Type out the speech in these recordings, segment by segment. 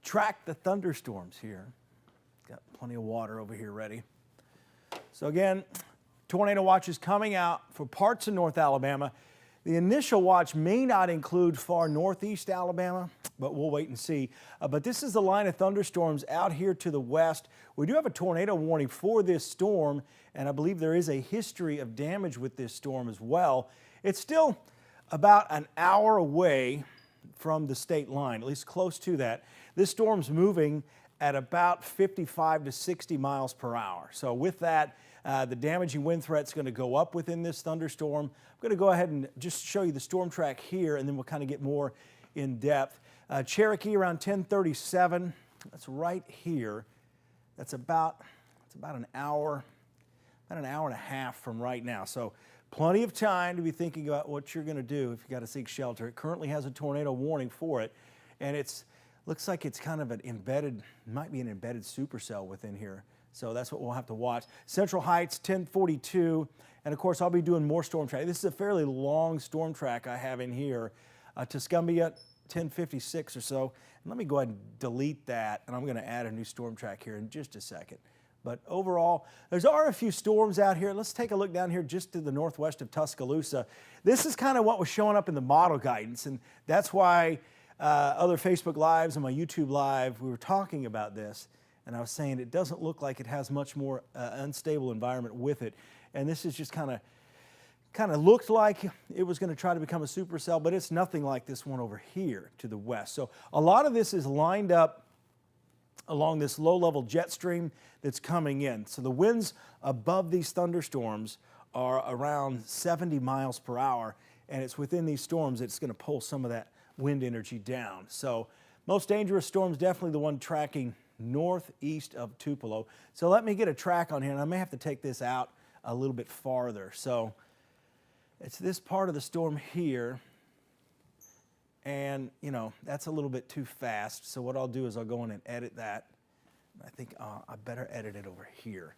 track the thunderstorms here. Got plenty of water over here ready. So again, tornado watch is coming out for parts of North Alabama. The initial watch may not include far northeast Alabama, but we'll wait and see. But this is the line of thunderstorms out here to the west. We do have a tornado warning for this storm, and I believe there is a history of damage with this storm as well. It's still about an hour away from the state line, at least close to that. This storm's moving at about 55 to 60 miles per hour. So with that, the damaging wind threat is going to go up within this thunderstorm. I'm going to go ahead and just show you the storm track here, and then we'll kind of get more in depth. Cherokee around 1037. That's right here. That's about an hour and a half from right now. So plenty of time to be thinking about what you're going to do if you got to seek shelter. It currently has a tornado warning for it, and looks like it's kind of might be an embedded supercell within here. So that's what we'll have to watch. Central Heights, 1042. And of course, I'll be doing more storm track. This is a fairly long storm track I have in here. Tuscumbia, 1056 or so. And let me go ahead and delete that. And I'm going to add a new storm track here in just a second. But overall, there are a few storms out here. Let's take a look down here just to the northwest of Tuscaloosa. This is kind of what was showing up in the model guidance. And that's why other Facebook Lives and my YouTube Live, we were talking about this. And I was saying it doesn't look like it has much more unstable environment with it. And this is just kind of looked like it was going to try to become a supercell, but it's nothing like this one over here to the west. So a lot of this is lined up along this low-level jet stream that's coming in. So the winds above these thunderstorms are around 70 miles per hour, and it's within these storms that it's going to pull some of that wind energy down. So most dangerous storms, definitely the one tracking northeast of Tupelo. So let me get a track on here, and I may have to take this out a little bit farther. So it's this part of the storm here, and you know, that's a little bit too fast. So what I'll do is I'll go in and edit that. I think I better edit it over here,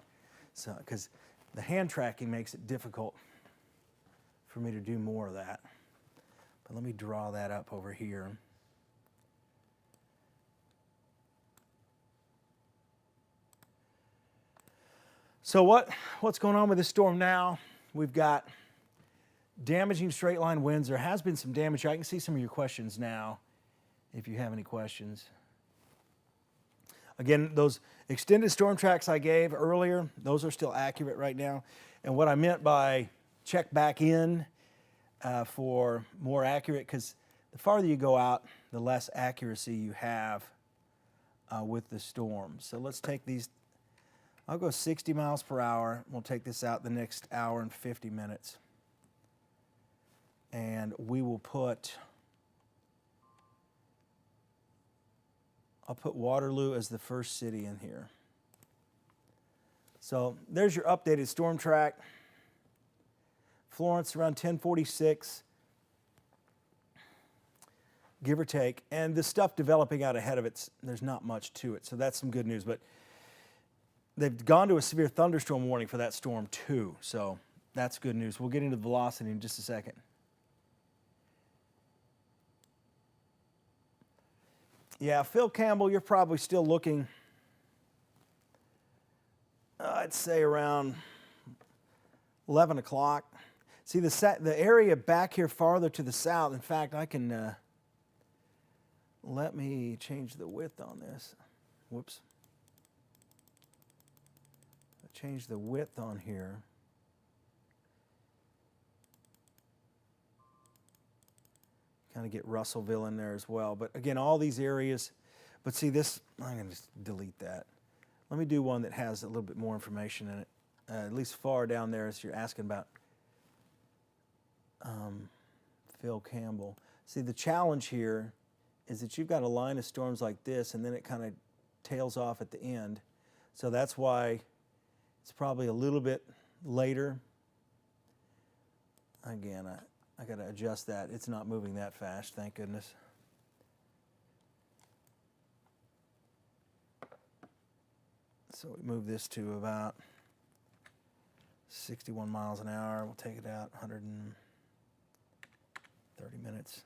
so because the hand tracking makes it difficult for me to do more of that. But let me draw that up over here. So what's going on with this storm now? We've got damaging straight line winds. There has been some damage. I can see some of your questions now if you have any questions. Again, those extended storm tracks I gave earlier, those are still accurate right now. And what I meant by check back in for more accurate, because the farther you go out, the less accuracy you have with the storm. So let's take these. I'll go 60 miles per hour. We'll take this out the next hour and 50 minutes. And we will I'll put Waterloo as the first city in here. So there's your updated storm track. Florence around 1046, give or take. And the stuff developing out ahead of it, there's not much to it. So that's some good news. But they've gone to a severe thunderstorm warning for that storm too, so that's good news. We'll get into the velocity in just a second. Yeah, Phil Campbell, you're probably still looking, I'd say around 11 o'clock. See, the area back here farther to the south, in fact, I can, let me change the width on this. Whoops. Change the width on here. Kind of get Russellville in there as well. But again, all these areas, but see this, I'm going to just delete that. Let me do one that has a little bit more information in it, at least far down there as you're asking about Phil Campbell. See, the challenge here is that you've got a line of storms like this, and then it kind of tails off at the end. So that's why it's probably a little bit later. Again, I got to adjust that. It's not moving that fast, thank goodness. So we move this to about 61 miles an hour. We'll take it out 130 minutes.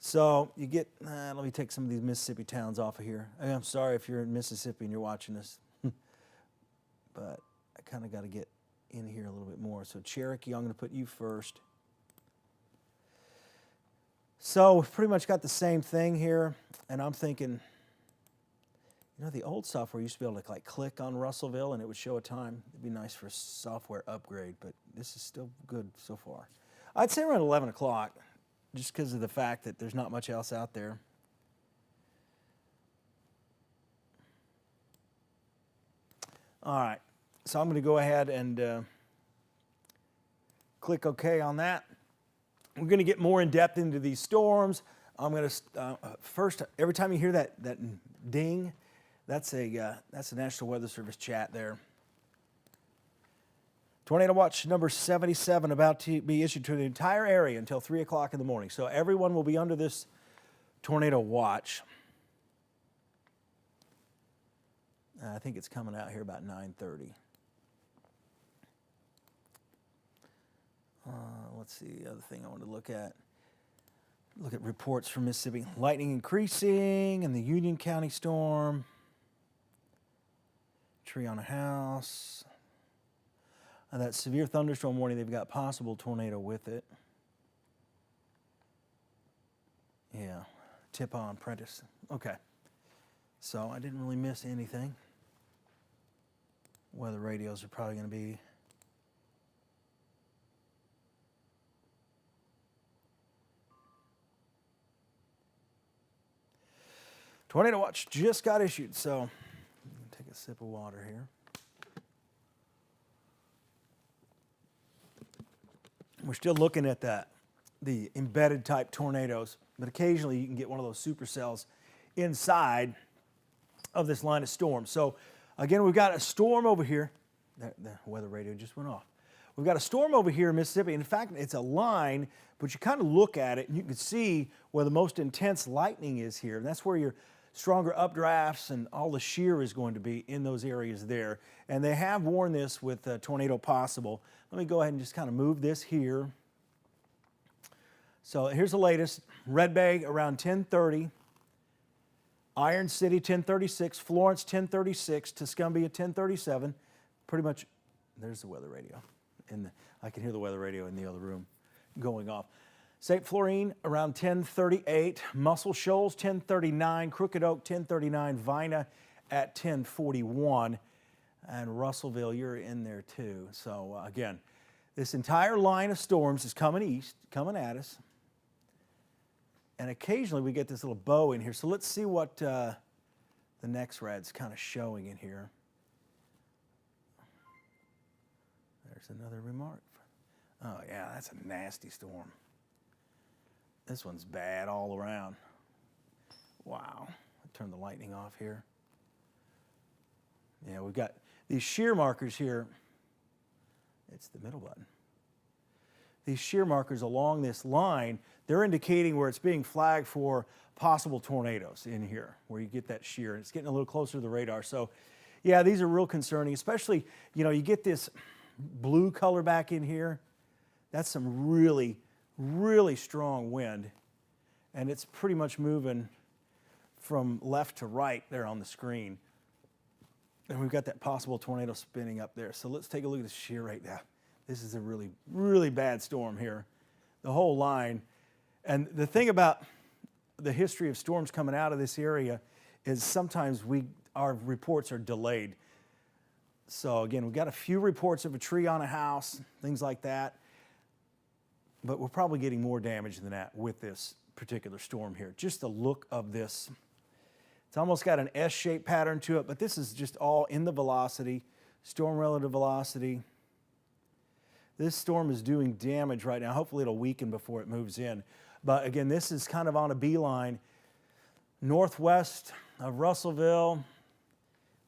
So you get, let me take some of these Mississippi towns off of here. I'm sorry if you're in Mississippi and you're watching this, but I kind of got to get in here a little bit more. So Cherokee, I'm going to put you first. So we've pretty much got the same thing here, and I'm thinking, you know, the old software used to be able to like click on Russellville and it would show a time. It'd be nice for a software upgrade, but this is still good so far. I'd say around 11 o'clock, just because of the fact that there's not much else out there. All right, so I'm going to go ahead and click OK on that. We're going to get more in depth into these storms. I'm going to first, every time you hear that ding, that's a National Weather Service chat there. Tornado watch number 77 about to be issued to the entire area until 3 o'clock in the morning. So everyone will be under this tornado watch. I think it's coming out here about 9:30. Let's see, the other thing I want to look at reports from Mississippi. Lightning increasing in the Union County storm. Tree on a house. That severe thunderstorm warning, they've got possible tornado with it. Yeah, tip on Prentice. Okay, so I didn't really miss anything. Weather radios are probably going to be tornado watch just got issued, so take a sip of water here. We're still looking at the embedded type tornadoes, but occasionally you can get one of those supercells inside of this line of storm. So again, we've got a storm over here. The weather radio just went off. We've got a storm over here in Mississippi. In fact, it's a line, but you kind of look at it and you can see where the most intense lightning is here. And that's where your stronger updrafts and all the shear is going to be in those areas there. And they have warned this with tornado possible. Let me go ahead and just kind of move this here. So here's the latest. Red Bay around 10:30. Iron City 10:36. Florence 10:36. Tuscumbia 10:37. Pretty much, there's the weather radio. I can hear the weather radio in the other room going off. St. Florine around 10:38. Muscle Shoals 10:39. Crooked Oak 10:39. Vina at 10:41. And Russellville, you're in there too. So again, this entire line of storms is coming east, coming at us. And occasionally we get this little bow in here. So let's see what the next rad's kind of showing in here. There's another remark. Oh yeah, that's a nasty storm. This one's bad all around. Wow. I'll turn the lightning off here. Yeah, we've got these shear markers here. It's the middle button. These shear markers along this line, they're indicating where it's being flagged for possible tornadoes in here, where you get that shear. And it's getting a little closer to the radar. So, yeah, these are real concerning, especially, you know, you get this blue color back in here. That's some really, really strong wind. And it's pretty much moving from left to right there on the screen. And we've got that possible tornado spinning up there. So let's take a look at the shear right now. This is a really, really bad storm here. The whole line. And the thing about the history of storms coming out of this area is sometimes our reports are delayed. So again, we've got a few reports of a tree on a house, things like that. But we're probably getting more damage than that with this particular storm here. Just the look of this. It's almost got an S-shaped pattern to it, but this is just all in the velocity, storm relative velocity. This storm is doing damage right now. Hopefully it'll weaken before it moves in. But again, this is kind of on a beeline northwest of Russellville.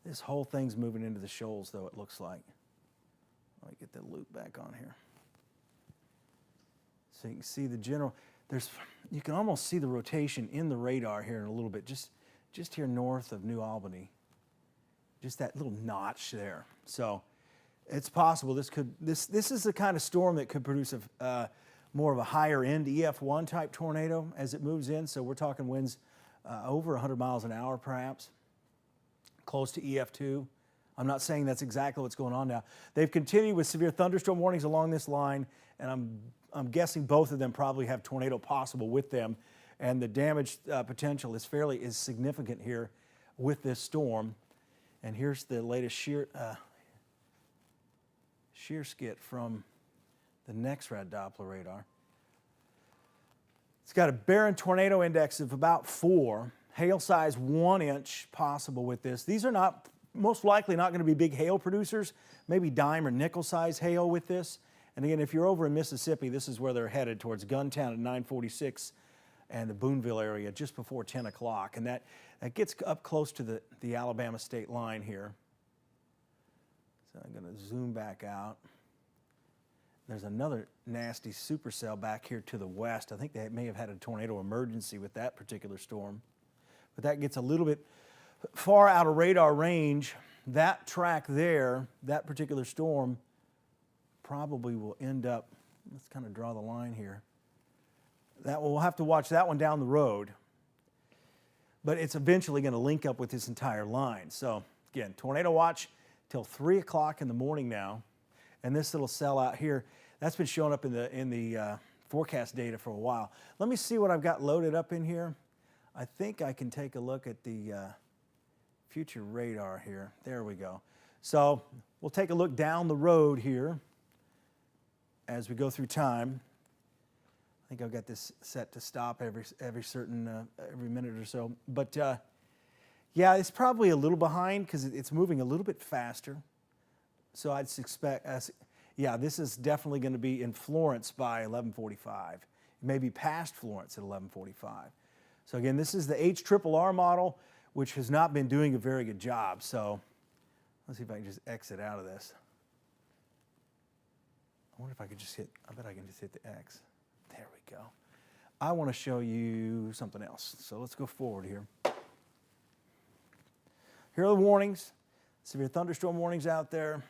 This whole thing's moving into the shoals, though, it looks like. Let me get the loop back on here. So you can see the general, you can almost see the rotation in the radar here in a little bit, just here north of New Albany. Just that little notch there. So it's possible this is the kind of storm that could produce more of a higher end EF1 type tornado as it moves in. So we're talking winds over 100 miles an hour perhaps, close to EF2. I'm not saying that's exactly what's going on now. They've continued with severe thunderstorm warnings along this line, and I'm guessing both of them probably have tornado possible with them, and the damage potential is significant here with this storm. And here's the latest shear skit from the NEXRAD Doppler radar. It's got a barren tornado index of about 4, hail size 1 inch possible with this. These are not, most likely not going to be big hail producers, maybe dime or nickel size hail with this. And again, if you're over in Mississippi, this is where they're headed, towards Guntown at 946 and the Boonville area just before 10 o'clock. And that gets up close to the Alabama state line here. So I'm going to zoom back out. There's another nasty supercell back here to the west. I think they may have had a tornado emergency with that particular storm. But that gets a little bit far out of radar range. That track there, that particular storm, probably will end up, let's kind of draw the line here. We'll have to watch that one down the road. But it's eventually going to link up with this entire line. So again, tornado watch till 3 o'clock in the morning now. And this little cell out here, that's been showing up in the forecast data for a while. Let me see what I've got loaded up in here. I think I can take a look at the future radar here. There we go. So we'll take a look down the road here as we go through time. I think I've got this set to stop every minute or so. But yeah, it's probably a little behind because it's moving a little bit faster. So I'd expect, yeah, this is definitely going to be in Florence by 11:45. It may be past Florence at 11:45. So again, this is the HRRR model, which has not been doing a very good job. So let's see if I can just exit out of this. I wonder if I could just hit, I bet I can just hit the X. There we go. I want to show you something else. So let's go forward here. Here are the warnings. Severe thunderstorm warnings out there.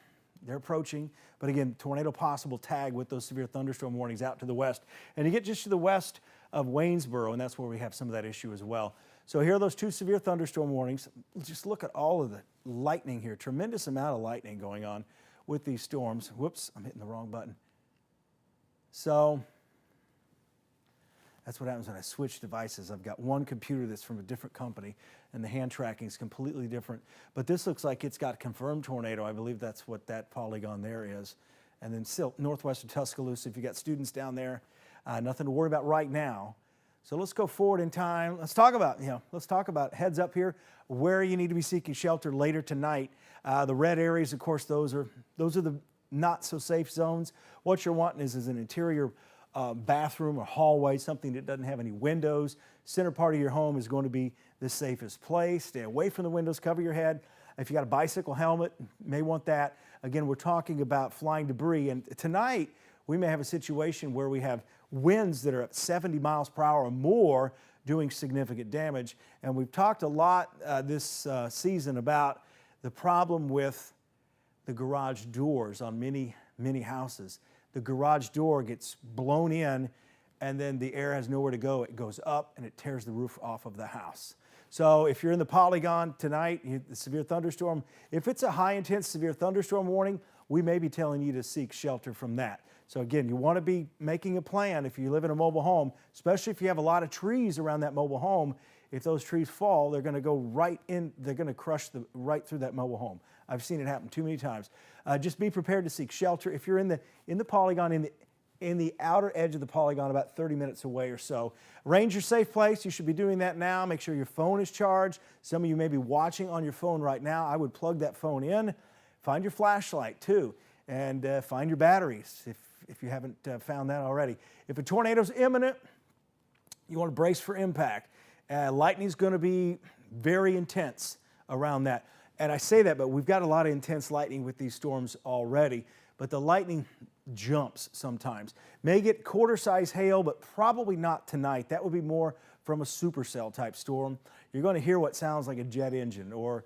They're approaching. But again, tornado possible tag with those severe thunderstorm warnings out to the west. And you get just to the west of Waynesboro, and that's where we have some of that issue as well. So here are those 2 severe thunderstorm warnings. Just look at all of the lightning here. Tremendous amount of lightning going on with these storms. Whoops, I'm hitting the wrong button. So that's what happens when I switch devices. I've got one computer that's from a different company, and the hand tracking is completely different. But this looks like it's got confirmed tornado. I believe that's what that polygon there is. And then still northwest of Tuscaloosa, if you got students down there, nothing to worry about right now. So let's go forward in time. Let's talk about heads up here, where you need to be seeking shelter later tonight. The red areas, of course, those are the not so safe zones. What you're wanting is an interior bathroom or hallway, something that doesn't have any windows. Center part of your home is going to be the safest place. Stay away from the windows, cover your head. If you got a bicycle helmet, you may want that. Again, we're talking about flying debris, and tonight we may have a situation where we have winds that are at 70 miles per hour or more doing significant damage. And we've talked a lot this season about the problem with the garage doors on many houses. The garage door gets blown in, and then the air has nowhere to go. It goes up and it tears the roof off of the house. So if you're in the polygon tonight, the severe thunderstorm, if it's a high intense severe thunderstorm warning, we may be telling you to seek shelter from that. So again, you want to be making a plan if you live in a mobile home, especially if you have a lot of trees around that mobile home. If those trees fall, they're going to go right in, they're going to crush right through that mobile home. I've seen it happen too many times. Just be prepared to seek shelter. If you're in the polygon, in the outer edge of the polygon, about 30 minutes away or so. Range your safe place. You should be doing that now. Make sure your phone is charged. Some of you may be watching on your phone right now. I would plug that phone in. Find your flashlight too, and find your batteries if you haven't found that already. If a tornado is imminent, you want to brace for impact. Lightning is going to be very intense around that. And I say that, but we've got a lot of intense lightning with these storms already. But the lightning jumps sometimes. May get quarter-size hail, but probably not tonight. That would be more from a supercell type storm. You're going to hear what sounds like a jet engine or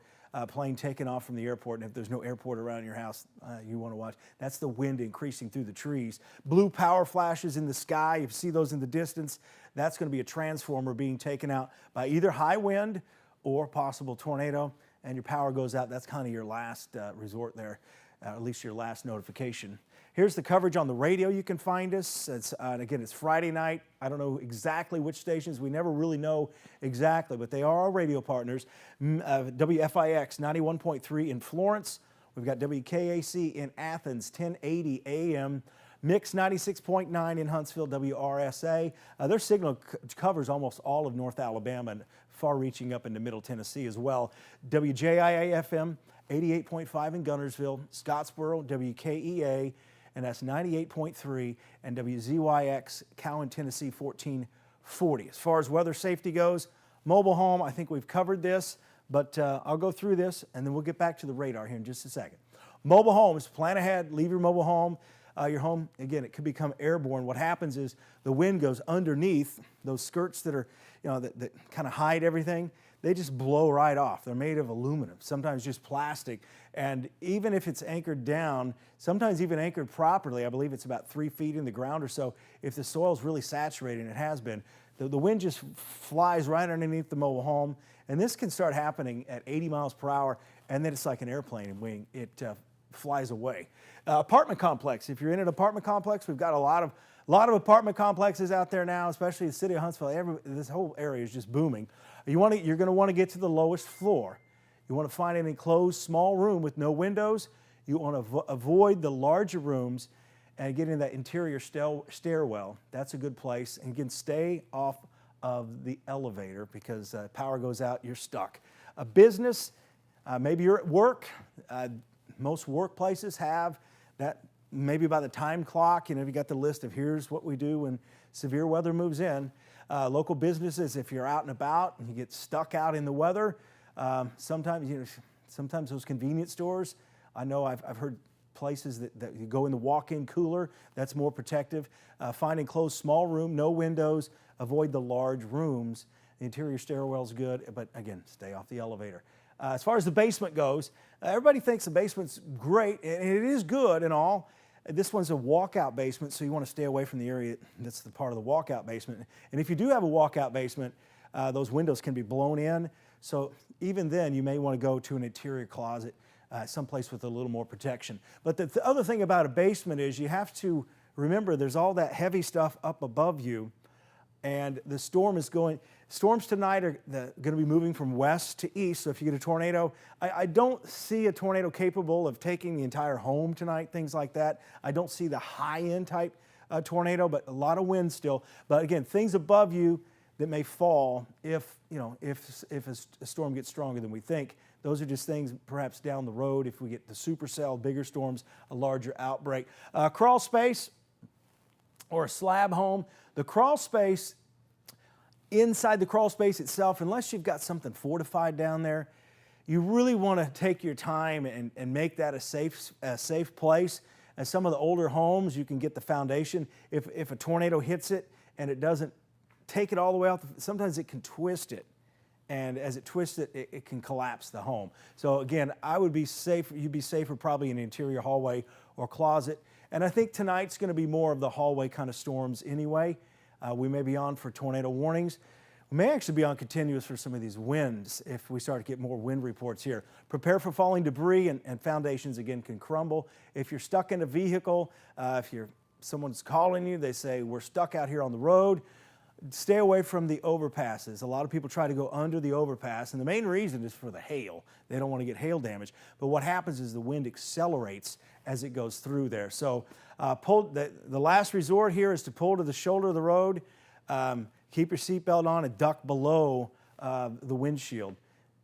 plane taking off from the airport, and if there's no airport around your house, you want to watch. That's the wind increasing through the trees. Blue power flashes in the sky, you see those in the distance. That's going to be a transformer being taken out by either high wind or possible tornado, and your power goes out. That's kind of your last resort there, at least your last notification. Here's the coverage on the radio. You can find us. Again, it's Friday night. I don't know exactly which stations. We never really know exactly, but they are our radio partners. WFIX 91.3 in Florence. We've got WKAC in Athens, 1080 AM. Mix 96.9 in Huntsville, WRSA. Their signal covers almost all of North Alabama and far reaching up into Middle Tennessee as well. WJIA FM 88.5 in Guntersville, Scottsboro, WKEA, and that's 98.3, and WZYX, Cowan, Tennessee, 1440. As far as weather safety goes, mobile home, I think we've covered this, but I'll go through this, and then we'll get back to the radar here in just a second. Mobile homes, plan ahead, leave your mobile home. Your home, again, it could become airborne. What happens is the wind goes underneath those skirts that are, that kind of hide everything. They just blow right off. They're made of aluminum, sometimes just plastic. And even if it's anchored down, sometimes even anchored properly, I believe it's about 3 feet in the ground or so, if the soil's really saturated, and it has been, the wind just flies right underneath the mobile home. And this can start happening at 80 miles per hour, and then it's like an airplane wing. It flies away. Apartment complex. If you're in an apartment complex, we've got a lot of apartment complexes out there now, especially the city of Huntsville. This whole area is just booming. You're going to want to get to the lowest floor. You want to find an enclosed small room with no windows. You want to avoid the larger rooms and get in that interior stairwell. That's a good place. And again, stay off of the elevator because power goes out, you're stuck. A business, maybe you're at work. Most workplaces have that, maybe by the time clock, you got the list of here's what we do when severe weather moves in. Local businesses, if you're out and about and you get stuck out in the weather, sometimes those convenience stores, I know I've heard places that you go in the walk-in cooler, that's more protective. Find enclosed small room, no windows, avoid the large rooms. The interior stairwell's good, but again, stay off the elevator. As far as the basement goes, everybody thinks the basement's great, and it is good and all. This one's a walkout basement, so you want to stay away from the area that's the part of the walkout basement. And if you do have a walkout basement, those windows can be blown in. So even then, you may want to go to an interior closet, someplace with a little more protection. But the other thing about a basement is you have to remember there's all that heavy stuff up above you, and the storms tonight are going to be moving from west to east, so if you get a tornado, I don't see a tornado capable of taking the entire home tonight, things like that. I don't see the high-end type tornado, but a lot of wind still. But again, things above you that may fall if a storm gets stronger than we think. Those are just things perhaps down the road if we get the supercell, bigger storms, a larger outbreak. Crawl space or a slab home. The crawl space, inside the crawl space itself, unless you've got something fortified down there, you really want to take your time and make that a safe place. As some of the older homes, you can get the foundation. If a tornado hits it and it doesn't take it all the way out, sometimes it can twist it. And as it twists it, it can collapse the home. So again, I would be safe. You'd be safer probably in an interior hallway or closet. And I think tonight's going to be more of the hallway kind of storms anyway. We may be on for tornado warnings. We may actually be on continuous for some of these winds if we start to get more wind reports here. Prepare for falling debris, and foundations again can crumble. If you're stuck in a vehicle, someone's calling you, they say, we're stuck out here on the road, stay away from the overpasses. A lot of people try to go under the overpass, and the main reason is for the hail. They don't want to get hail damage. But what happens is the wind accelerates as it goes through there. So the last resort here is to pull to the shoulder of the road, keep your seatbelt on, and duck below the windshield.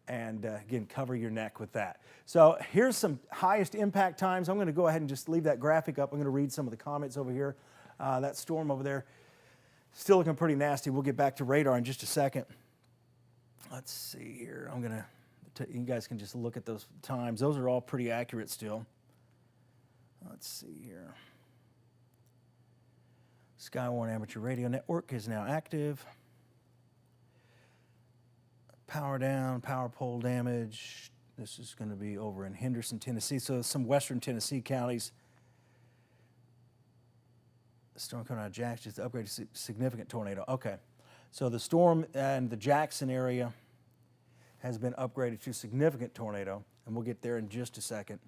And again, cover your neck with that. So here's some highest impact times. I'm going to go ahead and just leave that graphic up. I'm going to read some of the comments over here. That storm over there, still looking pretty nasty. We'll get back to radar in just a second. Let's see here. You guys can just look at those times. Those are all pretty accurate still. Let's see here. Skywarn Amateur Radio Network is now active. Power down, power pole damage. This is going to be over in Henderson, Tennessee. So some western Tennessee counties. The storm coming out of Jackson, just upgraded to significant tornado. Okay. So the storm and the Jackson area has been upgraded to significant tornado, and we'll get there in just a second.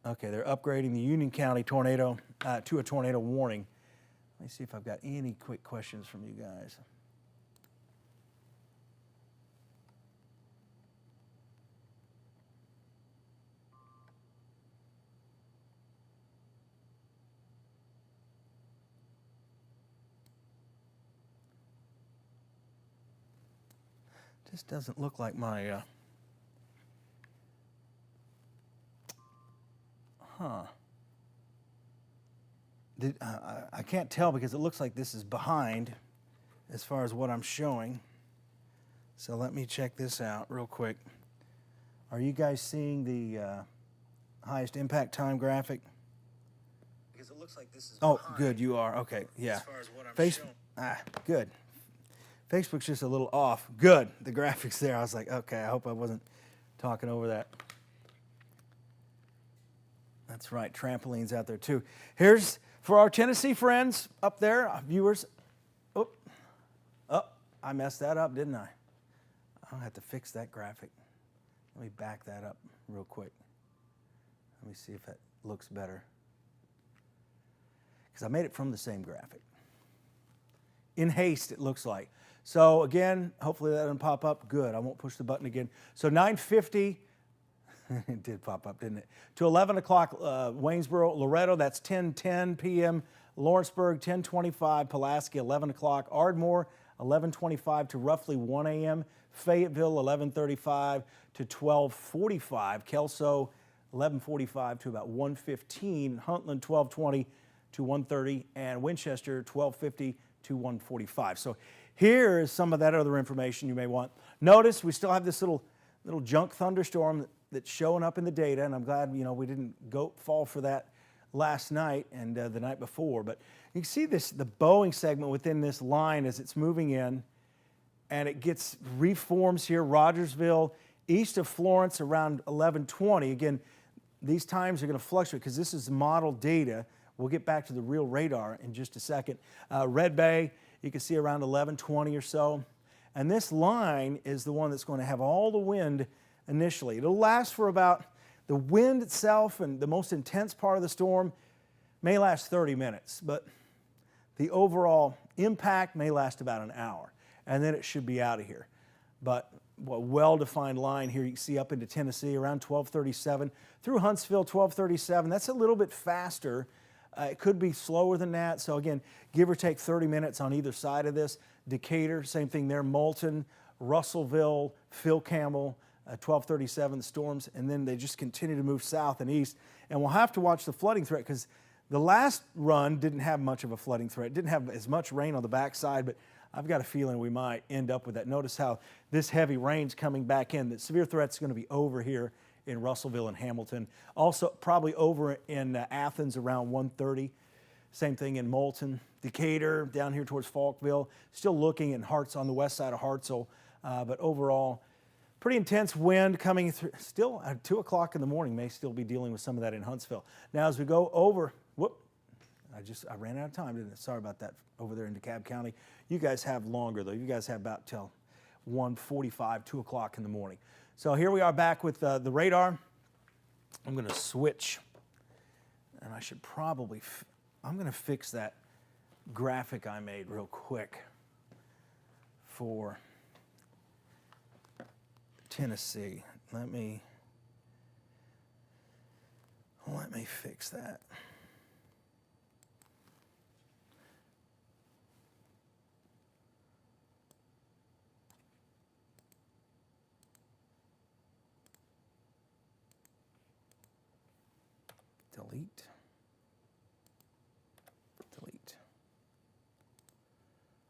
Okay, they're upgrading the Union County tornado to a tornado warning. Let me see if I've got any quick questions from you guys. This doesn't look like my, I can't tell because it looks like this is behind as far as what I'm showing. So let me check this out real quick. Are you guys seeing the highest impact time graphic? Because it looks like this is behind. Good, you are. Okay, yeah. As far as what I'm showing. Good. Facebook's just a little off. Good, the graphics there. I was like, okay, I hope I wasn't talking over that. That's right, trampolines out there too. Here's, for our Tennessee friends up there, our viewers. Oh, I messed that up, didn't I? I'll have to fix that graphic. Let me back that up real quick. Let me see if that looks better. Because I made it from the same graphic. In haste, it looks like. So again, hopefully that doesn't pop up. Good, I won't push the button again. So 9:50, it did pop up, didn't it? To 11 o'clock, Waynesboro, Loretto, that's 10:10 p.m. Lawrenceburg, 10:25, Pulaski, 11 o'clock. Ardmore, 11:25 to roughly 1 a.m. Fayetteville, 11:35 to 12:45. Kelso, 11:45 to about 1:15. Huntland, 12:20 to 1:30. And Winchester, 12:50 to 1:45. So here is some of that other information you may want. Notice we still have this little junk thunderstorm that's showing up in the data, and I'm glad we didn't fall for that last night and the night before. But you can see the bowing segment within this line as it's moving in, and it gets reforms here. Rogersville, east of Florence, around 11:20. Again, these times are going to fluctuate because this is model data. We'll get back to the real radar in just a second. Red Bay, you can see around 11:20 or so. And this line is the one that's going to have all the wind initially. It'll last for about, the wind itself and the most intense part of the storm may last 30 minutes, but the overall impact may last about an hour, and then it should be out of here. But a well-defined line here you can see up into Tennessee around 12:37 through Huntsville, 12:37. That's a little bit faster. It could be slower than that. So again, give or take 30 minutes on either side of this. Decatur, same thing there. Moulton, Russellville, Phil Campbell, 12:37 storms, and then they just continue to move south and east. And we'll have to watch the flooding threat because the last run didn't have much of a flooding threat. It didn't have as much rain on the backside, but I've got a feeling we might end up with that. Notice how this heavy rain's coming back in. The severe threat's going to be over here in Russellville and Hamilton. Also probably over in Athens around 1:30. Same thing in Moulton. Decatur, down here towards Falkville. Still looking in on the west side of Hartselle. But overall, pretty intense wind coming through. Still at 2 o'clock in the morning, may still be dealing with some of that in Huntsville. Now as we go over, I ran out of time, didn't I? Sorry about that over there in DeKalb County. You guys have longer though. You guys have about till 1:45, 2 o'clock in the morning. So here we are back with the radar. I'm going to switch, and I should probably, I'm going to fix that graphic I made real quick for Tennessee. Let me fix that. Delete.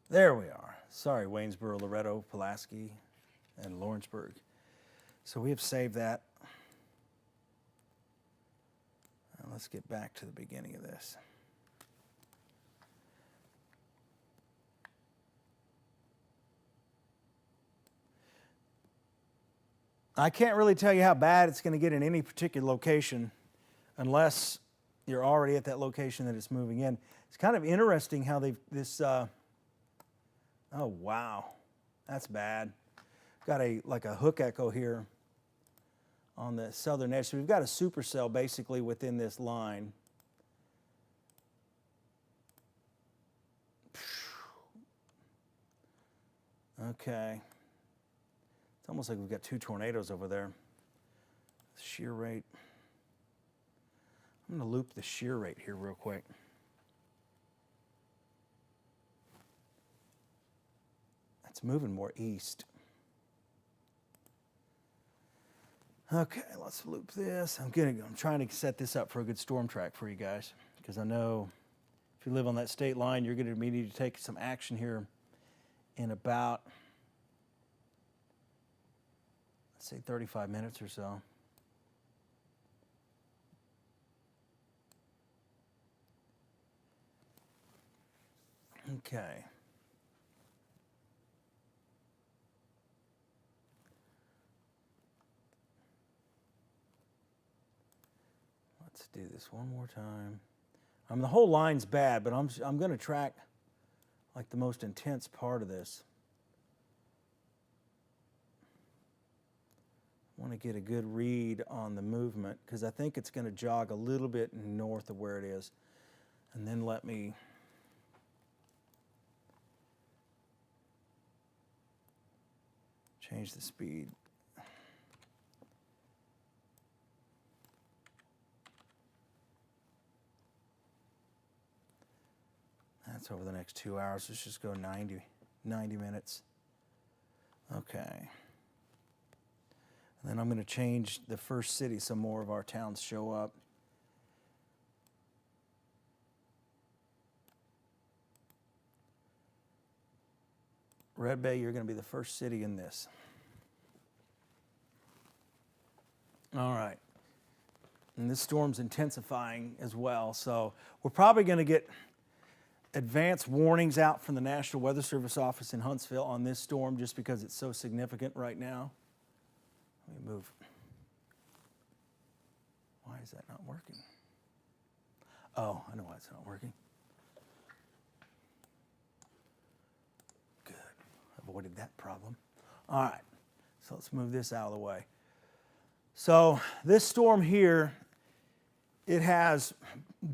There we are. Sorry, Waynesboro, Loretto, Pulaski, and Lawrenceburg. So we have saved that. Now let's get back to the beginning of this. I can't really tell you how bad it's going to get in any particular location unless you're already at that location that it's moving in. It's kind of interesting how oh wow, that's bad. Got like a hook echo here on the southern edge. So we've got a supercell basically within this line. Okay. It's almost like we've got two tornadoes over there. Shear rate. I'm going to loop the shear rate here real quick. It's moving more east. Okay, let's loop this. I'm trying to set this up for a good storm track for you guys, because I know if you live on that state line, you're going to need to take some action here in about, let's say 35 minutes or so. Okay. Let's do this one more time. The whole line's bad, but I'm going to track like the most intense part of this. I want to get a good read on the movement because I think it's going to jog a little bit north of where it is. And then let me change the speed. That's over the next 2 hours. Let's just go 90 minutes. Okay. And then I'm going to change the first city so more of our towns show up. Red Bay, you're going to be the first city in this. All right. And this storm's intensifying as well, so we're probably going to get advance warnings out from the National Weather Service office in Huntsville on this storm just because it's so significant right now. Let me move. Why is that not working? Oh, I know why it's not working. Good. Avoided that problem. All right. So let's move this out of the way. So this storm here, it has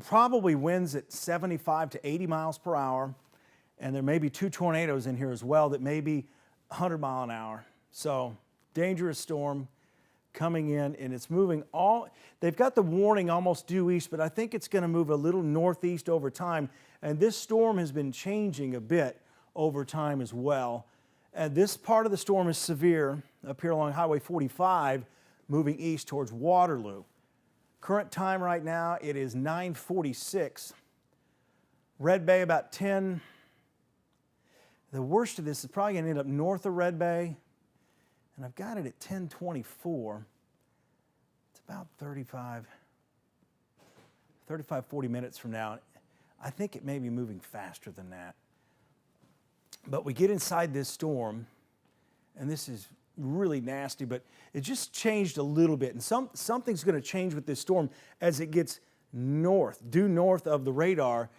probably winds at 75 to 80 miles per hour, and there may be two tornadoes in here as well that may be 100 mile an hour. So dangerous storm coming in, and it's moving they've got the warning almost due east, but I think it's going to move a little northeast over time, and this storm has been changing a bit over time as well. And this part of the storm is severe up here along Highway 45, moving east towards Waterloo. Current time right now, it is 9:46. Red Bay about 10. The worst of this is probably going to end up north of Red Bay, and I've got it at 10:24. It's about 40 minutes from now. I think it may be moving faster than that. But we get inside this storm, and this is really nasty, but it just changed a little bit. And something's going to change with this storm as it gets due north of the radar.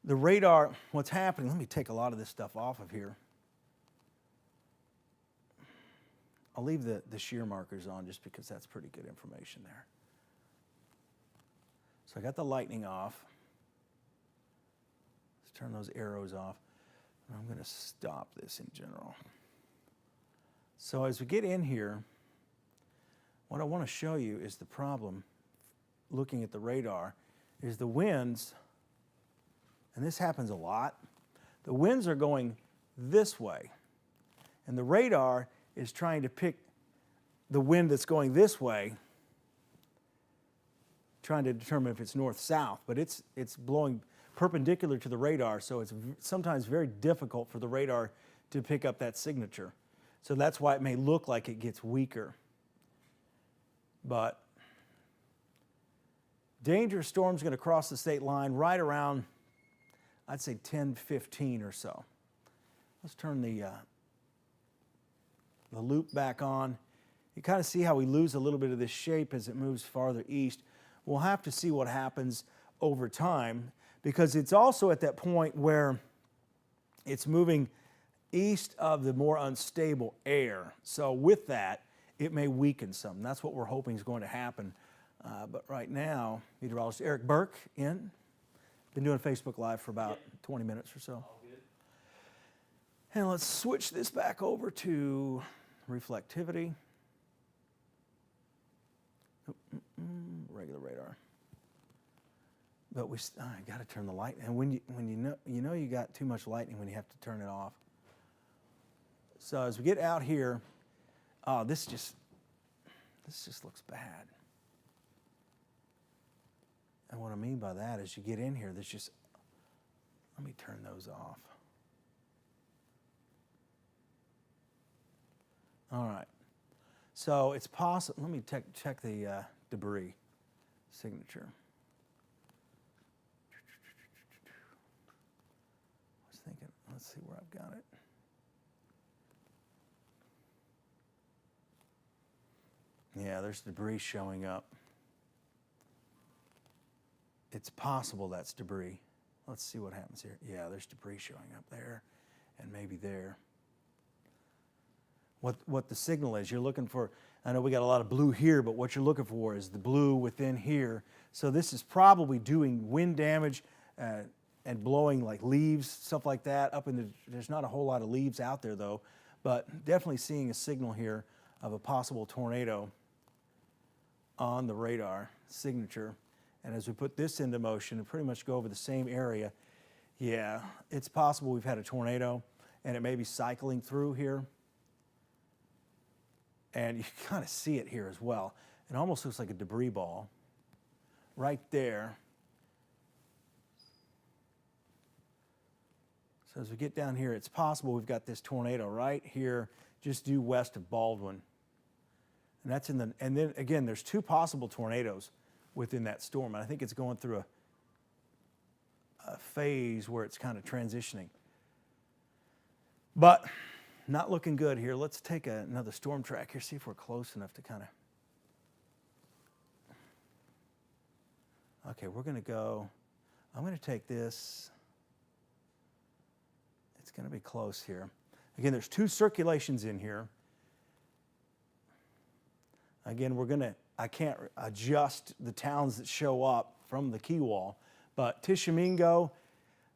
The radar, what's happening, let me take a lot of this stuff off of here. I'll leave the shear markers on just because that's pretty good information there. So I got the lightning off. Let's turn those arrows off. I'm going to stop this in general. So as we get in here, what I want to show you is the problem, looking at the radar, is the winds, and this happens a lot, the winds are going this way, and the radar is trying to pick the wind that's going this way, trying to determine if it's north-south, but it's blowing perpendicular to the radar, so it's sometimes very difficult for the radar to pick up that signature. So that's why it may look like it gets weaker. But dangerous storm's going to cross the state line right around, I'd say 10:15 or so. Let's turn the loop back on. You kind of see how we lose a little bit of this shape as it moves farther east. We'll have to see what happens over time, because it's also at that point where it's moving east of the more unstable air. So with that, it may weaken some. That's what we're hoping is going to happen. But right now, meteorologist Eric Burke in. Been doing Facebook Live for about 20 minutes or so. All good. And let's switch this back over to reflectivity. Regular radar. But I got to turn the light. And when you know you got too much lightning when you have to turn it off. So as we get out here, this just looks bad. And what I mean by that is you get in here, let me turn those off. All right. So it's possible, let me check the debris signature. I was thinking, let's see where I've got it. Yeah, there's debris showing up. It's possible that's debris. Let's see what happens here. Yeah, there's debris showing up there and maybe there. What the signal is, you're looking for, I know we got a lot of blue here, but what you're looking for is the blue within here. So this is probably doing wind damage and blowing like leaves, stuff like that. There's not a whole lot of leaves out there though, but definitely seeing a signal here of a possible tornado on the radar signature. And as we put this into motion and pretty much go over the same area, yeah, it's possible we've had a tornado and it may be cycling through here. And you can kind of see it here as well. It almost looks like a debris ball right there. So as we get down here, it's possible we've got this tornado right here just due west of Baldwin. And that's and then again, there's two possible tornadoes within that storm. And I think it's going through a phase where it's kind of transitioning. But not looking good here. Let's take another storm track here, see if we're close enough to kind of... Okay, we're going to go, I'm going to take this. It's going to be close here. Again, there's two circulations in here. Again, I can't adjust the towns that show up from the key wall, but Tishomingo,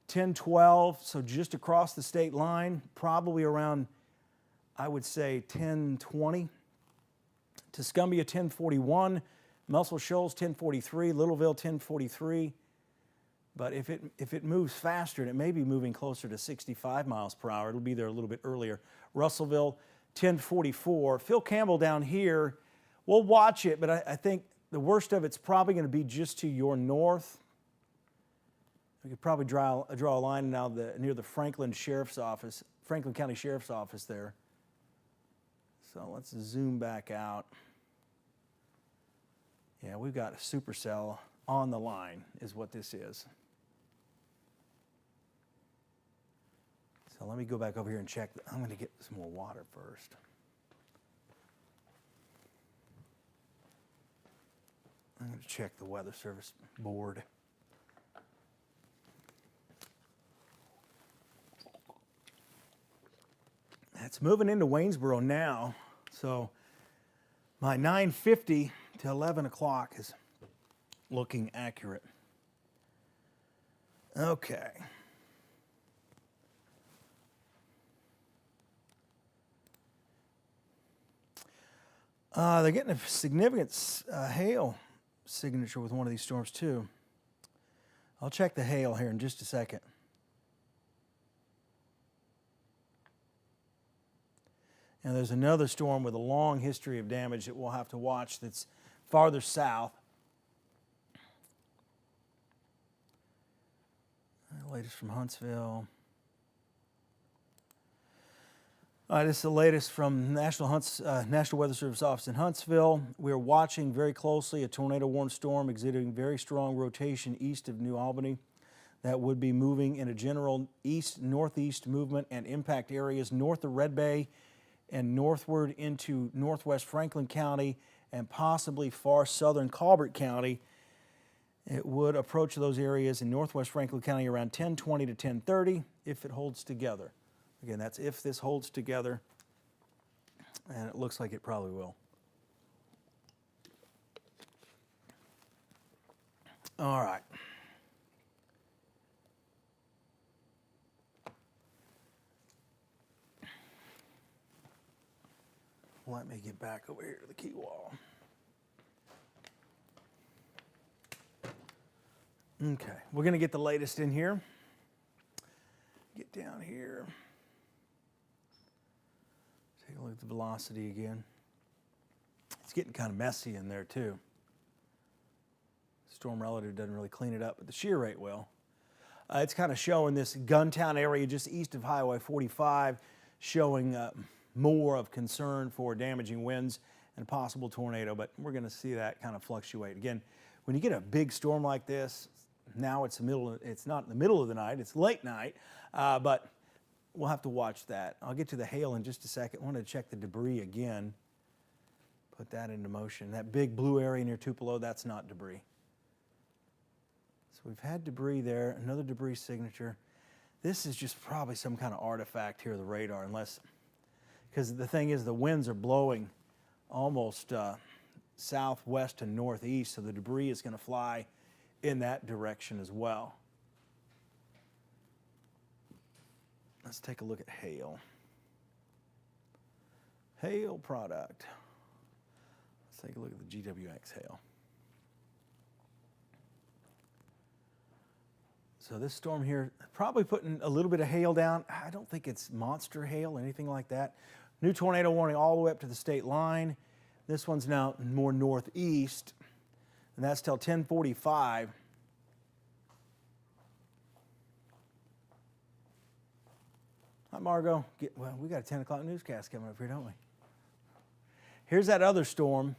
1012, so just across the state line, probably around, I would say 1020. Tuscumbia 1041, Muscle Shoals 1043, Littleville 1043. But if it moves faster, and it may be moving closer to 65 miles per hour, it'll be there a little bit earlier. Russellville 1044. Phil Campbell down here, we'll watch it, but I think the worst of it's probably going to be just to your north. We could probably draw a line now near the Franklin County Sheriff's Office there. So let's zoom back out. Yeah, we've got a supercell on the line is what this is. So let me go back over here and check. I'm going to get some more water first. I'm going to check the Weather Service board. It's moving into Waynesboro now, so my 9:50 to 11 o'clock is looking accurate. Okay. They're getting a significant hail signature with one of these storms too. I'll check the hail here in just a second. And there's another storm with a long history of damage that we'll have to watch that's farther south. The latest from Huntsville. This is the latest from National Weather Service office in Huntsville. We're watching very closely a tornado-warned storm exhibiting very strong rotation east of New Albany. That would be moving in a general east-northeast movement and impact areas north of Red Bay and northward into northwest Franklin County and possibly far southern Colbert County. It would approach those areas in northwest Franklin County around 10:20 to 10:30 if it holds together. Again, that's if this holds together, and it looks like it probably will. All right. Let me get back over here to the key wall. Okay, we're going to get the latest in here. Get down here. Take a look at the velocity again. It's getting kind of messy in there too. Storm relative doesn't really clean it up, but the shear rate will. It's kind of showing this Guntown area just east of Highway 45, showing more of concern for damaging winds and a possible tornado, but we're going to see that kind of fluctuate. Again, when you get a big storm like this, now it's not in the middle of the night, it's late night, but we'll have to watch that. I'll get to the hail in just a second. I want to check the debris again. Put that into motion. That big blue area near Tupelo, that's not debris. So we've had debris there, another debris signature. This is just probably some kind of artifact here of the radar, unless, because the thing is the winds are blowing almost southwest and northeast, so the debris is going to fly in that direction as well. Let's take a look at hail. Hail product. Let's take a look at the GWX hail. So this storm here, probably putting a little bit of hail down. I don't think it's monster hail, anything like that. New tornado warning all the way up to the state line. This one's now more northeast, and that's till 10:45. Hi, Margot. Well, we got a 10 o'clock newscast coming up here, don't we? Here's that other storm.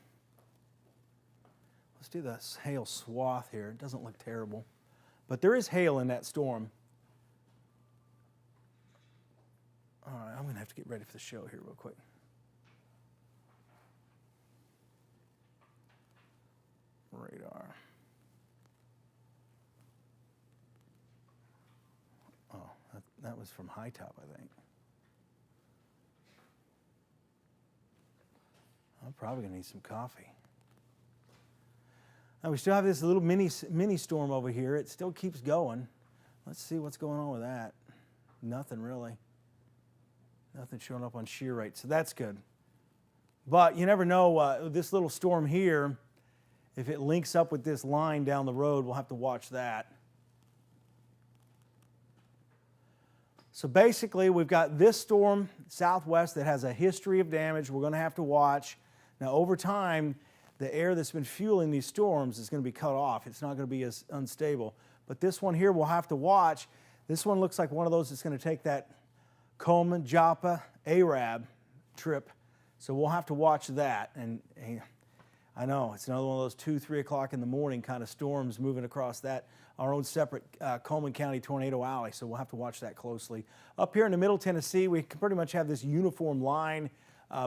Let's do the hail swath here. It doesn't look terrible, but there is hail in that storm. All right, I'm going to have to get ready for the show here real quick. Radar. Oh, that was from High Top, I think. I'm probably going to need some coffee. Now we still have this little mini storm over here. It still keeps going. Let's see what's going on with that. Nothing really. Nothing showing up on shear rate, so that's good. But you never know, this little storm here, if it links up with this line down the road, we'll have to watch that. So basically, we've got this storm southwest that has a history of damage we're going to have to watch. Now, over time, the air that's been fueling these storms is going to be cut off. It's not going to be as unstable. But this one here we'll have to watch. This one looks like one of those that's going to take that Coleman, Joppa, Arab trip. So we'll have to watch that. And I know it's another one of those 2, 3 o'clock in the morning kind of storms moving across that, our own separate Coleman County Tornado Alley. So we'll have to watch that closely. Up here in the Middle Tennessee, we can pretty much have this uniform line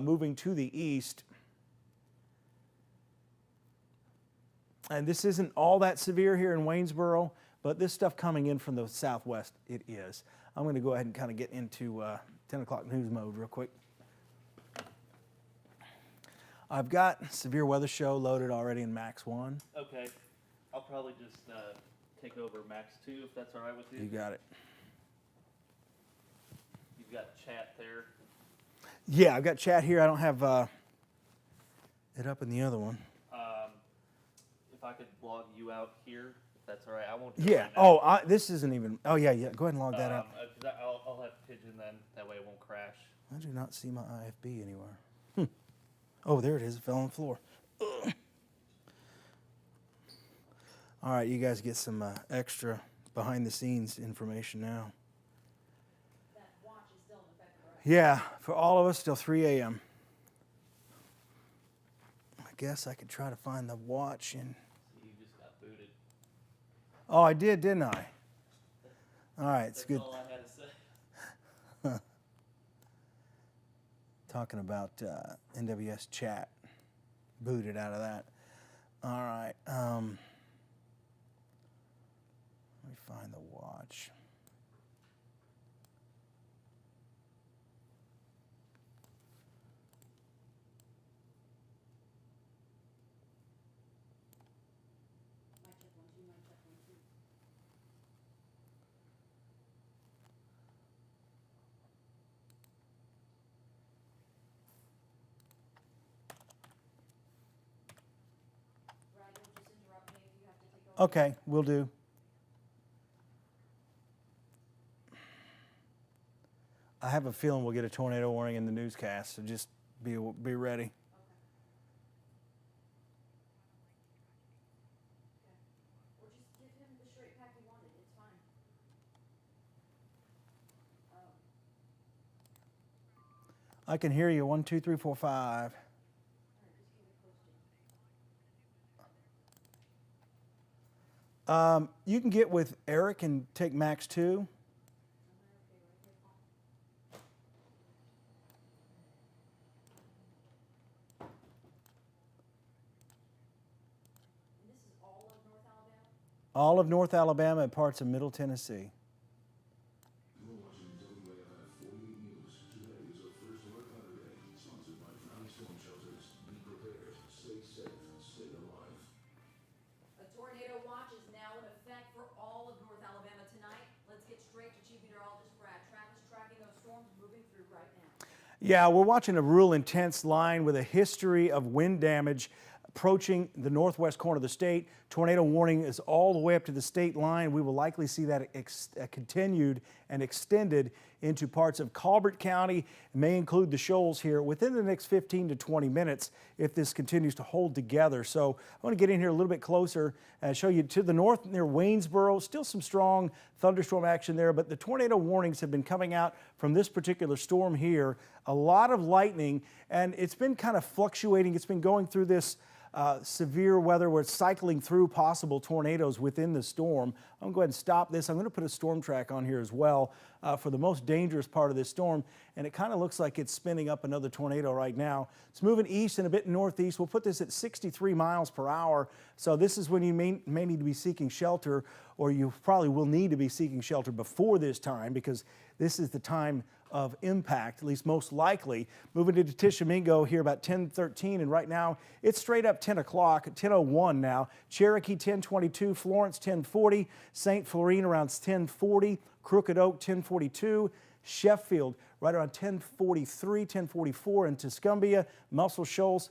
moving to the east. And this isn't all that severe here in Waynesboro, but this stuff coming in from the southwest, it is. I'm going to go ahead and kind of get into 10 o'clock news mode real quick. I've got Severe Weather Show loaded already in Max 1. Okay. I'll probably just take over Max 2 if that's all right with you. You got it. You've got chat there. Yeah, I've got chat here. I don't have it up in the other one. If I could log you out here, if that's all right. I won't do Yeah. it right now. Oh, this isn't even. Oh, yeah. Go ahead and log that up. 'Cause I'll have Pigeon then. That way it won't crash. I do not see my IFB anywhere. Oh, there it is. It fell on the floor. Ugh. All right, you guys get some extra behind-the-scenes information now. That watch is still in effect, correct? Yeah, for all of us, till 3 a.m. I guess I could try to find the watch and. So you just got booted. Oh, I did, didn't I? All right, it's good. That's all I had to say. talking about NWS chat. Booted out of that. All right. Let me find the watch. Mic check 1 2, mic check 1 2. Brad, you'll just interrupt me if you have to take over. Okay, will do. I have a feeling we'll get a tornado warning in the newscast, so just be ready. Okay. Okay. Or just give him the straight pack he wanted. It's fine. Oh. I can hear you. 1, 2, 3, 4, 5. All right, just keep it posted. You can get with Eric and take Max 2. Okay, right here, Paul. And this is all of North Alabama? All of North Alabama and parts of Middle Tennessee. You're watching WAFF 48 News. Today is a First Alert Saturday, sponsored by Valley Storm Shelters. Be prepared, stay safe, stay alive. A tornado watch is now in effect for all of North Alabama tonight. Let's get straight to Chief Meteorologist Brad Travis tracking those storms moving through right now. Yeah, we're watching a real intense line with a history of wind damage approaching the northwest corner of the state. Tornado warning is all the way up to the state line. We will likely see that continued and extended into parts of Colbert County. It may include the shoals here within the next 15 to 20 minutes if this continues to hold together. So I want to get in here a little bit closer and show you to the north near Waynesboro. Still some strong thunderstorm action there, but the tornado warnings have been coming out from this particular storm here. A lot of lightning, and it's been kind of fluctuating. It's been going through this severe weather where it's cycling through possible tornadoes within the storm. I'm going to go ahead and stop this. I'm going to put a storm track on here as well for the most dangerous part of this storm, and it kind of looks like it's spinning up another tornado right now. It's moving east and a bit northeast. We'll put this at 63 miles per hour. So this is when you may need to be seeking shelter, or you probably will need to be seeking shelter before this time, because this is the time of impact, at least most likely. Moving to Tishomingo here about 10:13, and right now it's straight up 10 o'clock, 10:01 now. Cherokee 10:22, Florence 10:40, St. Florine around 10:40, Crooked Oak 10:42, Sheffield right around 10:43, 10:44, and Tuscumbia, Muscle Shoals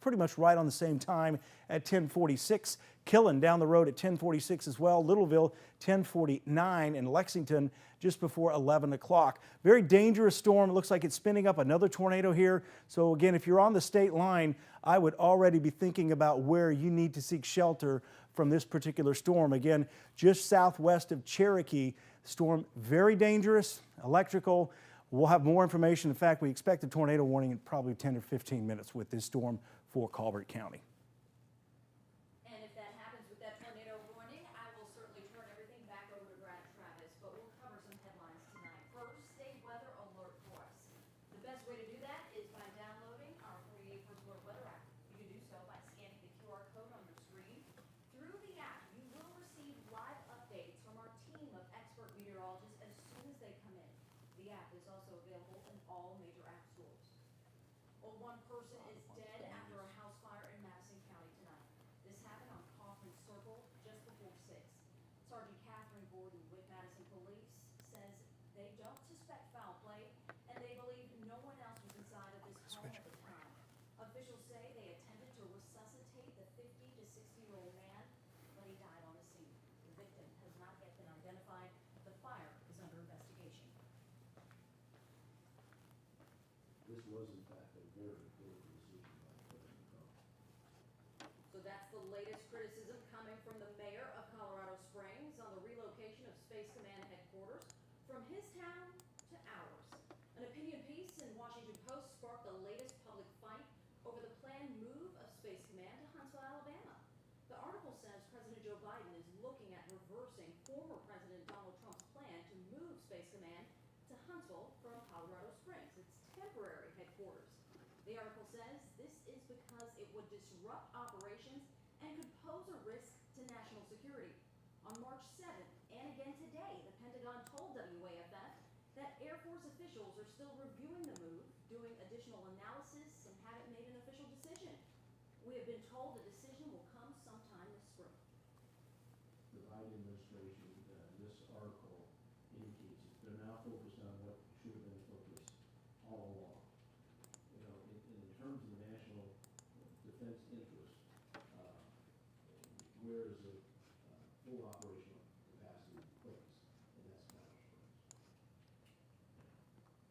pretty much right on the same time at 10:46. Killen down the road at 10:46 as well. Littleville 10:49, and Lexington just before 11 o'clock. Very dangerous storm. It looks like it's spinning up another tornado here. So again, if you're on the state line, I would already be thinking about where you need to seek shelter from this particular storm. Again, just southwest of Cherokee. Storm very dangerous, electrical. We'll have more information. In fact, we expect a tornado warning in probably 10 or 15 minutes with this storm for Colbert County. And if that happens with that tornado warning, I will certainly turn everything back over to Brad Travis, but we'll cover some headlines tonight. First, state weather alert for us. The best way to do that is by downloading our 48 First Alert Weather app. You can do so by scanning the QR code on your screen. Through the app, you will receive live updates from our team of expert meteorologists as soon as they come in. The app is also available in all major app stores. Well, one person is dead after a house fire in Madison County tonight. This happened on Kaufman Circle just before 6. Sergeant Catherine Gordon with Madison Police says they don't suspect foul play, and they believe no one else was inside of this home at the time. Officials say they attempted to resuscitate the 50 to 60-year-old man, but he died on the scene. The victim has not yet been identified. The fire is under investigation. This was in fact a very poor decision by President Trump. So that's the latest criticism coming from the mayor of Colorado Springs on the relocation of Space Command headquarters from his town to ours. An opinion piece in Washington Post sparked the latest public fight over the planned move of Space Command to Huntsville, Alabama. The article says President Joe Biden is looking at reversing former President Donald Trump's plan to move Space Command to Huntsville from Colorado Springs, its temporary headquarters. The article says this is because it would disrupt operations and could pose a risk to national security. On March 7th, and again today, the Pentagon told WAFF that Air Force officials are still reviewing the move, doing additional analysis, and haven't made an official decision. We have been told a decision will come sometime this spring. The Biden administration, this article indicates they're now focused on what should have been focused all along. You know, in terms of the national defense interest, where is the full operational capacity placed? And that's Powder Springs.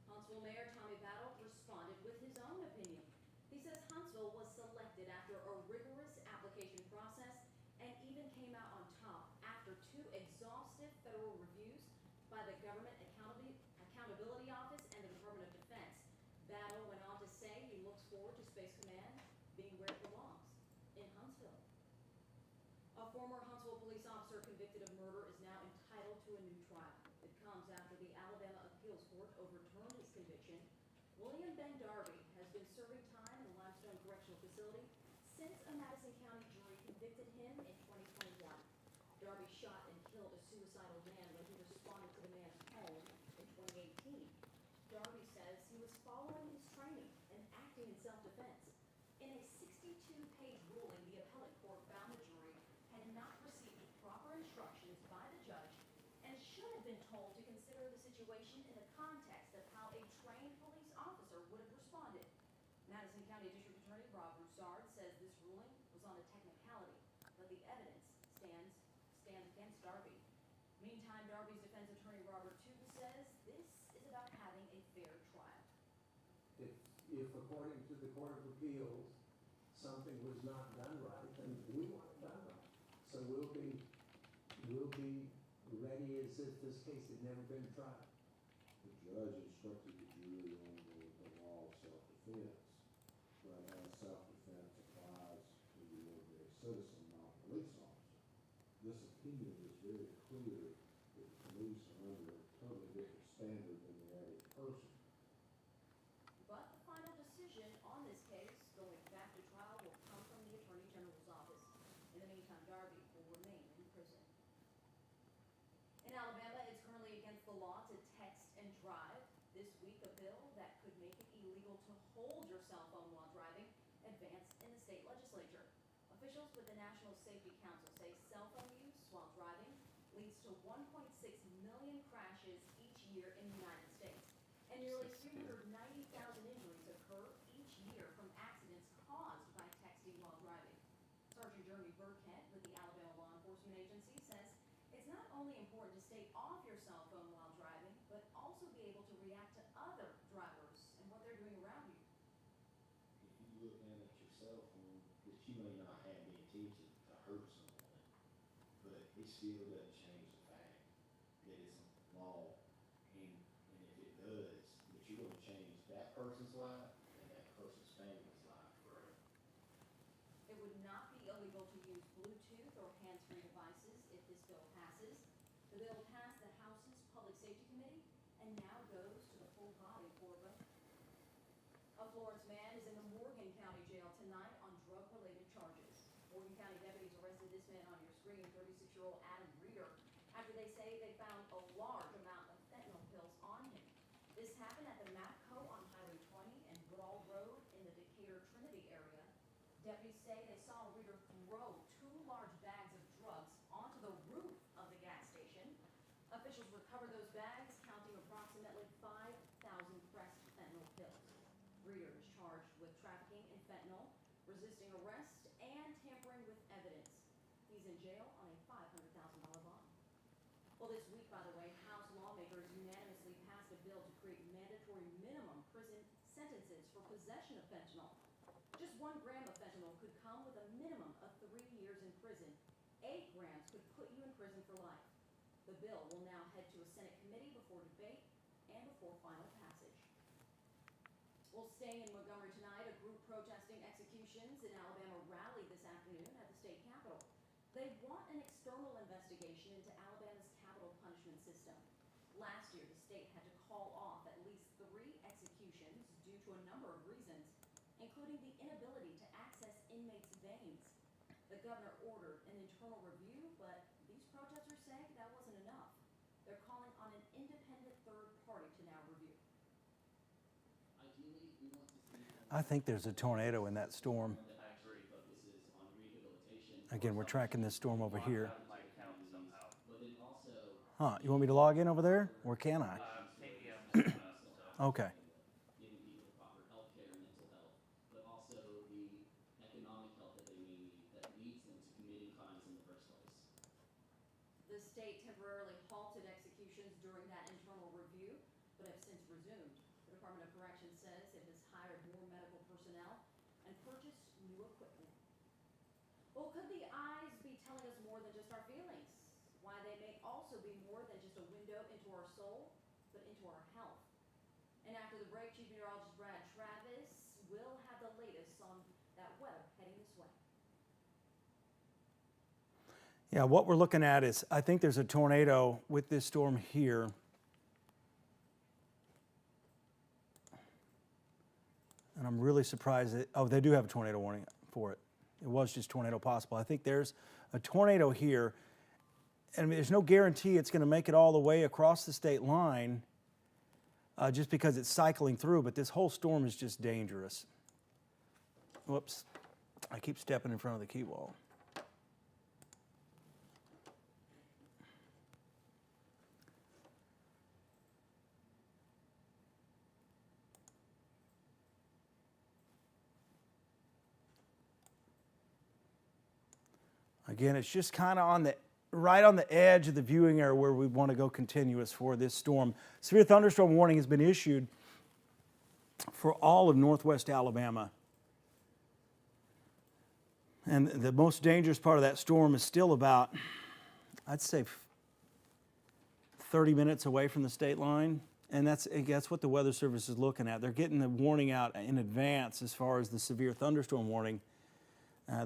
Huntsville Mayor Tommy Battle responded with his own opinion. He says Huntsville was selected after a rigorous application process and even came out on top after 2 exhaustive federal reviews by the Government Accountability Office and the Department of Defense. Battle went on to say he looks forward to Space Command being where it belongs, in Huntsville. A former Huntsville police officer convicted of murder is now entitled to a new trial. It comes after the Alabama Appeals Court overturned his conviction. William Ben Darby has been serving time in the Limestone Correctional Facility since a Madison County jury convicted him in 2021. Darby shot and killed a suicidal man when he responded to the man's home in 2018. Darby says he was following his training and acting in self-defense. In a 62-page ruling, the appellate court found the jury had not received proper instructions by the judge and should have been told to consider the situation in the context of how a trained police officer would have responded. Madison County District Attorney Rob Broussard says this ruling was on a technicality, but the evidence stands against Darby. Meantime, Darby's defense attorney Robert Tootle says this is about having a fair trial. If according to the Court of Appeals, something was not done right, then we want it done right. So we'll be ready as if this case had never been tried. The judge instructed the jury on the law of self-defense, but as self-defense applies to the ordinary citizen, not police officer. This opinion is very clear that the police are under a totally different standard than the average person. But the final decision on this case, going back to trial, will come from the Attorney General's office. In the meantime, Darby will remain in prison. In Alabama, it's currently against the law to text and drive. This week, a bill that could make it illegal to hold your cell phone while driving advanced in the state legislature. Officials with the National Safety Council say cell phone use while driving leads to 1.6 million crashes each year in the United States. And nearly 390,000 injuries occur each year from accidents caused by texting while driving. Sergeant Jeremy Burkhead with the Alabama Law Enforcement Agency says it's not only important to stay off your cell phone while driving, but also be able to react to other drivers and what they're doing around you. If you look at your cell phone, that you may not have the intention to hurt someone, but it still doesn't change the fact that it's a law, and if it does, that you're gonna change that person's life and that person's family's life forever. It would not be illegal to use Bluetooth or hands-free devices if this bill passes. The bill passed the House's Public Safety Committee and now goes to the full body for a vote. A Florence man is in the Morgan County Jail tonight on drug-related charges. Morgan County deputies arrested this man on your screen, 36-year-old Adam Reeder, after they say they found a large amount of fentanyl pills on him. This happened at the MAPCO on Highway 20 and Goodall Road in the Decatur Trinity area. Deputies say they saw Reeder throw 2 large bags of drugs onto the roof of the gas station. Officials recovered those bags, counting approximately 5,000 pressed fentanyl pills. Reeder is charged with trafficking in fentanyl, resisting arrest, and tampering with evidence. He's in jail on a $500,000 bond. Well, this week, by the way, House lawmakers unanimously passed a bill to create mandatory minimum prison sentences for possession of fentanyl. Just 1 gram of fentanyl could come with a minimum of 3 years in prison. 8 grams could put you in prison for life. The bill will now head to a Senate committee before debate and before final passage. Well, staying in Montgomery tonight, a group protesting executions in Alabama rallied this afternoon at the state capitol. They want an external investigation into Alabama's capital punishment system. Last year, the state had to call off at least 3 executions due to a number of reasons. veins. The governor ordered an internal review, but these protesters say that wasn't enough. They're calling on an independent third party to now review. Ideally, we want to see. I think there's a tornado in that storm. I agree. Focuses on rehabilitation. Again, we're tracking this storm over here. Out of my account somehow. But then also Huh, you want me to log in over there? Or can I? KPM, so. Okay. giving people the proper health care and mental health, but also the economic help that they may need that leads them to committing crimes in the first place. The state temporarily halted executions during that internal review, but have since resumed. The Department of Corrections says it has hired more medical personnel and purchased new equipment. Well, could the eyes be telling us more than just our feelings? Why they may also be more than just a window into our soul, but into our health. And after the break, Chief Meteorologist Brad Travis will have the latest on that weather heading this way. Yeah, what we're looking at is, I think there's a tornado with this storm here. And I'm really surprised that, oh, they do have a tornado warning for it. It was just tornado possible. I think there's a tornado here. And I mean, there's no guarantee it's going to make it all the way across the state line just because it's cycling through, but this whole storm is just dangerous. Whoops, I keep stepping in front of the key wall. Again, it's just kind of right on the edge of the viewing area where we want to go continuous for this storm. Severe thunderstorm warning has been issued for all of northwest Alabama. And the most dangerous part of that storm is still about, I'd say, 30 minutes away from the state line. And that's what the Weather Service is looking at. They're getting the warning out in advance as far as the severe thunderstorm warning.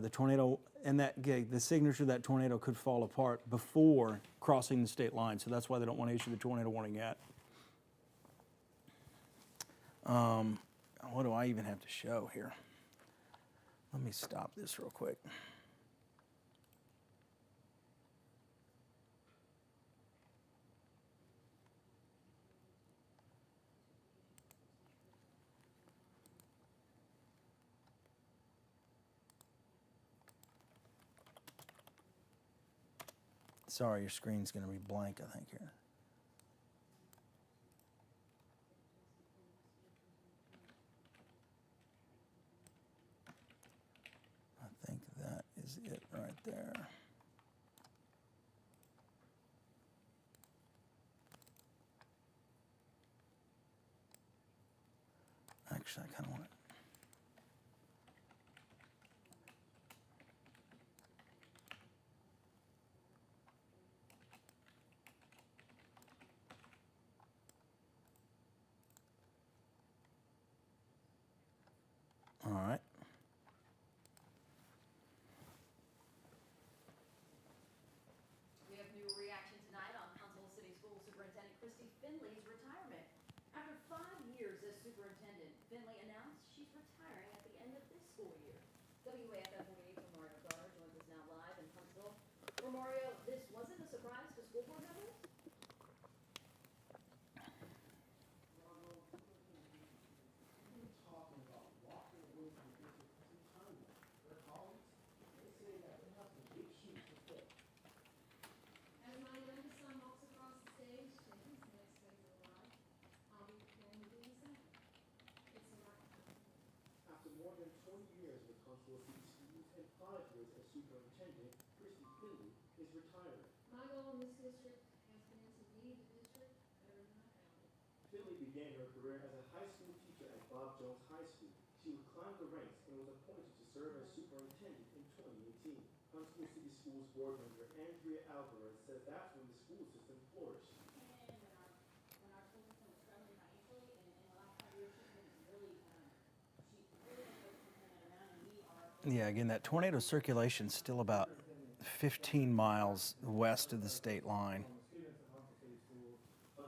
The tornado and the signature of that tornado could fall apart before crossing the state line, so that's why they don't want to issue the tornado warning yet. What do I even have to show here? Let me stop this real quick. Sorry, your screen's going to be blank, I think, here. I think that is it right there. Actually, I kind of want it. All right. We have new reaction tonight on Hartselle City School Superintendent Christy Finley's retirement. After 5 years as superintendent, Finley announced she's retiring at the end of this school year. WAFF 48 Mario Gardner joins us now live in Hartselle. Mario, this wasn't a surprise to school board members? Talking about walking away from the district for some time now. Their colleagues, they say that they have some big shoes to fill. As my youngest son walks across the stage to his next phase of life, I'll be preparing to do the same. It's a wrap. After more than 20 years with Hartselle City Schools and 5 years as superintendent, Christy Finley is retiring. My goal in this district has been to leave the district better than I found it. Finley began her career as a high school teacher at Bob Jones High School. She would climb the ranks and was appointed to serve as superintendent in 2018. Hartselle City Schools board member Andrea Alvarez says that's when the school system flourished. And when our school system was struggling financially, and in the last 5 years, she's been really, she's really been able to turn that around, and we are. Yeah, again, that tornado circulation is still about 15 miles west of the state line.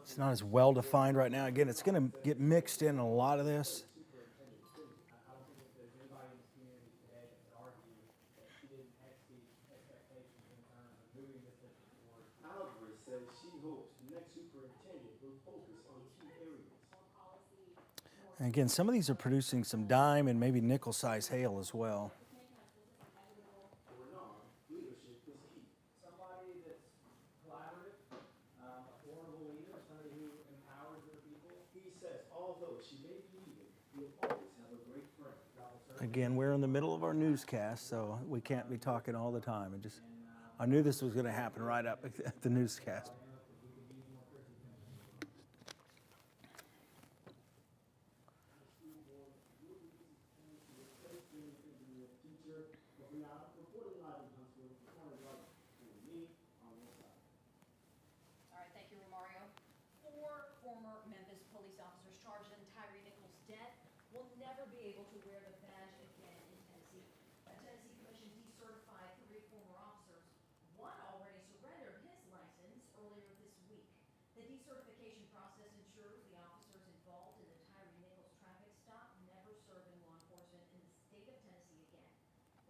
It's not as well defined right now. Again, it's going to get mixed in a lot of this. I don't think that there's anybody in this community today that could argue moving the center forward. Alvarez says she hopes the next superintendent will focus on key areas. And again, some of these are producing some dime and maybe nickel-size hail as well. For Renard, leadership is key. Somebody that's collaborative, a formidable leader, somebody who empowers their people. He says although she may be leaving, he'll always have a great friend. Again, we're in the middle of our newscast, so we can't be talking all the time. And just, I knew this was going to happen right up at the newscast. All right, thank you, Romario. 4 former Memphis police officers charged in Tyree Nichols' death will never be able to wear the badge again in Tennessee. A Tennessee commission decertified 3 former officers. One already surrendered his license earlier this week. The decertification process ensures the officers involved in the Tyree Nichols traffic stop never serve in law enforcement in the state of Tennessee again.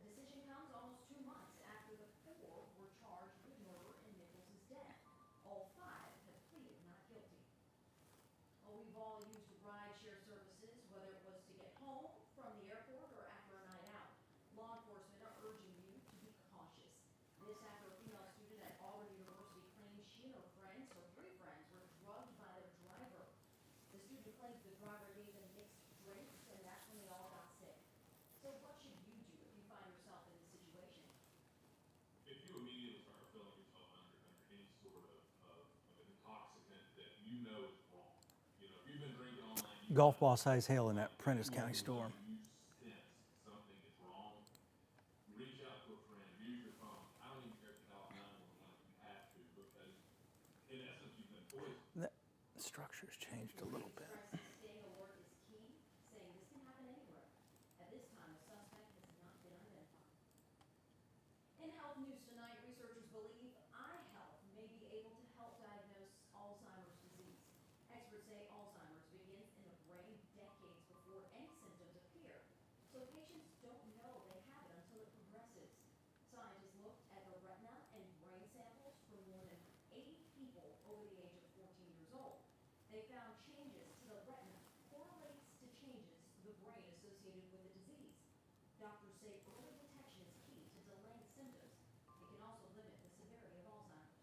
The decision comes almost 2 months after the 4 were charged with murder in Nichols' death. All 5 have pleaded not guilty. Well, we've all used ride-share services, whether it was to get home from the airport or after a night out. Law enforcement are urging you to be cautious. This after a female student at Auburn University claimed she and her friends, or 3 friends, were drugged by their driver. The student claims the driver gave them mixed drinks, and that's when they all got sick. So what should you do if you find yourself in this situation? If you immediately start feeling yourself under any sort of an intoxicant that you know is wrong, you know, if you've been drinking all night, Golf ball size hail in that Prentice County storm. you sense something is wrong, reach out to a friend, use your phone. I don't even care if you dial 911 if you have to, because in essence you've been poisoned. The structure's changed a little bit. Staying alert is key, saying this can happen anywhere. At this time, the suspect has not been identified. In health news tonight, researchers believe eye health may be able to help diagnose Alzheimer's disease. Experts say Alzheimer's begins in the brain decades before any symptoms appear. So patients don't know they have it until it progresses. Scientists looked at the retina and brain samples from more than 80 people over the age of 14 years old. They found changes to the retina correlates to changes to the brain associated with the disease. Doctors say early detection is key to delaying symptoms. It can also limit the severity of Alzheimer's.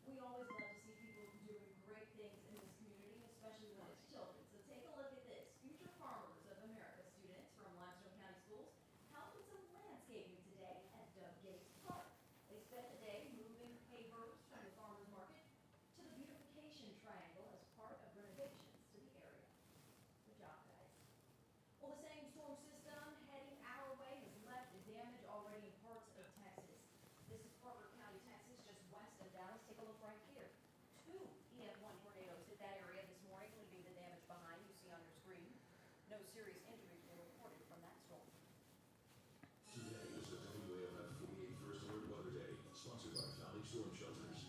We always love to see people doing great things in this community, especially when it's children. So take a look at this. Future Farmers of America students from Limestone County Schools helped with some landscaping today at Doug Gates Park. They spent the day moving pavers from the farmers market to the beautification triangle as part of renovations to the area. Good job, guys. Well, the same storm system heading our way has left damage already in parts of Texas. This is Parker County, Texas, just west of Dallas. Take a look right here. 2 EF1 tornadoes hit that area this morning, leaving the damage behind you see on your screen. No serious injuries were reported from that storm. Today is the WAFF 48 First Alert Weather Day, sponsored by Valley Storm Shelters.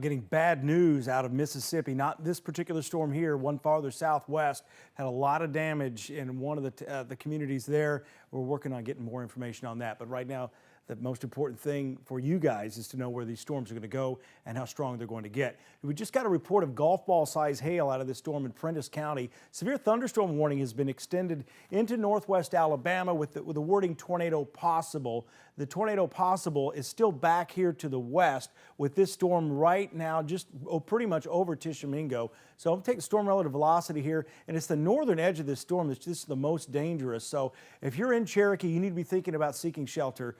Getting bad news out of Mississippi. Not this particular storm here, one farther southwest, had a lot of damage in one of the communities there. We're working on getting more information on that. But right now, the most important thing for you guys is to know where these storms are going to go and how strong they're going to get. We just got a report of golf ball size hail out of this storm in Prentice County. Severe thunderstorm warning has been extended into northwest Alabama with the wording tornado possible. The tornado possible is still back here to the west with this storm right now just pretty much over Tishomingo. So I'm taking storm relative velocity here, and it's the northern edge of this storm that's just the most dangerous. So if you're in Cherokee, you need to be thinking about seeking shelter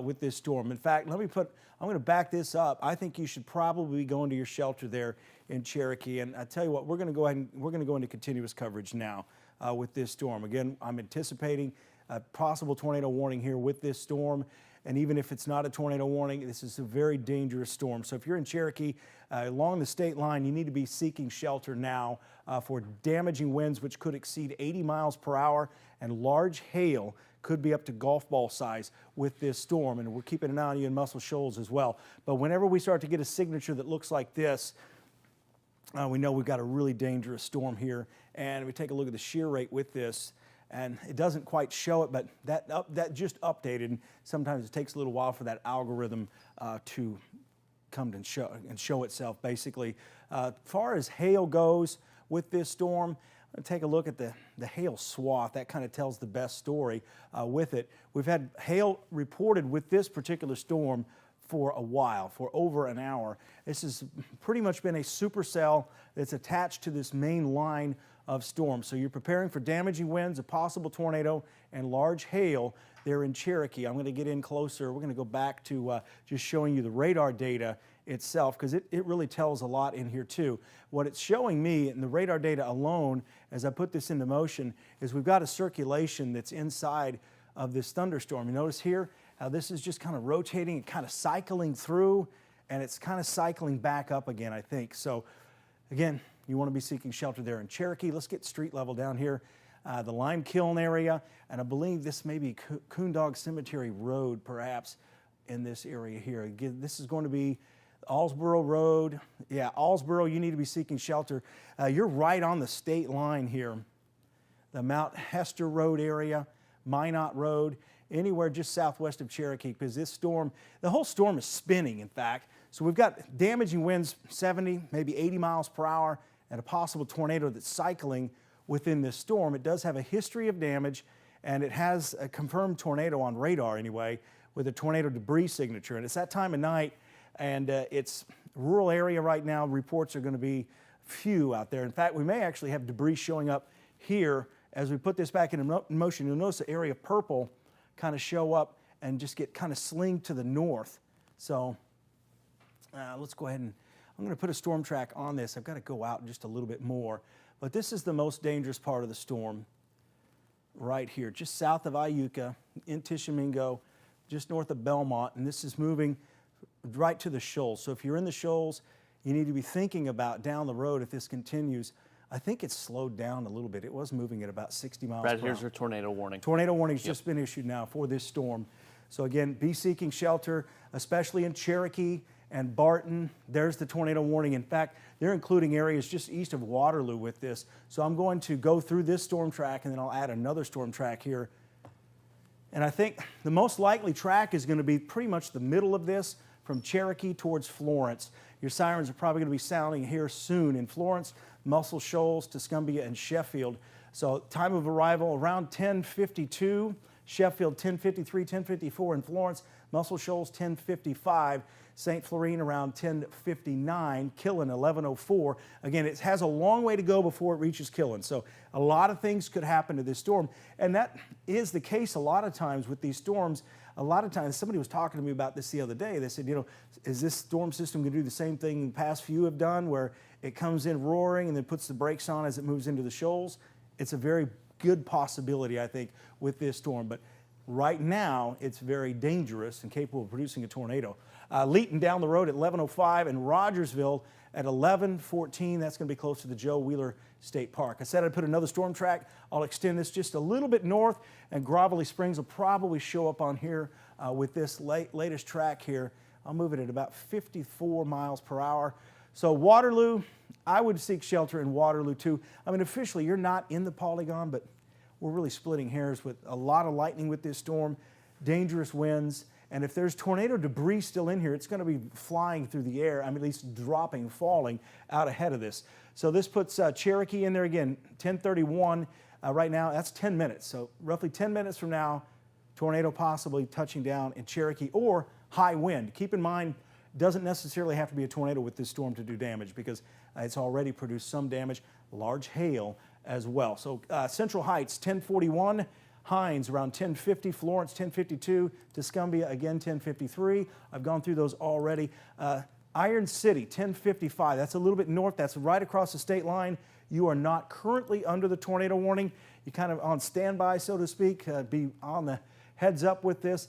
with this storm. In fact, I'm going to back this up. I think you should probably be going to your shelter there in Cherokee. And I tell you what, we're going to go ahead and we're going to go into continuous coverage now with this storm. Again, I'm anticipating a possible tornado warning here with this storm. And even if it's not a tornado warning, this is a very dangerous storm. So if you're in Cherokee, along the state line, you need to be seeking shelter now for damaging winds, which could exceed 80 miles per hour, and large hail could be up to golf ball size with this storm. And we're keeping an eye on you in Muscle Shoals as well. But whenever we start to get a signature that looks like this, we know we've got a really dangerous storm here. And we take a look at the shear rate with this. and it doesn't quite show it, but that just updated. And sometimes it takes a little while for that algorithm to come and show itself, basically. As far as hail goes with this storm, take a look at the hail swath. That kind of tells the best story with it. We've had hail reported with this particular storm for a while, for over an hour. This has pretty much been a supercell that's attached to this main line of storms. So you're preparing for damaging winds, a possible tornado, and large hail there in Cherokee. I'm going to get in closer. We're going to go back to just showing you the radar data itself, because it really tells a lot in here too. What it's showing me in the radar data alone, as I put this into motion, is we've got a circulation that's inside of this thunderstorm. You notice here how this is just kind of rotating and kind of cycling through, and it's kind of cycling back up again, I think. So again, you want to be seeking shelter there in Cherokee. Let's get street level down here. The Lime Kiln area, and I believe this may be Coondog Cemetery Road, perhaps, in this area here. Again, this is going to be Allsboro Road. Yeah, Allsboro, you need to be seeking shelter. You're right on the state line here. The Mount Hester Road area, Minot Road, anywhere just southwest of Cherokee, because this storm, the whole storm is spinning, in fact. So we've got damaging winds 70, maybe 80 miles per hour, and a possible tornado that's cycling within this storm. It does have a history of damage, and it has a confirmed tornado on radar anyway, with a tornado debris signature. And it's that time of night, and it's rural area right now. Reports are going to be few out there. In fact, we may actually have debris showing up here as we put this back into motion. You'll notice the area of purple kind of show up and just get kind of slinged to the north. So let's go ahead and I'm going to put a storm track on this. I've got to go out just a little bit more, but this is the most dangerous part of the storm right here, just south of Iuka in Tishomingo, just north of Belmont, and this is moving right to the shoals. So if you're in the shoals, you need to be thinking about down the road if this continues. I think it's slowed down a little bit. It was moving at about 60 miles per hour. Brad, here's your tornado warning. Tornado warning's just been issued now for this storm. So again, be seeking shelter, especially in Cherokee and Barton. There's the tornado warning. In fact, they're including areas just east of Waterloo with this. So I'm going to go through this storm track, and then I'll add another storm track here. And I think the most likely track is going to be pretty much the middle of this, from Cherokee towards Florence. Your sirens are probably going to be sounding here soon in Florence, Muscle Shoals, Tuscumbia, and Sheffield. So time of arrival around 10:52, Sheffield 10:53, 10:54 in Florence, Muscle Shoals 10:55, St. Florine around 10:59, Killen 11:04. Again, it has a long way to go before it reaches Killen. So a lot of things could happen to this storm. And that is the case a lot of times with these storms. A lot of times, somebody was talking to me about this the other day. They said, you know, is this storm system going to do the same thing the past few have done, where it comes in roaring and then puts the brakes on as it moves into the shoals? It's a very good possibility, I think, with this storm. But right now, it's very dangerous and capable of producing a tornado. Leeton down the road at 11:05, and Rogersville at 11:14. That's going to be close to the Joe Wheeler State Park. I said I'd put another storm track. I'll extend this just a little bit north, and Grovelly Springs will probably show up on here with this latest track here. I'll move it at about 54 miles per hour. So Waterloo, I would seek shelter in Waterloo too. I mean, officially, you're not in the polygon, but we're really splitting hairs with a lot of lightning with this storm, dangerous winds. And if there's tornado debris still in here, it's going to be flying through the air, I mean, at least dropping, falling out ahead of this. So this puts Cherokee in there again, 10:31 right now. That's 10 minutes. So roughly 10 minutes from now, tornado possibly touching down in Cherokee, or high wind. Keep in mind, doesn't necessarily have to be a tornado with this storm to do damage, because it's already produced some damage, large hail as well. So Central Heights, 10:41. Hines around 10:50, Florence 10:52, Tuscumbia again 10:53. I've gone through those already. Iron City 10:55. That's a little bit north. That's right across the state line. You are not currently under the tornado warning. You're kind of on standby, so to speak. Be on the heads up with this.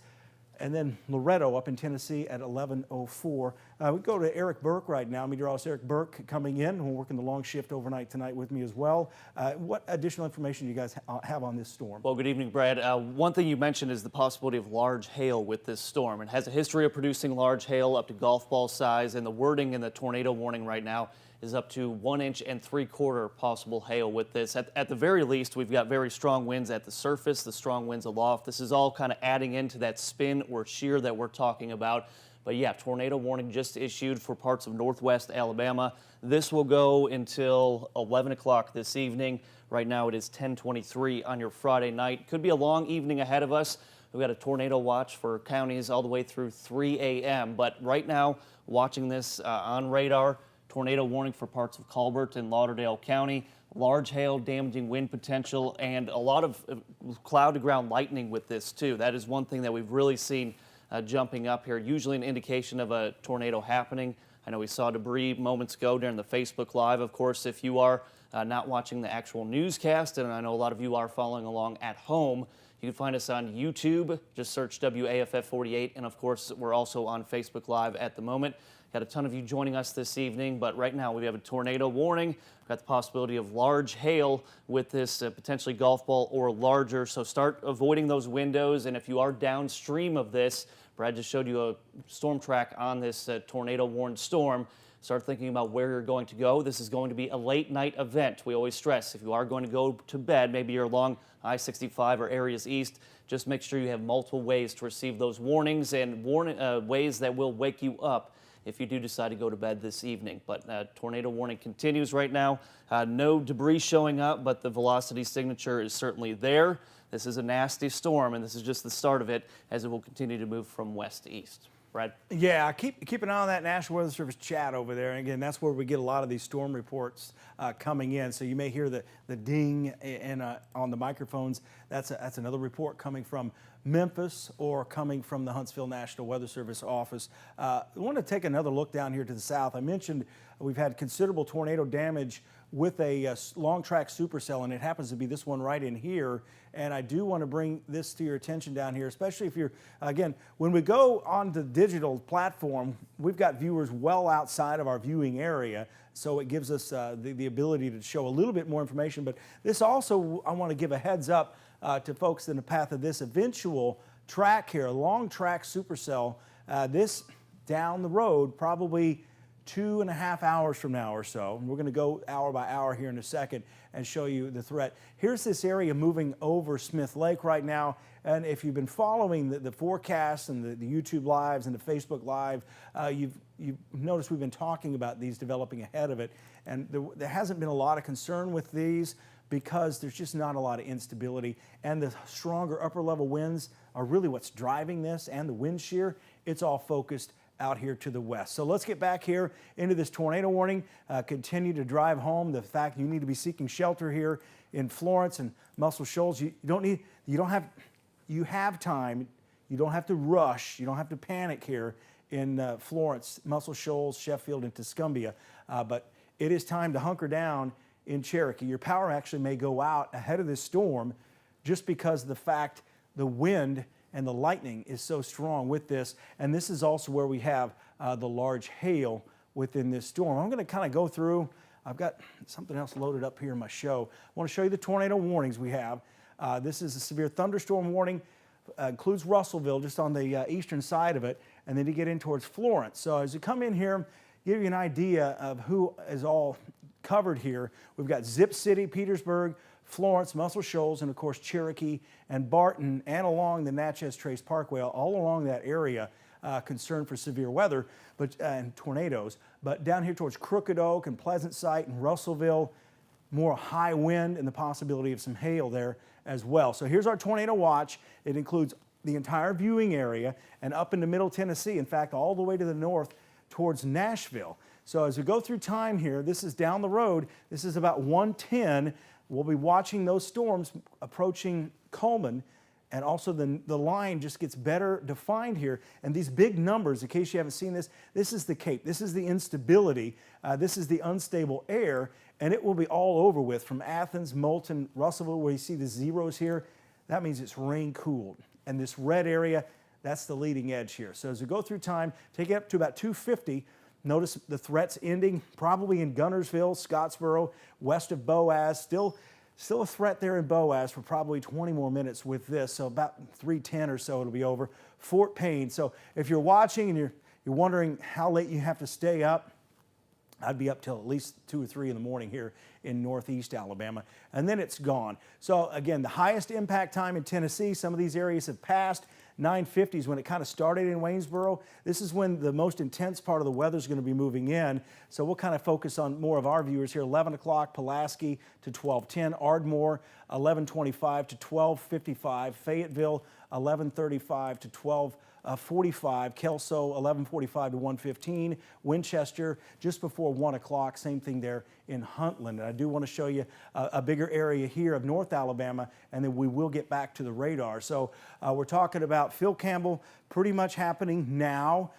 And then Loretto up in Tennessee at 11:04. We go to Eric Burke right now. Meteorologist Eric Burke coming in. We're working the long shift overnight tonight with me as well. What additional information do you guys have on this storm? Well, good evening, Brad. One thing you mentioned is the possibility of large hail with this storm. It has a history of producing large hail up to golf ball size, and the wording in the tornado warning right now is up to 1.75 inches possible hail with this. At the very least, we've got very strong winds at the surface, the strong winds aloft. This is all kind of adding into that spin or shear that we're talking about. But yeah, tornado warning just issued for parts of northwest Alabama. This will go until 11 o'clock this evening. Right now it is 10:23 on your Friday night. Could be a long evening ahead of us. We've got a tornado watch for counties all the way through 3 a.m. But right now, watching this on radar, tornado warning for parts of Colbert and Lauderdale County. Large hail, damaging wind potential, and a lot of cloud-to-ground lightning with this too. That is one thing that we've really seen jumping up here, usually an indication of a tornado happening. I know we saw debris moments ago during the Facebook Live. Of course, if you are not watching the actual newscast, and I know a lot of you are following along at home, you can find us on YouTube. Just search WAFF 48, and of course, we're also on Facebook Live at the moment. Got a ton of you joining us this evening, but right now we have a tornado warning. We've got the possibility of large hail with this potentially golf ball or larger, so start avoiding those windows. And if you are downstream of this, Brad just showed you a storm track on this tornado warned storm. Start thinking about where you're going to go. This is going to be a late night event. We always stress if you are going to go to bed, maybe you're along I-65 or areas east, just make sure you have multiple ways to receive those warnings and ways that will wake you up if you do decide to go to bed this evening. But tornado warning continues right now. No debris showing up, but the velocity signature is certainly there. This is a nasty storm, and this is just the start of it as it will continue to move from west to east. Brad? Yeah, keep an eye on that National Weather Service chat over there. And again, that's where we get a lot of these storm reports coming in. So you may hear the ding on the microphones. That's another report coming from Memphis or coming from the Huntsville National Weather Service office. I want to take another look down here to the south. I mentioned we've had considerable tornado damage with a long track supercell, and it happens to be this one right in here. And I do want to bring this to your attention down here, especially if you're, again, when we go on the digital platform, we've got viewers well outside of our viewing area, so it gives us the ability to show a little bit more information. But this also, I want to give a heads up to folks in the path of this eventual track here, a long track supercell. This down the road, probably 2.5 hours from now or so. And we're going to go hour by hour here in a second and show you the threat. Here's this area moving over Smith Lake right now. And if you've been following the forecasts and the YouTube Lives and the Facebook Live, you've noticed we've been talking about these developing ahead of it. And there hasn't been a lot of concern with these because there's just not a lot of instability. And the stronger upper level winds are really what's driving this, and the wind shear. It's all focused out here to the west. So let's get back here into this tornado warning. Continue to drive home the fact you need to be seeking shelter here in Florence and Muscle Shoals. You have time. You don't have to rush. You don't have to panic here in Florence, Muscle Shoals, Sheffield, and Tuscumbia. But it is time to hunker down in Cherokee. Your power actually may go out ahead of this storm just because of the fact the wind and the lightning is so strong with this. And this is also where we have the large hail within this storm. I'm going to kind of go through. I've got something else loaded up here in my show. I want to show you the tornado warnings we have. This is a severe thunderstorm warning. Includes Russellville just on the eastern side of it, and then you get in towards Florence. So as you come in here, give you an idea of who is all covered here. We've got Zip City, Petersburg, Florence, Muscle Shoals, and of course Cherokee and Barton, and along the Natchez Trace Parkway, all along that area, concerned for severe weather and tornadoes. But down here towards Crooked Oak and Pleasant Site and Russellville, more high wind and the possibility of some hail there as well. So here's our tornado watch. It includes the entire viewing area and up into Middle Tennessee, in fact, all the way to the north towards Nashville. So as we go through time here, this is down the road. This is about 1:10. We'll be watching those storms approaching Coleman, and also the line just gets better defined here. And these big numbers, in case you haven't seen this, this is the Cape. This is the instability. This is the unstable air, and it will be all over with from Athens, Moulton, Russellville, where you see the zeros here. That means it's rain cooled. And this red area, that's the leading edge here. So as we go through time, take it up to about 250. Notice the threats ending probably in Gunnersville, Scottsboro, west of Boaz. Still a threat there in Boaz for probably 20 more minutes with this. So about 3:10 or so it'll be over. Fort Payne. So if you're watching and you're wondering how late you have to stay up, I'd be up till at least 2 or 3 in the morning here in northeast Alabama, and then it's gone. So again, the highest impact time in Tennessee, some of these areas have passed. 9:50 is when it kind of started in Waynesboro. This is when the most intense part of the weather is going to be moving in. So we'll kind of focus on more of our viewers here. 11 o'clock, Pulaski to 12:10, Ardmore 11:25 to 12:55, Fayetteville 11:35 to 12:45, Kelso 11:45 to 1:15, Winchester just before 1 o'clock. Same thing there in Huntland. And I do want to show you a bigger area here of North Alabama, and then we will get back to the radar. So we're talking about Phil Campbell pretty much happening now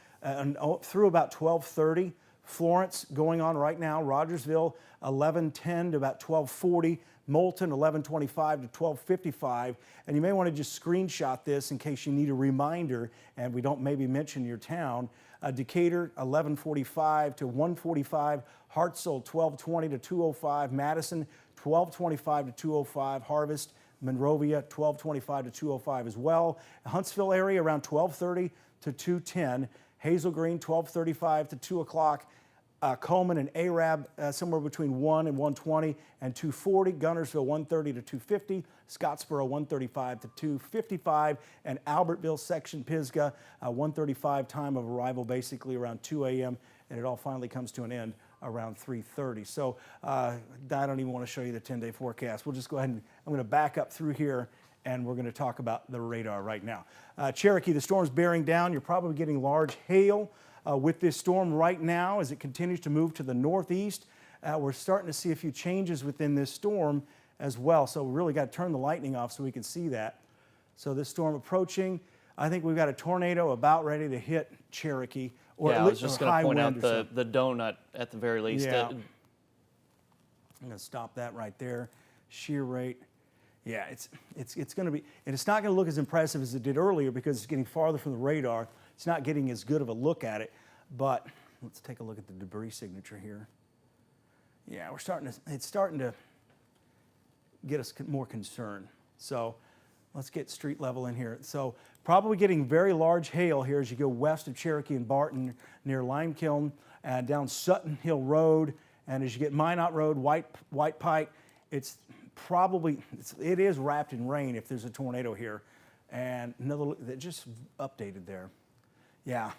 through about 12:30. Florence going on right now. Rogersville 11:10 to about 12:40. Moulton 11:25 to 12:55, and you may want to just screenshot this in case you need a reminder and we don't maybe mention your town. Decatur 11:45 to 1:45, Hartselle 12:20 to 2:05, Madison 12:25 to 2:05, Harvest, Monrovia 12:25 to 2:05 as well. Huntsville area around 12:30 to 2:10, Hazel Green 12:35 to 2 o'clock. Coleman and Arab somewhere between 1 and 1:20 and 2:40. Gunnersville 1:30 to 2:50. Scottsboro 1:35 to 2:55. And Albertville section Pisgah 1:35 time of arrival basically around 2 a.m. and it all finally comes to an end around 3:30. So I don't even want to show you the 10-day forecast. We'll just go ahead and I'm going to back up through here and we're going to talk about the radar right now. Cherokee, the storm's bearing down. You're probably getting large hail with this storm right now as it continues to move to the northeast. We're starting to see a few changes within this storm as well. So we really got to turn the lightning off so we can see that. So this storm approaching, I think we've got a tornado about ready to hit Cherokee. Or Yeah, at I was least just a going high to point wind out or something. the donut at the very least. Yeah. I'm going to stop that right there. Shear rate. Yeah, it's going to be, and it's not going to look as impressive as it did earlier because it's getting farther from the radar. It's not getting as good of a look at it. But let's take a look at the debris signature here. Yeah, it's starting to get us more concerned. So let's get street level in here. So probably getting very large hail here as you go west of Cherokee and Barton near Limekiln and down Sutton Hill Road. And as you get Minot Road, White Pike, it is wrapped in rain if there's a tornado here. And another look that just updated there. Yeah,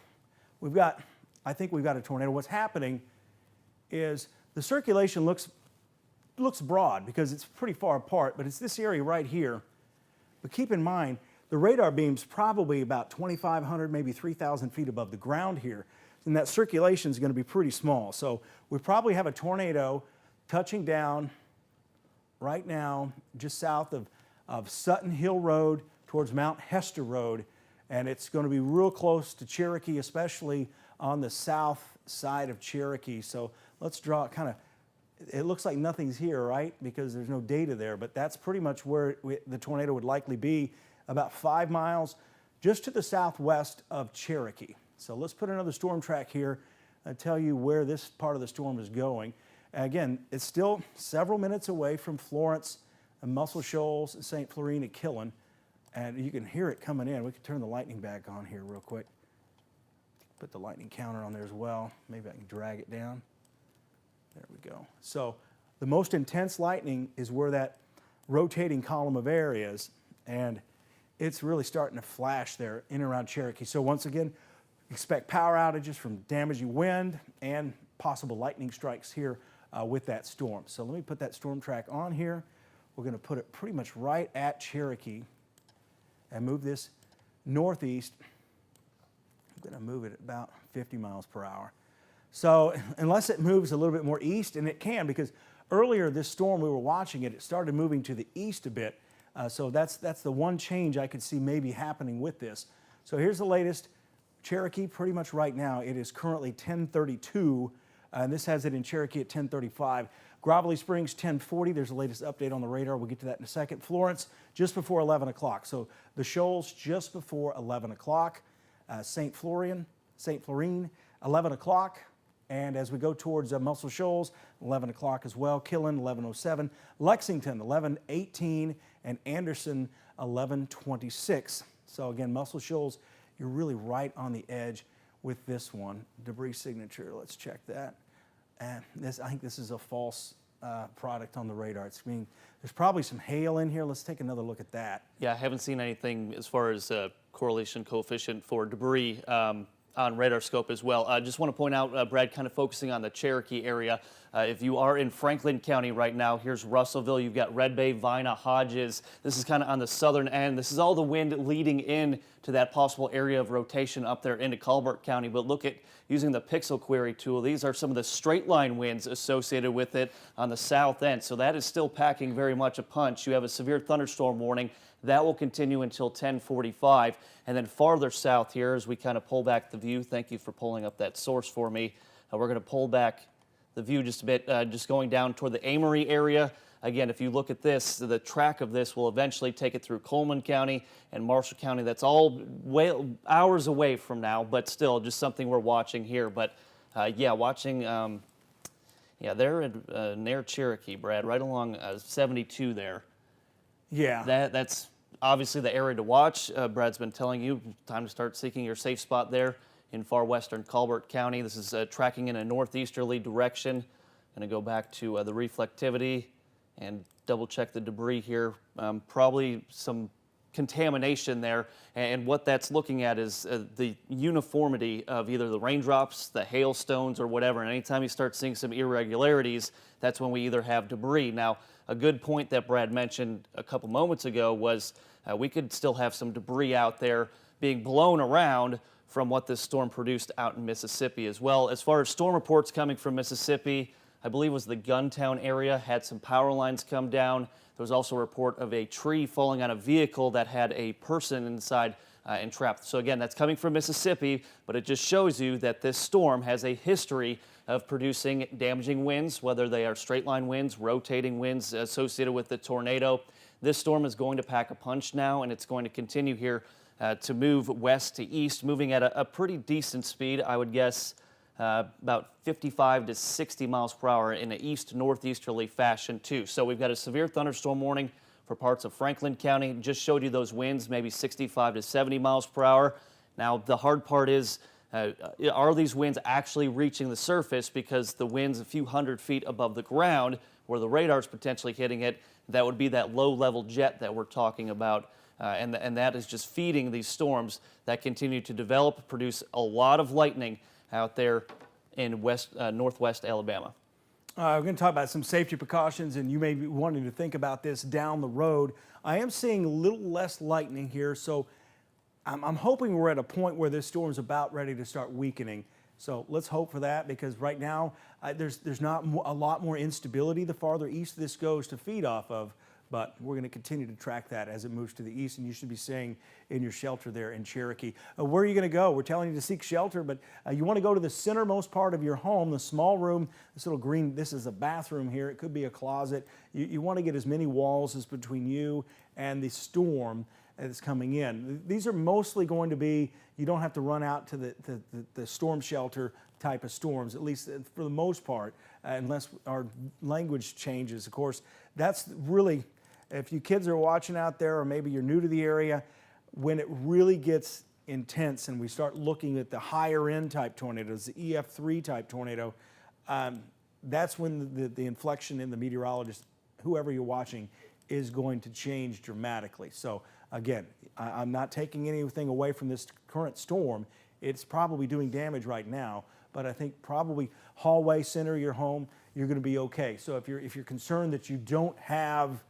I think we've got a tornado. What's happening is the circulation looks broad because it's pretty far apart, but it's this area right here. But keep in mind, the radar beam's probably about 2,500, maybe 3,000 feet above the ground here, and that circulation is going to be pretty small. So we probably have a tornado touching down right now just south of Sutton Hill Road towards Mount Hester Road, and it's going to be real close to Cherokee, especially on the south side of Cherokee. So let's draw it looks like nothing's here, right? Because there's no data there, but that's pretty much where the tornado would likely be, about 5 miles just to the southwest of Cherokee. So let's put another storm track here and tell you where this part of the storm is going. Again, it's still several minutes away from Florence and Muscle Shoals and St. Florine and Killen, and you can hear it coming in. We can turn the lightning back on here real quick. Put the lightning counter on there as well. Maybe I can drag it down. There we go. So the most intense lightning is where that rotating column of air is, and it's really starting to flash there in and around Cherokee. So once again, expect power outages from damaging wind and possible lightning strikes here with that storm. So let me put that storm track on here. We're going to put it pretty much right at Cherokee and move this northeast. I'm going to move it at about 50 miles per hour. So unless it moves a little bit more east, and it can, because earlier this storm we were watching it started moving to the east a bit. So that's the one change I could see maybe happening with this. So here's the latest. Cherokee, pretty much right now, it is currently 10:32, and this has it in Cherokee at 10:35. Grovelly Springs, 10:40. There's the latest update on the radar. We'll get to that in a second. Florence, just before 11 o'clock. So the Shoals, just before 11 o'clock. St. Florine, 11 o'clock. And as we go towards Muscle Shoals, 11 o'clock as well. Killen, 11:07. Lexington, 11:18. And Anderson, 11:26. So again, Muscle Shoals, you're really right on the edge with this one. Debris signature, let's check that. I think this is a false product on the radar. There's probably some hail in here. Let's take another look at that. Yeah, I haven't seen anything as far as correlation coefficient for debris on radar scope as well. I just want to point out, Brad, kind of focusing on the Cherokee area. If you are in Franklin County right now, here's Russellville. You've got Red Bay, Vina, Hodges. This is kind of on the southern end. This is all the wind leading in to that possible area of rotation up there into Colbert County. But look at using the pixel query tool. These are some of the straight line winds associated with it on the south end. So that is still packing very much a punch. You have a severe thunderstorm warning. That will continue until 10:45. And then farther south here, as we kind of pull back the view, thank you for pulling up that source for me. We're going to pull back the view just a bit, just going down toward the Amory area. Again, if you look at this, the track of this will eventually take it through Coleman County and Marshall County. That's all hours away from now, but still just something we're watching here. But yeah, watching, they're in near Cherokee, Brad, right along 72 there. Yeah. That's obviously the area to watch. Brad's been telling you, time to start seeking your safe spot there in far western Colbert County. This is tracking in a northeasterly direction. Going to go back to the reflectivity and double check the debris here. Probably some contamination there, and what that's looking at is the uniformity of either the raindrops, the hailstones, or whatever. And anytime you start seeing some irregularities, that's when we either have debris. Now, a good point that Brad mentioned a couple moments ago was we could still have some debris out there being blown around from what this storm produced out in Mississippi as well. As far as storm reports coming from Mississippi, I believe it was the Guntown area, had some power lines come down. There was also a report of a tree falling on a vehicle that had a person inside and trapped. So again, that's coming from Mississippi, but it just shows you that this storm has a history of producing damaging winds, whether they are straight line winds, rotating winds associated with the tornado. This storm is going to pack a punch now, and it's going to continue here to move west to east, moving at a pretty decent speed, I would guess about 55 to 60 miles per hour in an east-northeasterly fashion too. So we've got a severe thunderstorm warning for parts of Franklin County. Just showed you those winds, maybe 65 to 70 miles per hour. Now the hard part is, are these winds actually reaching the surface? Because the wind's a few hundred feet above the ground where the radar's potentially hitting it. That would be that low-level jet that we're talking about. And that is just feeding these storms that continue to develop, produce a lot of lightning out there in northwest Alabama. We're going to talk about some safety precautions, and you may be wanting to think about this down the road. I am seeing a little less lightning here, so I'm hoping we're at a point where this storm's about ready to start weakening. So let's hope for that, because right now there's not a lot more instability the farther east this goes to feed off of. But we're going to continue to track that as it moves to the east, and you should be staying in your shelter there in Cherokee. Where are you going to go? We're telling you to seek shelter, but you want to go to the centermost part of your home, the small room, this little green, this is a bathroom here. It could be a closet. You want to get as many walls as between you and the storm that's coming in. These are mostly going to be, you don't have to run out to the storm shelter type of storms, at least for the most part, unless our language changes. Of course, that's really, if you kids are watching out there, or maybe you're new to the area, when it really gets intense and we start looking at the higher end type tornadoes, the EF3 type tornado, that's when the inflection in the meteorologist, whoever you're watching, is going to change dramatically. So again, I'm not taking anything away from this current storm. It's probably doing damage right now, but I think probably hallway, center of your home, you're going to be okay. So if you're concerned that you don't have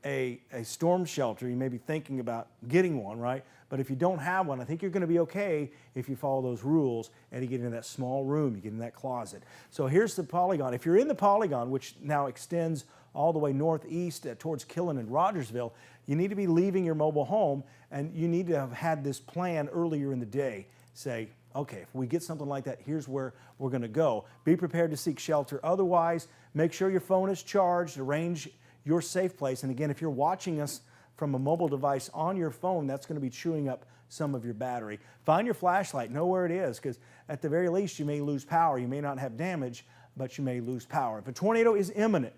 a storm shelter, you may be thinking about getting one, right? But if you don't have one, I think you're going to be okay if you follow those rules and you get in that small room, you get in that closet. So here's the polygon. If you're in the polygon, which now extends all the way northeast towards Killen and Rogersville, you need to be leaving your mobile home, and you need to have had this plan earlier in the day. Say, okay, if we get something like that, here's where we're going to go. Be prepared to seek shelter. Otherwise, make sure your phone is charged, arrange your safe place. And again, if you're watching us from a mobile device on your phone, that's going to be chewing up some of your battery. Find your flashlight, know where it is, because at the very least you may lose power. You may not have damage, but you may lose power. If a tornado is imminent,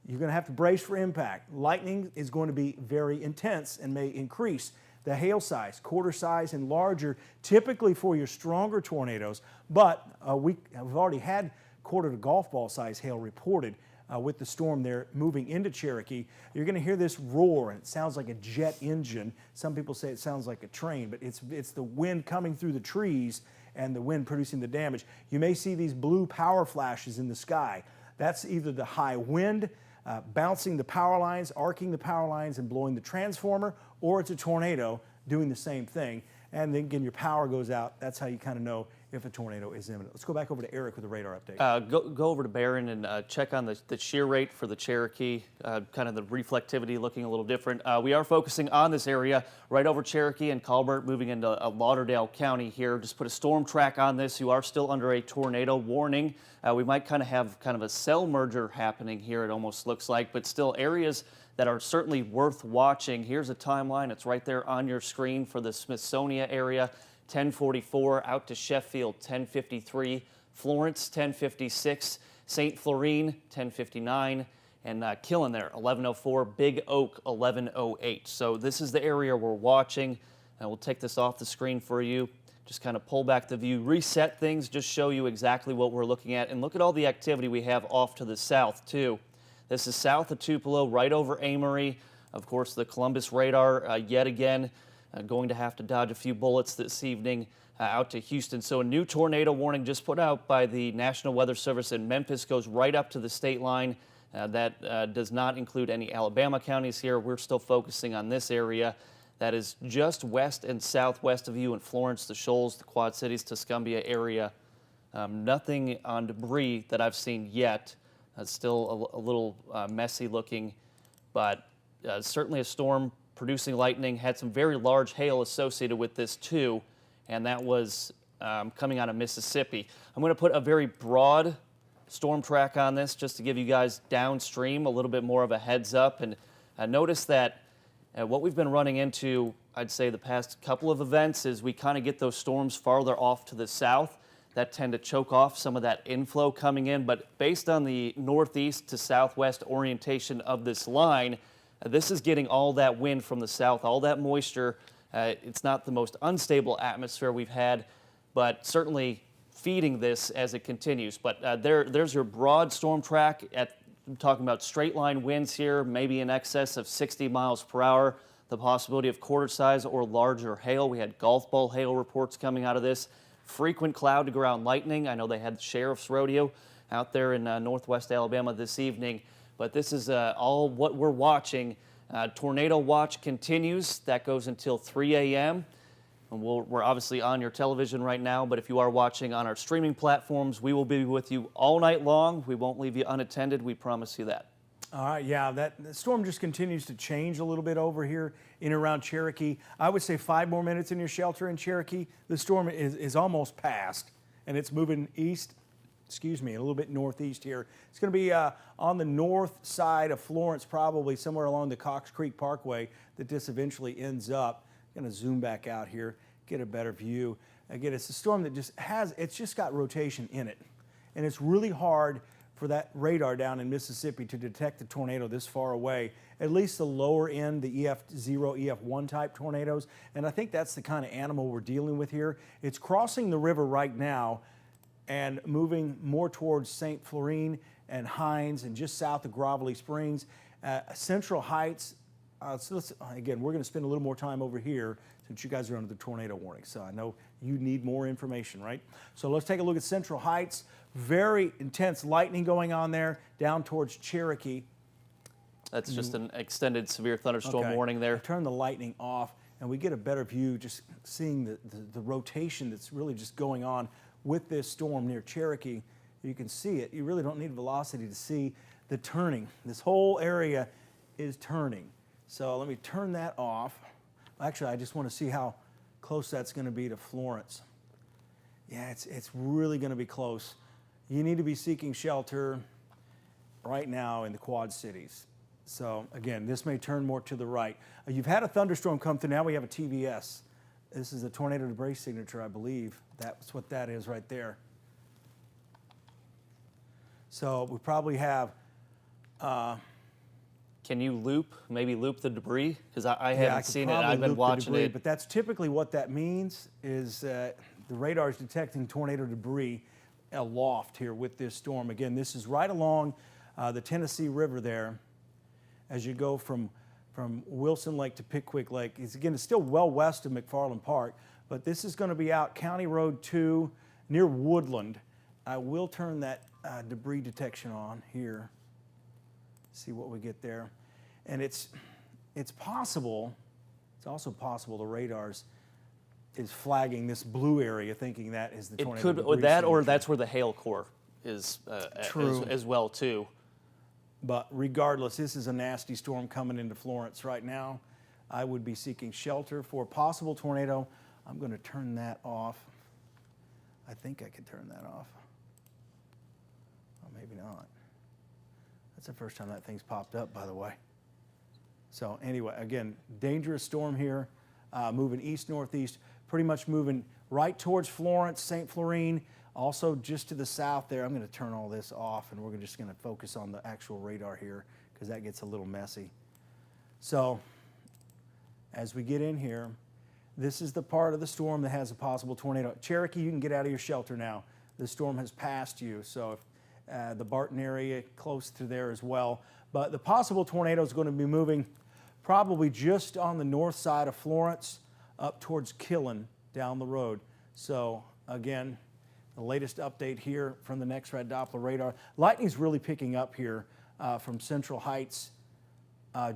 you're going to have to brace for impact. Lightning is going to be very intense and may increase. The hail size, quarter size and larger, typically for your stronger tornadoes, but we've already had quarter to golf ball size hail reported with the storm there moving into Cherokee. You're going to hear this roar, and it sounds like a jet engine. Some people say it sounds like a train, but it's the wind coming through the trees and the wind producing the damage. You may see these blue power flashes in the sky. That's either the high wind bouncing the power lines, arcing the power lines and blowing the transformer, or it's a tornado doing the same thing. And then again, your power goes out. That's how you kind of know if a tornado is imminent. Let's go back over to Eric with the radar update. Go over to Barron and check on the shear rate for the Cherokee, kind of the reflectivity looking a little different. We are focusing on this area right over Cherokee and Colbert, moving into Lauderdale County here. Just put a storm track on this. You are still under a tornado warning. We might kind of have kind of a cell merger happening here, it almost looks like, but still areas that are certainly worth watching. Here's a timeline. It's right there on your screen for the Smithsonian area. 1044 out to Sheffield, 1053, Florence, 1056, St. Florine, 1059, and Killen there, 1104, Big Oak, 1108. So this is the area we're watching, and we'll take this off the screen for you. Just kind of pull back the view, reset things, just show you exactly what we're looking at, and look at all the activity we have off to the south too. This is south of Tupelo, right over Amory. Of course, the Columbus radar yet again. Going to have to dodge a few bullets this evening out to Houston. So a new tornado warning just put out by the National Weather Service in Memphis goes right up to the state line. That does not include any Alabama counties here. We're still focusing on this area that is just west and southwest of you in Florence, the Shoals, the Quad Cities, Tuscumbia area. Nothing on debris that I've seen yet. Still a little messy looking, but certainly a storm producing lightning, had some very large hail associated with this too, and that was coming out of Mississippi. I'm going to put a very broad storm track on this just to give you guys downstream a little bit more of a heads up. And notice that what we've been running into, I'd say the past couple of events, is we kind of get those storms farther off to the south that tend to choke off some of that inflow coming in. But based on the northeast to southwest orientation of this line, this is getting all that wind from the south, all that moisture. It's not the most unstable atmosphere we've had, but certainly feeding this as it continues. But there's your broad storm track. I'm talking about straight line winds here, maybe in excess of 60 miles per hour. The possibility of quarter size or larger hail. We had golf ball hail reports coming out of this. Frequent cloud to ground lightning. I know they had the Sheriff's Rodeo out there in northwest Alabama this evening. But this is all what we're watching. Tornado watch continues. That goes until 3 a.m. And we're obviously on your television right now, but if you are watching on our streaming platforms, we will be with you all night long. We won't leave you unattended. We promise you that. All right, yeah, the storm just continues to change a little bit over here in and around Cherokee. I would say 5 more minutes in your shelter in Cherokee. The storm is almost past, and it's moving east. A little bit northeast here. It's going to be on the north side of Florence, probably somewhere along the Cox Creek Parkway that this eventually ends up. I'm going to zoom back out here, get a better view. Again, it's a storm that it's just got rotation in it. And it's really hard for that radar down in Mississippi to detect the tornado this far away, at least the lower end, the EF0, EF1 type tornadoes. And I think that's the kind of animal we're dealing with here. It's crossing the river right now and moving more towards St. Florine and Hines and just south of Grovelly Springs. Central Heights, again, we're going to spend a little more time over here since you guys are under the tornado warning. So I know you need more information, right? So let's take a look at Central Heights. Very intense lightning going on there down towards Cherokee. That's just an extended severe thunderstorm warning there. Turn the lightning off and we get a better view just seeing the rotation that's really just going on with this storm near Cherokee. You can see it. You really don't need velocity to see the turning. This whole area is turning. So let me turn that off. Actually, I just want to see how close that's going to be to Florence. Yeah, it's really going to be close. You need to be seeking shelter right now in the Quad Cities. So again, this may turn more to the right. You've had a thunderstorm come through. Now we have a TVS. This is a tornado debris signature, I believe. That's what that is right there. So we probably have... Can you maybe loop the debris? Because I haven't seen it. I've been watching it. But that's typically what that means is the radar is detecting tornado debris. aloft here with this storm. Again, this is right along the Tennessee River there as you go from Wilson Lake to Pickwick Lake. It's still well west of McFarland Park, but this is going to be out County Road 2 near Woodland. I will turn that debris detection on here. See what we get there. And it's possible, it's also possible the radars is flagging this blue area, thinking that is the tornado. It could, or debris that, or signature. that's where the hail core is True. as well too. But regardless, this is a nasty storm coming into Florence right now. I would be seeking shelter for a possible tornado. I'm going to turn that off. I think I could turn that off. Well, maybe not. That's the first time that thing's popped up, by the way. So anyway, again, dangerous storm here, moving east-northeast, pretty much moving right towards Florence, St. Florine, also just to the south there. I'm going to turn all this off, and we're just going to focus on the actual radar here because that gets a little messy. So as we get in here, this is the part of the storm that has a possible tornado. Cherokee, you can get out of your shelter now. The storm has passed you, so if, the Barton area close to there as well. But the possible tornado is going to be moving probably just on the north side of Florence up towards Killen down the road. So again, the latest update here from the Next Red Doppler radar. Lightning's really picking up here from Central Heights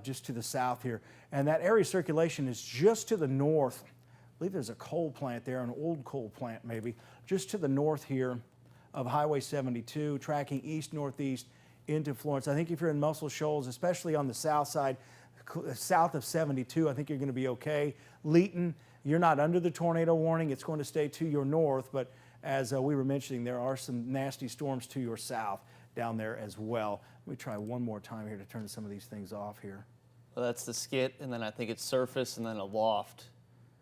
just to the south here. And that area of circulation is just to the north. I believe there's a coal plant there, an old coal plant maybe, just to the north here of Highway 72, tracking east-northeast into Florence. I think if you're in Muscle Shoals, especially on the south side, south of 72, I think you're going to be okay. Leeton, you're not under the tornado warning. It's going to stay to your north, but as we were mentioning, there are some nasty storms to your south down there as well. Let me try one more time here to turn some of these things off here. Well, that's the skit, and then I think it's surface, and then a loft,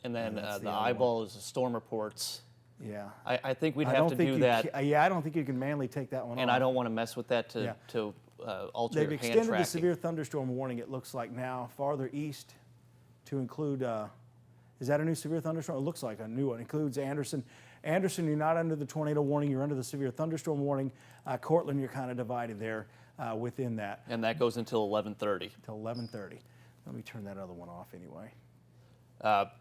and then And that's the the other eyeball is the storm reports. Yeah. I think we'd I have don't to think do you that, yeah, I don't think you can manually take that one and off. I don't want to mess with that Yeah. to alter They've your hand extended tracking. the severe thunderstorm warning, it looks like now, farther east to include, is that a new severe thunderstorm? It looks like a new one. It includes Anderson. Anderson, you're not under the tornado warning, you're under the severe thunderstorm warning. Cortland, you're kind of divided there within that And that goes until 11:30. till 11:30. Let me turn that other one off anyway.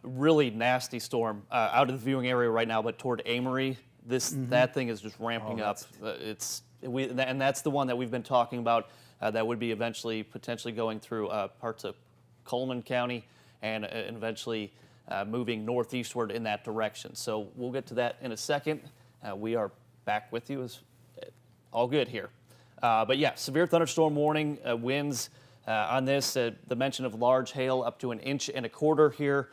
Really nasty storm out of the viewing area right now, but toward Amory, that thing is just ramping up. And that's the one that we've been talking about that would be eventually potentially going through parts of Coleman County and eventually moving northeastward in that direction. So we'll get to that in a second. We are back with you. All good here. But yeah, severe thunderstorm warning, winds on this. The mention of large hail up to 1.25 inches here.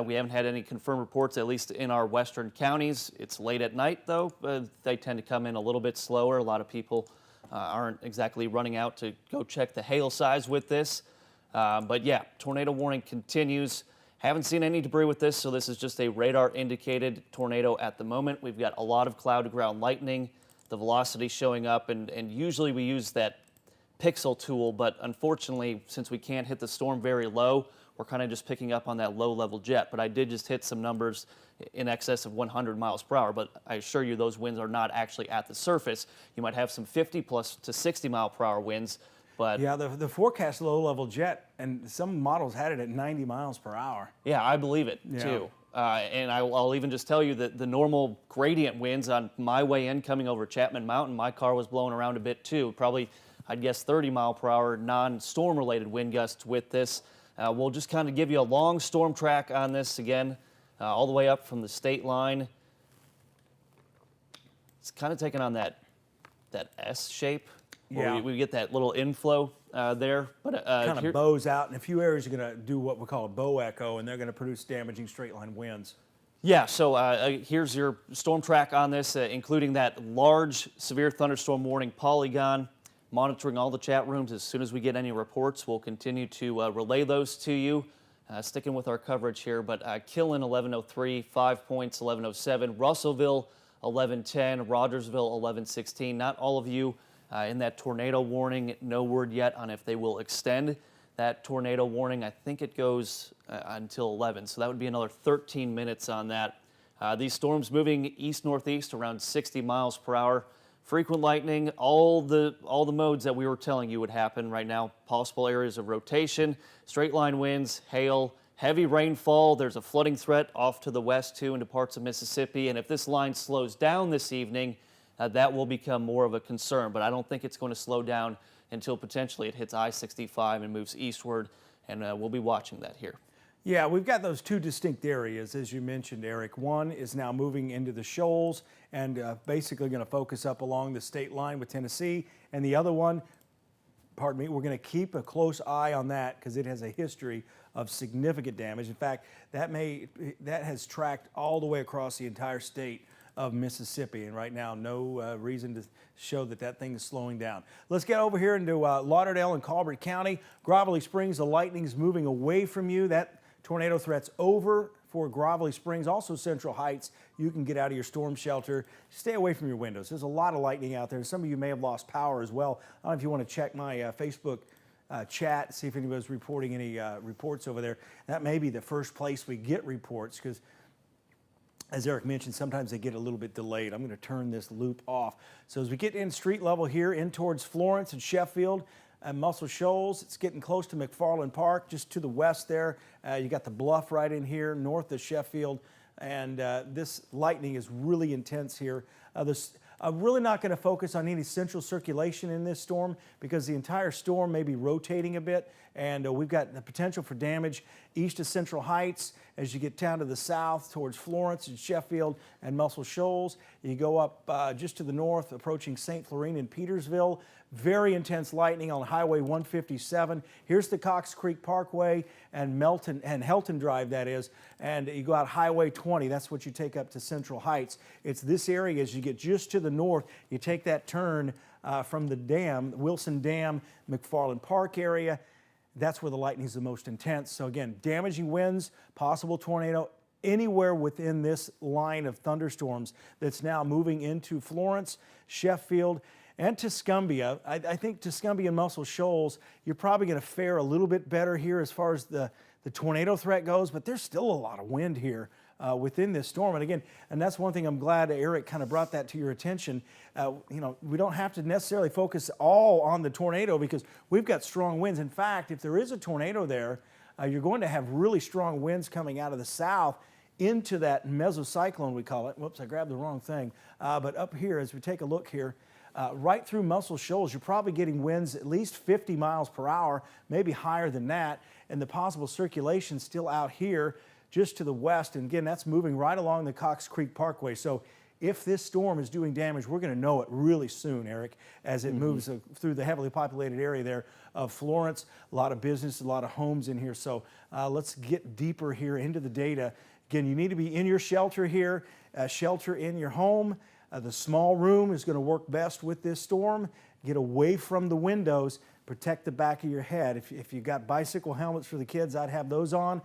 We haven't had any confirmed reports, at least in our western counties. It's late at night, though. They tend to come in a little bit slower. A lot of people aren't exactly running out to go check the hail size with this. But yeah, tornado warning continues. Haven't seen any debris with this, so this is just a radar-indicated tornado at the moment. We've got a lot of cloud-to-ground lightning, the velocity showing up, and usually we use that pixel tool, but unfortunately, since we can't hit the storm very low, we're kind of just picking up on that low-level jet. But I did just hit some numbers in excess of 100 miles per hour, but I assure you those winds are not actually at the surface. You might have some 50 plus to 60 mile per hour winds, but Yeah, the forecast low-level jet, and some models had it at 90 miles per hour. yeah, I believe it too. And I'll even just tell you that the normal gradient winds on my way in coming over Chapman Mountain, my car was blowing around a bit too. Probably, I'd guess 30 mile per hour non-storm related wind gusts with this. We'll just kind of give you a long storm track on this again, all the way up from the state line. It's kind of taking on that S shape. Where Yeah. we get that little inflow there. But Kind here- of bows out, and a few areas are going to do what we call a bow echo, and they're going to produce damaging straight-line winds. Yeah, so here's your storm track on this, including that large severe thunderstorm warning polygon. Monitoring all the chat rooms. As soon as we get any reports, we'll continue to relay those to you. Sticking with our coverage here, but Killen 1103, 5 points 1107, Russellville 1110, Rogersville 1116. Not all of you in that tornado warning. No word yet on if they will extend that tornado warning. I think it goes until 11, so that would be another 13 minutes on that. These storms moving east-northeast around 60 miles per hour. Frequent lightning, all the modes that we were telling you would happen right now. Possible areas of rotation, straight line winds, hail, heavy rainfall. There's a flooding threat off to the west too into parts of Mississippi. And if this line slows down this evening, that will become more of a concern. But I don't think it's going to slow down until potentially it hits I-65 and moves eastward. And we'll be watching that here. Yeah, we've got those two distinct areas, as you mentioned, Eric. One is now moving into the shoals and basically going to focus up along the state line with Tennessee. And the other one, pardon me, we're going to keep a close eye on that because it has a history of significant damage. In fact, that has tracked all the way across the entire state of Mississippi, and right now no reason to show that thing is slowing down. Let's get over here into Lauderdale and Colbert County. Grovelly Springs, the lightning's moving away from you. That tornado threat's over for Grovelly Springs. Also Central Heights, you can get out of your storm shelter. Stay away from your windows. There's a lot of lightning out there. Some of you may have lost power as well. I don't know if you want to check my Facebook chat, see if anybody's reporting any reports over there. That may be the first place we get reports because, as Eric mentioned, sometimes they get a little bit delayed. I'm going to turn this loop off. So as we get in street level here in towards Florence and Sheffield and Muscle Shoals, it's getting close to McFarland Park, just to the west there. You got the bluff right in here, north of Sheffield. And this lightning is really intense here. I'm really not going to focus on any central circulation in this storm because the entire storm may be rotating a bit, and we've got the potential for damage east of Central Heights as you get down to the south towards Florence and Sheffield and Muscle Shoals. You go up just to the north, approaching St. Florine and Petersville. Very intense lightning on Highway 157. Here's the Cox Creek Parkway and Helton Drive, that is, and you go out Highway 20. That's what you take up to Central Heights. It's this area as you get just to the north. You take that turn from the dam, Wilson Dam, McFarland Park area. That's where the lightning is the most intense. So again, damaging winds, possible tornado anywhere within this line of thunderstorms that's now moving into Florence, Sheffield, and Tuscumbia. I think Tuscumbia and Muscle Shoals, you're probably going to fare a little bit better here as far as the tornado threat goes, but there's still a lot of wind here within this storm. And again, and that's one thing I'm glad Eric kind of brought that to your attention. We don't have to necessarily focus all on the tornado because we've got strong winds. In fact, if there is a tornado there, you're going to have really strong winds coming out of the south into that mesocyclone, we call it. Whoops, I grabbed the wrong thing. But up here, as we take a look here, right through Muscle Shoals, you're probably getting winds at least 50 miles per hour, maybe higher than that, and the possible circulation still out here just to the west. And again, that's moving right along the Cox Creek Parkway. So if this storm is doing damage, we're going to know it really soon, Eric, as it moves through the heavily populated area there of Florence. A lot of business, a lot of homes in here. So let's get deeper here into the data. Again, you need to be in your shelter here, shelter in your home. The small room is going to work best with this storm. Get away from the windows. Protect the back of your head. If you've got bicycle helmets for the kids, I'd have those on.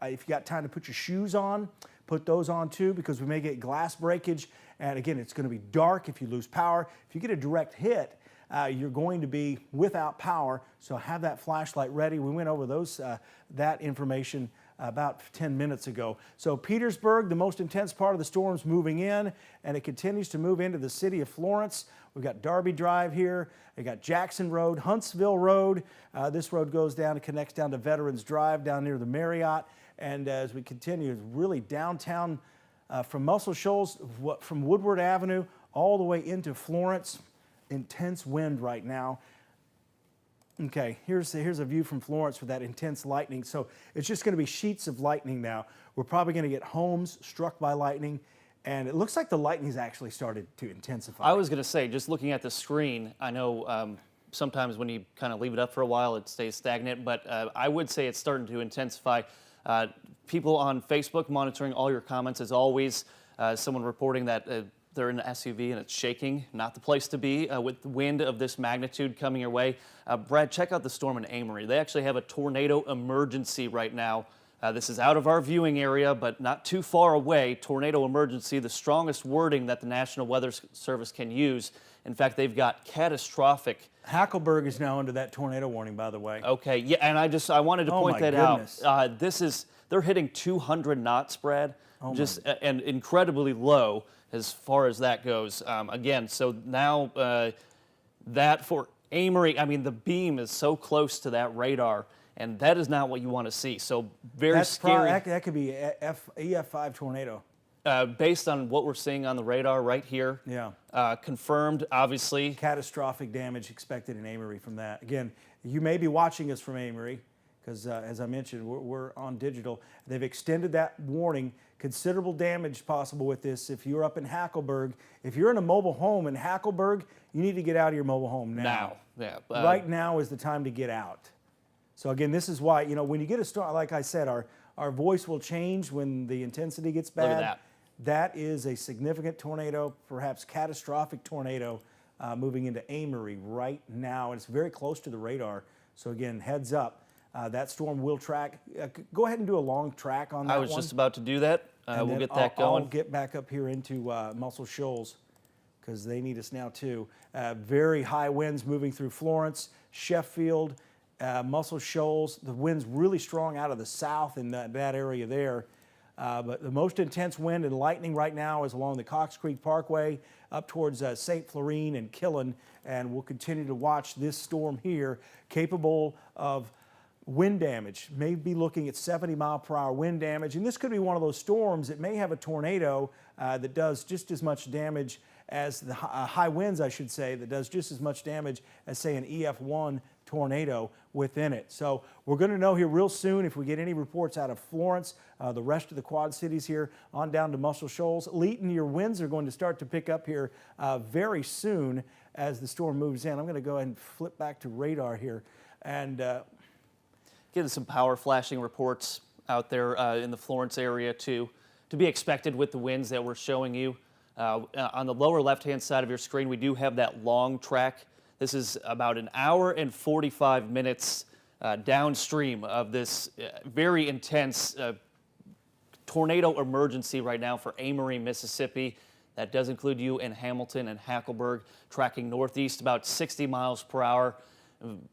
If you got time to put your shoes on, put those on too, because we may get glass breakage. And again, it's going to be dark if you lose power. If you get a direct hit, you're going to be without power. So have that flashlight ready. We went over that information about 10 minutes ago. So Petersburg, the most intense part of the storm's moving in, and it continues to move into the city of Florence. We've got Darby Drive here. We got Jackson Road, Huntsville Road. This road goes down and connects down to Veterans Drive down near the Marriott. And as we continue, really downtown from Muscle Shoals, from Woodward Avenue all the way into Florence. Intense wind right now. Okay, here's a view from Florence with that intense lightning. So it's just going to be sheets of lightning now. We're probably going to get homes struck by lightning, and it looks like the lightning's actually started to intensify. I was going to say, just looking at the screen, I know sometimes when you kind of leave it up for a while, it stays stagnant, but I would say it's starting to intensify. People on Facebook monitoring all your comments as always. Someone reporting that they're in an SUV and it's shaking. Not the place to be with wind of this magnitude coming your way. Brad, check out the storm in Amory. They actually have a tornado emergency right now. This is out of our viewing area, but not too far away. Tornado emergency, the strongest wording that the National Weather Service can use. In fact, they've got catastrophic. Hackleburg is now under that tornado warning, by the way. Okay, yeah, and I wanted to Oh, point my that goodness. out. They're hitting 200 knots, Brad, and incredibly low as far as that goes. Again, so now that for Amory, I mean, the beam is so close to that radar, and that is not what you want to see. So very scary. That could be EF5 tornado. Based on what we're seeing on the radar right here, Yeah. confirmed, obviously. Catastrophic damage expected in Amory from that. Again, you may be watching us from Amory because, as I mentioned, we're on digital. They've extended that warning. Considerable damage possible with this. If you're up in Hackleburg, if you're in a mobile home in Hackleburg, you need to get out of your mobile home now. Yeah. Right now is the time to get out. So again, this is why, when you get a storm, like I said, our voice will change when the intensity gets bad. Look at that. That is a significant tornado, perhaps catastrophic tornado, moving into Amory right now. And it's very close to the radar. So again, heads up. That storm will track. Go ahead and do a long track on that I was one. just about to do that. And We'll then get that going. I'll get back up here into Muscle Shoals because they need us now too. Very high winds moving through Florence, Sheffield, Muscle Shoals. The wind's really strong out of the south in that area there. But the most intense wind and lightning right now is along the Cox Creek Parkway up towards St. Florine and Killen. And we'll continue to watch this storm here, capable of wind damage, may be looking at 70-mile-per-hour wind damage. And this could be one of those storms that may have a tornado that does just as much damage as the high winds, I should say, that does just as much damage as, say, an EF1 tornado within it. So we're going to know here real soon if we get any reports out of Florence, the rest of the Quad Cities here on down to Muscle Shoals. Leeton, your winds are going to start to pick up here very soon as the storm moves in. I'm going to go ahead and flip back to radar here. And Getting some power flashing reports out there in the Florence area too, to be expected with the winds that we're showing you. On the lower left-hand side of your screen, we do have that long track. This is about an hour and 45 minutes downstream of this very intense tornado emergency right now for Amory, Mississippi. That does include you in Hamilton and Hackleburg, tracking northeast about 60 miles per hour.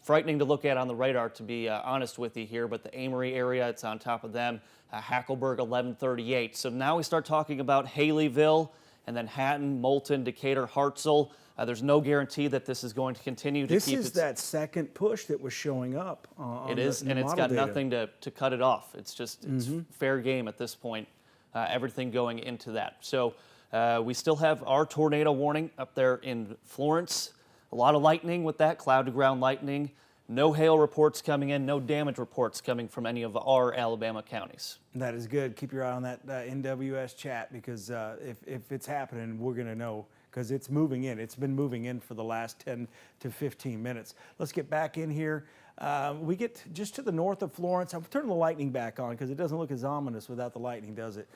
Frightening to look at on the radar, to be honest with you here, but the Amory area, it's on top of them. Hackleburg, 1138. So now we start talking about Haleyville, and then Hatton, Moulton, Decatur, Hartselle. There's no guarantee that this is going to continue to this keep is that second push that was showing up on It is, the and it's model got data. nothing to cut it off. It's just it's fair game at this point, everything going into that. So we still have our tornado warning up there in Florence. A lot of lightning with that, cloud-to-ground lightning. No hail reports coming in, no damage reports coming from any of our Alabama counties. That is good. Keep your eye on that NWS chat because if it's happening, we're going to know because it's moving in. It's been moving in for the last 10 to 15 minutes. Let's get back in here. We get just to the north of Florence. I'm turning the lightning back on because it doesn't look as ominous without the lightning, does it?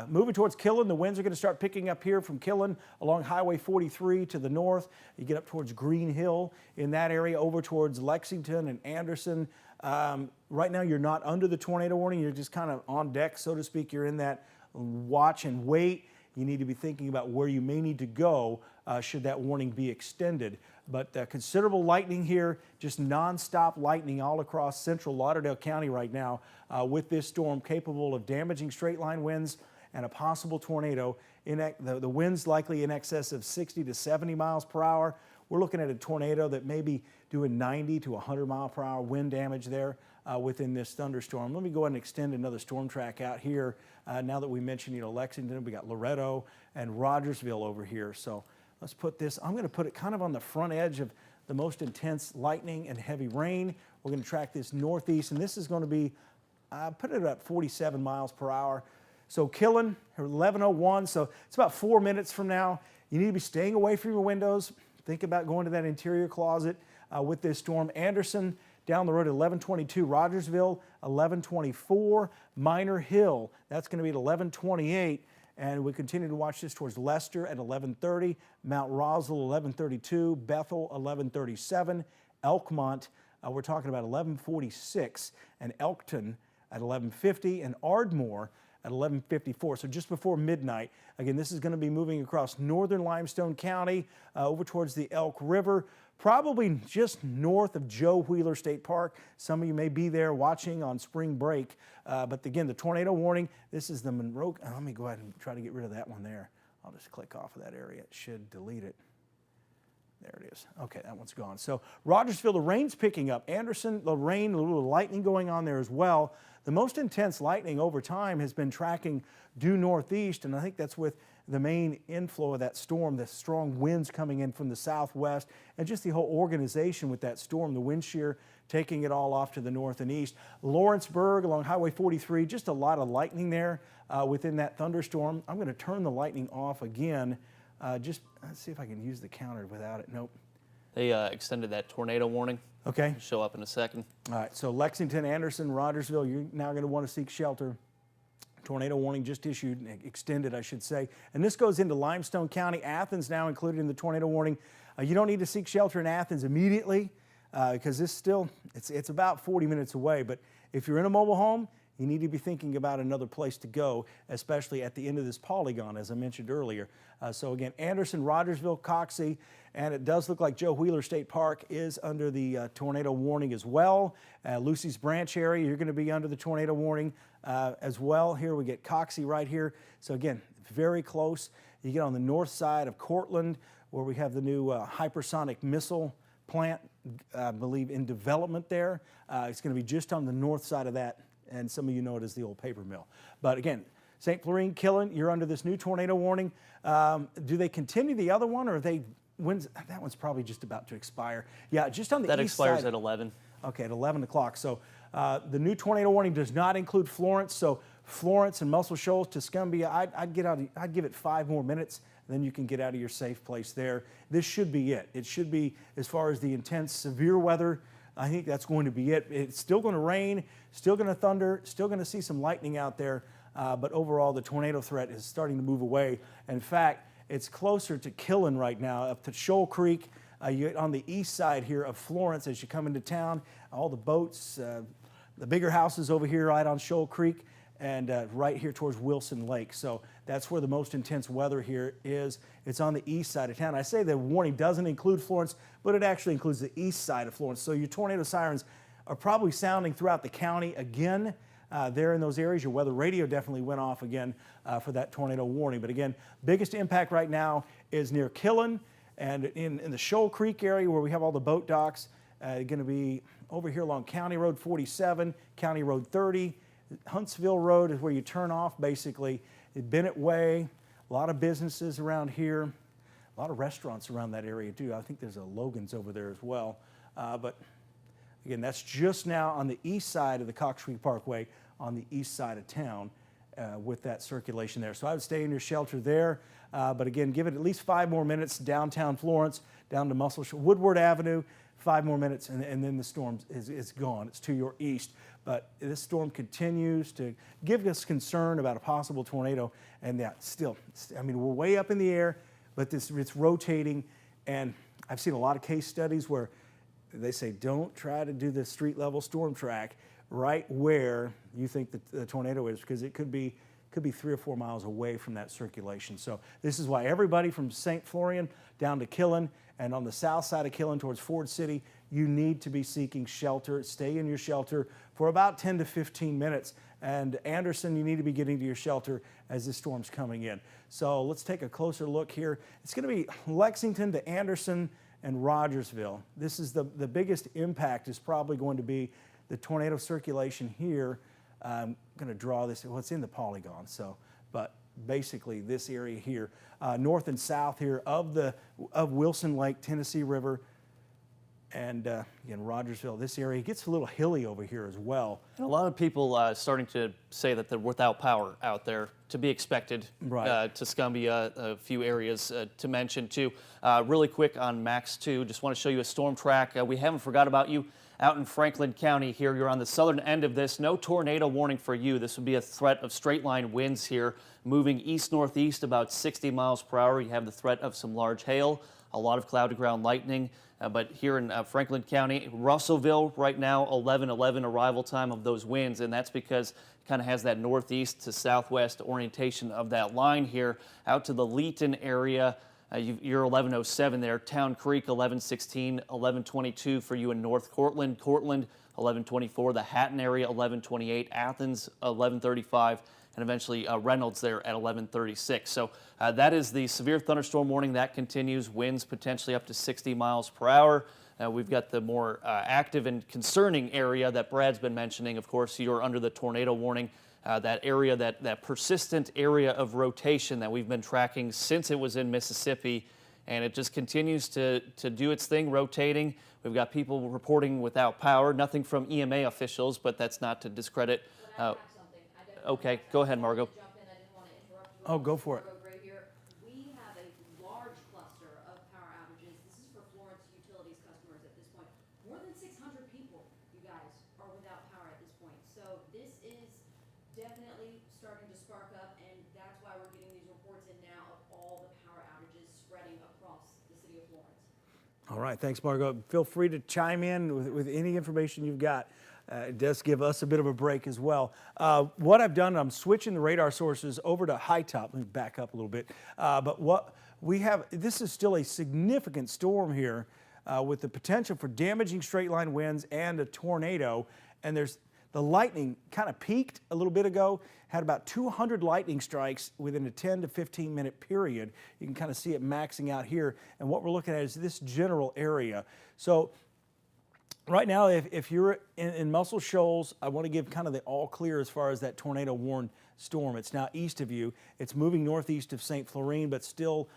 Moving towards Killen, the winds are going to start picking up here from Killen along Highway 43 to the north. You get up towards Green Hill in that area, over towards Lexington and Anderson. Right now, you're not under the tornado warning. You're just kind of on deck, so to speak. You're in that watch and wait. You need to be thinking about where you may need to go should that warning be extended. But considerable lightning here, just nonstop lightning all across central Lauderdale County right now with this storm capable of damaging straight line winds and a possible tornado. The winds likely in excess of 60 to 70 miles per hour. We're looking at a tornado that may be doing 90 to 100 mile per hour wind damage there within this thunderstorm. Let me go ahead and extend another storm track out here. Now that we mentioned, Lexington, we got Loretto and Rogersville over here. So let's put this, I'm going to put it kind of on the front edge of the most intense lightning and heavy rain. We're going to track this northeast, and this is going to be, put it at 47 miles per hour. So Killen, 11:01, so it's about 4 minutes from now. You need to be staying away from your windows. Think about going to that interior closet with this storm. Anderson, down the road at 11:22, Rogersville, 11:24, Minor Hill, that's going to be at 11:28. And we continue to watch this towards Leicester at 11:30, Mount Roswell 11:32, Bethel 11:37, Elkmont, we're talking about 11:46, and Elkton at 11:50, and Ardmore at 11:54, so just before midnight. Again, this is going to be moving across northern Limestone County over towards the Elk River, probably just north of Joe Wheeler State Park. Some of you may be there watching on spring break, but again, the tornado warning, this is the Monroe. Let me go ahead and try to get rid of that one there. I'll just click off of that area. It should delete it. There it is. Okay, that one's gone. So Rogersville, the rain's picking up. Anderson, the rain, a little lightning going on there as well. The most intense lightning over time has been tracking due northeast, and I think that's with the main inflow of that storm, the strong winds coming in from the southwest, and just the whole organization with that storm, the wind shear taking it all off to the north and east. Lawrenceburg along Highway 43, just a lot of lightning there within that thunderstorm. I'm going to turn the lightning off again. Just let's see if I can use the counter without it. Nope. They extended that tornado warning. Okay. Show up in a second. All right. So Lexington, Anderson, Rogersville, you're now going to want to seek shelter. Tornado warning just issued, extended, I should say. And this goes into Limestone County. Athens now included in the tornado warning. You don't need to seek shelter in Athens immediately because it's about 40 minutes away. But if you're in a mobile home, you need to be thinking about another place to go, especially at the end of this polygon, as I mentioned earlier. So again, Anderson, Rogersville, Coxey, and it does look like Joe Wheeler State Park is under the tornado warning as well. Lucy's Branch area, you're going to be under the tornado warning as well. Here we get Coxey right here. So again, very close. You get on the north side of Cortland, where we have the new hypersonic missile plant, I believe, in development there. It's going to be just on the north side of that. And some of you know it as the old paper mill. But again, St. Florine, Killen, you're under this new tornado warning. Do they continue the other one, or that one's probably just about to expire? Yeah, just on the east side. That expires at 11. Okay, at 11 o'clock. So the new tornado warning does not include Florence. So Florence and Muscle Shoals, Tuscumbia, I'd give it 5 more minutes. Then you can get out of your safe place there. This should be it. It should be, as far as the intense, severe weather, I think that's going to be it. It's still going to rain, still going to thunder, still going to see some lightning out there, but overall the tornado threat is starting to move away. In fact, it's closer to Killen right now, up to Shoal Creek. You're on the east side here of Florence as you come into town. All the boats, the bigger houses over here right on Shoal Creek, and right here towards Wilson Lake. So that's where the most intense weather here is. It's on the east side of town. I say the warning doesn't include Florence, but it actually includes the east side of Florence. So your tornado sirens are probably sounding throughout the county again. There in those areas, your weather radio definitely went off again for that tornado warning. But again, biggest impact right now is near Killen and in the Shoal Creek area where we have all the boat docks. Going to be over here along County Road 47, County Road 30, Huntsville Road is where you turn off basically. Bennett Way, a lot of businesses around here, a lot of restaurants around that area too. I think there's a Logan's over there as well. But again, that's just now on the east side of the Cox Creek Parkway, on the east side of town with that circulation there. So I would stay in your shelter there. But again, give it at least 5 more minutes downtown Florence, down to Woodward Avenue, 5 more minutes, and then the storm is gone. It's to your east. But this storm continues to give us concern about a possible tornado. And that still, I mean, we're way up in the air, but it's rotating. And I've seen a lot of case studies where they say, don't try to do the street level storm track right where you think that the tornado is, because it could be 3 or 4 miles away from that circulation. So this is why everybody from St. Florian down to Killen and on the south side of Killen towards Ford City, you need to be seeking shelter. Stay in your shelter for about 10 to 15 minutes. And Anderson, you need to be getting to your shelter as this storm's coming in. So let's take a closer look here. It's going to be Lexington to Anderson and Rogersville. This is the biggest impact is probably going to be the tornado circulation here. I'm going to draw this, well, it's in the polygon, so, but basically this area here, north and south here of Wilson Lake, Tennessee River, and again, Rogersville, this area gets a little hilly over here as well. And a lot of people starting to say that they're without power out there, to be expected. Right. Tuscumbia, a few areas to mention too. Really quick on Max 2, just want to show you a storm track. We haven't forgot about you out in Franklin County here. You're on the southern end of this. No tornado warning for you. This would be a threat of straight line winds here, moving east-northeast about 60 miles per hour. You have the threat of some large hail. a lot of cloud to ground lightning. But here in Franklin County, Russellville right now, 11:11 arrival time of those winds, and that's because it kind of has that northeast to southwest orientation of that line here out to the Leeton area. You're 11:07 there. Town Creek 11:16, 11:22 for you in North Cortland. Cortland 11:24, the Hatton area 11:28, Athens 11:35, and eventually Reynolds there at 11:36. So that is the severe thunderstorm warning that continues. Winds potentially up to 60 miles per hour. We've got the more active and concerning area that Brad's been mentioning. Of course, you're under the tornado warning. That area, that persistent area of rotation that we've been tracking since it was in Mississippi, and it just continues to do its thing, rotating. We've got people reporting without power, nothing from EMA officials, but that's not to discredit. But I have something. I definitely Okay, have go something. ahead, I Margot. wanted to jump in. I didn't want to interrupt you. Oh, go for it. Margot Gray here. We have a large cluster of power outages. This is for Florence Utilities customers at this point. More than 600 people, you guys, are without power at this point. So this is definitely starting to spark up, and that's why we're getting these reports in now of all the power outages spreading across the city of Florence. All right, thanks, Margot. Feel free to chime in with any information you've got. It does give us a bit of a break as well. What I've done, I'm switching the radar sources over to high top. Let me back up a little bit. But what we have, this is still a significant storm here with the potential for damaging straight line winds and a tornado. And there's the lightning kind of peaked a little bit ago, had about 200 lightning strikes within a 10 to 15 minute period. You can kind of see it maxing out here. And what we're looking at is this general area. So right now, if you're in Muscle Shoals, I want to give kind of the all clear as far as that tornado warned storm. It's now east of you. It's moving northeast of St. Florine, but still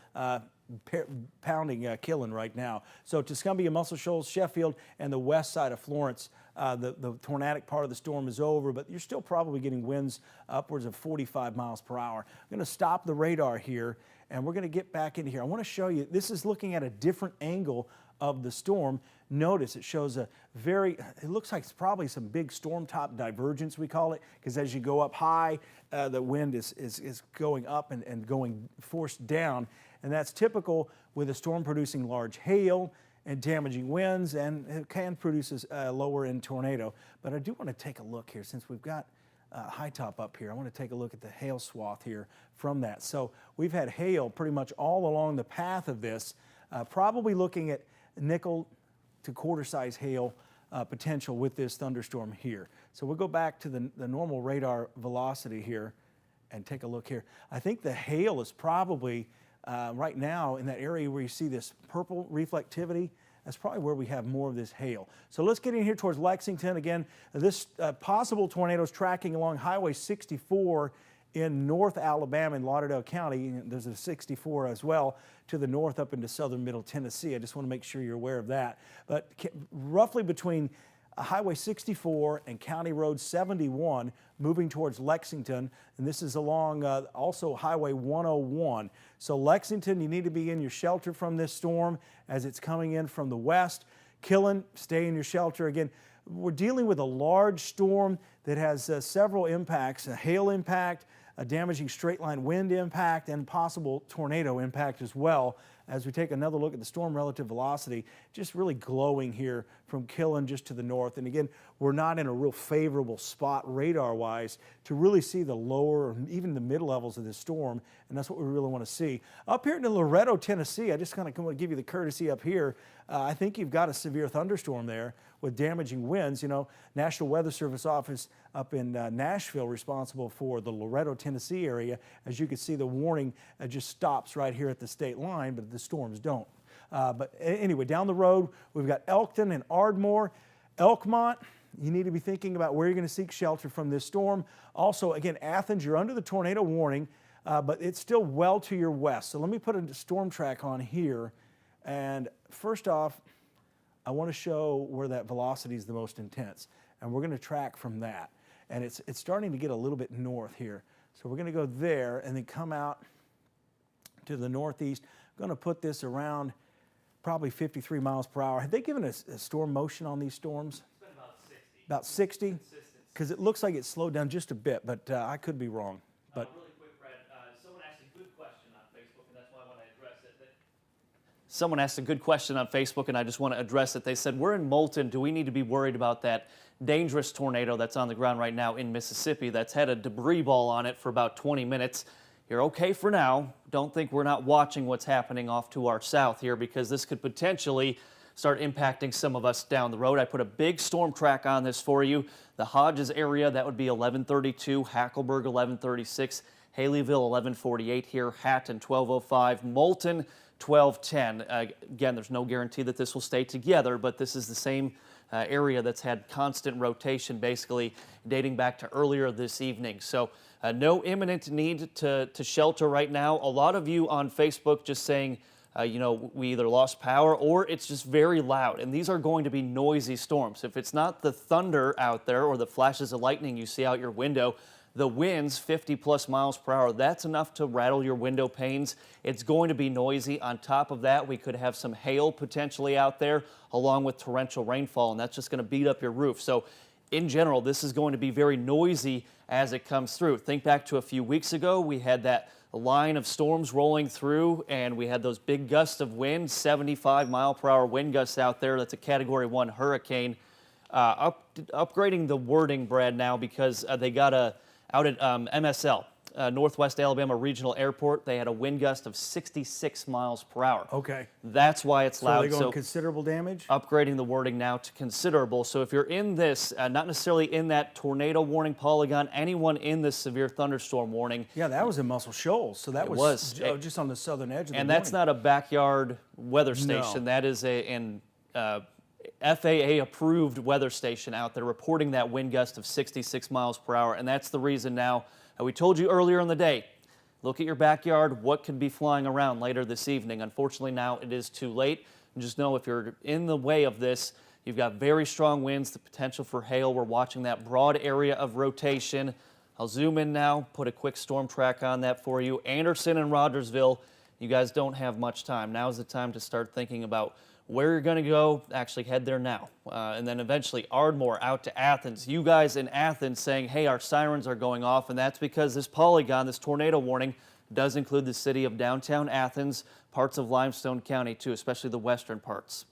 pounding Killen right now. So Tuscumbia, Muscle Shoals, Sheffield, and the west side of Florence, the tornadic part of the storm is over, but you're still probably getting winds upwards of 45 miles per hour. I'm going to stop the radar here, and we're going to get back into here. I want to show you, this is looking at a different angle of the storm. Notice it shows a it looks like it's probably some big storm top divergence, we call it, because as you go up high, the wind is going up and going forced down. And that's typical with a storm producing large hail and damaging winds, and it can produce a lower end tornado. But I do want to take a look here, since we've got high top up here. I want to take a look at the hail swath here from that. So we've had hail pretty much all along the path of this, probably looking at nickel to quarter size hail potential with this thunderstorm here. So we'll go back to the normal radar velocity here and take a look here. I think the hail is probably right now in that area where you see this purple reflectivity. That's probably where we have more of this hail. So let's get in here towards Lexington. Again, this possible tornado is tracking along Highway 64 in North Alabama in Lauderdale County. There's a 64 as well to the north up into southern middle Tennessee. I just want to make sure you're aware of that. But roughly between Highway 64 and County Road 71 moving towards Lexington, and this is along also Highway 101. So Lexington, you need to be in your shelter from this storm as it's coming in from the west. Killen, stay in your shelter. Again, we're dealing with a large storm that has several impacts, a hail impact, a damaging straight line wind impact, and possible tornado impact as well. As we take another look at the storm relative velocity, just really glowing here from Killen just to the north. And again, we're not in a real favorable spot radar-wise to really see the lower or even the mid levels of this storm, and that's what we really want to see. Up here in Loretto, Tennessee, I just kind of want to give you the courtesy up here. I think you've got a severe thunderstorm there with damaging winds. You know, National Weather Service office up in Nashville responsible for the Loretto, Tennessee area. As you can see, the warning just stops right here at the state line, but the storms don't. But anyway, down the road, we've got Elkton and Ardmore. Elkmont, you need to be thinking about where you're going to seek shelter from this storm. Also, again, Athens, you're under the tornado warning, but it's still well to your west. So let me put a storm track on here. And first off, I want to show where that velocity is the most intense. And we're going to track from that. And it's starting to get a little bit north here. So we're going to go there and then come out to the northeast. I'm going to put this around probably 53 miles per hour. Have they given us a storm motion on these storms? It's been about 60. About 60? Because it looks like it's slowed down just a bit, but I could be wrong. But really quick, Brad, someone asked a good question on Facebook, and that's why I want to address it. Someone asked a good question on Facebook, and I just want to address it. They said, we're in Moulton. Do we need to be worried about that dangerous tornado that's on the ground right now in Mississippi that's had a debris ball on it for about 20 minutes? You're okay for now. Don't think we're not watching what's happening off to our south here, because this could potentially start impacting some of us down the road. I put a big storm track on this for you. The Hodges area, that would be 1132, Hackleburg 1136, Haleyville 1148 here, Hatton 1205, Moulton 1210. Again, there's no guarantee that this will stay together, but this is the same area that's had constant rotation basically dating back to earlier this evening. So no imminent need to shelter right now. A lot of you on Facebook just saying, you know, we either lost power or it's just very loud. And these are going to be noisy storms. If it's not the thunder out there or the flashes of lightning you see out your window, the winds 50+ miles per hour, that's enough to rattle your window panes. It's going to be noisy. On top of that, we could have some hail potentially out there along with torrential rainfall, and that's just going to beat up your roof. So in general, this is going to be very noisy as it comes through. Think back to a few weeks ago, we had that line of storms rolling through, and we had those big gusts of wind, 75-mile-per-hour wind gusts out there. That's a Category 1 hurricane. Upgrading the wording, Brad, now because they got out at MSL, Northwest Alabama Regional Airport, they had a wind gust of 66 miles per hour. Okay. That's why it's So loud. are they going considerable damage? Upgrading the wording now to considerable. So if you're in this, not necessarily in that tornado warning polygon, anyone in this severe thunderstorm warning. Yeah, that was in Muscle Shoals, so that was just on the southern edge of the And that's not a backyard weather station. No. That is an FAA-approved weather station out there reporting that wind gust of 66 miles per hour. And that's the reason now, we told you earlier in the day, look at your backyard, what could be flying around later this evening. Unfortunately, now it is too late. And just know if you're in the way of this, you've got very strong winds, the potential for hail. We're watching that broad area of rotation. I'll zoom in now, put a quick storm track on that for you. Anderson and Rogersville, you guys don't have much time. Now's the time to start thinking about where you're going to go, actually head there now. And then eventually Ardmore out to Athens. You guys in Athens saying, hey, our sirens are going off, and that's because this polygon, this tornado warning, does include the city of downtown Athens, parts of Limestone County too, especially the western parts.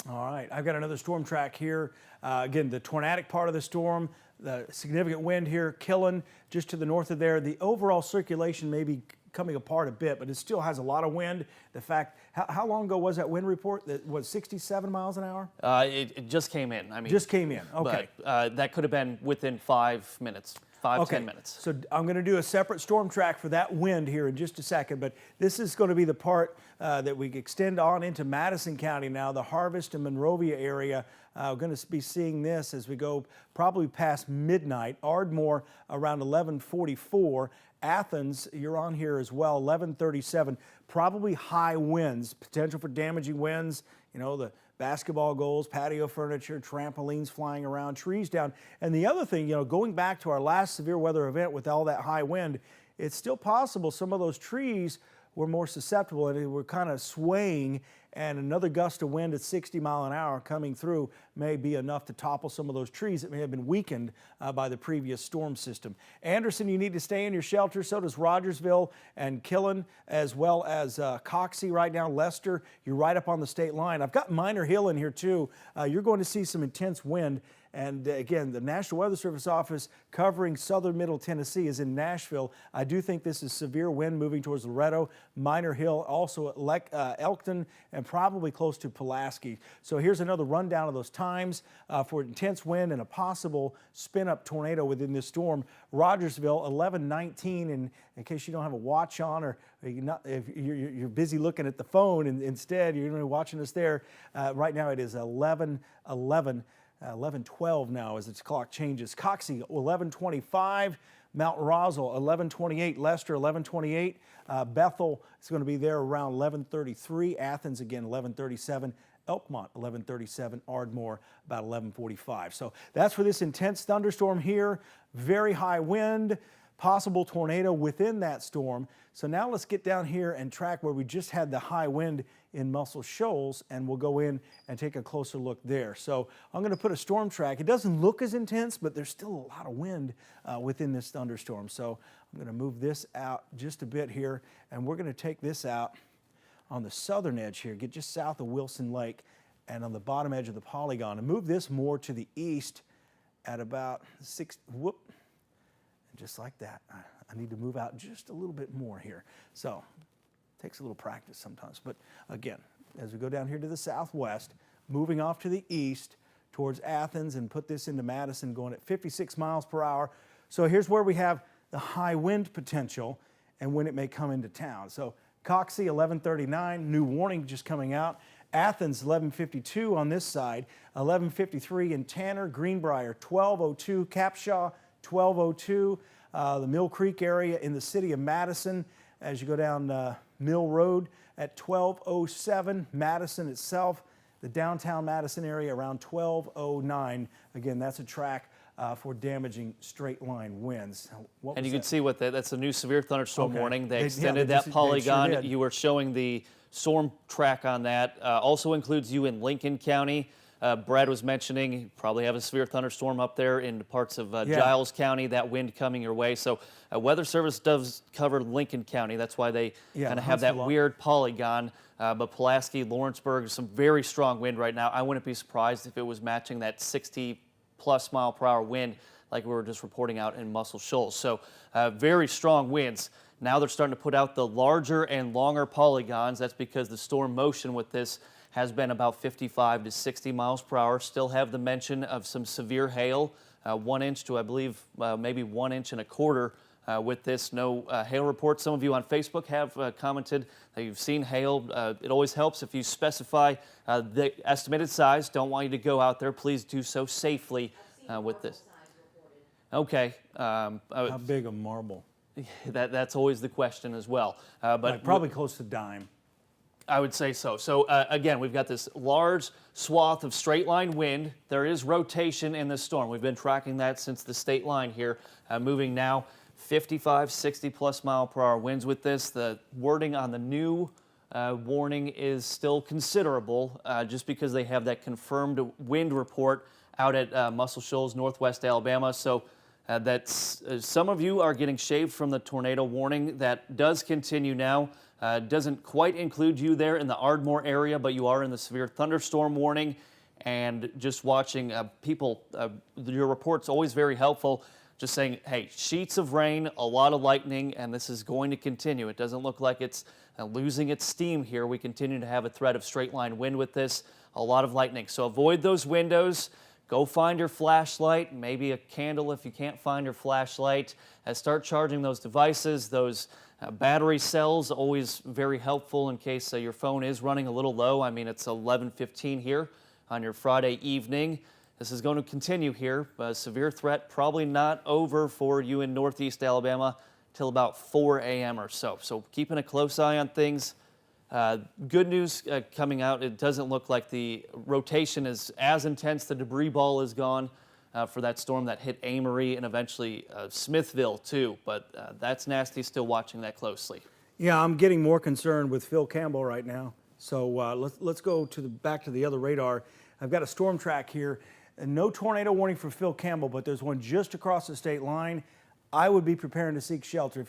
All right, I've got another storm track here. Again, the tornadic part of the storm, the significant wind here, Killen, just to the north of there. The overall circulation may be coming apart a bit, but it still has a lot of wind. The fact, how long ago was that wind report? That was 67 miles an hour? It just came in. I mean, just came in. Okay. But that could have been within 5 minutes, 10 minutes. So I'm going to do a separate storm track for that wind here in just a second, but this is going to be the part that we extend on into Madison County now, the Harvest and Monrovia area. We're going to be seeing this as we go probably past midnight. Ardmore around 11:44. Athens, you're on here as well, 11:37. Probably high winds, potential for damaging winds. You know, the basketball goals, patio furniture, trampolines flying around, trees down. And the other thing, you know, going back to our last severe weather event with all that high wind, it's still possible some of those trees were more susceptible and they were kind of swaying, and another gust of wind at 60 miles an hour coming through may be enough to topple some of those trees that may have been weakened by the previous storm system. Anderson, you need to stay in your shelter. So does Rogersville and Killen, as well as Coxie right now. Lester, you're right up on the state line. I've got Minor Hill in here too. You're going to see some intense wind. And again, the National Weather Service office covering southern middle Tennessee is in Nashville. I do think this is severe wind moving towards Loretto, Minor Hill, also at Elkton, and probably close to Pulaski. So here's another rundown of those times for intense wind and a possible spin-up tornado within this storm. Rogersville, 11:19, and in case you don't have a watch on or if you're busy looking at the phone and instead you're going to be watching us there, right now it is 11:11. 11:12 now as the clock changes. Coxie, 11:25. Mount Roswell, 11:28. Lester, 11:28. Bethel is going to be there around 11:33. Athens, again, 11:37. Elkmont, 11:37. Ardmore, about 11:45. So that's for this intense thunderstorm here. Very high wind, possible tornado within that storm. So now let's get down here and track where we just had the high wind in Muscle Shoals, and we'll go in and take a closer look there. So I'm going to put a storm track. It doesn't look as intense, but there's still a lot of wind within this thunderstorm. So I'm going to move this out just a bit here, and we're going to take this out on the southern edge here, get just south of Wilson Lake and on the bottom edge of the polygon, and move this more to the east at about just like that. I need to move out just a little bit more here. So takes a little practice sometimes. But again, as we go down here to the southwest, moving off to the east towards Athens and put this into Madison going at 56 miles per hour. So here's where we have the high wind potential and when it may come into town. So Coxsey 1139, new warning just coming out. Athens 1152 on this side, 1153 in Tanner, Greenbrier 1202, Capshaw 1202, the Mill Creek area in the city of Madison as you go down Mill Road at 1207, Madison itself, the downtown Madison area around 1209. Again, that's a track for damaging straight line winds. And you can see what that's a new severe thunderstorm Okay. warning. They They- extended they that sure polygon. did. You were showing the storm track on that. Also includes you in Lincoln County. Brad was mentioning you probably have a severe thunderstorm up there in parts of Giles County, that wind coming your way. So Weather Service does cover Lincoln County. That's why they kind of have that Huntsville. weird polygon. But Pulaski, Lawrenceburg, some very strong wind right now. I wouldn't be surprised if it was matching that 60+ mile per hour wind like we were just reporting out in Muscle Shoals. So very strong winds. Now they're starting to put out the larger and longer polygons. That's because the storm motion with this has been about 55 to 60 miles per hour. Still have the mention of some severe hail, 1 inch to I believe maybe 1 inch and a quarter with this. No hail report. Some of you on Facebook have commented that you've seen hail. It always helps if you specify the estimated size. Don't want you to go out there. Please do so safely with this. Okay. How big a marble? That's always the question as well. But Like probably close to dime. I would say so. So again, we've got this large swath of straight line wind. There is rotation in this storm. We've been tracking that since the state line here. Moving now 55, 60+ mile per hour winds with this. The wording on the new warning is still considerable just because they have that confirmed wind report out at Muscle Shoals, Northwest Alabama. So that's some of you are getting shaved from the tornado warning. That does continue now. Doesn't quite include you there in the Ardmore area, but you are in the severe thunderstorm warning. And just watching people, your report's always very helpful. Just saying, hey, sheets of rain, a lot of lightning, and this is going to continue. It doesn't look like it's losing its steam here. We continue to have a threat of straight line wind with this, a lot of lightning. So avoid those windows. Go find your flashlight, maybe a candle if you can't find your flashlight. Start charging those devices. Those battery cells, always very helpful in case your phone is running a little low. I mean, it's 11:15 here on your Friday evening. This is going to continue here. Severe threat probably not over for you in Northeast Alabama till about 4 a.m. or so. So keeping a close eye on things. Good news coming out. It doesn't look like the rotation is as intense. The debris ball is gone for that storm that hit Amory and eventually Smithville too. But that's nasty. Still watching that closely. Yeah, I'm getting more concerned with Phil Campbell right now. So let's go to back to the other radar. I've got a storm track here. And no tornado warning for Phil Campbell, but there's one just across the state line. I would be preparing to seek shelter.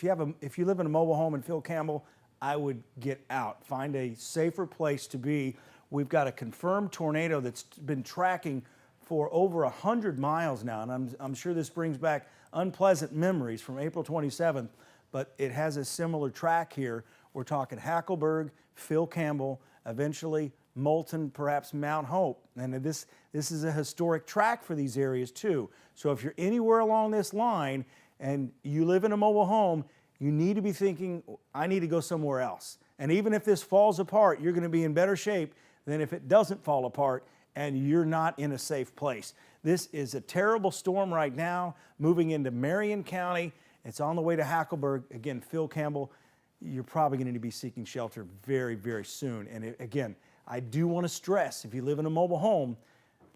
If you live in a mobile home in Phil Campbell, I would get out. Find a safer place to be. We've got a confirmed tornado that's been tracking for over 100 miles now, and I'm sure this brings back unpleasant memories from April 27th, but it has a similar track here. We're talking Hackleburg, Phil Campbell, eventually Moulton, perhaps Mount Hope. And this is a historic track for these areas too. So if you're anywhere along this line and you live in a mobile home, you need to be thinking, I need to go somewhere else. And even if this falls apart, you're going to be in better shape than if it doesn't fall apart and you're not in a safe place. This is a terrible storm right now, moving into Marion County. It's on the way to Hackleburg. Again, Phil Campbell, you're probably going to be seeking shelter very, very soon. And again, I do want to stress, if you live in a mobile home,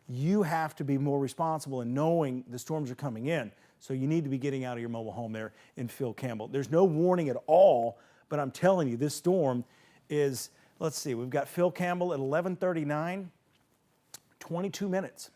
you have to be more responsible in knowing the storms are coming in. So you need to be getting out of your mobile home there in Phil Campbell. There's no warning at all, but I'm telling you, this storm is, let's see, we've got Phil Campbell at 11:39, 22 minutes.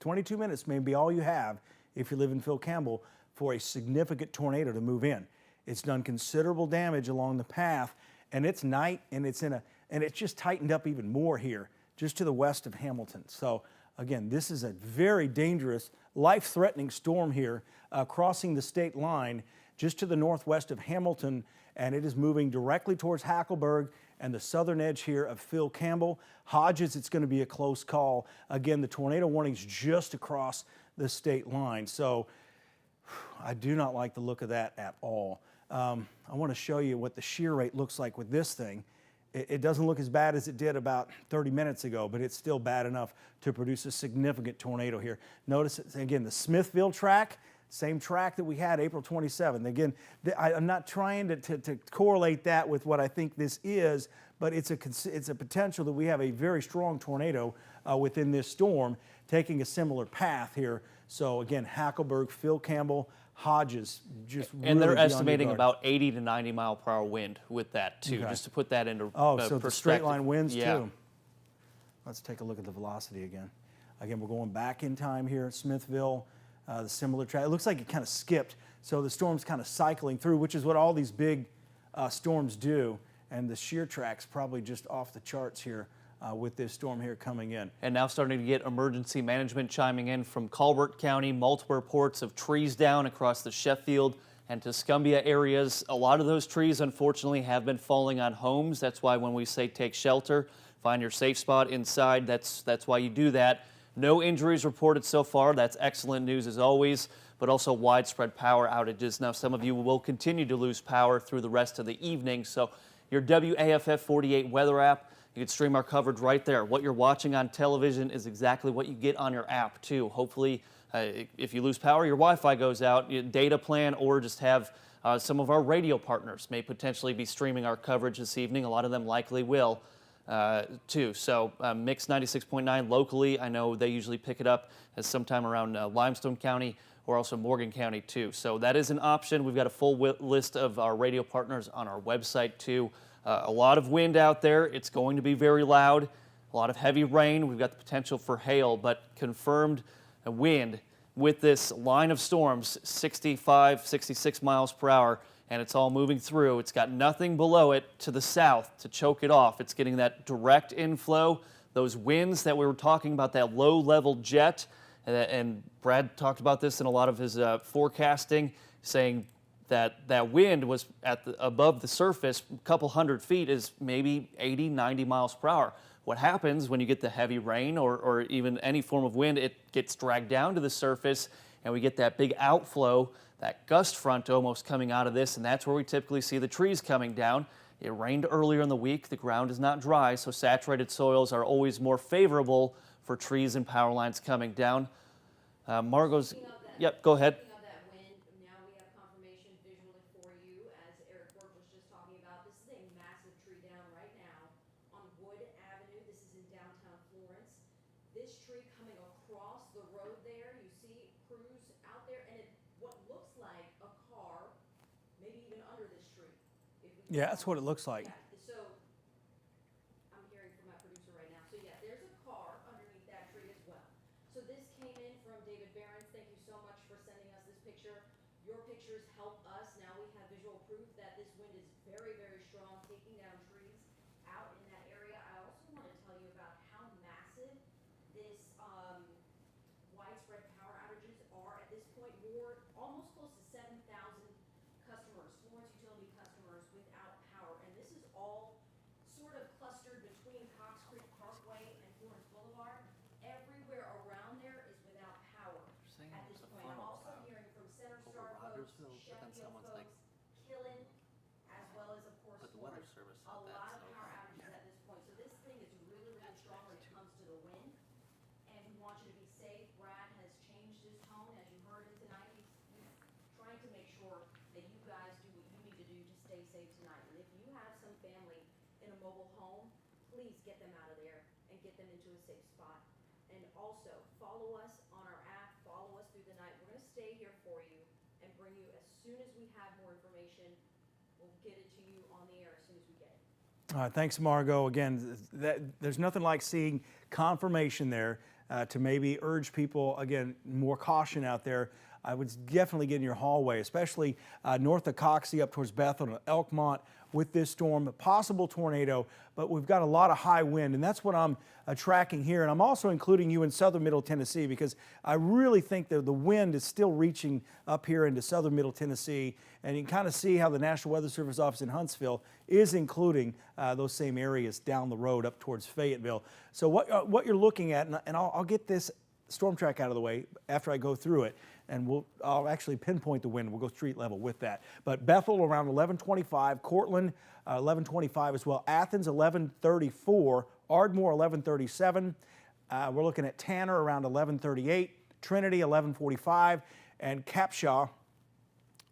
22 minutes may be all you have if you live in Phil Campbell for a significant tornado to move in. It's done considerable damage along the path, and it's night, and it's in and it's just tightened up even more here, just to the west of Hamilton. So again, this is a very dangerous, life-threatening storm here, crossing the state line just to the northwest of Hamilton, and it is moving directly towards Hackleburg and the southern edge here of Phil Campbell. Hodges, it's going to be a close call. Again, the tornado warning's just across the state line. So I do not like the look of that at all. I want to show you what the shear rate looks like with this thing. It doesn't look as bad as it did about 30 minutes ago, but it's still bad enough to produce a significant tornado here. Notice, again, the Smithville track, same track that we had April 27th. Again, I'm not trying to correlate that with what I think this is, but it's a potential that we have a very strong tornado within this storm taking a similar path here. So again, Hackleburg, Phil Campbell, Hodges, just And really they're beyond your estimating guard. about 80 to 90 mile per hour wind with that too, Okay. just to put that into Oh, so the perspective. straight line winds Yeah. too. Let's take a look at the velocity again. Again, we're going back in time here at Smithville, the similar track. It looks like it kind of skipped, so the storm's kind of cycling through, which is what all these big storms do. And the shear track's probably just off the charts here with this storm here coming in. And now starting to get emergency management chiming in from Colbert County, multiple reports of trees down across the Sheffield and Tuscumbia areas. A lot of those trees, unfortunately, have been falling on homes. That's why when we say take shelter, find your safe spot inside, that's why you do that. No injuries reported so far. That's excellent news as always, but also widespread power outages. Now, some of you will continue to lose power through the rest of the evening. So your WAFF 48 weather app, you can stream our coverage right there. What you're watching on television is exactly what you get on your app too. Hopefully, if you lose power, your Wi-Fi goes out, your data plan, or just have some of our radio partners may potentially be streaming our coverage this evening. A lot of them likely will too. So Mix 96.9 locally, I know they usually pick it up as sometime around Limestone County or also Morgan County too. So that is an option. We've got a full list of our radio partners on our website too. A lot of wind out there. It's going to be very loud. A lot of heavy rain. We've got the potential for hail, but confirmed wind with this line of storms, 65, 66 miles per hour, and it's all moving through. It's got nothing below it to the south to choke it off. It's getting that direct inflow, those winds that we were talking about, that low-level jet, and Brad talked about this in a lot of his forecasting, saying that wind was above the surface, a couple hundred feet, is maybe 80, 90 miles per hour. What happens when you get the heavy rain or even any form of wind, it gets dragged down to the surface and we get that big outflow, that gust front almost coming out of this, and that's where we typically see the trees coming down. It rained earlier in the week. The ground is not dry, so saturated soils are always more favorable for trees and power lines coming down. Margot's, Speaking of that- yep, go ahead. Speaking of that wind, now we have confirmation visually for you, as Eric Burke was just talking about. This is a massive tree down right now on Wood Avenue. This is in downtown Florence. This tree coming across the road there, you see crews out there, and what looks like a car, maybe even under this tree. Yeah, that's what it looks like. Yeah, so I'm hearing from my producer right now. So yeah, there's a car underneath that tree as well. So this came in from David Behrens. Thank you so much for sending us this picture. Your pictures help us. Now we have visual proof that this wind is very, very strong, taking down trees out in that area. I also want to tell you about how massive this widespread power outages are at this point. More, almost close to 7,000 customers, Florence utility customers without power. And this is all sort of clustered between Cox Creek Parkway and Florence Boulevard. Everywhere around there is without power at this point. I'm also hearing from Center Star folks, Sheffield folks, Killen, as well as, of course, Florence. A lot of power outages at this point. So this thing is really, really strong when it comes to the wind. And we want you to be safe. Brad has changed his tone, as you heard him tonight. He's trying to make sure that you guys do what you need to do to stay safe tonight. And if you have some family in a mobile home, please get them out of there and get them into a safe spot. And also, follow us on our app, follow us through the night. We're gonna stay here for you and bring you as soon as we have more information. We'll get it to you on the air as soon as we get it. All right, thanks, Margot. Again, there's nothing like seeing confirmation there to maybe urge people, again, more caution out there. I would definitely get in your hallway, especially north of Coxie up towards Bethel and Elkmont with this storm, a possible tornado, but we've got a lot of high wind, and that's what I'm tracking here. And I'm also including you in southern Middle Tennessee because I really think that the wind is still reaching up here into southern Middle Tennessee, and you can kind of see how the National Weather Service office in Huntsville is including those same areas down the road up towards Fayetteville. So what you're looking at, and I'll get this storm track out of the way after I go through it, and I'll actually pinpoint the wind. We'll go street level with that. But Bethel around 1125, Cortland 1125 as well, Athens 1134, Ardmore 1137. We're looking at Tanner around 1138, Trinity 1145, and Capshaw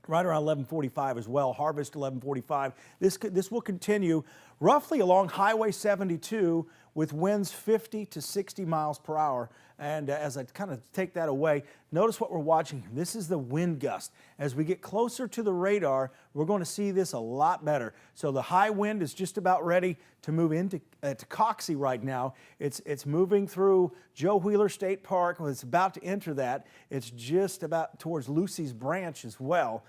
right around 1145 as well, Harvest 1145. This will continue roughly along Highway 72 with winds 50 to 60 miles per hour. And as I kind of take that away, notice what we're watching. This is the wind gust. As we get closer to the radar, we're going to see this a lot better. So the high wind is just about ready to move into to Coxie right now. It's moving through Joe Wheeler State Park. Well, it's about to enter that. It's just about towards Lucy's Branch as well.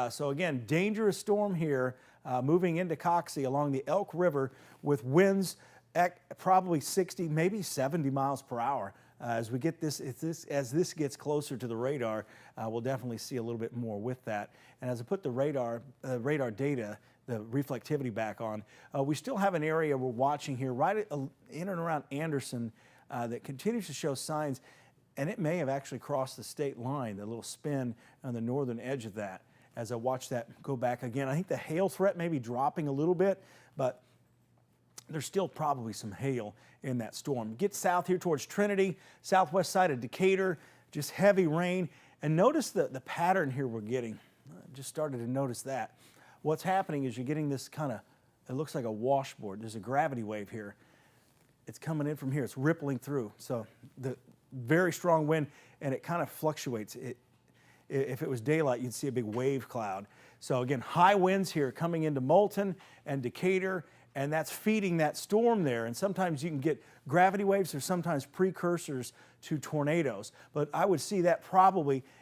So again, dangerous storm here moving into Coxie along the Elk River with winds at probably 60, maybe 70 miles per hour. As we get as this gets closer to the radar, we'll definitely see a little bit more with that. And as I put the radar data, the reflectivity back on, we still have an area we're watching here right in and around Anderson that continues to show signs, and it may have actually crossed the state line, the little spin on the northern edge of that. As I watch that go back again, I think the hail threat may be dropping a little bit, but there's still probably some hail in that storm. Get south here towards Trinity, southwest side of Decatur, just heavy rain. And notice the pattern here we're getting. I just started to notice that. What's happening is you're getting this kind of, it looks like a washboard. There's a gravity wave here. It's coming in from here. It's rippling through. So the very strong wind, and it kind of fluctuates. If it was daylight, you'd see a big wave cloud. So again, high winds here coming into Moulton and Decatur, and that's feeding that storm there. And sometimes you can get gravity waves or sometimes precursors to tornadoes. But I would see that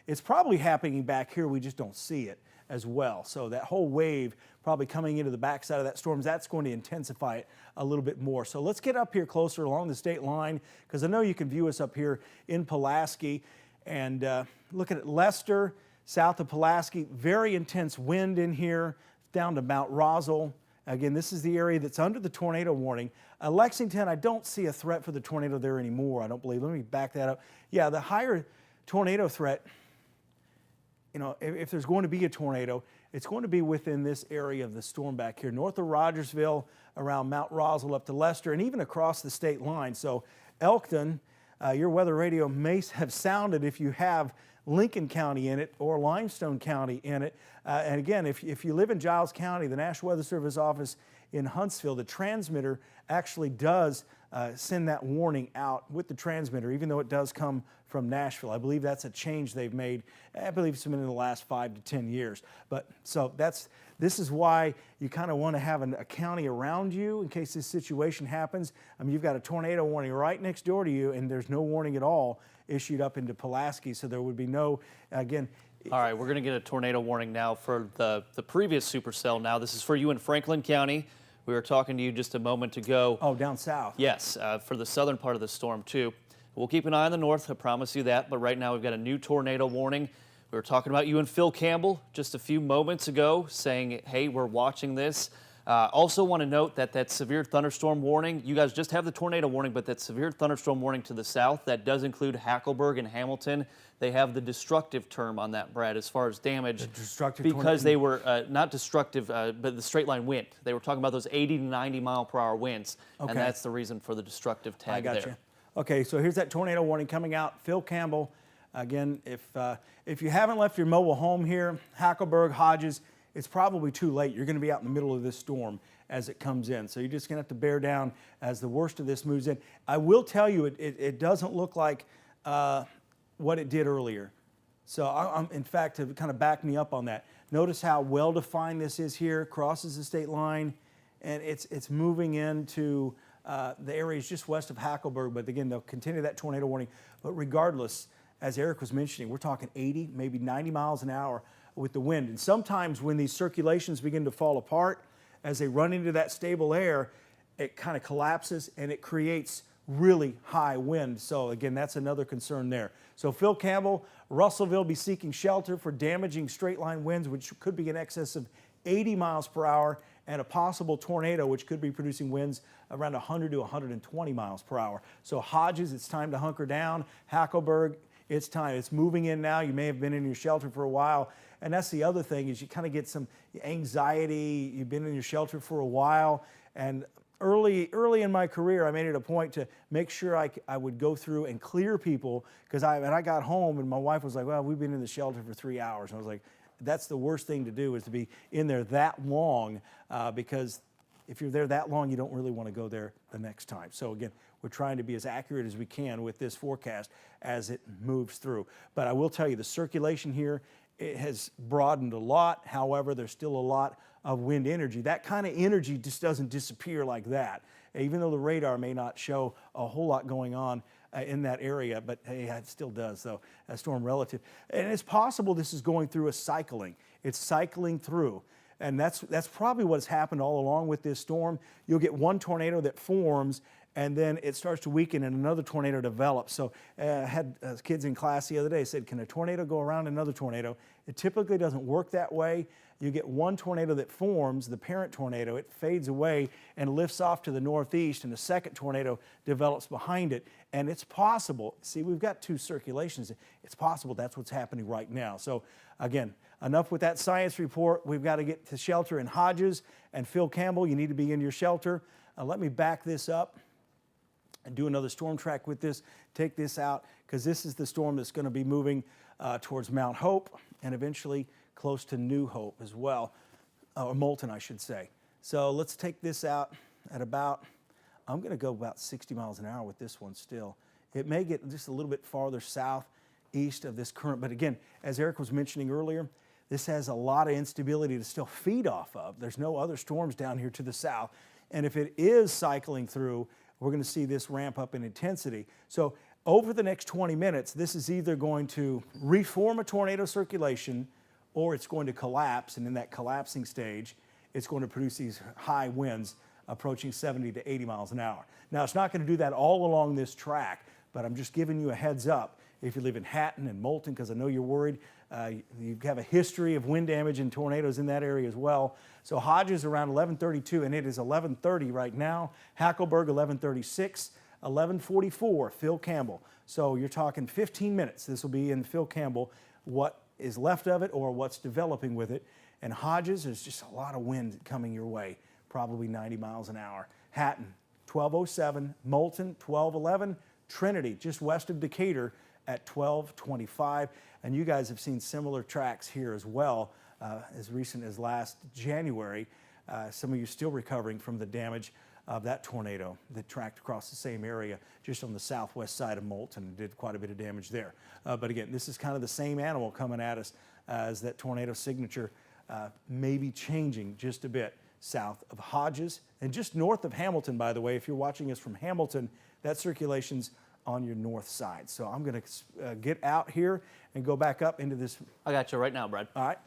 it's probably happening back here. We just don't see it as well. So that whole wave probably coming into the backside of that storm, that's going to intensify it a little bit more. So let's get up here closer along the state line, because I know you can view us up here in Pulaski. And looking at Leicester, south of Pulaski, very intense wind in here down to Mount Roswell. Again, this is the area that's under the tornado warning. Lexington, I don't see a threat for the tornado there anymore, I don't believe. Let me back that up. Yeah, the higher tornado threat, you know, if there's going to be a tornado, it's going to be within this area of the storm back here, north of Rogersville, around Mount Roswell up to Leicester, and even across the state line. So Elkton, your weather radio may have sounded if you have Lincoln County in it or Limestone County in it. And again, if you live in Giles County, the National Weather Service office in Huntsville, the transmitter actually does send that warning out with the transmitter, even though it does come from Nashville. I believe that's a change they've made. I believe it's been in the last 5 to 10 years. But so this is why you kind of want to have a county around you in case this situation happens. I mean, you've got a tornado warning right next door to you, and there's no warning at all issued up into Pulaski, so there would be no, again. All right, we're going to get a tornado warning now for the previous supercell now. This is for you in Franklin County. We were talking to you just a moment ago. Oh, down south. Yes, for the southern part of the storm too. We'll keep an eye on the north, I promise you that, but right now we've got a new tornado warning. We were talking about you and Phil Campbell just a few moments ago, saying, hey, we're watching this. Also want to note that severe thunderstorm warning, you guys just have the tornado warning, but that severe thunderstorm warning to the south, that does include Hackleburg and Hamilton. They have the destructive term on that, Brad, as far as damage. The destructive because they were not destructive, but the straight line wind. They were talking about those 80 to 90 mile per hour winds, and that's the reason for the destructive tag there. I got you. Okay, so here's that tornado warning coming out. Phil Campbell, again, if you haven't left your mobile home here, Hackleburg, Hodges, it's probably too late. You're going to be out in the middle of this storm as it comes in. So you're just going to have to bear down as the worst of this moves in. I will tell you, it doesn't look like what it did earlier. So I'm, in fact, to kind of back me up on that, notice how well-defined this is here, crosses the state line, and it's moving into the areas just west of Hackleburg. But again, they'll continue that tornado warning. But regardless, as Eric was mentioning, we're talking 80, maybe 90 miles an hour with the wind. And sometimes when these circulations begin to fall apart, as they run into that stable air, it kind of collapses and it creates really high wind. So again, that's another concern there. So Phil Campbell, Russellville be seeking shelter for damaging straight line winds, which could be in excess of 80 miles per hour, and a possible tornado, which could be producing winds around 100 to 120 miles per hour. So Hodges, it's time to hunker down. Hackleburg, it's time. It's moving in now. You may have been in your shelter for a while. And that's the other thing, is you kind of get some anxiety. You've been in your shelter for a while. And early in my career, I made it a point to make sure I would go through and clear people, because I got home and my wife was like, well, we've been in the shelter for 3 hours. And I was like, that's the worst thing to do, is to be in there that long, because if you're there that long, you don't really want to go there the next time. So again, we're trying to be as accurate as we can with this forecast as it moves through. But I will tell you, the circulation here, it has broadened a lot. However, there's still a lot of wind energy. That kind of energy just doesn't disappear like that, even though the radar may not show a whole lot going on in that area, but hey, it still does, though, a storm relative. And it's possible this is going through a cycling. It's cycling through. And that's probably what's happened all along with this storm. You'll get one tornado that forms, and then it starts to weaken and another tornado develops. So I had kids in class the other day said, can a tornado go around another tornado? It typically doesn't work that way. You get one tornado that forms, the parent tornado, it fades away and lifts off to the northeast, and the second tornado develops behind it. And it's possible, see, we've got two circulations. It's possible that's what's happening right now. So again, enough with that science report. We've got to get to shelter in Hodges. And Phil Campbell, you need to be in your shelter. Let me back this up and do another storm track with this. Take this out, because this is the storm that's going to be moving towards Mount Hope and eventually close to New Hope as well, or Moulton, I should say. So let's take this out at about, I'm going to go about 60 miles an hour with this one still. It may get just a little bit farther southeast of this current, but again, as Eric was mentioning earlier, this has a lot of instability to still feed off of. There's no other storms down here to the south. And if it is cycling through, we're going to see this ramp up in intensity. So over the next 20 minutes, this is either going to reform a tornado circulation, or it's going to collapse, and in that collapsing stage, it's going to produce these high winds approaching 70 to 80 miles an hour. Now, it's not going to do that all along this track, but I'm just giving you a heads up. If you live in Hatton and Moulton, because I know you're worried, you have a history of wind damage and tornadoes in that area as well. So Hodges around 11:32, and it is 11:30 right now. Hackleburg 11:36, 11:44, Phil Campbell. So you're talking 15 minutes. This will be in Phil Campbell, what is left of it or what's developing with it. And Hodges, there's just a lot of wind coming your way, probably 90 miles an hour. Hatton, 12:07, Moulton, 12:11, Trinity, just west of Decatur at 12:25. And you guys have seen similar tracks here as well, as recent as last January. Some of you still recovering from the damage of that tornado that tracked across the same area just on the southwest side of Moulton and did quite a bit of damage there. But again, this is kind of the same animal coming at us as that tornado signature may be changing just a bit south of Hodges and just north of Hamilton, by the way. If you're watching us from Hamilton, that circulation's on your north side. So I'm going to get out here and go back up into this. I got you right now, Brad. All right.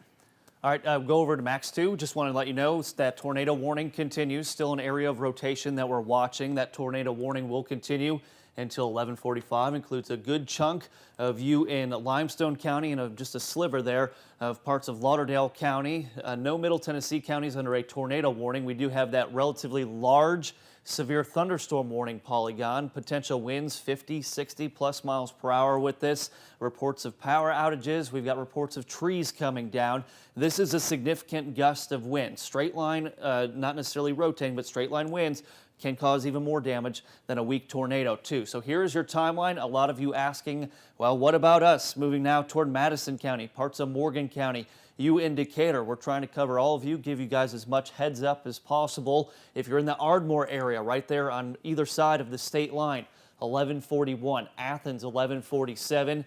All right, go over to Max 2. Just want to let you know that tornado warning continues. Still an area of rotation that we're watching. That tornado warning will continue until 11:45. Includes a good chunk of you in Limestone County and just a sliver there of parts of Lauderdale County. No Middle Tennessee counties under a tornado warning. We do have that relatively large severe thunderstorm warning polygon. Potential winds 50, 60 plus miles per hour with this. Reports of power outages. We've got reports of trees coming down. This is a significant gust of wind. Straight line, not necessarily rotating, but straight line winds can cause even more damage than a weak tornado too. So here is your timeline. A lot of you asking, well, what about us? Moving now toward Madison County, parts of Morgan County, you in Decatur. We're trying to cover all of you, give you guys as much heads up as possible. If you're in the Ardmore area, right there on either side of the state line, 11:41, Athens 11:47.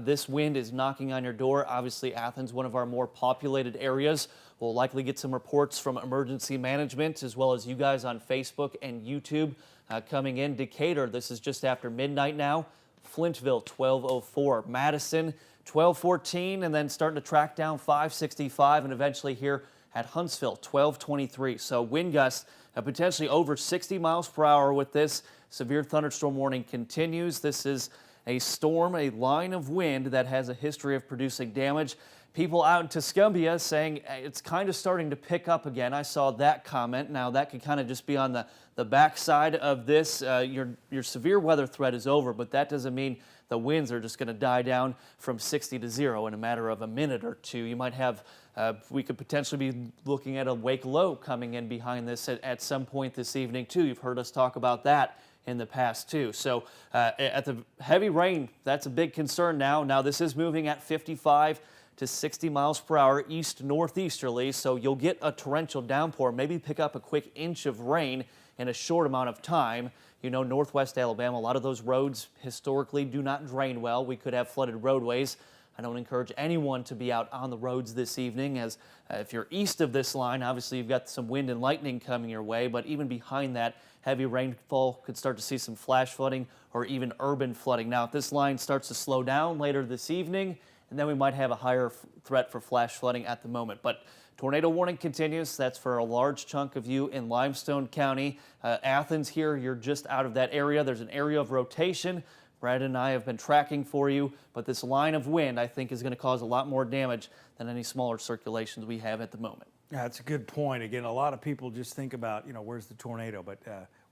This wind is knocking on your door. Obviously, Athens, one of our more populated areas. We'll likely get some reports from emergency management as well as you guys on Facebook and YouTube coming in. Decatur, this is just after midnight now. Flintville 1204, Madison 1214, and then starting to track down 565, and eventually here at Huntsville 1223. So wind gusts potentially over 60 miles per hour with this. Severe thunderstorm warning continues. This is a storm, a line of wind that has a history of producing damage. People out in Tuscumbia saying it's kind of starting to pick up again. I saw that comment. Now that could kind of just be on the backside of this. Your severe weather threat is over, but that doesn't mean the winds are just going to die down from 60 to 0 in a matter of a minute or two. You might have, we could potentially be looking at a wake low coming in behind this at some point this evening too. You've heard us talk about that in the past too. So at the heavy rain, that's a big concern now. Now this is moving at 55 to 60 miles per hour east northeasterly, so you'll get a torrential downpour, maybe pick up a quick inch of rain in a short amount of time. You know, northwest Alabama, a lot of those roads historically do not drain well. We could have flooded roadways. I don't encourage anyone to be out on the roads this evening, as if you're east of this line, obviously you've got some wind and lightning coming your way, but even behind that, heavy rainfall could start to see some flash flooding or even urban flooding. Now, if this line starts to slow down later this evening, and then we might have a higher threat for flash flooding at the moment. But tornado warning continues. That's for a large chunk of you in Limestone County. Athens here, you're just out of that area. There's an area of rotation. Brad and I have been tracking for you, but this line of wind, I think, is going to cause a lot more damage than any smaller circulations we have at the moment. Yeah, that's a good point. Again, a lot of people just think about, you know, where's the tornado, but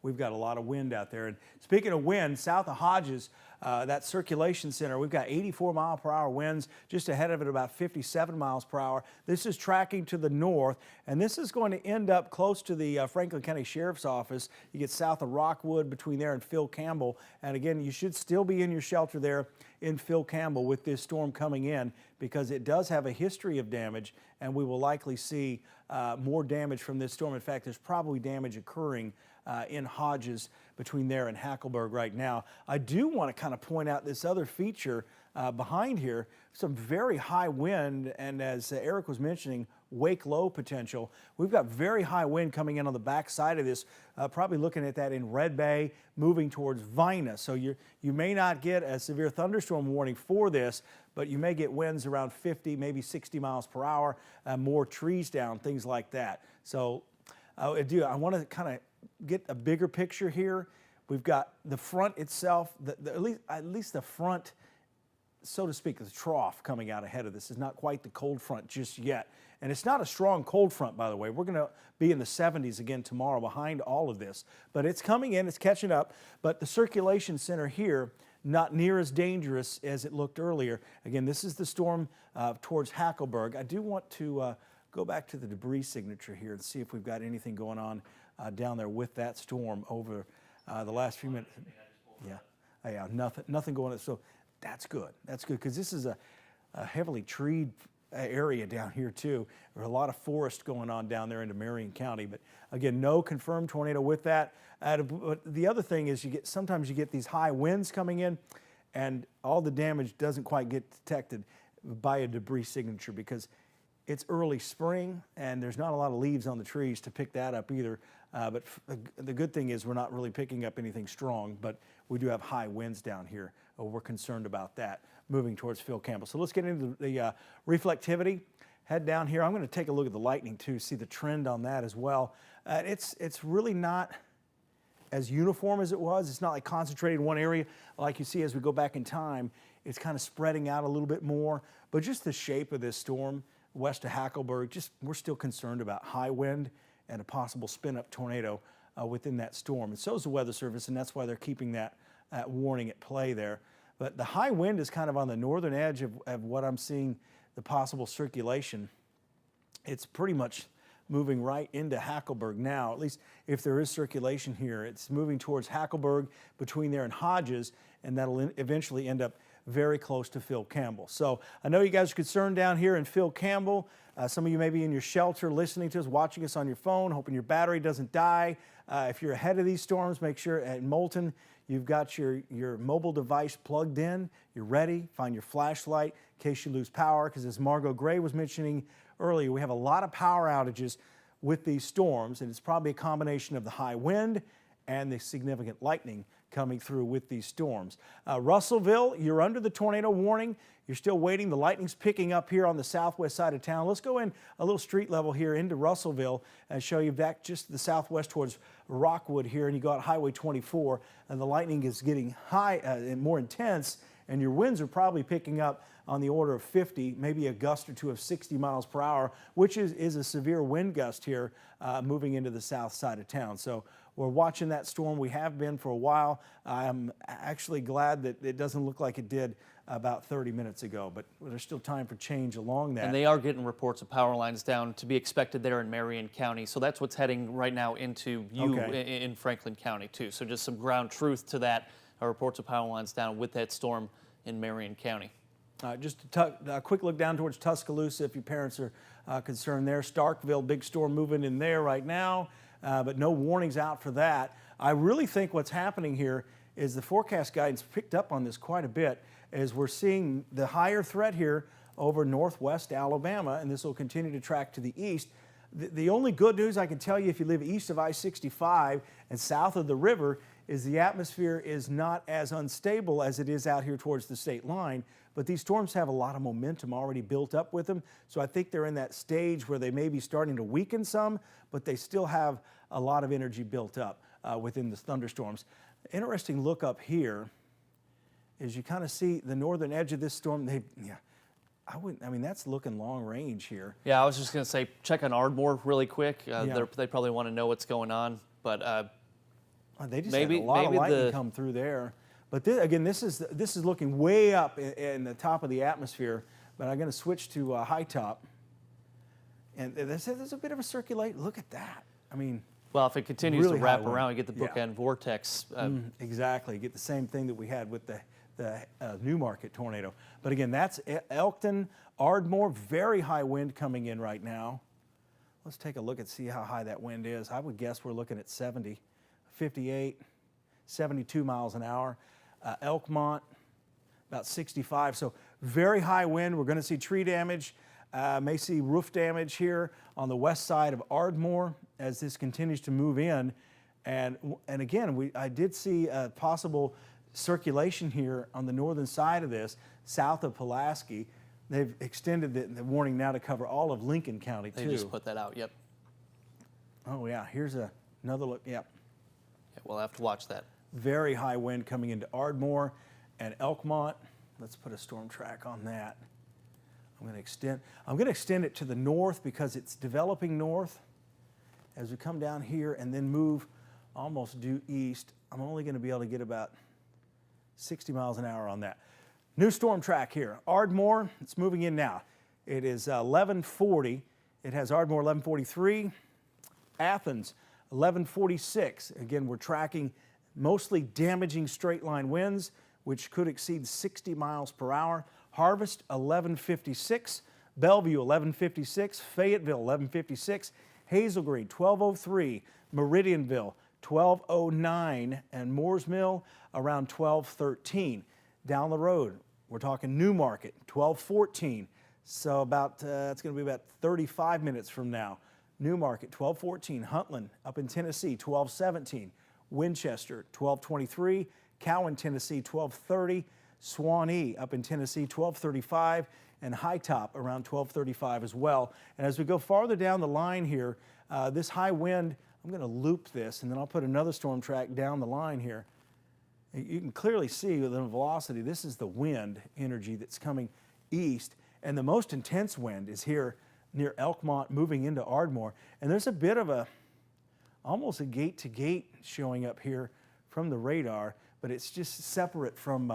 we've got a lot of wind out there. And speaking of wind, south of Hodges, that circulation center, we've got 84 mile per hour winds, just ahead of it about 57 miles per hour. This is tracking to the north, and this is going to end up close to the Franklin County Sheriff's Office. You get south of Rockwood between there and Phil Campbell. And again, you should still be in your shelter there in Phil Campbell with this storm coming in, because it does have a history of damage, and we will likely see more damage from this storm. In fact, there's probably damage occurring in Hodges between there and Hackleburg right now. I do want to kind of point out this other feature behind here, some very high wind, and as Eric was mentioning, wake low potential. We've got very high wind coming in on the back side of this, probably looking at that in Red Bay, moving towards Vina. So you may not get a severe thunderstorm warning for this, but you may get winds around 50, maybe 60 miles per hour, more trees down, things like that. So I want to kind of get a bigger picture here. We've got the front itself, at least the front, so to speak, the trough coming out ahead of this is not quite the cold front just yet. And it's not a strong cold front, by the way. We're going to be in the 70s again tomorrow behind all of this. But it's coming in, it's catching up. But the circulation center here, not near as dangerous as it looked earlier. Again, this is the storm towards Hackleburg. I do want to go back to the debris signature here and see if we've got anything going on down there with that storm over the last few minutes. Yeah, nothing going on. So that's good. That's good, because this is a heavily treed area down here too. There's a lot of forest going on down there into Marion County. But again, no confirmed tornado with that. But the other thing is sometimes you get these high winds coming in, and all the damage doesn't quite get detected by a debris signature, because it's early spring and there's not a lot of leaves on the trees to pick that up either. But the good thing is we're not really picking up anything strong, but we do have high winds down here. We're concerned about that moving towards Phil Campbell. So let's get into the reflectivity. Head down here. I'm going to take a look at the lightning too, see the trend on that as well. It's really not as uniform as it was. It's not like concentrated in one area like you see as we go back in time. It's kind of spreading out a little bit more. But just the shape of this storm west of Hackleburg, we're still concerned about high wind and a possible spin-up tornado within that storm. And so is the Weather Service, and that's why they're keeping that warning at play there. But the high wind is kind of on the northern edge of what I'm seeing, the possible circulation. It's pretty much moving right into Hackleburg now, at least if there is circulation here. It's moving towards Hackleburg between there and Hodges, and that'll eventually end up very close to Phil Campbell. So I know you guys are concerned down here in Phil Campbell. Some of you may be in your shelter listening to us, watching us on your phone, hoping your battery doesn't die. If you're ahead of these storms, make sure at Moulton you've got your mobile device plugged in. You're ready. Find your flashlight in case you lose power, because as Margot Gray was mentioning earlier, we have a lot of power outages with these storms, and it's probably a combination of the high wind and the significant lightning coming through with these storms. Russellville, you're under the tornado warning. You're still waiting. The lightning's picking up here on the southwest side of town. Let's go in a little street level here into Russellville and show you back just to the southwest towards Rockwood here, and you go out Highway 24, and the lightning is getting high and more intense, and your winds are probably picking up on the order of 50, maybe a gust or two of 60 miles per hour, which is a severe wind gust here moving into the south side of town. So we're watching that storm. We have been for a while. I'm actually glad that it doesn't look like it did about 30 minutes ago, but there's still time for change along that. And they are getting reports of power lines down to be expected there in Marion County. So that's what's heading right now into you in Franklin County too. So just some ground truth to that. Reports of power lines down with that storm in Marion County. Just a quick look down towards Tuscaloosa if your parents are concerned there. Starkville, big storm moving in there right now, but no warnings out for that. I really think what's happening here is the forecast guidance picked up on this quite a bit, as we're seeing the higher threat here over northwest Alabama, and this will continue to track to the east. The only good news I can tell you if you live east of I-65 and south of the river is the atmosphere is not as unstable as it is out here towards the state line, but these storms have a lot of momentum already built up with them. So I think they're in that stage where they may be starting to weaken some, but they still have a lot of energy built up within the thunderstorms. Interesting look up here is you kind of see the northern edge of this storm. I mean, that's looking long range here. Yeah, I was just going to say, check on Ardmore really quick. They probably want to know what's going on, but they just had a lot of lightning come through there. But this is looking way up in the top of the atmosphere. But I'm going to switch to high top, and there's a bit of a circulate. Look at that. I mean, well, if it continues really to wrap around, you get the bookend vortex. Exactly, you get the same thing that we had with the Newmarket tornado. But again, that's Elkton, Ardmore, very high wind coming in right now. Let's take a look and see how high that wind is. I would guess we're looking at 70, 58, 72 miles an hour. Elkmont, about 65. So very high wind. We're going to see tree damage. May see roof damage here on the west side of Ardmore as this continues to move in. And again, I did see a possible circulation here on the northern side of this, south of Pulaski. They've extended the warning now to cover all of Lincoln County, too. They just put that out, yep. Oh, yeah, here's another look, yep. Yeah, we'll have to watch that. Very high wind coming into Ardmore and Elkmont. Let's put a storm track on that. I'm going to extend it to the north because it's developing north. As we come down here and then move almost due east, I'm only going to be able to get about 60 miles an hour on that. New storm track here. Ardmore, it's moving in now. It is 1140. It has Ardmore 1143. Athens 1146. Again, we're tracking mostly damaging straight line winds, which could exceed 60 miles per hour. Harvest 1156. Bellevue 1156. Fayetteville 1156. Hazel Green 1203. Meridianville 1209, and Moores Mill around 1213. Down the road, we're talking Newmarket, 1214. So it's going to be about 35 minutes from now. Newmarket, 1214. Huntland up in Tennessee, 1217. Winchester, 1223. Cowan, Tennessee, 1230. Swanee up in Tennessee, 1235. And High Top around 1235 as well. And as we go farther down the line here, this high wind, I'm going to loop this, and then I'll put another storm track down the line here. You can clearly see the velocity. This is the wind energy that's coming east, and the most intense wind is here near Elkmont moving into Ardmore. And there's a bit of almost a gate-to-gate showing up here from the radar, but it's just separate from,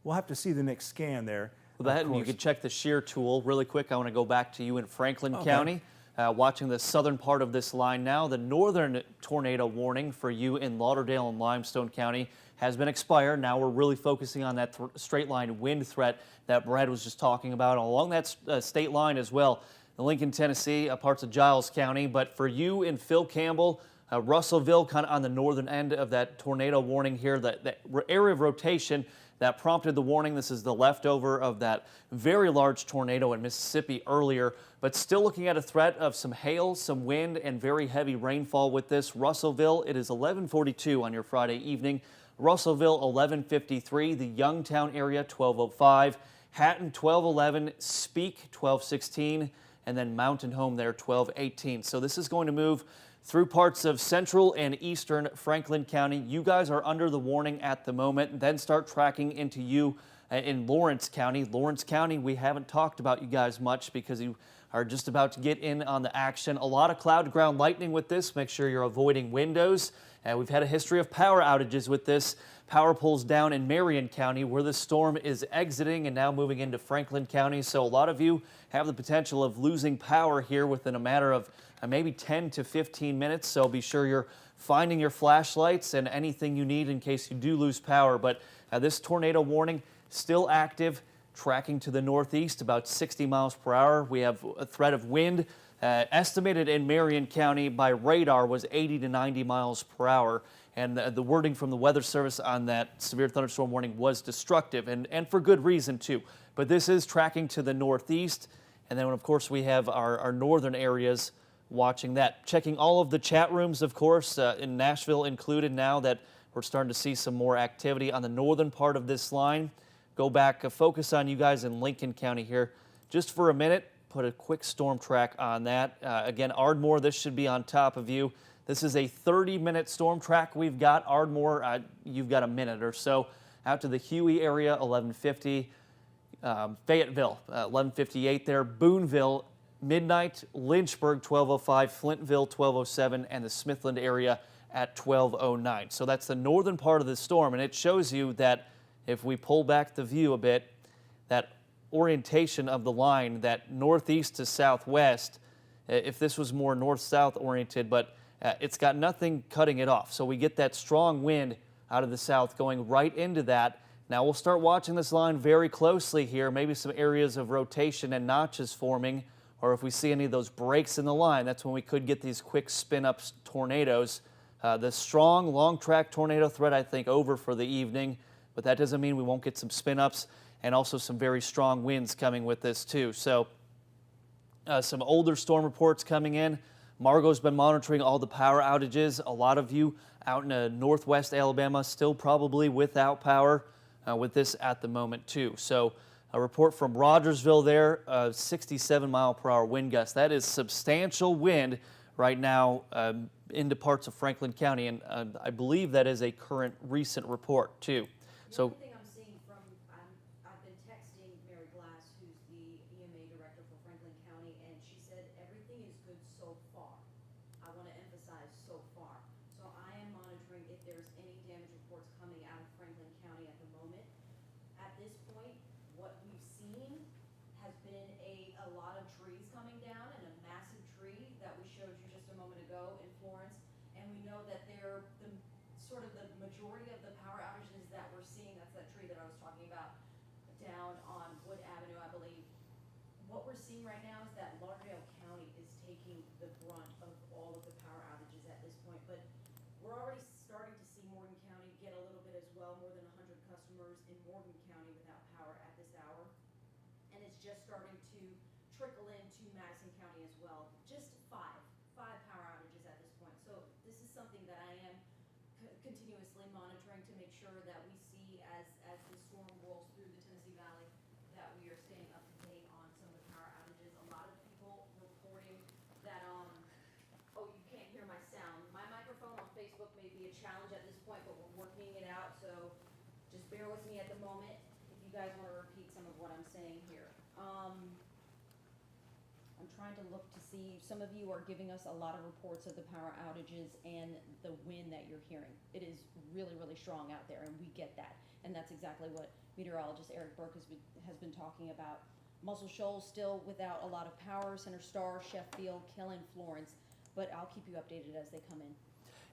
we'll have to see the next scan there. Well, you could check the shear tool really quick. I want to go back to you in Franklin County. Watching the southern part of this line now, the northern tornado warning for you in Lauderdale and Limestone County has been expired. Now we're really focusing on that straight line wind threat that Brad was just talking about along that state line as well. The Lincoln, Tennessee, parts of Giles County. But for you in Phil Campbell, Russellville, kind of on the northern end of that tornado warning here, that area of rotation that prompted the warning. This is the leftover of that very large tornado in Mississippi earlier, but still looking at a threat of some hail, some wind, and very heavy rainfall with this. Russellville, it is 11:42 on your Friday evening. Russellville, 11:53. The Youngtown area, 12:05. Hatton, 12:11. Speak, 12:16. And then Mountain Home there, 12:18. So this is going to move through parts of central and eastern Franklin County. You guys are under the warning at the moment, then start tracking into you in Lawrence County. Lawrence County, we haven't talked about you guys much because you are just about to get in on the action. A lot of cloud to ground lightning with this. Make sure you're avoiding windows. We've had a history of power outages with this. Power poles down in Marion County where the storm is exiting and now moving into Franklin County. So a lot of you have the potential of losing power here within a matter of maybe 10 to 15 minutes. So be sure you're finding your flashlights and anything you need in case you do lose power. But this tornado warning still active, tracking to the northeast about 60 miles per hour. We have a threat of wind estimated in Marion County by radar was 80 to 90 miles per hour. And the wording from the Weather Service on that severe thunderstorm warning was destructive, and for good reason too. But this is tracking to the northeast. And then, of course, we have our northern areas watching that. Checking all of the chat rooms, of course, in Nashville included now that we're starting to see some more activity on the northern part of this line. Go back, focus on you guys in Lincoln County here just for a minute. Put a quick storm track on that. Again, Ardmore, this should be on top of you. This is a 30-minute storm track we've got. Ardmore, you've got a minute or so. Out to the Huey area, 11:50. Fayetteville, 11:58 there. Boonville, midnight. Lynchburg, 12:05. Flintville, 12:07. And the Smithland area at 12:09. So that's the northern part of the storm. And it shows you that if we pull back the view a bit, that orientation of the line, that northeast to southwest, if this was more north-south oriented, but it's got nothing cutting it off. So we get that strong wind out of the south going right into that. Now we'll start watching this line very closely here, maybe some areas of rotation and notches forming, or if we see any of those breaks in the line, that's when we could get these quick spin-up tornadoes. The strong long track tornado threat, I think, over for the evening, but that doesn't mean we won't get some spin-ups and also some very strong winds coming with this too. So some older storm reports coming in. Margot's been monitoring all the power outages. A lot of you out in northwest Alabama still probably without power with this at the moment too. So a report from Rogersville there, 67-mile-per-hour wind gust. That is substantial wind right now into parts of Franklin County, and I believe that is a current recent report too. So. The other thing I'm seeing from, I've been texting Mary Glass, who's the EMA director for Franklin County, and she said everything is good so far. I want to emphasize so far. So I am monitoring if there's any damage reports coming out of Franklin County at the moment. At this point, what we've seen has been a lot of trees coming down, and a massive tree that we showed you just a moment ago in Florence. And we know that they're sort of the majority of the power outages that we're seeing, that's that tree that I was talking about down on Wood Avenue, I believe. What we're seeing right now is that Lauderdale County is taking the brunt of all of the power outages at this point, but we're already starting to see Morgan County get a little bit as well, more than 100 customers in Morgan County without power at this hour. And it's just starting to trickle into Madison County as well. Just five power outages at this point. So this is something that I am continuously monitoring to make sure that we see as the storm rolls through the Tennessee Valley that we are staying up to date on some of the power outages. A lot of people reporting that oh, you can't hear my sound. My microphone on Facebook may be a challenge at this point, but we're working it out, so just bear with me at the moment if you guys want to repeat some of what I'm saying here. I'm trying to look to see, some of you are giving us a lot of reports of the power outages and the wind that you're hearing. It is really, really strong out there, and we get that. And that's exactly what meteorologist Eric Burke has been talking about. Muscle Shoals still without a lot of power, Center Star, Sheffield, Killen, Florence, but I'll keep you updated as they come in.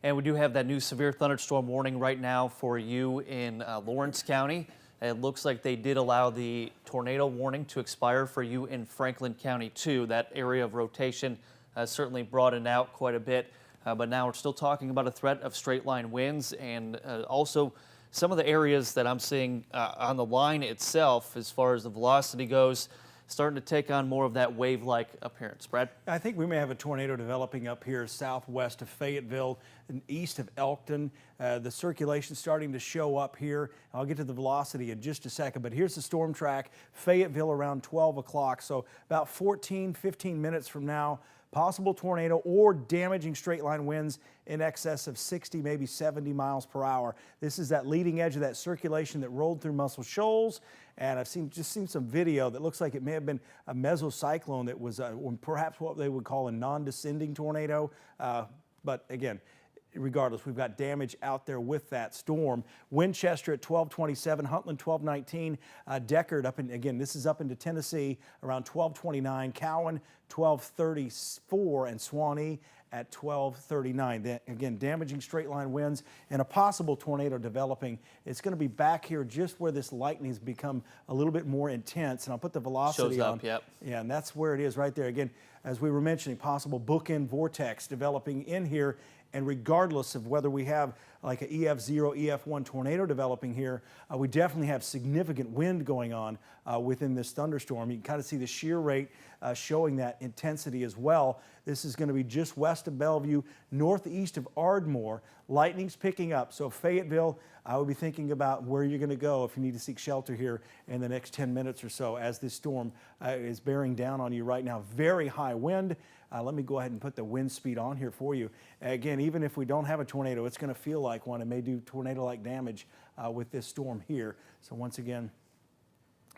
And we do have that new severe thunderstorm warning right now for you in Lawrence County. It looks like they did allow the tornado warning to expire for you in Franklin County too. That area of rotation certainly broadened out quite a bit, but now we're still talking about a threat of straight line winds and also some of the areas that I'm seeing on the line itself, as far as the velocity goes, starting to take on more of that wave-like appearance. Brad? I think we may have a tornado developing up here southwest of Fayetteville and east of Elkton. The circulation starting to show up here. I'll get to the velocity in just a second, but here's the storm track. Fayetteville around 12 o'clock, so about 15 minutes from now. Possible tornado or damaging straight line winds in excess of 60, maybe 70 miles per hour. This is that leading edge of that circulation that rolled through Muscle Shoals. And I've just seen some video that looks like it may have been a mesocyclone that was perhaps what they would call a non-descending tornado. But again, regardless, we've got damage out there with that storm. Winchester at 1227, Huntland 1219, Deckard up in, again, this is up into Tennessee around 1229, Cowan 1234, and Swanee at 1239. Again, damaging straight line winds and a possible tornado developing. It's going to be back here just where this lightning has become a little bit more intense. And I'll put the velocity Shows on. up, yep. Yeah, and that's where it is right there. Again, as we were mentioning, possible bookend vortex developing in here. And regardless of whether we have like an EF0, EF1 tornado developing here, we definitely have significant wind going on within this thunderstorm. You can kind of see the shear rate showing that intensity as well. This is going to be just west of Bellevue, northeast of Ardmore. Lightning's picking up. So Fayetteville, I would be thinking about where you're going to go if you need to seek shelter here in the next 10 minutes or so as this storm is bearing down on you right now. Very high wind. Let me go ahead and put the wind speed on here for you. Again, even if we don't have a tornado, it's going to feel like one. It may do tornado-like damage with this storm here. So once again,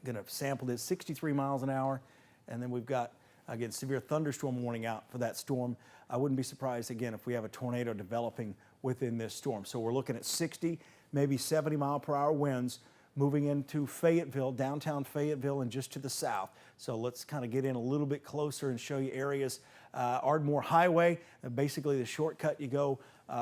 going to sample this 63 miles an hour. And then we've got, again, severe thunderstorm warning out for that storm. I wouldn't be surprised, again, if we have a tornado developing within this storm. So we're looking at 60, maybe 70 mile per hour winds moving into Fayetteville, downtown Fayetteville, and just to the south. So let's kind of get in a little bit closer and show you areas. Ardmore Highway, basically the shortcut you go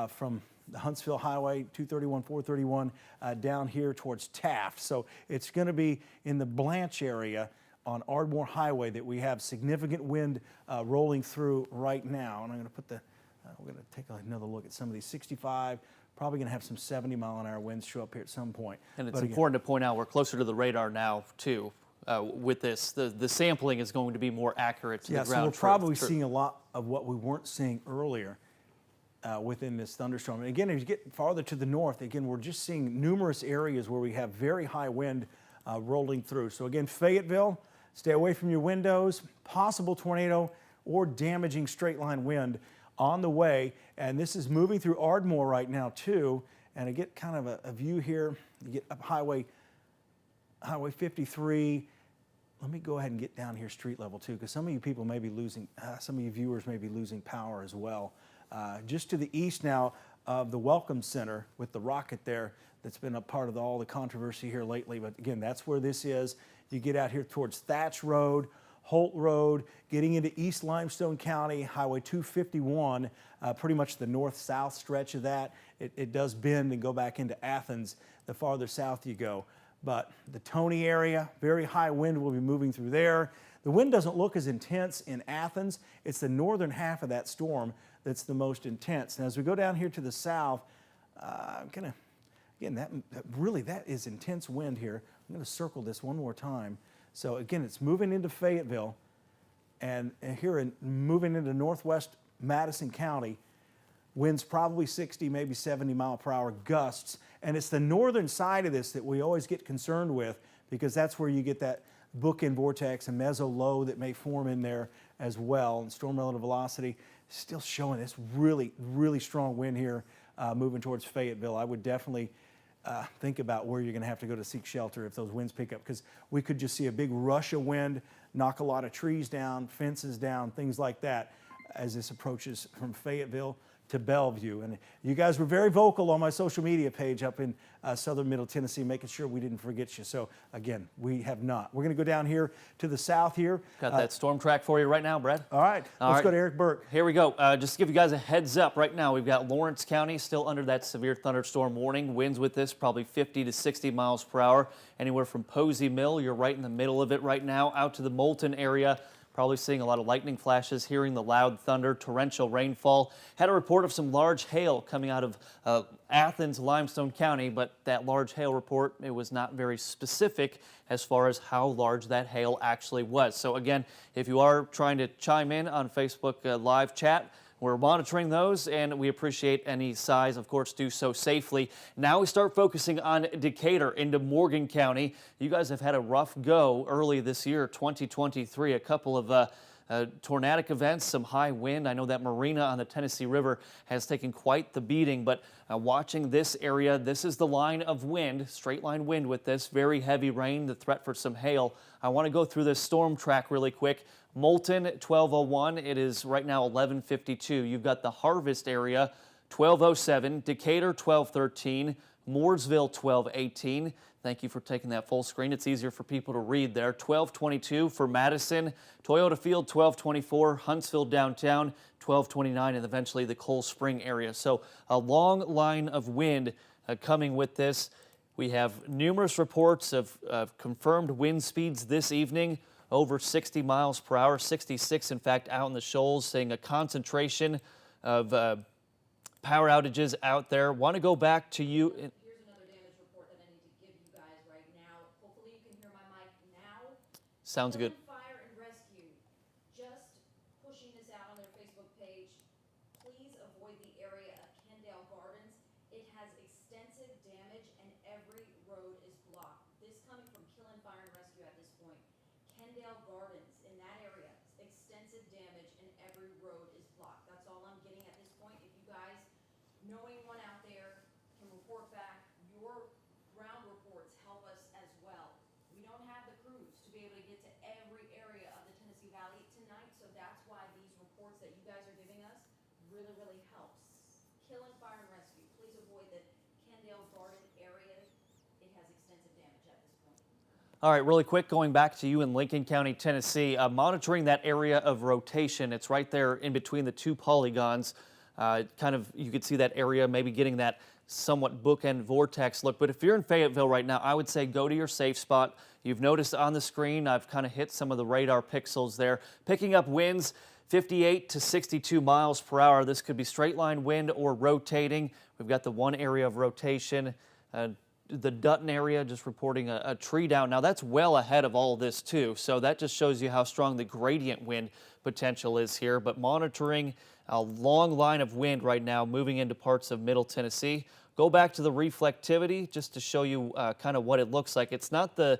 from the Huntsville Highway, 231, 431, down here towards Taft. So it's going to be in the Blanche area on Ardmore Highway that we have significant wind rolling through right now. And I'm going to put the, we're going to take another look at some of these 65, probably going to have some 70 mile an hour winds show up here at some point. And it's important to point out we're closer to the radar now, too. With this, the sampling is going to be more accurate to the ground. So we're probably seeing a lot of what we weren't seeing earlier within this thunderstorm. And again, as you get farther to the north, again, we're just seeing numerous areas where we have very high wind rolling through. So again, Fayetteville, stay away from your windows, possible tornado or damaging straight line wind on the way. And this is moving through Ardmore right now too. And I get kind of a view here. You get up Highway 53. Let me go ahead and get down here street level too, because some of you people may be losing, some of you viewers may be losing power as well. Just to the east now of the Welcome Center with the rocket there, that's been a part of all the controversy here lately. But again, that's where this is. You get out here towards Thatch Road, Holt Road, getting into East Limestone County, Highway 251, pretty much the north-south stretch of that. It does bend and go back into Athens the farther south you go. But the Tony area, very high wind will be moving through there. The wind doesn't look as intense in Athens. It's the northern half of that storm that's the most intense. And as we go down here to the south, again, that is intense wind here. I'm going to circle this one more time. So again, it's moving into Fayetteville and here moving into northwest Madison County. Winds probably 60, maybe 70 mile per hour gusts. And it's the northern side of this that we always get concerned with, because that's where you get that bookend vortex and meso low that may form in there as well. And storm relative velocity still showing this really, really strong wind here moving towards Fayetteville. I would definitely think about where you're going to have to go to seek shelter if those winds pick up, because we could just see a big rush of wind, knock a lot of trees down, fences down, things like that as this approaches from Fayetteville to Bellevue. And you guys were very vocal on my social media page up in southern Middle Tennessee, making sure we didn't forget you. So again, we have not. We're going to go down here to the south here. Got that storm track for you right now, Brad. All right, let's go to Eric Burke. Here we go. Just to give you guys a heads up right now, we've got Lawrence County still under that severe thunderstorm warning. Winds with this probably 50 to 60 miles per hour. Anywhere from Posey Mill, you're right in the middle of it right now, out to the Moulton area. Probably seeing a lot of lightning flashes, hearing the loud thunder, torrential rainfall. Had a report of some large hail coming out of Athens, Limestone County, but that large hail report, it was not very specific as far as how large that hail actually was. So again, if you are trying to chime in on Facebook live chat, we're monitoring those, and we appreciate any size. Of course, do so safely. Now we start focusing on Decatur into Morgan County. You guys have had a rough go early this year, 2023. A couple of tornadic events, some high wind. I know that marina on the Tennessee River has taken quite the beating, but watching this area, this is the line of wind, straight line wind with this, very heavy rain, the threat for some hail. I want to go through this storm track really quick. Moulton, 1201, it is right now 1152. You've got the Harvest area, 1207, Decatur, 1213, Mooresville, 1218. Thank you for taking that full screen. It's easier for people to read there. 1222 for Madison, Toyota Field, 1224, Huntsville downtown, 1229, and eventually the Coal Spring area. So a long line of wind coming with this. We have numerous reports of confirmed wind speeds this evening, over 60 miles per hour, 66 in fact out in the shoals, saying a concentration of power outages out there. Want to go back to you. Here's another damage report that I need to give you guys right now. Hopefully you can hear my mic now. Sounds good. Fire and Rescue, just pushing this out on their Facebook page. Please avoid the area of Kendall Gardens. It has extensive damage and every road is blocked. This coming from Killen Fire and Rescue at this point. Kendall Gardens, in that area, extensive damage and every road is blocked. That's all I'm getting at this point. If you guys, knowing one out there, can report back, your ground reports help us as well. We don't have the crews to be able to get to every area of the Tennessee Valley tonight, so that's why these reports that you guys are giving us really, really helps. Killen Fire and Rescue, please avoid the Kendall Garden area. It has extensive damage at this point. All right, really quick, going back to you in Lincoln County, Tennessee, monitoring that area of rotation. It's right there in between the two polygons. Kind of, you could see that area, maybe getting that somewhat bookend vortex look. But if you're in Fayetteville right now, I would say go to your safe spot. You've noticed on the screen, I've kind of hit some of the radar pixels there. Picking up winds, 58 to 62 miles per hour. This could be straight line wind or rotating. We've got the one area of rotation. The Dutton area just reporting a tree down. Now that's well ahead of all this too, so that just shows you how strong the gradient wind potential is here. But monitoring a long line of wind right now moving into parts of Middle Tennessee. Go back to the reflectivity just to show you kind of what it looks like. It's not the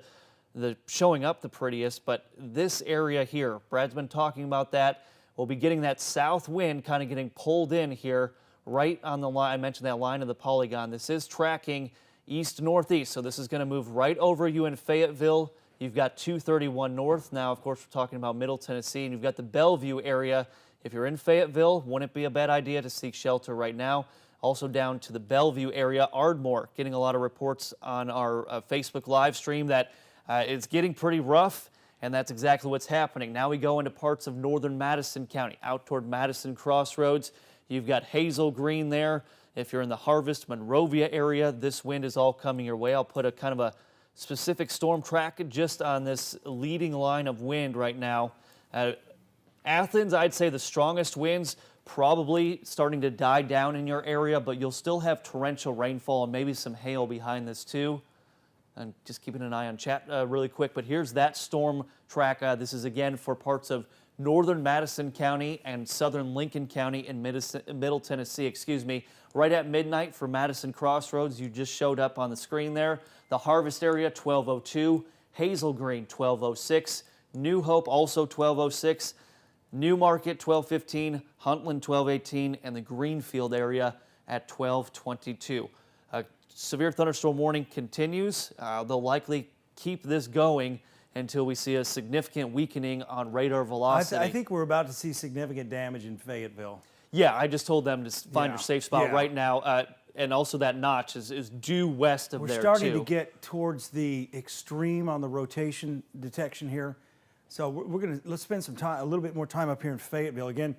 showing up the prettiest, but this area here, Brad's been talking about that. We'll be getting that south wind kind of getting pulled in here right on the line. I mentioned that line of the polygon. This is tracking east-northeast, so this is going to move right over you in Fayetteville. You've got 231 north. Now, of course, we're talking about Middle Tennessee, and you've got the Bellevue area. If you're in Fayetteville, wouldn't it be a bad idea to seek shelter right now? Also down to the Bellevue area, Ardmore, getting a lot of reports on our Facebook live stream that it's getting pretty rough, and that's exactly what's happening. Now we go into parts of northern Madison County, out toward Madison Crossroads. You've got Hazel Green there. If you're in the Harvest, Monrovia area, this wind is all coming your way. I'll put a kind of a specific storm track just on this leading line of wind right now. Athens, I'd say the strongest winds probably starting to die down in your area, but you'll still have torrential rainfall and maybe some hail behind this too. And just keeping an eye on chat really quick, but here's that storm track. This is again for parts of northern Madison County and southern Lincoln County in Middle Tennessee, right at midnight for Madison Crossroads. You just showed up on the screen there. The Harvest area, 1202. Hazel Green, 1206. New Hope, also 1206. New Market, 1215. Huntland, 1218. And the Greenfield area at 1222. Severe thunderstorm warning continues. They'll likely keep this going until we see a significant weakening on radar velocity. I think we're about to see significant damage in Fayetteville. Yeah, I just told them to find your safe spot right now. And also that notch is due west of there, too. We're starting to get towards the extreme on the rotation detection here. So let's spend some time, a little bit more time up here in Fayetteville. Again,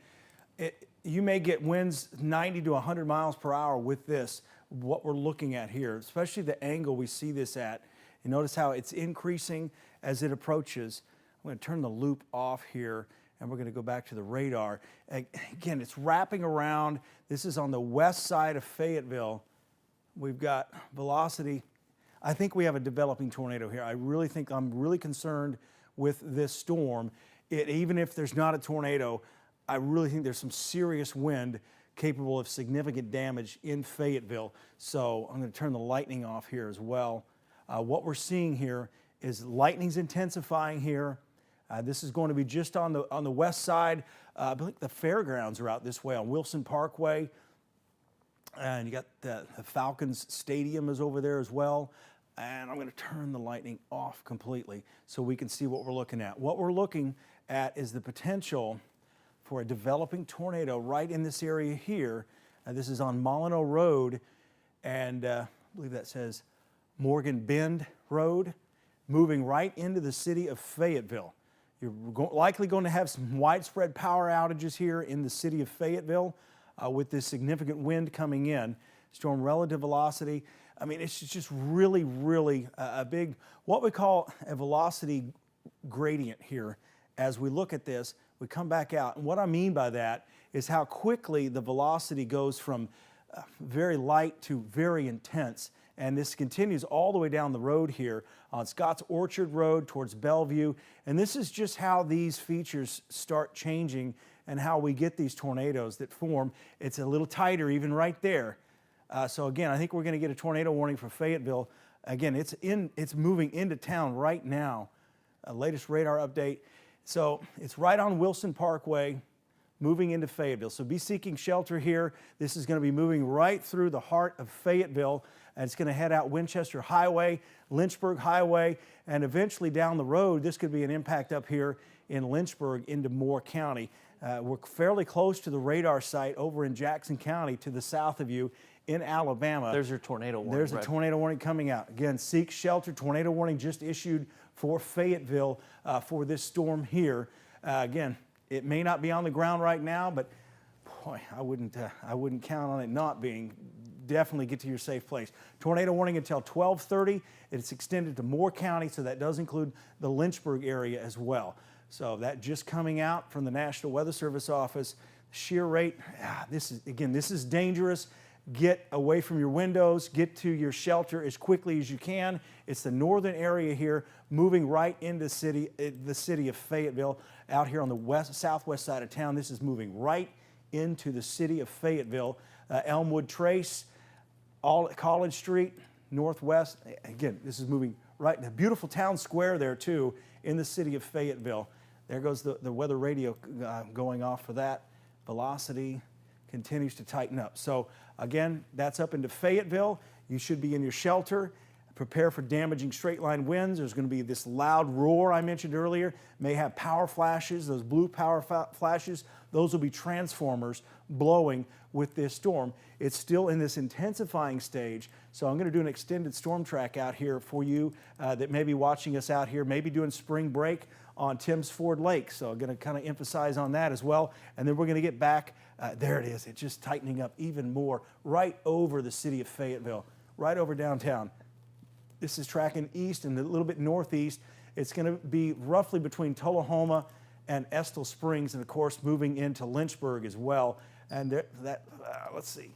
you may get winds 90 to 100 miles per hour with this, what we're looking at here, especially the angle we see this at. You notice how it's increasing as it approaches. I'm going to turn the loop off here, and we're going to go back to the radar. Again, it's wrapping around. This is on the west side of Fayetteville. We've got velocity. I think we have a developing tornado here. I really think I'm really concerned with this storm. Even if there's not a tornado, I really think there's some serious wind capable of significant damage in Fayetteville. So I'm going to turn the lightning off here as well. What we're seeing here is lightning's intensifying here. This is going to be just on the west side. I believe the fairgrounds are out this way on Wilson Parkway. And you got the Falcons Stadium is over there as well. And I'm going to turn the lightning off completely so we can see what we're looking at. What we're looking at is the potential for a developing tornado right in this area here. This is on Molyneux Road, and I believe that says Morgan Bend Road, moving right into the city of Fayetteville. You're likely going to have some widespread power outages here in the city of Fayetteville with this significant wind coming in. Storm relative velocity. I mean, it's just really, really a big, what we call a velocity gradient here. As we look at this, we come back out. And what I mean by that is how quickly the velocity goes from very light to very intense. And this continues all the way down the road here on Scotts Orchard Road towards Bellevue. And this is just how these features start changing and how we get these tornadoes that form. It's a little tighter even right there. So again, I think we're going to get a tornado warning for Fayetteville. Again, it's moving into town right now. Latest radar update. So it's right on Wilson Parkway, moving into Fayetteville. So be seeking shelter here. This is going to be moving right through the heart of Fayetteville, and it's going to head out Winchester Highway, Lynchburg Highway, and eventually down the road, this could be an impact up here in Lynchburg into Moore County. We're fairly close to the radar site over in Jackson County to the south of you in Alabama. There's your tornado warning. There's a tornado warning coming out. Again, seek shelter. Tornado warning just issued for Fayetteville for this storm here. Again, it may not be on the ground right now, but boy, I wouldn't count on it not being. Definitely get to your safe place. Tornado warning until 12:30. It's extended to Moore County, so that does include the Lynchburg area as well. So that just coming out from the National Weather Service office. Shear rate, this is dangerous. Get away from your windows, get to your shelter as quickly as you can. It's the northern area here, moving right into the city of Fayetteville, out here on the southwest side of town. This is moving right into the city of Fayetteville. Elmwood Trace, all College Street, northwest. Again, this is moving right in the beautiful town square there too, in the city of Fayetteville. There goes the weather radio going off for that. Velocity continues to tighten up. So again, that's up into Fayetteville. You should be in your shelter. Prepare for damaging straight line winds. There's going to be this loud roar I mentioned earlier. May have power flashes, those blue power flashes. Those will be transformers blowing with this storm. It's still in this intensifying stage. So I'm going to do an extended storm track out here for you that may be watching us out here, maybe doing spring break on Timms Ford Lake. So I'm going to kind of emphasize on that as well. And then we're going to get back. There it is. It's just tightening up even more right over the city of Fayetteville, right over downtown. This is tracking east and a little bit northeast. It's going to be roughly between Tullahoma and Estill Springs, and of course moving into Lynchburg as well. And let's see,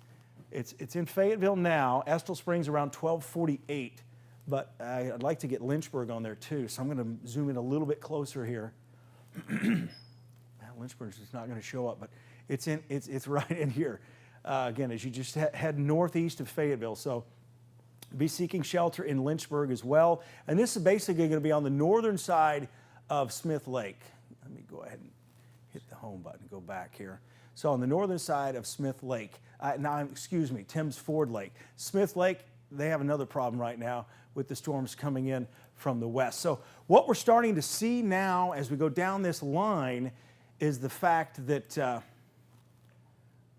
it's in Fayetteville now. Estill Springs around 1248, but I'd like to get Lynchburg on there too. So I'm going to zoom in a little bit closer here. Lynchburg's just not going to show up, but it's right in here. Again, as you just head northeast of Fayetteville. So be seeking shelter in Lynchburg as well. And this is basically going to be on the northern side of Smith Lake. Let me go ahead and hit the home button and go back here. So on the northern side of Smith Lake, Timms Ford Lake. Smith Lake, they have another problem right now with the storms coming in from the west. So what we're starting to see now as we go down this line is the fact that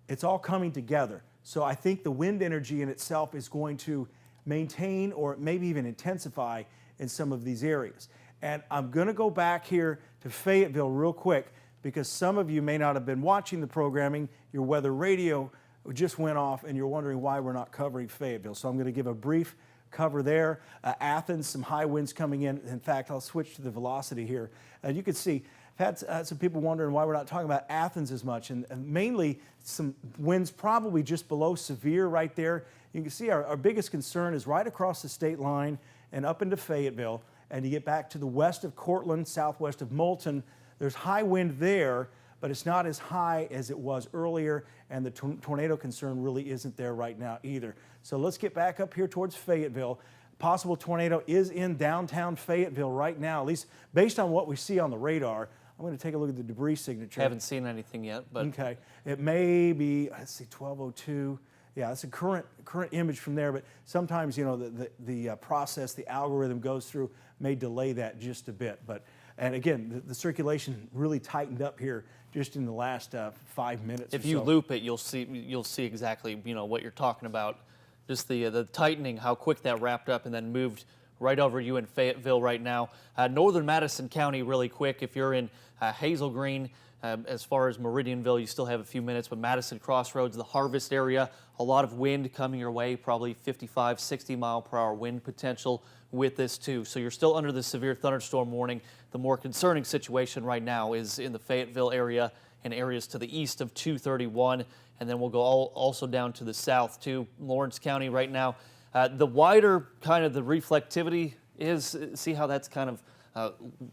it's all coming together. So I think the wind energy in itself is going to maintain or maybe even intensify in some of these areas. And I'm going to go back here to Fayetteville real quick because some of you may not have been watching the programming. Your weather radio just went off and you're wondering why we're not covering Fayetteville. So I'm going to give a brief cover there. Athens, some high winds coming in. In fact, I'll switch to the velocity here. You can see, I've had some people wondering why we're not talking about Athens as much, and mainly some winds probably just below severe right there. You can see our biggest concern is right across the state line and up into Fayetteville, and you get back to the west of Cortland, southwest of Moulton. There's high wind there, but it's not as high as it was earlier, and the tornado concern really isn't there right now either. So let's get back up here towards Fayetteville. Possible tornado is in downtown Fayetteville right now, at least based on what we see on the radar. I'm going to take a look at the debris signature. Haven't seen anything yet, but okay, it may be, let's see, 1202. Yeah, it's a current image from there, but sometimes, you know, the process, the algorithm goes through, may delay that just a bit. But, and again, the circulation really tightened up here just in the last 5 minutes. if you loop it, you'll see exactly, you know, what you're talking about. Just the tightening, how quick that wrapped up and then moved right over you in Fayetteville right now. Northern Madison County, really quick, if you're in Hazel Green, as far as Meridianville, you still have a few minutes, but Madison Crossroads, the Harvest area, a lot of wind coming your way, probably 55, 60 mile per hour wind potential with this too. So you're still under the severe thunderstorm warning. The more concerning situation right now is in the Fayetteville area and areas to the east of 231, and then we'll go also down to the south too. Lawrence County right now. The wider kind of the reflectivity is, see how that's kind of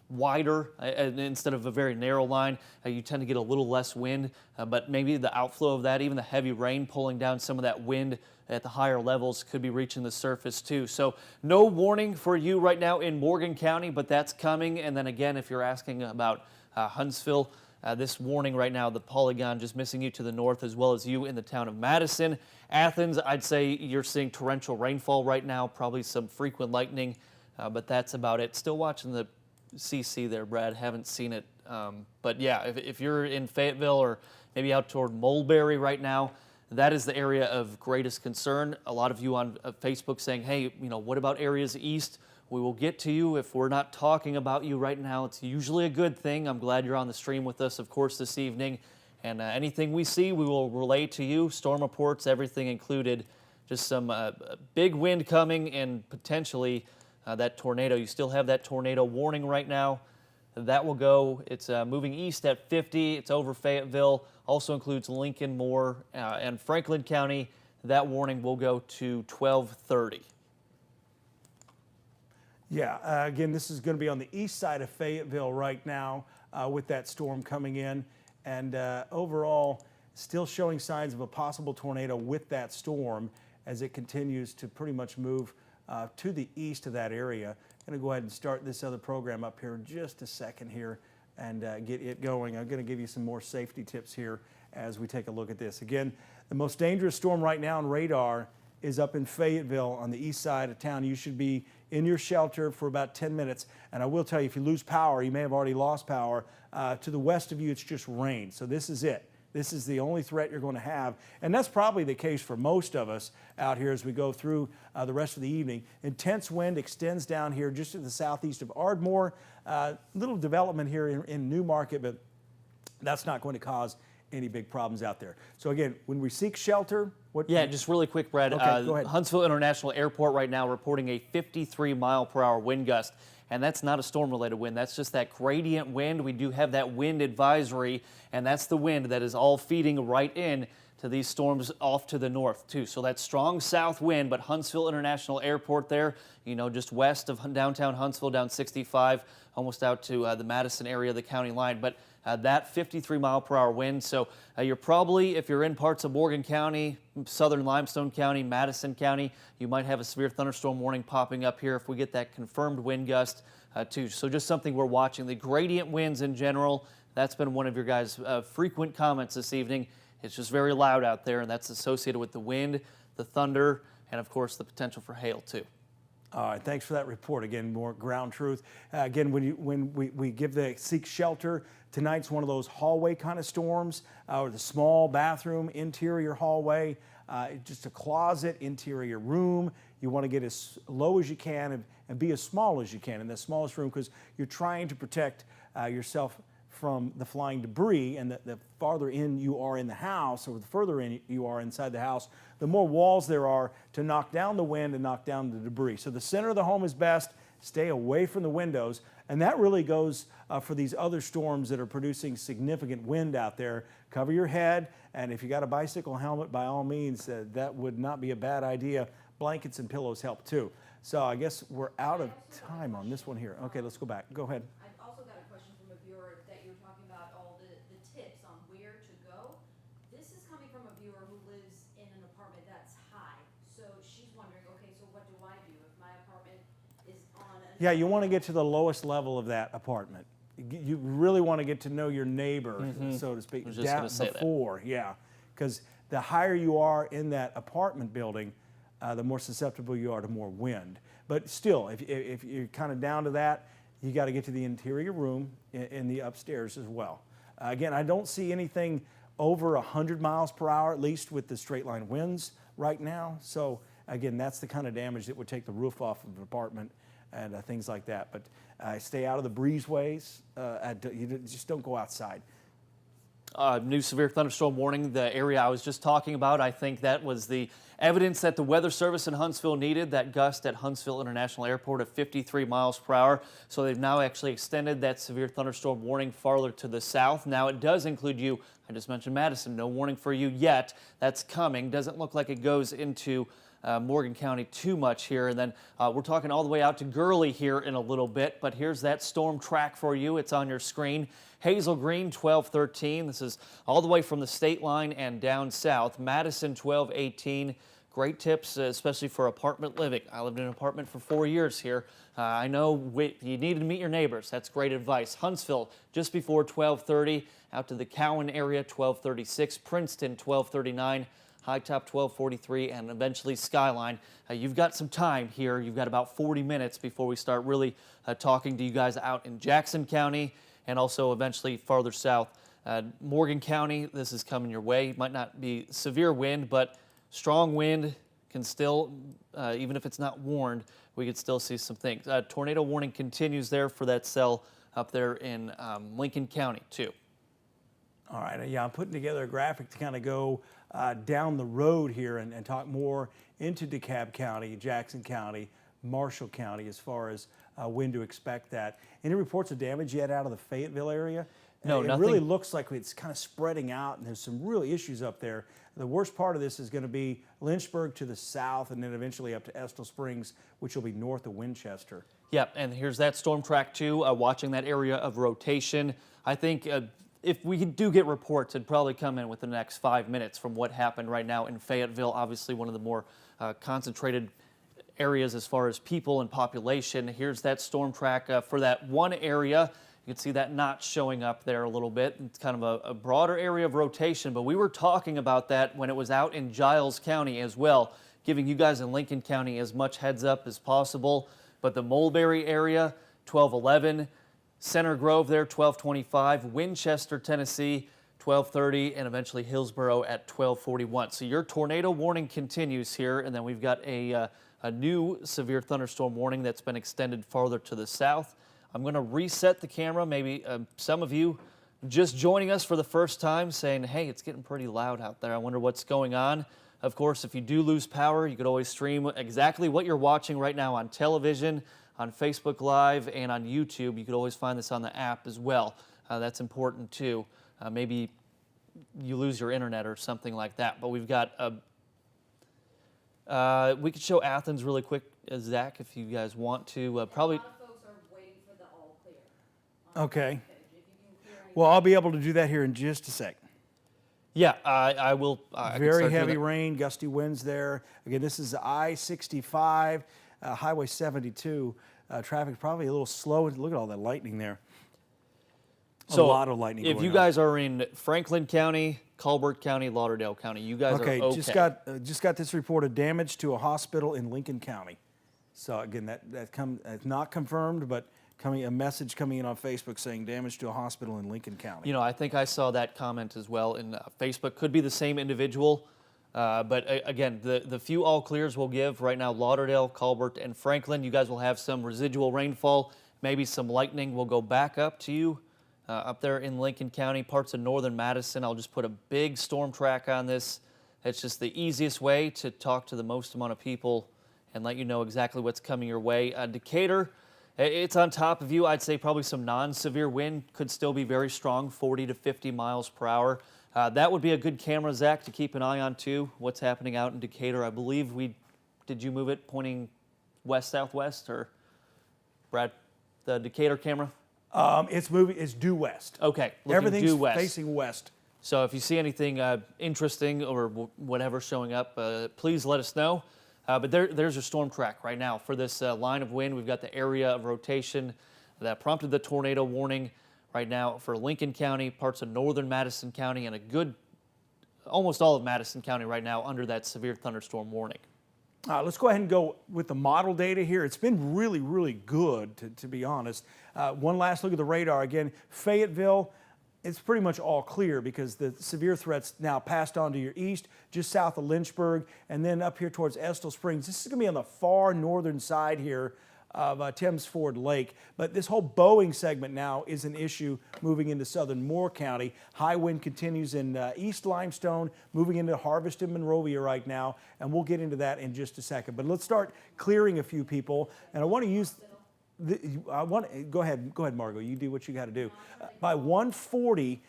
wider instead of a very narrow line. You tend to get a little less wind, but maybe the outflow of that, even the heavy rain pulling down some of that wind at the higher levels could be reaching the surface too. So no warning for you right now in Morgan County, but that's coming. And then again, if you're asking about Huntsville, this warning right now, the polygon just missing you to the north as well as you in the town of Madison. Athens, I'd say you're seeing torrential rainfall right now, probably some frequent lightning, but that's about it. Still watching the CC there, Brad. Haven't seen it. But yeah, if you're in Fayetteville or maybe out toward Mulberry right now, that is the area of greatest concern. A lot of you on Facebook saying, hey, you know, what about areas east? We will get to you. If we're not talking about you right now, it's usually a good thing. I'm glad you're on the stream with us, of course, this evening. And anything we see, we will relay to you. Storm reports, everything included. Just some big wind coming and potentially that tornado. You still have that tornado warning right now. That will go. It's moving east at 50. It's over Fayetteville. Also includes Lincoln, Moore, and Franklin County. That warning will go to 12:30. Yeah, again, this is going to be on the east side of Fayetteville right now with that storm coming in. And overall, still showing signs of a possible tornado with that storm as it continues to pretty much move to the east of that area. I'm going to go ahead and start this other program up here in just a second here and get it going. I'm going to give you some more safety tips here as we take a look at this. Again, the most dangerous storm right now on radar is up in Fayetteville on the east side of town. You should be in your shelter for about 10 minutes. And I will tell you, if you lose power, you may have already lost power. To the west of you, it's just rain. So this is it. This is the only threat you're going to have. And that's probably the case for most of us out here as we go through the rest of the evening. Intense wind extends down here just to the southeast of Ardmore. Little development here in Newmarket, but that's not going to cause any big problems out there. So again, when we seek shelter, what? Yeah, just really quick, Brad. Okay, go ahead. Huntsville International Airport right now reporting a 53 mile per hour wind gust. And that's not a storm-related wind. That's just that gradient wind. We do have that wind advisory, and that's the wind that is all feeding right in to these storms off to the north, too. So that strong south wind, but Huntsville International Airport there, you know, just west of downtown Huntsville, down 65, almost out to the Madison area of the county line. But that 53 mile per hour wind. So you're probably, if you're in parts of Morgan County, southern Limestone County, Madison County, you might have a severe thunderstorm warning popping up here if we get that confirmed wind gust too. So just something we're watching. The gradient winds in general, that's been one of your guys' frequent comments this evening. It's just very loud out there, and that's associated with the wind, the thunder, and of course the potential for hail too. All right, thanks for that report. Again, more ground truth. Again, when we give the seek shelter, tonight's one of those hallway kind of storms, or the small bathroom, interior hallway, just a closet, interior room. You want to get as low as you can and be as small as you can in the smallest room because you're trying to protect yourself from the flying debris, and the farther in you are in the house, or the further in you are inside the house, the more walls there are to knock down the wind and knock down the debris. So the center of the home is best. Stay away from the windows, and that really goes for these other storms that are producing significant wind out there. Cover your head, and if you got a bicycle helmet, by all means, that would not be a bad idea. Blankets and pillows help too. So I guess we're out of time on this one here. Okay, let's go back. Go ahead. I've also got a question from a viewer that you were talking about all the tips on where to go. This is coming from a viewer who lives in an apartment that's high. So she's wondering, okay, so what do I do if my apartment is on a... Yeah, you want to get to the lowest level of that apartment. You really want to get to know your neighbor, so to speak, I was just gonna say that. before, yeah. Because the higher you are in that apartment building, the more susceptible you are to more wind. But still, if you're kind of down to that, you got to get to the interior room in the upstairs as well. Again, I don't see anything over 100 miles per hour, at least with the straight line winds right now. So again, that's the kind of damage that would take the roof off of an apartment and things like that. But stay out of the breezeways. You just don't go outside. New severe thunderstorm warning, the area I was just talking about. I think that was the evidence that the Weather Service in Huntsville needed, that gust at Huntsville International Airport of 53 miles per hour. So they've now actually extended that severe thunderstorm warning farther to the south. Now it does include you. I just mentioned Madison. No warning for you yet. That's coming. Doesn't look like it goes into Morgan County too much here. And then we're talking all the way out to Gurley here in a little bit, but here's that storm track for you. It's on your screen. Hazel Green, 1213. This is all the way from the state line and down south. Madison, 1218. Great tips, especially for apartment living. I lived in an apartment for 4 years here. I know you need to meet your neighbors. That's great advice. Huntsville, just before 1230. Out to the Cowan area, 1236. Princeton, 1239. High Top 1243, and eventually Skyline. You've got some time here. You've got about 40 minutes before we start really talking to you guys out in Jackson County and also eventually farther south. Morgan County, this is coming your way. Might not be severe wind, but strong wind can still, even if it's not warned, we could still see some things. Tornado warning continues there for that cell up there in Lincoln County too. All right, yeah, I'm putting together a graphic to kind of go down the road here and talk more into DeKalb County, Jackson County, Marshall County as far as when to expect that. Any reports of damage yet out of the Fayetteville area? No, it nothing. really looks like it's kind of spreading out, and there's some real issues up there. The worst part of this is going to be Lynchburg to the south, and then eventually up to Estill Springs, which will be north of Winchester. Yep, and here's that storm track too, watching that area of rotation. I think if we do get reports, it'd probably come in within the next 5 minutes from what happened right now in Fayetteville, obviously one of the more concentrated areas as far as people and population. Here's that storm track for that one area. You can see that notch showing up there a little bit. It's kind of a broader area of rotation, but we were talking about that when it was out in Giles County as well, giving you guys in Lincoln County as much heads up as possible. But the Mulberry area, 1211, Center Grove there, 1225, Winchester, Tennessee, 1230, and eventually Hillsborough at 1241. So your tornado warning continues here, and then we've got a new severe thunderstorm warning that's been extended farther to the south. I'm going to reset the camera. Maybe some of you just joining us for the first time saying, hey, it's getting pretty loud out there. I wonder what's going on. Of course, if you do lose power, you could always stream exactly what you're watching right now on television, on Facebook Live, and on YouTube. You could always find this on the app as well. That's important too. Maybe you lose your internet or something like that. But we've got we could show Athens really quick, Zach, if you guys want to. Probably. A lot of folks are waiting for the all clear. Okay. If you can hear Well, I'll be able to do that here in just a sec. Yeah, I will. I can Very start doing heavy that. rain, gusty winds there. Again, this is I-65, Highway 72. Traffic probably a little slow. Look at all that lightning there. So a lot of lightning if going you on. guys are in Franklin County, Colbert County, Lauderdale County, you guys Okay, are okay. just got this report of damage to a hospital in Lincoln County. So again, that's not confirmed, but a message coming in on Facebook saying damage to a hospital in Lincoln County. You know, I think I saw that comment as well in Facebook. Could be the same individual, but again, the few all clears we'll give right now, Lauderdale, Colbert, and Franklin. You guys will have some residual rainfall, maybe some lightning. Will go back up to you up there in Lincoln County, parts of northern Madison. I'll just put a big storm track on this. It's just the easiest way to talk to the most amount of people and let you know exactly what's coming your way. Decatur, it's on top of you. I'd say probably some non-severe wind could still be very strong, 40 to 50 miles per hour. That would be a good camera, Zach, to keep an eye on too. What's happening out in Decatur? I believe did you move it pointing west-southwest, or Brad, the Decatur camera? It's moving. It's due west. Okay, looking Everything's due west. facing west. So if you see anything interesting or whatever showing up, please let us know. But there's your storm track right now for this line of wind. We've got the area of rotation that prompted the tornado warning right now for Lincoln County, parts of northern Madison County, and almost all of Madison County right now under that severe thunderstorm warning. Let's go ahead and go with the model data here. It's been really, really good, to be honest. One last look at the radar. Again, Fayetteville, it's pretty much all clear because the severe threat's now passed on to your east, just south of Lynchburg, and then up here towards Estill Springs. This is going to be on the far northern side here of Thames Ford Lake. But this whole Boeing segment now is an issue moving into southern Moore County. High wind continues in East Limestone, moving into Harvest and Monrovia right now, and we'll get into that in just a second. But let's start clearing a few people, and I want to use go ahead, Margot. You do what you got to do. By 1:40,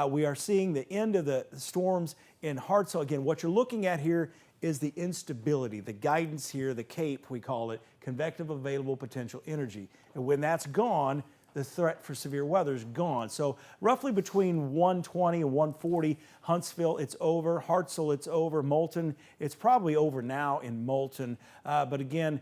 we are seeing the end of the storms in Hartselle. Again, what you're looking at here is the instability, the guidance here, the CAPE, we call it, convective available potential energy. And when that's gone, the threat for severe weather is gone. So roughly between 1:20 and 1:40, Huntsville, it's over. Hartselle, it's over. Moulton, it's probably over now in Moulton. But again,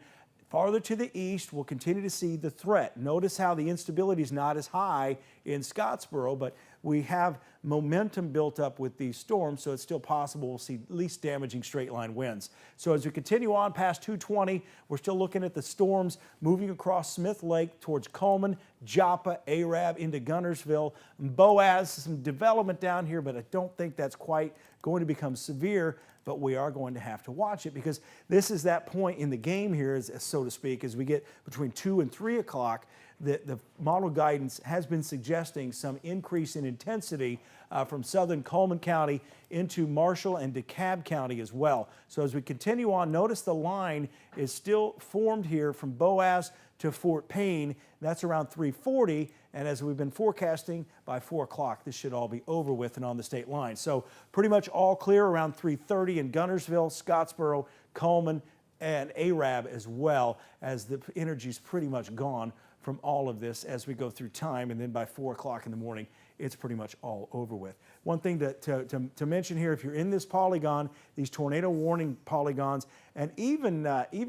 farther to the east, we'll continue to see the threat. Notice how the instability is not as high in Scottsboro, but we have momentum built up with these storms, so it's still possible we'll see least damaging straight line winds. So as we continue on past 2:20, we're still looking at the storms moving across Smith Lake towards Coleman, Joppa, Arab, into Gunnersville, Boaz. Some development down here, but I don't think that's quite going to become severe, but we are going to have to watch it because this is that point in the game here, so to speak, as we get between 2 and 3 o'clock. The model guidance has been suggesting some increase in intensity from southern Coleman County into Marshall and DeKalb County as well. So as we continue on, notice the line is still formed here from Boaz to Fort Payne. That's around 3:40, and as we've been forecasting, by 4 o'clock, this should all be over with and on the state line. So pretty much all clear around 3:30 in Gunnersville, Scottsboro, Coleman, and Arab as well, as the energy's pretty much gone from all of this as we go through time, and then by 4 o'clock in the morning, it's pretty much all over with. One thing to mention here, if you're in this polygon, these tornado warning polygons, and even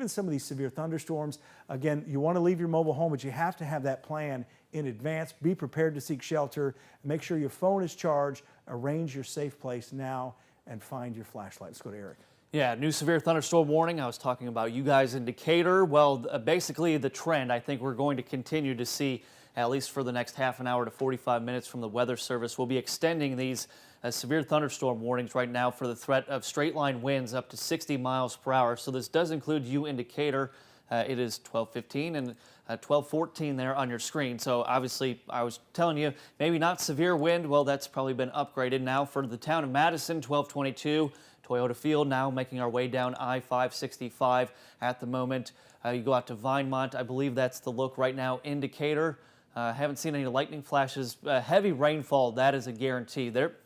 some of these severe thunderstorms, again, you want to leave your mobile home, but you have to have that plan in advance. Be prepared to seek shelter. Make sure your phone is charged. Arrange your safe place now, and find your flashlight. Let's go to Eric. Yeah, new severe thunderstorm warning. I was talking about you guys in Decatur. Well, basically the trend I think we're going to continue to see, at least for the next half an hour to 45 minutes from the Weather Service. We'll be extending these severe thunderstorm warnings right now for the threat of straight line winds up to 60 miles per hour. So this does include you in Decatur. It is 12:15 and 12:14 there on your screen. So obviously I was telling you maybe not severe wind. Well, that's probably been upgraded now for the town of Madison, 12:22. Toyota Field now making our way down I-565 at the moment. You go out to Vinemont. I believe that's the look right now in Decatur. Haven't seen any lightning flashes. Heavy rainfall, that is a guarantee. There,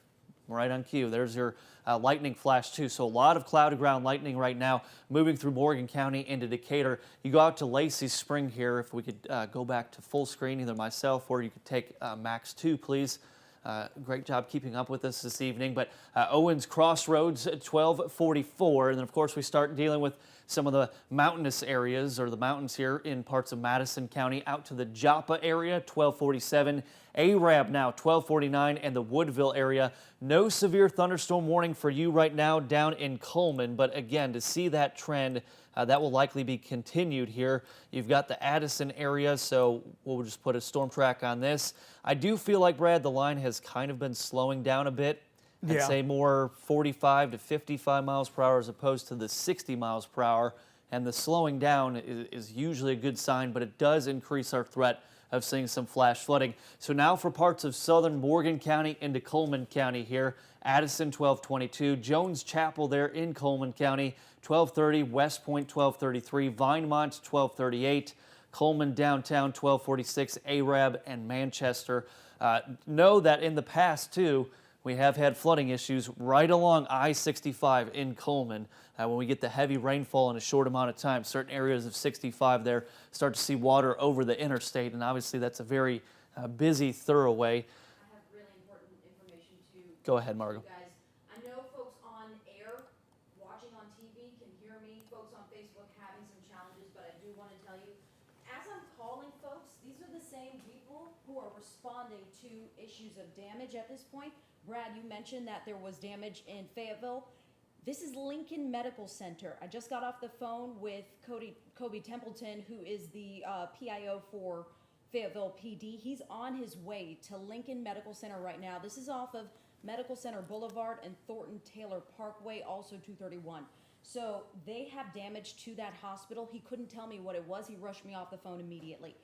right on cue. There's your lightning flash too. So a lot of cloud ground lightning right now moving through Morgan County into Decatur. You go out to Lacey Spring here. If we could go back to full screen, either myself or you could take Max 2, please. Great job keeping up with us this evening. But Owens Crossroads at 12:44. And then, of course, we start dealing with some of the mountainous areas or the mountains here in parts of Madison County out to the Joppa area, 12:47. Arab now, 12:49, and the Woodville area. No severe thunderstorm warning for you right now down in Coleman. But again, to see that trend, that will likely be continued here. You've got the Addison area, so we'll just put a storm track on this. I do feel like, Brad, the line has kind of been slowing down a bit. I'd say more 45 to 55 miles per hour as opposed to the 60 miles per hour. And the slowing down is usually a good sign, but it does increase our threat of seeing some flash flooding. So now for parts of southern Morgan County into Coleman County here. Addison 1222, Jones Chapel there in Coleman County 1230, West Point 1233, Vinemont 1238, Coleman downtown 1246, Arab and Manchester. Know that in the past too, we have had flooding issues right along I-65 in Coleman. When we get the heavy rainfall in a short amount of time, certain areas of 65 there start to see water over the interstate, and obviously that's a very busy thoroughway. I have really important information to Go ahead, Margo. you guys. I know folks on air, watching on TV can hear me. Folks on Facebook having some challenges, but I do want to tell you, as I'm calling folks, these are the same people who are responding to issues of damage at this point. Brad, you mentioned that there was damage in Fayetteville. This is Lincoln Medical Center. I just got off the phone with Kobe Templeton, who is the PIO for Fayetteville PD. He's on his way to Lincoln Medical Center right now. This is off of Medical Center Boulevard and Thornton Taylor Parkway, also 231. So they have damage to that hospital. He couldn't tell me what it was. He rushed me off the phone immediately.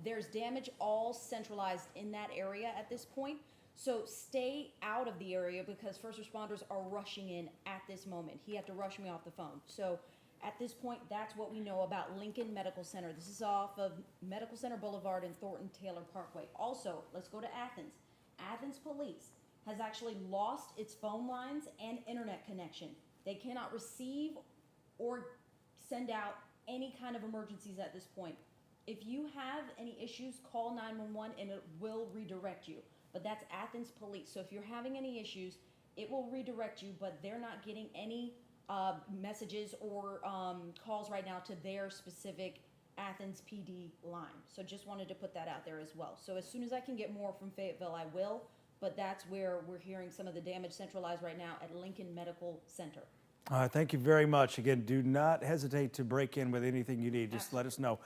There's damage all centralized in that area at this point. So stay out of the area because first responders are rushing in at this moment. He had to rush me off the phone. So at this point, that's what we know about Lincoln Medical Center. This is off of Medical Center Boulevard and Thornton Taylor Parkway. Also, let's go to Athens. Athens Police has actually lost its phone lines and internet connection. They cannot receive or send out any kind of emergencies at this point. If you have any issues, call 911 and it will redirect you. But that's Athens Police. So if you're having any issues, it will redirect you, but they're not getting any messages or calls right now to their specific Athens PD line. So just wanted to put that out there as well. So as soon as I can get more from Fayetteville, I will, but that's where we're hearing some of the damage centralized right now at Lincoln Medical Center. Thank you very much. Again, do not hesitate to break in with anything you need. Just let us know.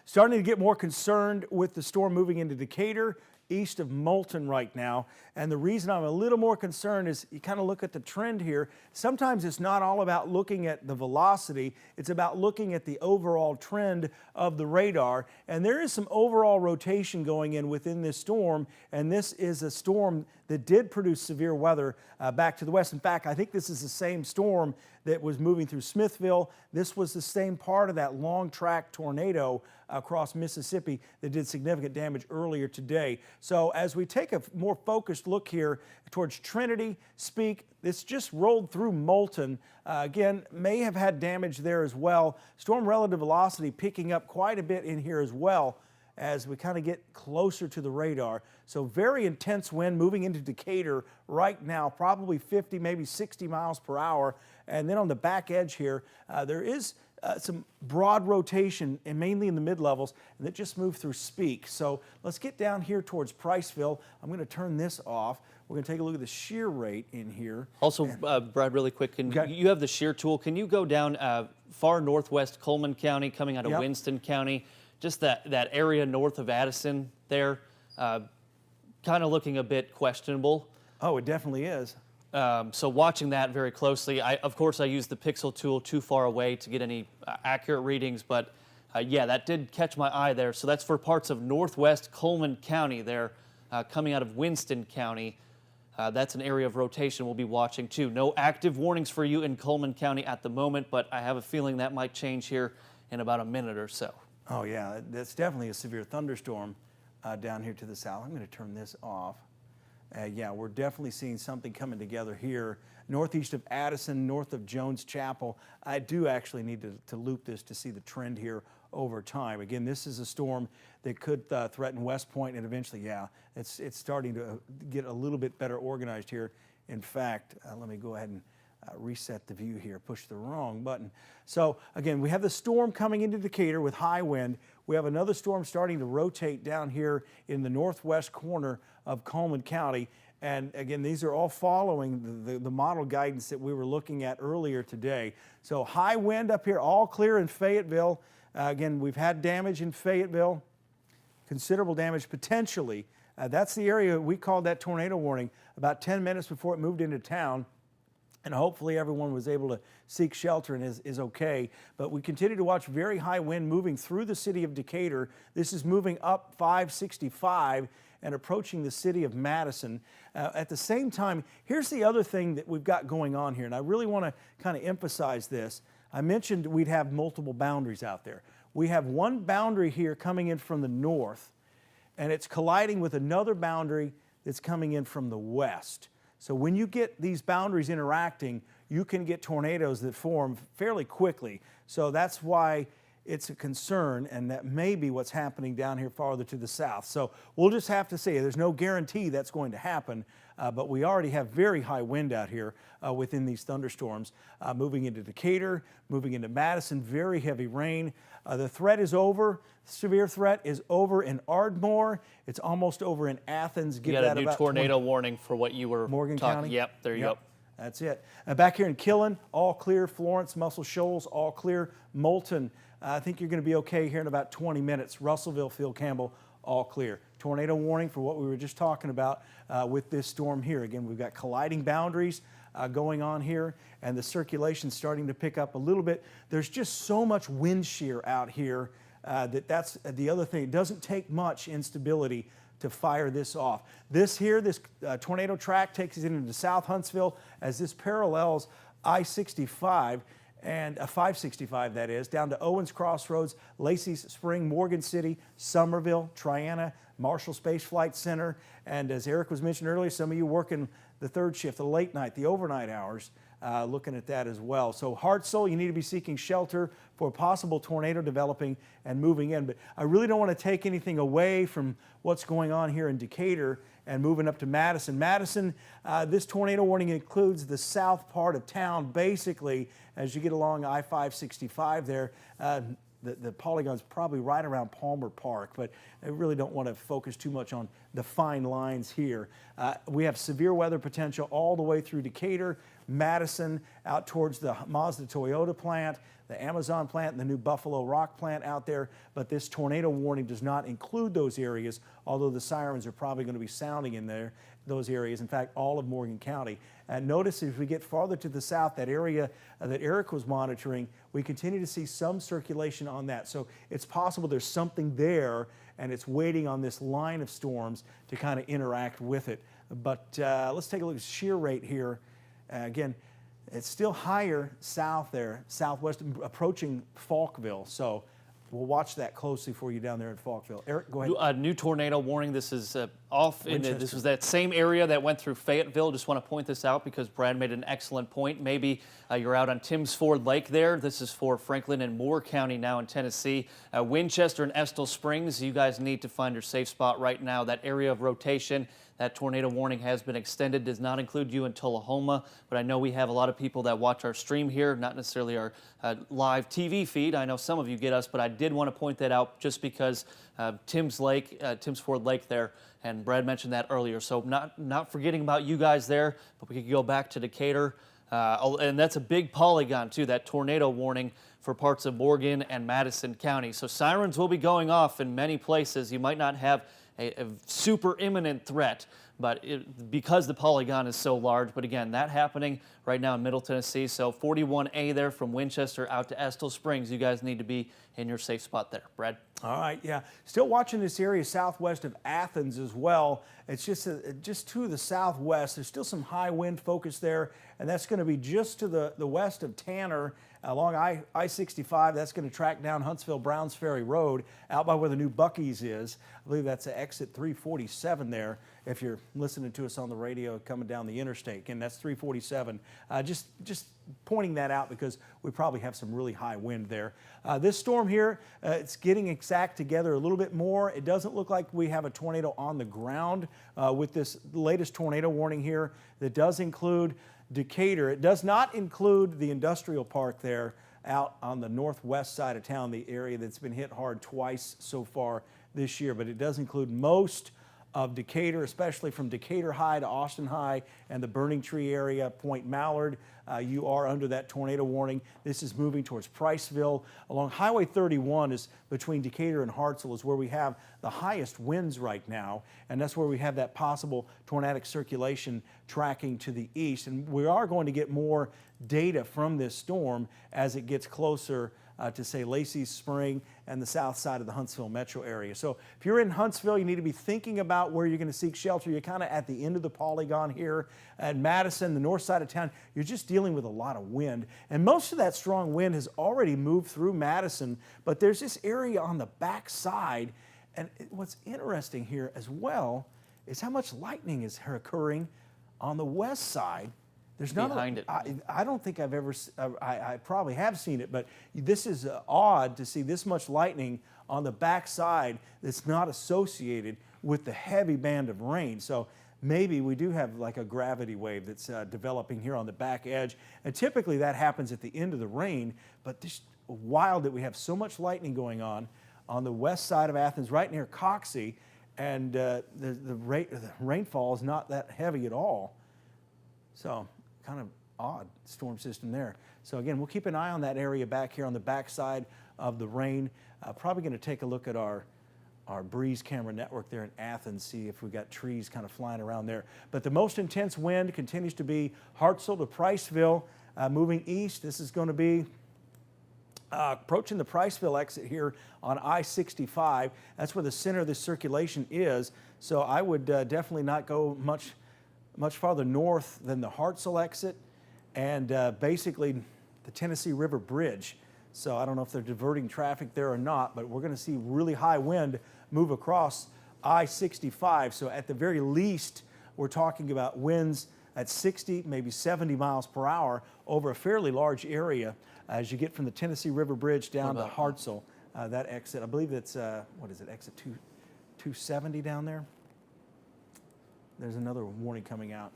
Starting to get more concerned with the storm moving into Decatur, east of Moulton right now. And the reason I'm a little more concerned is you kind of look at the trend here. Sometimes it's not all about looking at the velocity. It's about looking at the overall trend of the radar. And there is some overall rotation going in within this storm. And this is a storm that did produce severe weather back to the west. In fact, I think this is the same storm that was moving through Smithville. This was the same part of that long track tornado across Mississippi that did significant damage earlier today. So as we take a more focused look here towards Trinity, Speak, this just rolled through Moulton. Again, may have had damage there as well. Storm relative velocity picking up quite a bit in here as well as we kind of get closer to the radar. So very intense wind moving into Decatur right now, probably 50, maybe 60 miles per hour. And then on the back edge here, there is some broad rotation, and mainly in the mid-levels, and that just moved through Speak. So let's get down here towards Priceville. I'm going to turn this off. We're going to take a look at the shear rate in here. Also, Brad, really quick, you have the shear tool. Can you go down far northwest Coleman County, coming out of Winston County, just that area north of Addison there, kind of looking a bit questionable. Oh, it definitely is. So watching that very closely, of course I use the pixel tool too far away to get any accurate readings, but yeah, that did catch my eye there. So that's for parts of northwest Coleman County there, coming out of Winston County. That's an area of rotation we'll be watching too. No active warnings for you in Coleman County at the moment, but I have a feeling that might change here in about a minute or so. Oh yeah, that's definitely a severe thunderstorm down here to the south. I'm going to turn this off. Yeah, we're definitely seeing something coming together here. Northeast of Addison, north of Jones Chapel. I do actually need to loop this to see the trend here over time. Again, this is a storm that could threaten West Point, and eventually, yeah, it's starting to get a little bit better organized here. In fact, let me go ahead and reset the view here, push the wrong button. So again, we have the storm coming into Decatur with high wind. We have another storm starting to rotate down here in the northwest corner of Coleman County. And again, these are all following the model guidance that we were looking at earlier today. So high wind up here, all clear in Fayetteville. Again, we've had damage in Fayetteville, considerable damage potentially. That's the area we called that tornado warning about 10 minutes before it moved into town. and hopefully everyone was able to seek shelter and is okay. But we continue to watch very high wind moving through the city of Decatur. This is moving up 565 and approaching the city of Madison. At the same time, here's the other thing that we've got going on here, and I really want to kind of emphasize this. I mentioned we'd have multiple boundaries out there. We have one boundary here coming in from the north, and it's colliding with another boundary that's coming in from the west. So when you get these boundaries interacting, you can get tornadoes that form fairly quickly. So that's why it's a concern, and that may be what's happening down here farther to the south. So we'll just have to see. There's no guarantee that's going to happen, but we already have very high wind out here within these thunderstorms. Moving into Decatur, moving into Madison, very heavy rain. The threat is over. Severe threat is over in Ardmore. It's almost over in Athens. You got a new tornado warning for what you were Morgan talking. County? Yep, there you go. That's it. Back here in Killen, all clear. Florence, Muscle Shoals, all clear. Moulton, I think you're going to be okay here in about 20 minutes. Russellville, Field Campbell, all clear. Tornado warning for what we were just talking about with this storm here. Again, we've got colliding boundaries going on here, and the circulation starting to pick up a little bit. There's just so much wind shear out here that's the other thing. It doesn't take much instability to fire this off. This tornado track takes us into South Huntsville as this parallels I-65 and 565, that is, down to Owens Crossroads, Lacey's Spring, Morgan City, Summerville, Triana, Marshall Space Flight Center, and as Eric was mentioned earlier, some of you working the third shift, the late night, the overnight hours, looking at that as well. So Hartselle, you need to be seeking shelter for a possible tornado developing and moving in. But I really don't want to take anything away from what's going on here in Decatur and moving up to Madison. Madison, this tornado warning includes the south part of town, basically, as you get along I-565 there. The polygon's probably right around Palmer Park, but I really don't want to focus too much on the fine lines here. We have severe weather potential all the way through Decatur, Madison, out towards the Mazda Toyota plant, the Amazon plant, and the new Buffalo Rock plant out there. But this tornado warning does not include those areas, although the sirens are probably going to be sounding in those areas. In fact, all of Morgan County. Notice as we get farther to the south, that area that Eric was monitoring, we continue to see some circulation on that. So it's possible there's something there, and it's waiting on this line of storms to kind of interact with it. But let's take a look at shear rate here. Again, it's still higher south there, southwest, approaching Falkville. So we'll watch that closely for you down there in Falkville. Eric, go ahead. A new tornado warning. This is off. This was that same area that went through Fayetteville. Just want to point this out because Brad made an excellent point. Maybe you're out on Timms Ford Lake there. This is for Franklin and Moore County now in Tennessee. Winchester and Estill Springs, you guys need to find your safe spot right now. That area of rotation, that tornado warning has been extended. Does not include you in Tullahoma, but I know we have a lot of people that watch our stream here, not necessarily our live TV feed. I know some of you get us, but I did want to point that out just because Timms Ford Lake there, and Brad mentioned that earlier. So not forgetting about you guys there, but we could go back to Decatur. And that's a big polygon too, that tornado warning for parts of Morgan and Madison County. So sirens will be going off in many places. You might not have a super imminent threat, but because the polygon is so large. But again, that happening right now in Middle Tennessee. So 41A there from Winchester out to Estill Springs. You guys need to be in your safe spot there. Brad? All right, yeah. Still watching this area southwest of Athens as well. It's just to the southwest. There's still some high wind focus there, and that's going to be just to the west of Tanner along I-65. That's going to track down Huntsville Browns Ferry Road out by where the new Buc-ee's is. I believe that's exit 347 there if you're listening to us on the radio coming down the interstate. Again, that's 347. Just pointing that out because we probably have some really high wind there. This storm here, it's getting exact together a little bit more. It doesn't look like we have a tornado on the ground with this latest tornado warning here that does include Decatur. It does not include the industrial park there out on the northwest side of town, the area that's been hit hard twice so far this year, but it does include most of Decatur, especially from Decatur High to Austin High and the Burning Tree area, Point Mallard. You are under that tornado warning. This is moving towards Priceville. Along Highway 31 is between Decatur and Hartselle is where we have the highest winds right now, and that's where we have that possible tornadic circulation tracking to the east. And we are going to get more data from this storm as it gets closer to, say, Lacey Spring and the south side of the Huntsville metro area. So if you're in Huntsville, you need to be thinking about where you're going to seek shelter. You're kind of at the end of the polygon here. At Madison, the north side of town, you're just dealing with a lot of wind. And most of that strong wind has already moved through Madison, but there's this area on the back side. And what's interesting here as well is how much lightning is occurring on the west side. There's not Behind it. I don't think I've ever, I probably have seen it, but this is odd to see this much lightning on the back side that's not associated with the heavy band of rain. So maybe we do have like a gravity wave that's developing here on the back edge. And typically that happens at the end of the rain, but this wild that we have so much lightning going on the west side of Athens, right near Coxey, and the rainfall is not that heavy at all. So kind of odd storm system there. So again, we'll keep an eye on that area back here on the back side of the rain. Probably going to take a look at our breeze camera network there in Athens, see if we've got trees kind of flying around there. But the most intense wind continues to be Hartselle to Priceville, moving east. This is going to be approaching the Priceville exit here on I-65. That's where the center of the circulation is. So I would definitely not go much farther north than the Hartselle exit and basically the Tennessee River Bridge. So I don't know if they're diverting traffic there or not, but we're going to see really high wind move across I-65. So at the very least, we're talking about winds at 60, maybe 70 miles per hour over a fairly large area as you get from the Tennessee River Bridge down to Hartselle. That exit, I believe that's, what is it, exit 270 down there? There's another warning coming out.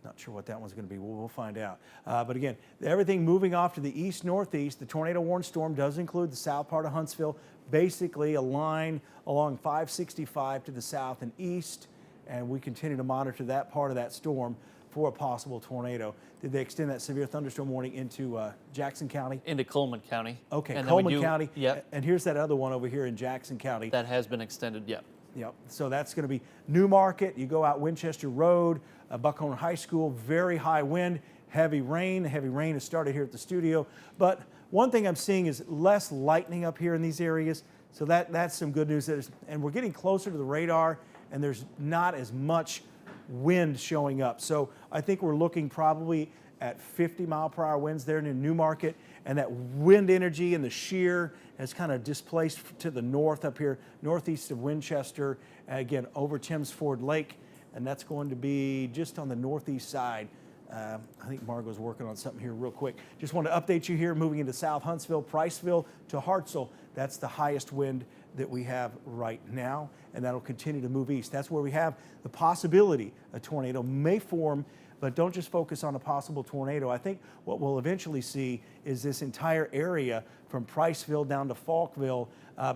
Not sure what that one's going to be. We'll find out. But again, everything moving off to the east-northeast. The tornado warned storm does include the south part of Huntsville, basically a line along 565 to the south and east, and we continue to monitor that part of that storm for a possible tornado. Did they extend that severe thunderstorm warning into Jackson County? Into Coleman County. Okay, And then Coleman County. Yep. And here's that other one over here in Jackson County. That has been extended, yep. Yep. So that's going to be Newmarket. You go out Winchester Road, Buckhorn High School, very high wind, heavy rain. Heavy rain has started here at the studio. But one thing I'm seeing is less lightning up here in these areas. So that's some good news. And we're getting closer to the radar, and there's not as much wind showing up. So I think we're looking probably at 50-mile-per-hour winds there in Newmarket, and that wind energy and the shear has kind of displaced to the north up here, northeast of Winchester, again, over Timms Ford Lake, and that's going to be just on the northeast side. I think Margot's working on something here real quick. Just want to update you here, moving into South Huntsville, Priceville to Hartselle. That's the highest wind that we have right now, and that'll continue to move east. That's where we have the possibility a tornado may form. But don't just focus on a possible tornado. I think what we'll eventually see is this entire area from Priceville down to Falkville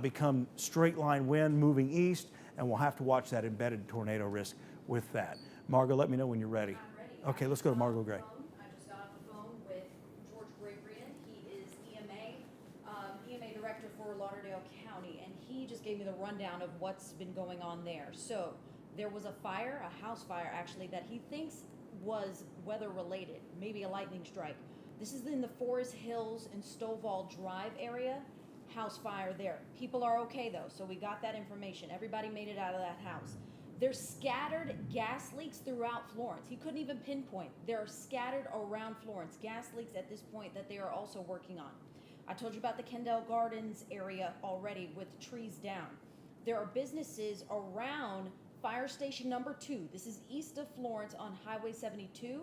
become straight line wind moving east, and we'll have to watch that embedded tornado risk with that. Margot, let me know when you're ready. I'm ready. Okay, let's go to Margot Gray. I just got off the phone with George Gregory. He is EMA director for Lauderdale County, and he just gave me the rundown of what's been going on there. So there was a fire, a house fire actually, that he thinks was weather related, maybe a lightning strike. This is in the Forest Hills and Stovall Drive area. House fire there. People are okay though, so we got that information. Everybody made it out of that house. There's scattered gas leaks throughout Florence. He couldn't even pinpoint. There are scattered around Florence gas leaks at this point that they are also working on. I told you about the Kendall Gardens area already with trees down. There are businesses around Fire Station number 2. This is east of Florence on Highway 72,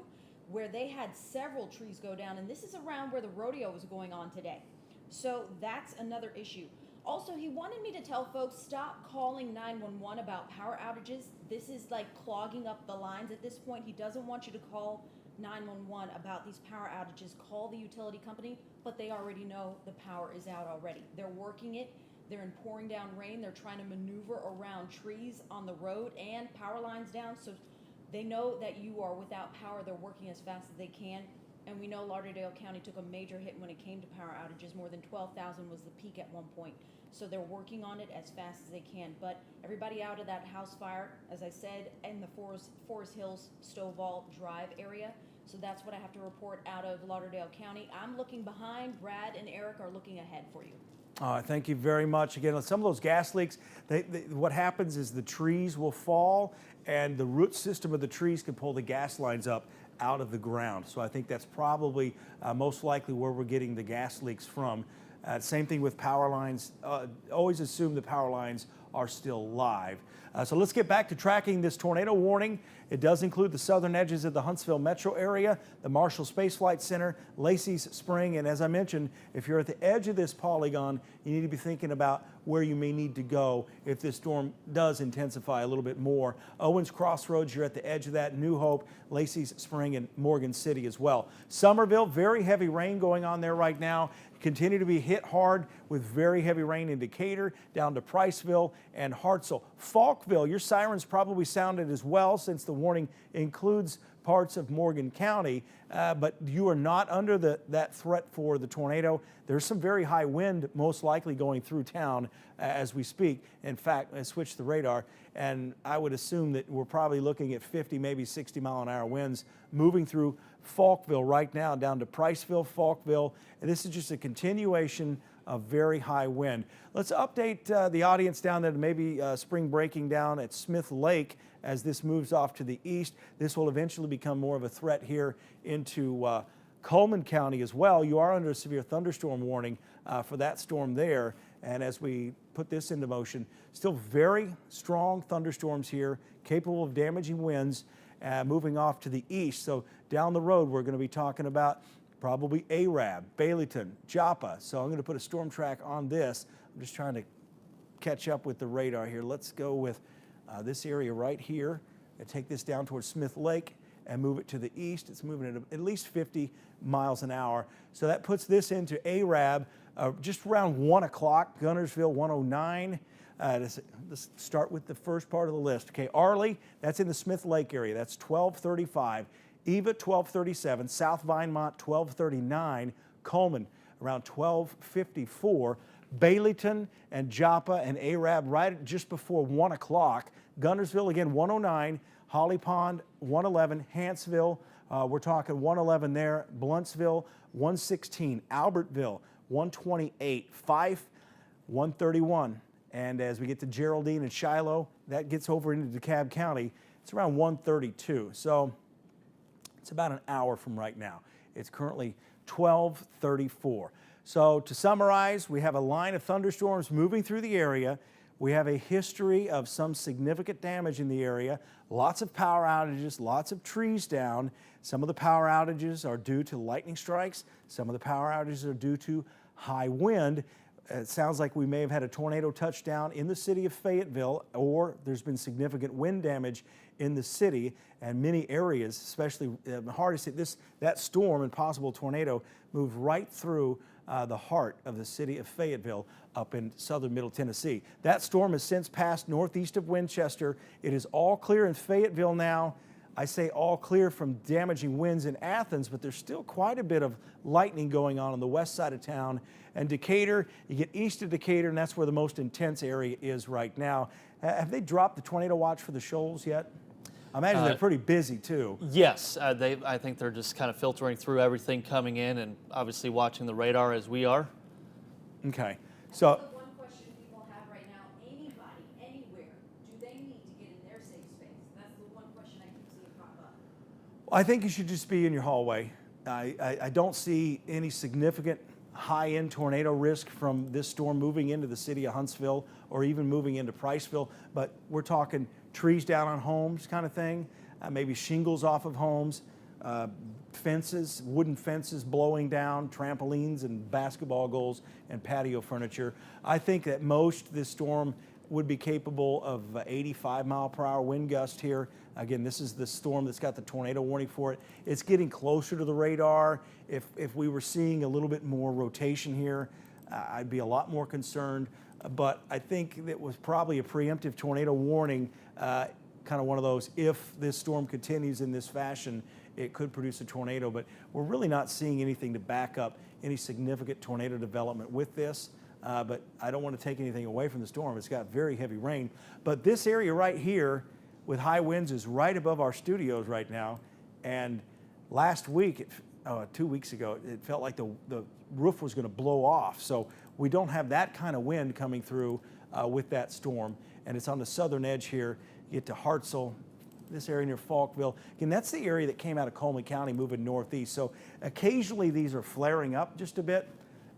where they had several trees go down, and this is around where the rodeo was going on today. So that's another issue. Also, he wanted me to tell folks, stop calling 911 about power outages. This is like clogging up the lines at this point. He doesn't want you to call 911 about these power outages. Call the utility company, but they already know the power is out already. They're working it. They're in pouring down rain. They're trying to maneuver around trees on the road and power lines down. So they know that you are without power. They're working as fast as they can. And we know Lauderdale County took a major hit when it came to power outages. More than 12,000 was the peak at one point. So they're working on it as fast as they can. But everybody out of that house fire, as I said, in the Forest Hills, Stovall Drive area. So that's what I have to report out of Lauderdale County. I'm looking behind. Brad and Eric are looking ahead for you. Thank you very much. Again, some of those gas leaks, what happens is the trees will fall and the root system of the trees can pull the gas lines up out of the ground. So I think that's probably most likely where we're getting the gas leaks from. Same thing with power lines. Always assume the power lines are still live. So let's get back to tracking this tornado warning. It does include the southern edges of the Huntsville metro area, the Marshall Space Flight Center, Lacey's Spring, and as I mentioned, if you're at the edge of this polygon, you need to be thinking about where you may need to go if this storm does intensify a little bit more. Owens Crossroads, you're at the edge of that. New Hope, Lacey's Spring, and Morgan City as well. Somerville, very heavy rain going on there right now. Continue to be hit hard with very heavy rain in Decatur, down to Priceville and Hartselle. Falkville, your sirens probably sounded as well since the warning includes parts of Morgan County, but you are not under that threat for the tornado. There's some very high wind most likely going through town as we speak. In fact, I switched the radar and I would assume that we're probably looking at 50, maybe 60-mile-an-hour winds moving through Falkville right now down to Priceville, Falkville, and this is just a continuation of very high wind. Let's update the audience down there to maybe spring breaking down at Smith Lake as this moves off to the east. This will eventually become more of a threat here into Coleman County as well. You are under a severe thunderstorm warning for that storm there. And as we put this into motion, still very strong thunderstorms here, capable of damaging winds moving off to the east. So down the road, we're going to be talking about probably Arab, Baileyton, Joppa. So I'm going to put a storm track on this. I'm just trying to catch up with the radar here. Let's go with this area right here and take this down towards Smith Lake and move it to the east. It's moving at least 50 miles an hour. So that puts this into Arab just around 1 o'clock, Gunnersville 109. Let's start with the first part of the list. Okay, Arley, that's in the Smith Lake area. That's 1235. Eva, 1237. South Vinemont, 1239. Coleman, around 1254. Baileyton and Joppa and Arab right just before 1 o'clock. Gunnersville, again, 109. Holly Pond, 111. Hanceville, we're talking 111 there. Bluntsville, 116. Albertville, 128. Fife, 131. And as we get to Geraldine and Shiloh, that gets over into DeKalb County. It's around 132. So it's about an hour from right now. It's currently 1234. So to summarize, we have a line of thunderstorms moving through the area. We have a history of some significant damage in the area. Lots of power outages, lots of trees down. Some of the power outages are due to lightning strikes. Some of the power outages are due to high wind. It sounds like we may have had a tornado touchdown in the city of Fayetteville, or there's been significant wind damage in the city and many areas, especially the hardest hit. That storm and possible tornado moved right through the heart of the city of Fayetteville up in southern Middle Tennessee. That storm has since passed northeast of Winchester. It is all clear in Fayetteville now. I say all clear from damaging winds in Athens, but there's still quite a bit of lightning going on the west side of town. And Decatur, you get east of Decatur, and that's where the most intense area is right now. Have they dropped the tornado watch for the Shoals yet? I imagine they're pretty busy too. Yes, I think they're just kind of filtering through everything coming in and obviously watching the radar as we are. Okay, so The one question people have right now, anybody, anywhere, do they need to get in their safe space? That's the one question I keep seeing pop up. I think you should just be in your hallway. I don't see any significant high-end tornado risk from this storm moving into the city of Huntsville or even moving into Priceville, but we're talking trees down on homes kind of thing, maybe shingles off of homes, fences, wooden fences blowing down, trampolines and basketball goals and patio furniture. I think that most this storm would be capable of 85-mile-per-hour wind gust here. Again, this is the storm that's got the tornado warning for it. It's getting closer to the radar. If we were seeing a little bit more rotation here, I'd be a lot more concerned. But I think that was probably a preemptive tornado warning, kind of one of those, if this storm continues in this fashion, it could produce a tornado. But we're really not seeing anything to back up any significant tornado development with this. But I don't want to take anything away from the storm. It's got very heavy rain. But this area right here with high winds is right above our studios right now. And last week, 2 weeks ago, it felt like the roof was going to blow off. So we don't have that kind of wind coming through with that storm. And it's on the southern edge here. You get to Hartselle, this area near Falkville. Again, that's the area that came out of Coleman County moving northeast. So occasionally these are flaring up just a bit.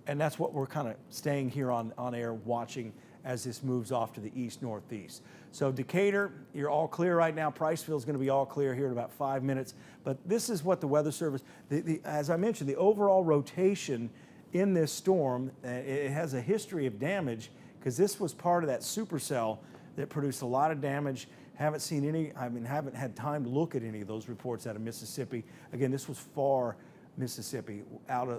And that's what we're kind of staying here on air watching as this moves off to the east-northeast. So Decatur, you're all clear right now. Priceville's going to be all clear here in about 5 minutes. But this is what the Weather Service, as I mentioned, the overall rotation in this storm, it has a history of damage because this was part of that supercell that produced a lot of damage. Haven't seen any, haven't had time to look at any of those reports out of Mississippi. Again, this was far Mississippi,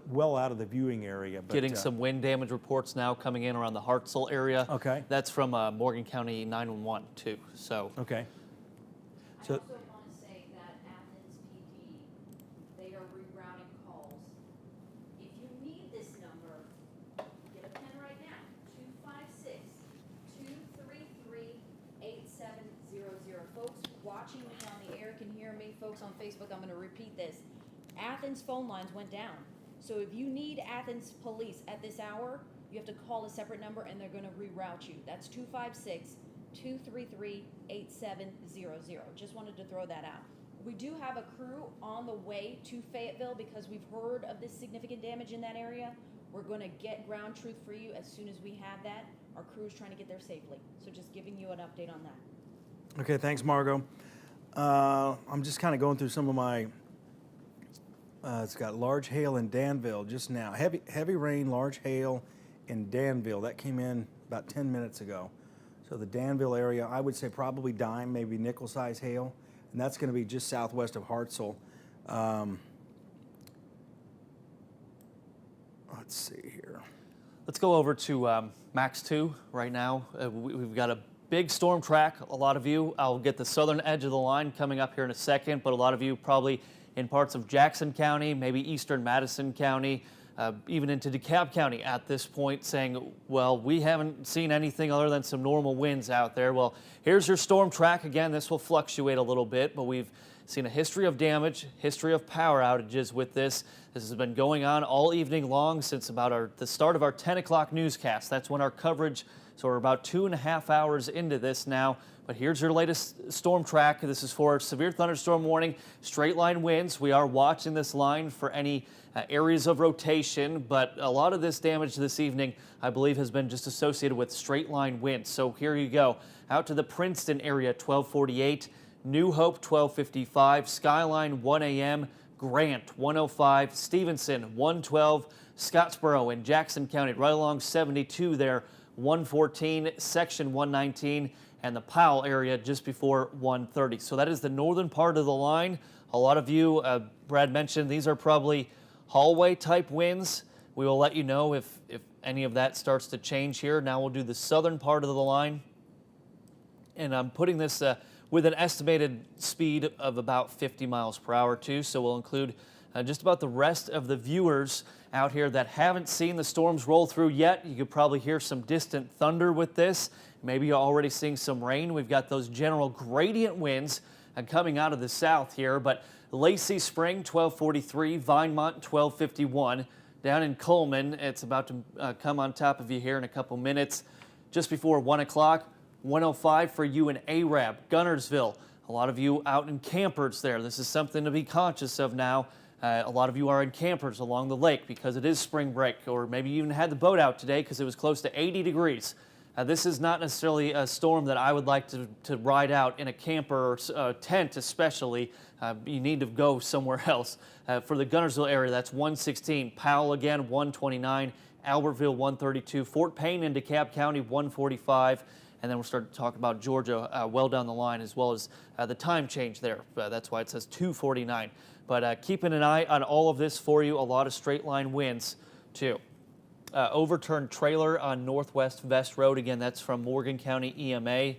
well out of the viewing area. But, getting some wind damage reports now coming in around the Hartselle area. Okay. That's from Morgan County 911 too. So. Okay. I So. also want to say that Athens PD, they are rerouting calls. If you need this number, get a pen right now, 256-233-8700. Folks watching me on the air can hear me. Folks on Facebook, I'm going to repeat this. Athens phone lines went down. So if you need Athens police at this hour, you have to call a separate number and they're going to reroute you. That's 256-233-8700. Just wanted to throw that out. We do have a crew on the way to Fayetteville because we've heard of this significant damage in that area. We're going to get ground truth for you as soon as we have that. Our crew is trying to get there safely. So just giving you an update on that. Okay, thanks, Margot. I'm just kind of going through some of my. It's got large hail in Danville just now. Heavy rain, large hail in Danville. That came in about 10 minutes ago. So the Danville area, I would say probably dime, maybe nickel size hail. And that's going to be just southwest of Hartselle. Let's see here. Let's go over to Max 2 right now. We've got a big storm track. A lot of you, I'll get the southern edge of the line coming up here in a second, but a lot of you probably in parts of Jackson County, maybe eastern Madison County, even into DeKalb County at this point saying, well, we haven't seen anything other than some normal winds out there. Well, here's your storm track. Again, this will fluctuate a little bit, but we've seen a history of damage, history of power outages with this. This has been going on all evening long since about the start of our 10 o'clock newscast. That's when our coverage, so we're about 2.5 hours into this now. But here's your latest storm track. This is for severe thunderstorm warning, straight line winds. We are watching this line for any areas of rotation, but a lot of this damage this evening, I believe, has been just associated with straight line winds. So here you go. Out to the Princeton area, 1248, New Hope, 1255, Skyline, 1 a.m., Grant, 105, Stevenson, 112, Scottsboro and Jackson County, right along 72 there, 114, Section 119, and the Powell area just before 130. So that is the northern part of the line. A lot of you, Brad mentioned, these are probably hallway type winds. We will let you know if any of that starts to change here. Now we'll do the southern part of the line. And I'm putting this with an estimated speed of about 50 miles per hour too. So we'll include just about the rest of the viewers out here that haven't seen the storms roll through yet. You could probably hear some distant thunder with this. Maybe you're already seeing some rain. We've got those general gradient winds coming out of the south here. But Lacey Spring, 1243, Vinemont, 1251. Down in Coleman, it's about to come on top of you here in a couple minutes. Just before 1 o'clock, 105 for you in Arab, Gunnersville. A lot of you out in campers there. This is something to be conscious of now. A lot of you are in campers along the lake because it is spring break, or maybe you even had the boat out today because it was close to 80 degrees. This is not necessarily a storm that I would like to ride out in a camper or tent especially. You need to go somewhere else. For the Gunnersville area, that's 116. Powell again, 129. Albertville, 132. Fort Payne in DeKalb County, 145. And then we'll start to talk about Georgia well down the line, as well as the time change there. That's why it says 249. But keeping an eye on all of this for you, a lot of straight line winds too. Overturned trailer on Northwest Vest Road. Again, that's from Morgan County EMA.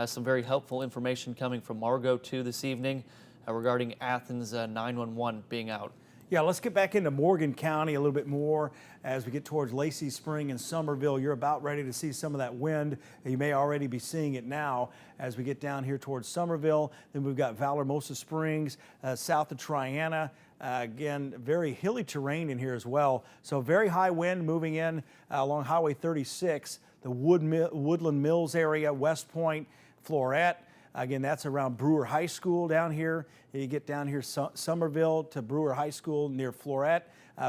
Some very helpful information coming from Margot too this evening regarding Athens 911 being out. Yeah, let's get back into Morgan County a little bit more as we get towards Lacey Spring and Somerville. You're about ready to see some of that wind. You may already be seeing it now as we get down here towards Somerville. Then we've got Valormosa Springs, south of Triana. Again, very hilly terrain in here as well. So very high wind moving in along Highway 36, the Woodland Mills area, West Point, Floret. Again, that's around Brewer High School down here. You get down here, Somerville to Brewer High School near Floret.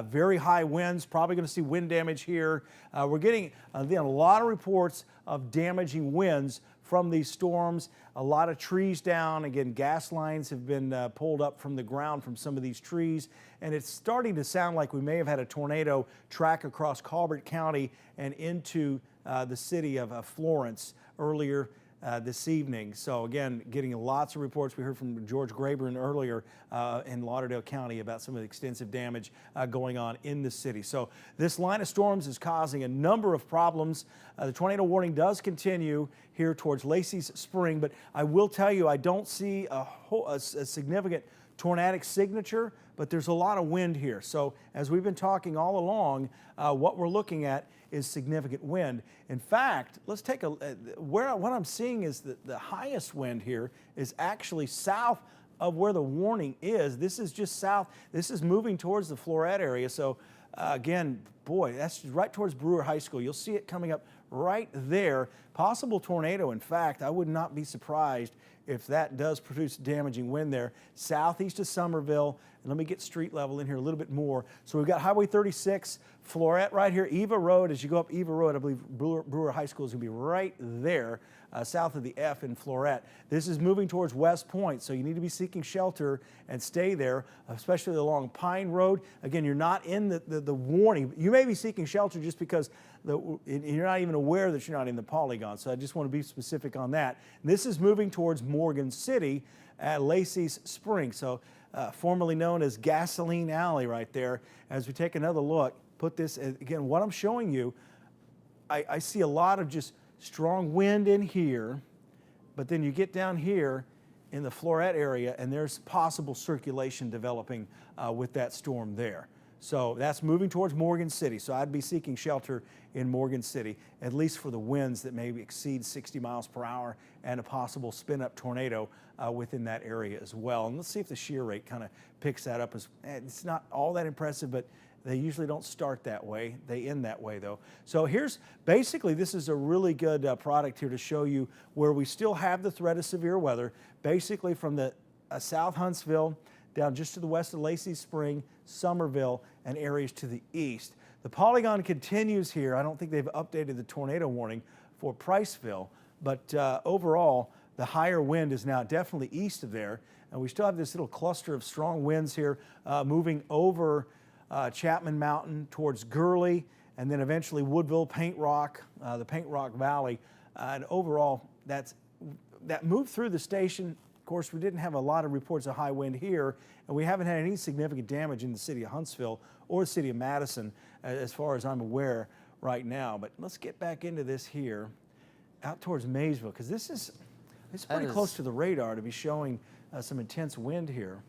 Very high winds, probably going to see wind damage here. We're getting again, a lot of reports of damaging winds from these storms. A lot of trees down. Again, gas lines have been pulled up from the ground from some of these trees. And it's starting to sound like we may have had a tornado track across Colbert County and into the city of Florence earlier this evening. So again, getting lots of reports. We heard from George Graber earlier in Lauderdale County about some of the extensive damage going on in the city. So this line of storms is causing a number of problems. The tornado warning does continue here towards Lacey's Spring, but I will tell you, I don't see a significant tornadic signature, but there's a lot of wind here. So as we've been talking all along, what we're looking at is significant wind. In fact, let's take a, what I'm seeing is that the highest wind here is actually south of where the warning is. This is just south. This is moving towards the Floret area. So again, boy, that's right towards Brewer High School. You'll see it coming up right there. Possible tornado. In fact, I would not be surprised if that does produce damaging wind there. Southeast of Somerville. And let me get street level in here a little bit more. So we've got Highway 36, Floret right here, Eva Road. As you go up Eva Road, I believe Brewer High School is going to be right there, south of the F in Floret. This is moving towards West Point, so you need to be seeking shelter and stay there, especially along Pine Road. Again, you're not in the warning. You may be seeking shelter just because you're not even aware that you're not in the polygon. So I just want to be specific on that. And this is moving towards Morgan City at Lacey's Spring. So formerly known as Gasoline Alley right there. As we take another look, put this, again, what I'm showing you, I see a lot of just strong wind in here, but then you get down here in the Floret area and there's possible circulation developing with that storm there. So that's moving towards Morgan City. So I'd be seeking shelter in Morgan City, at least for the winds that may exceed 60 miles per hour and a possible spin-up tornado within that area as well. And let's see if the shear rate kind of picks that up. It's not all that impressive, but they usually don't start that way. They end that way though. So here's, basically this is a really good product here to show you where we still have the threat of severe weather, basically from the South Huntsville down just to the west of Lacey Spring, Somerville, and areas to the east. The polygon continues here. I don't think they've updated the tornado warning for Priceville, but overall, the higher wind is now definitely east of there, and we still have this little cluster of strong winds here moving over Chapman Mountain towards Gurley, and then eventually Woodville, Paint Rock, the Paint Rock Valley, and overall, that moved through the station. Of course, we didn't have a lot of reports of high wind here, and we haven't had any significant damage in the city of Huntsville or the city of Madison, as far as I'm aware right now. But let's get back into this here, out towards Maysville, because it's pretty close to the radar to be showing some intense wind here.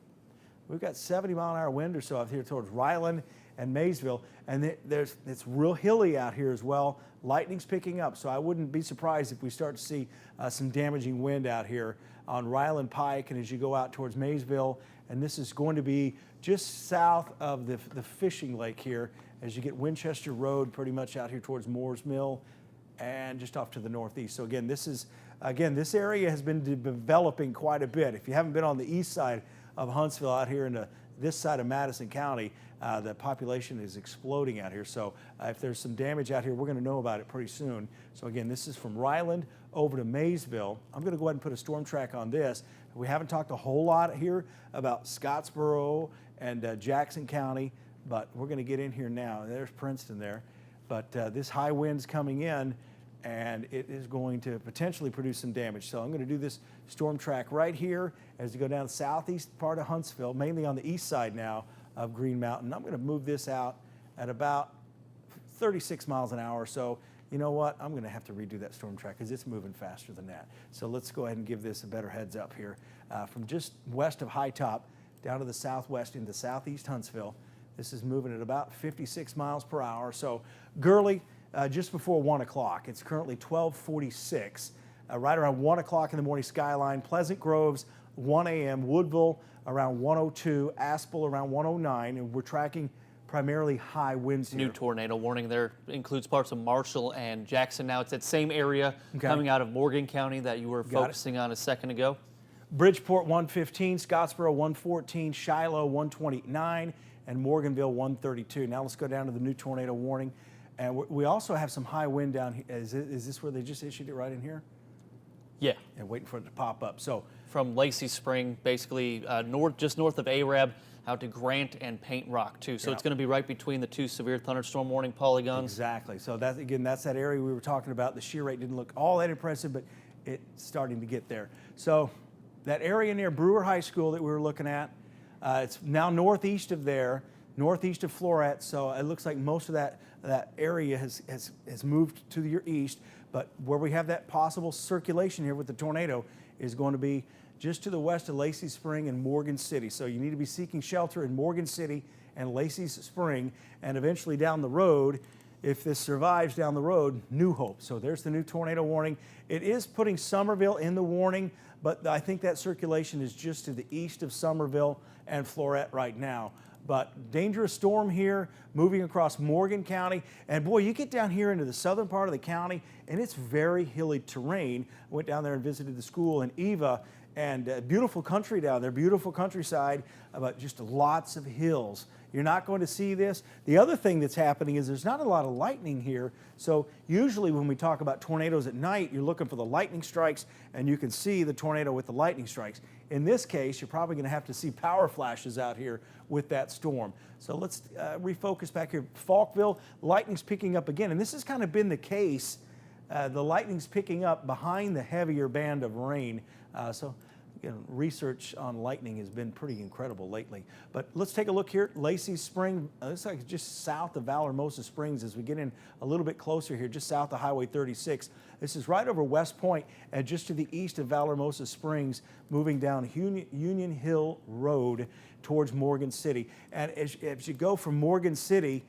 We've got 70-mile-an-hour wind or so out here towards Ryland and Maysville, and it's real hilly out here as well. Lightning's picking up, so I wouldn't be surprised if we start to see some damaging wind out here on Ryland Pike and as you go out towards Maysville. And this is going to be just south of the fishing lake here as you get Winchester Road pretty much out here towards Moore's Mill and just off to the northeast. So again, this area has been developing quite a bit. If you haven't been on the east side of Huntsville out here in this side of Madison County, the population is exploding out here. So if there's some damage out here, we're going to know about it pretty soon. So again, this is from Ryland over to Maysville. I'm going to go ahead and put a storm track on this. We haven't talked a whole lot here about Scottsboro and Jackson County, but we're going to get in here now. There's Princeton there. But this high wind's coming in, and it is going to potentially produce some damage. So I'm going to do this storm track right here as you go down the southeast part of Huntsville, mainly on the east side now of Green Mountain. I'm going to move this out at about 36 miles an hour. So you know what? I'm going to have to redo that storm track because it's moving faster than that. So let's go ahead and give this a better heads up here. From just west of High Top down to the southwest into southeast Huntsville. This is moving at about 56 miles per hour. So Gurley, just before 1 o'clock. It's currently 12:46. Right around 1 o'clock in the morning, Skyline, Pleasant Groves, 1 a.m., Woodville around 102, Aspel around 109, and we're tracking primarily high winds here. New tornado warning there includes parts of Marshall and Jackson. Now it's that same area coming out of Morgan County that you were focusing on a second ago. Bridgeport 115, Scottsboro 114, Shiloh 129, and Morganville 132. Now let's go down to the new tornado warning. And we also have some high wind down here. Is this where they just issued it right in here? Yeah. And waiting for it to pop up. So from Lacey Spring, basically just north of Arab, out to Grant and Paint Rock too. So it's going to be right between the two severe thunderstorm warning polygons. Exactly. So that's that area we were talking about. The shear rate didn't look all that impressive, but it's starting to get there. So that area near Brewer High School that we were looking at, it's now northeast of there, northeast of Floret. So it looks like most of that area has moved to your east. But where we have that possible circulation here with the tornado is going to be just to the west of Lacey Spring and Morgan City. So you need to be seeking shelter in Morgan City and Lacey Spring, and eventually down the road, if this survives down the road, New Hope. So there's the new tornado warning. It is putting Summerville in the warning, but I think that circulation is just to the east of Summerville and Floret right now. But dangerous storm here, moving across Morgan County. And boy, you get down here into the southern part of the county, and it's very hilly terrain. I went down there and visited the school in Eva, and beautiful country down there, beautiful countryside, but just lots of hills. You're not going to see this. The other thing that's happening is there's not a lot of lightning here. So usually when we talk about tornadoes at night, you're looking for the lightning strikes, and you can see the tornado with the lightning strikes. In this case, you're probably going to have to see power flashes out here with that storm. So let's refocus back here. Falkville, lightning's picking up again, and this has kind of been the case. The lightning's picking up behind the heavier band of rain. So research on lightning has been pretty incredible lately. But let's take a look here. Lacey Spring, looks like just south of Valamosa Springs as we get in a little bit closer here, just south of Highway 36. This is right over West Point and just to the east of Valamosa Springs, moving down Union Hill Road towards Morgan City. And as you go from Morgan City,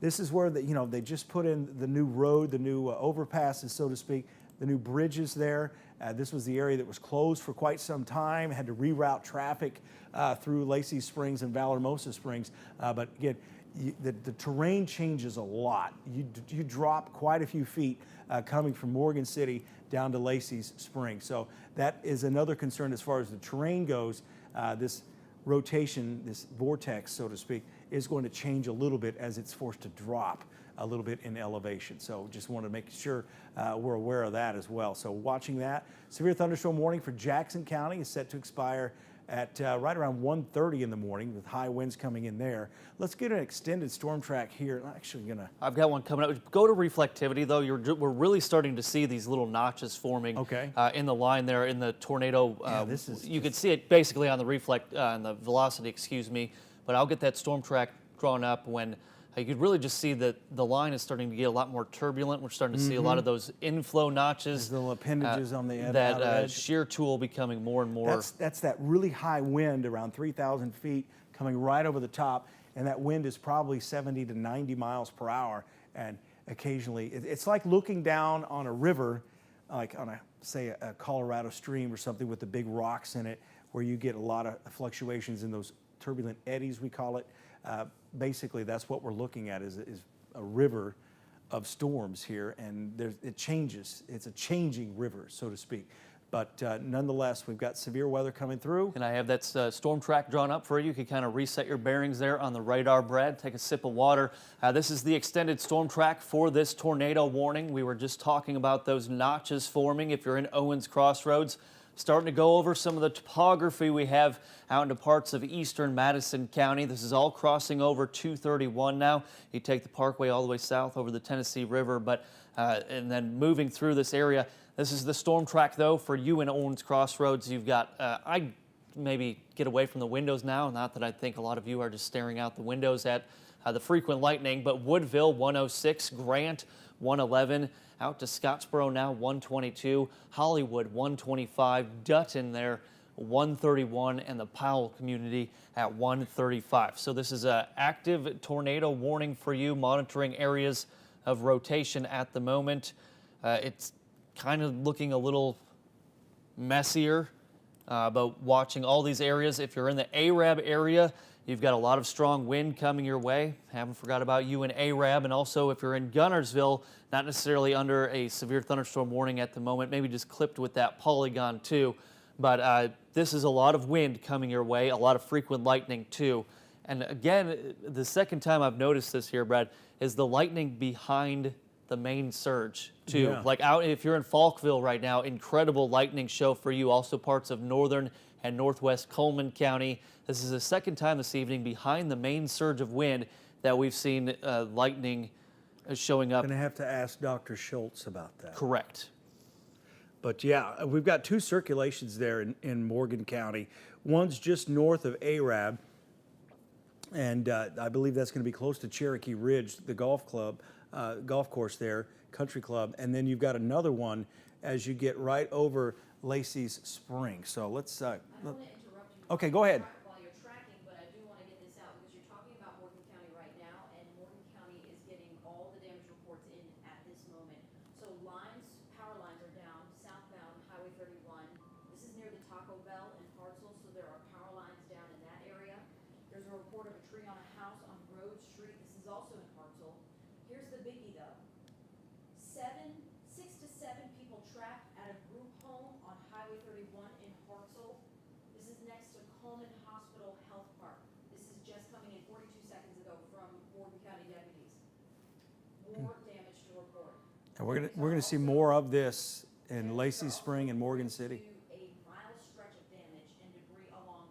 this is where they just put in the new road, the new overpasses, so to speak, the new bridges there. This was the area that was closed for quite some time, had to reroute traffic through Lacey Springs and Valamosa Springs. But again, the terrain changes a lot. You drop quite a few feet coming from Morgan City down to Lacey's Spring. So that is another concern as far as the terrain goes. This rotation, this vortex, so to speak, is going to change a little bit as it's forced to drop a little bit in elevation. So just want to make sure we're aware of that as well. So watching that. Severe thunderstorm warning for Jackson County is set to expire at right around 1:30 in the morning with high winds coming in there. Let's get an extended storm track here. I'm actually gonna. I've got one coming up. Go to reflectivity though. We're really starting to see these little notches forming in the line there in the tornado. This is you could see it basically on the on the velocity, excuse me. But I'll get that storm track drawn up when you could really just see that the line is starting to get a lot more turbulent. We're starting to see a lot of those inflow notches. There's little appendages on the that edge. shear tool becoming more and more. That's that really high wind around 3,000 feet coming right over the top, and that wind is probably 70 to 90 miles per hour. And occasionally, it's like looking down on a river, like on a Colorado stream or something with the big rocks in it, where you get a lot of fluctuations in those turbulent eddies, we call it. Basically, that's what we're looking at is a river of storms here, and it changes. It's a changing river, so to speak. But nonetheless, we've got severe weather coming through. And I have that storm track drawn up for you. You can kind of reset your bearings there on the radar, Brad. Take a sip of water. This is the extended storm track for this tornado warning. We were just talking about those notches forming if you're in Owens Crossroads. Starting to go over some of the topography we have out into parts of eastern Madison County. This is all crossing over 231 now. You take the Parkway all the way south over the Tennessee River, and then moving through this area. This is the storm track, though, for you in Owens Crossroads. You've got, I'd maybe get away from the windows now, not that I think a lot of you are just staring out the windows at the frequent lightning, but Woodville 106, Grant 111, out to Scottsboro now 122, Hollywood 125, Dutton there 131, and the Powell community at 135. So this is an active tornado warning for you, monitoring areas of rotation at the moment. It's kind of looking a little messier, but watching all these areas. If you're in the Arab area, you've got a lot of strong wind coming your way. Haven't forgot about you in Arab. And also if you're in Gunnersville, not necessarily under a severe thunderstorm warning at the moment, maybe just clipped with that polygon too. But this is a lot of wind coming your way, a lot of frequent lightning too. And again, the second time I've noticed this here, Brad, is the lightning behind the main surge too. Yeah. Like out, if you're in Falkville right now, incredible lightning show for you. Also parts of northern and northwest Coleman County. This is the second time this evening behind the main surge of wind that we've seen lightning showing up. Going to have to ask Dr. Schultz about that. Correct. But yeah, we've got two circulations there in Morgan County. One's just north of Arab, and I believe that's going to be close to Cherokee Ridge, the golf course there, country club. And then you've got another one as you get right over Lacey's Spring. So let's. I don't want to interrupt you. Okay, go ahead. While you're tracking, but I do want to get this out because you're talking about Morgan County right now, and Morgan County is getting all the damage reports in at this moment. So power lines are down southbound Highway 31. This is near the Taco Bell in Hartselle, so there are power lines down in that area. There's a report of a tree on a house on Grove Street. This is also in Hartselle. Here's the biggie though. 6 to 7 people trapped at a group home on Highway 31 in Hartselle. This is next to Coleman Hospital Health Park. This is just coming in 42 seconds ago from Morgan County deputies. More damage to report. And we're gonna see more of this in Lacey Spring and Morgan City. A mile stretch of damage and debris along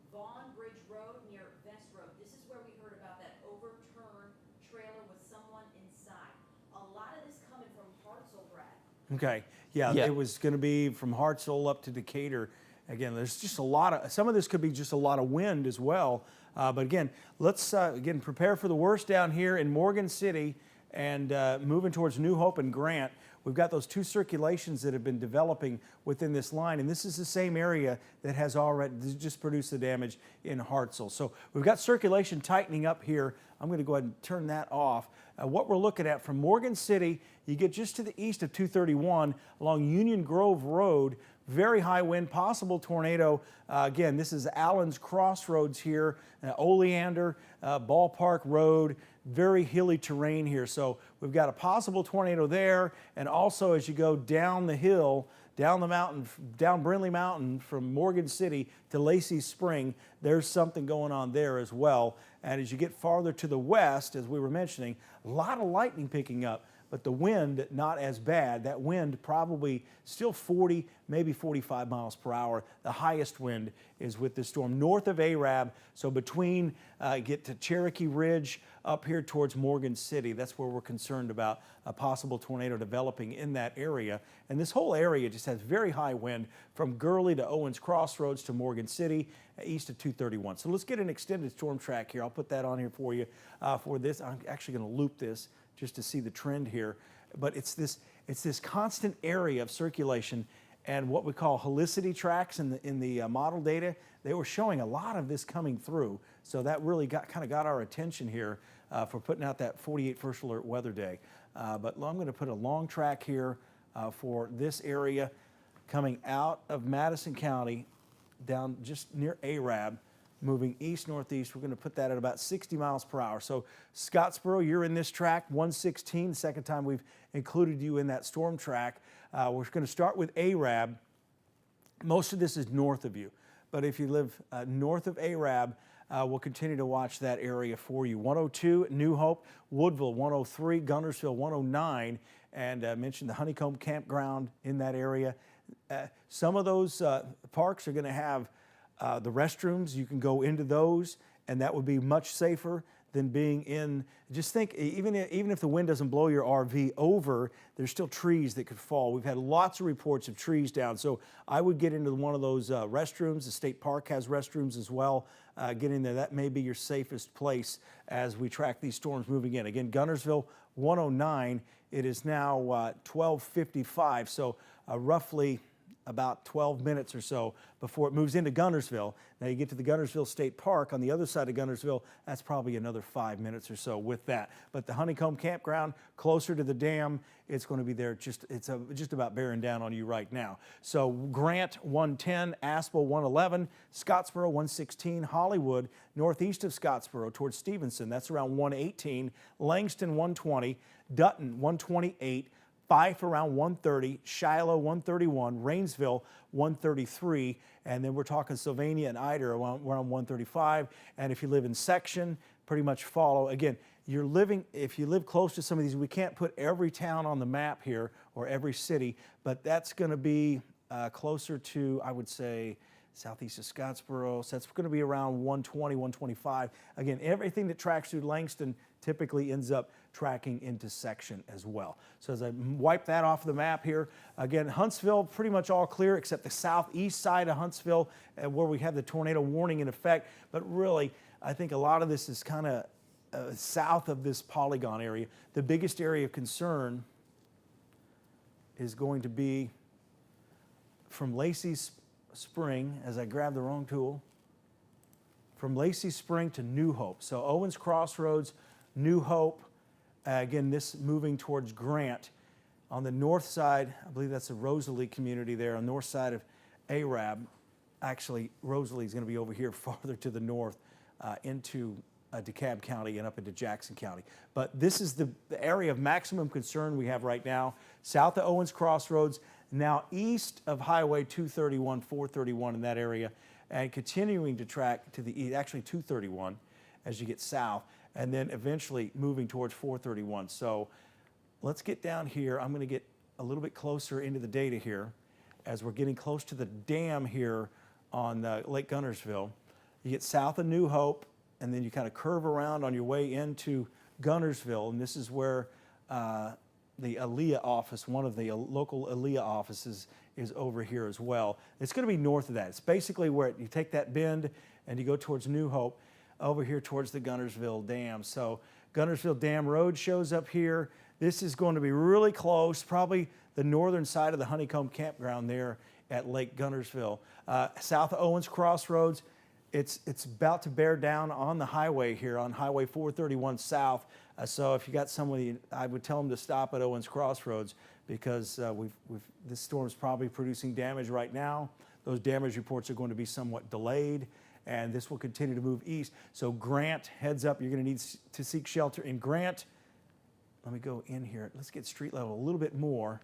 Vaughn Bridge Road near Vest Road. This is where we heard about that overturned trailer with someone inside. A lot of this coming from Hartselle, Brad. Okay, yeah, Yeah. it was going to be from Hartselle up to Decatur. Again, there's just a lot of, some of this could be just a lot of wind as well. But again, let's again prepare for the worst down here in Morgan City and moving towards New Hope and Grant. We've got those two circulations that have been developing within this line, and this is the same area that has already just produced the damage in Hartselle. So we've got circulation tightening up here. I'm going to go ahead and turn that off. What we're looking at from Morgan City, you get just to the east of 231 along Union Grove Road, very high wind, possible tornado. Again, this is Allen's Crossroads here, Oleander, Ballpark Road, very hilly terrain here. So we've got a possible tornado there, and also as you go down the hill, down the mountain, down Brindley Mountain from Morgan City to Lacey Spring, there's something going on there as well. And as you get farther to the west, as we were mentioning, a lot of lightning picking up, but the wind not as bad. That wind probably still 40, maybe 45 miles per hour. The highest wind is with this storm north of Arab, so between get to Cherokee Ridge up here towards Morgan City. That's where we're concerned about a possible tornado developing in that area. And this whole area just has very high wind from Gurley to Owens Crossroads to Morgan City, east of 231. So let's get an extended storm track here. I'll put that on here for you for this. I'm actually going to loop this just to see the trend here. But it's this constant area of circulation, and what we call helicity tracks in the model data, they were showing a lot of this coming through. So that really kind of got our attention here for putting out that 48 first alert weather day. But I'm going to put a long track here for this area coming out of Madison County down just near Arab, moving east-northeast. We're going to put that at about 60 miles per hour. So Scottsboro, you're in this track, 116, the second time we've included you in that storm track. We're going to start with Arab. Most of this is north of you, but if you live north of Arab, we'll continue to watch that area for you. 102, New Hope, Woodville, 103, Gunnersville, 109, and I mentioned the Honeycomb Campground in that area. Some of those parks are going to have the restrooms. You can go into those, and that would be much safer than being in, just think, even if the wind doesn't blow your RV over, there's still trees that could fall. We've had lots of reports of trees down. So I would get into one of those restrooms. The state park has restrooms as well. Get in there. That may be your safest place as we track these storms moving in. Again, Guntersville 109. It is now 12:55. So roughly about 12 minutes or so before it moves into Guntersville. Now you get to the Guntersville State Park on the other side of Guntersville, that's probably another 5 minutes or so with that. But the Honeycomb Campground, closer to the dam, it's going to be there, just about bearing down on you right now. So Grant 110, Aspel 111, Scottsboro 116, Hollywood, northeast of Scottsboro towards Stevenson, that's around 118, Langston 120, Dutton 128, Fife around 130, Shiloh 131, Rainsville 133, and then we're talking Sylvania and Ida around 135. And if you live in Section, pretty much follow. Again, if you live close to some of these, we can't put every town on the map here or every city, but that's going to be closer to, I would say, southeast of Scottsboro. So that's going to be around 120, 125. Again, everything that tracks through Langston typically ends up tracking into Section as well. So as I wipe that off the map here, again, Huntsville pretty much all clear except the southeast side of Huntsville where we have the tornado warning in effect. But really, I think a lot of this is kind of south of this polygon area. The biggest area of concern is going to be from Lacey's Spring, as I grabbed the wrong tool, from Lacey Spring to New Hope. So Owens Crossroads, New Hope, again, this moving towards Grant. On the north side, I believe that's the Rosalie community there, on the north side of Arab. Actually, Rosalie is going to be over here farther to the north into DeKalb County and up into Jackson County. But this is the area of maximum concern we have right now, south of Owens Crossroads, now east of Highway 231, 431 in that area, and continuing to track to the east, actually 231 as you get south, and then eventually moving towards 431. So let's get down here. I'm going to get a little bit closer into the data here as we're getting close to the dam here on Lake Guntersville. You get south of New Hope, and then you kind of curve around on your way into Guntersville, and this is where the ALEA office, one of the local ALEA offices, is over here as well. It's going to be north of that. It's basically where you take that bend and you go towards New Hope, over here towards the Guntersville Dam. So Guntersville Dam Road shows up here. This is going to be really close, probably the northern side of the Honeycomb Campground there at Lake Guntersville. South of Owens Crossroads, it's about to bear down on the highway here, on Highway 431 South. So if you got somebody, I would tell them to stop at Owens Crossroads because this storm's probably producing damage right now. Those damage reports are going to be somewhat delayed, and this will continue to move east. So Grant, heads up, you're going to need to seek shelter in Grant. Let me go in here. Let's get street level a little bit more.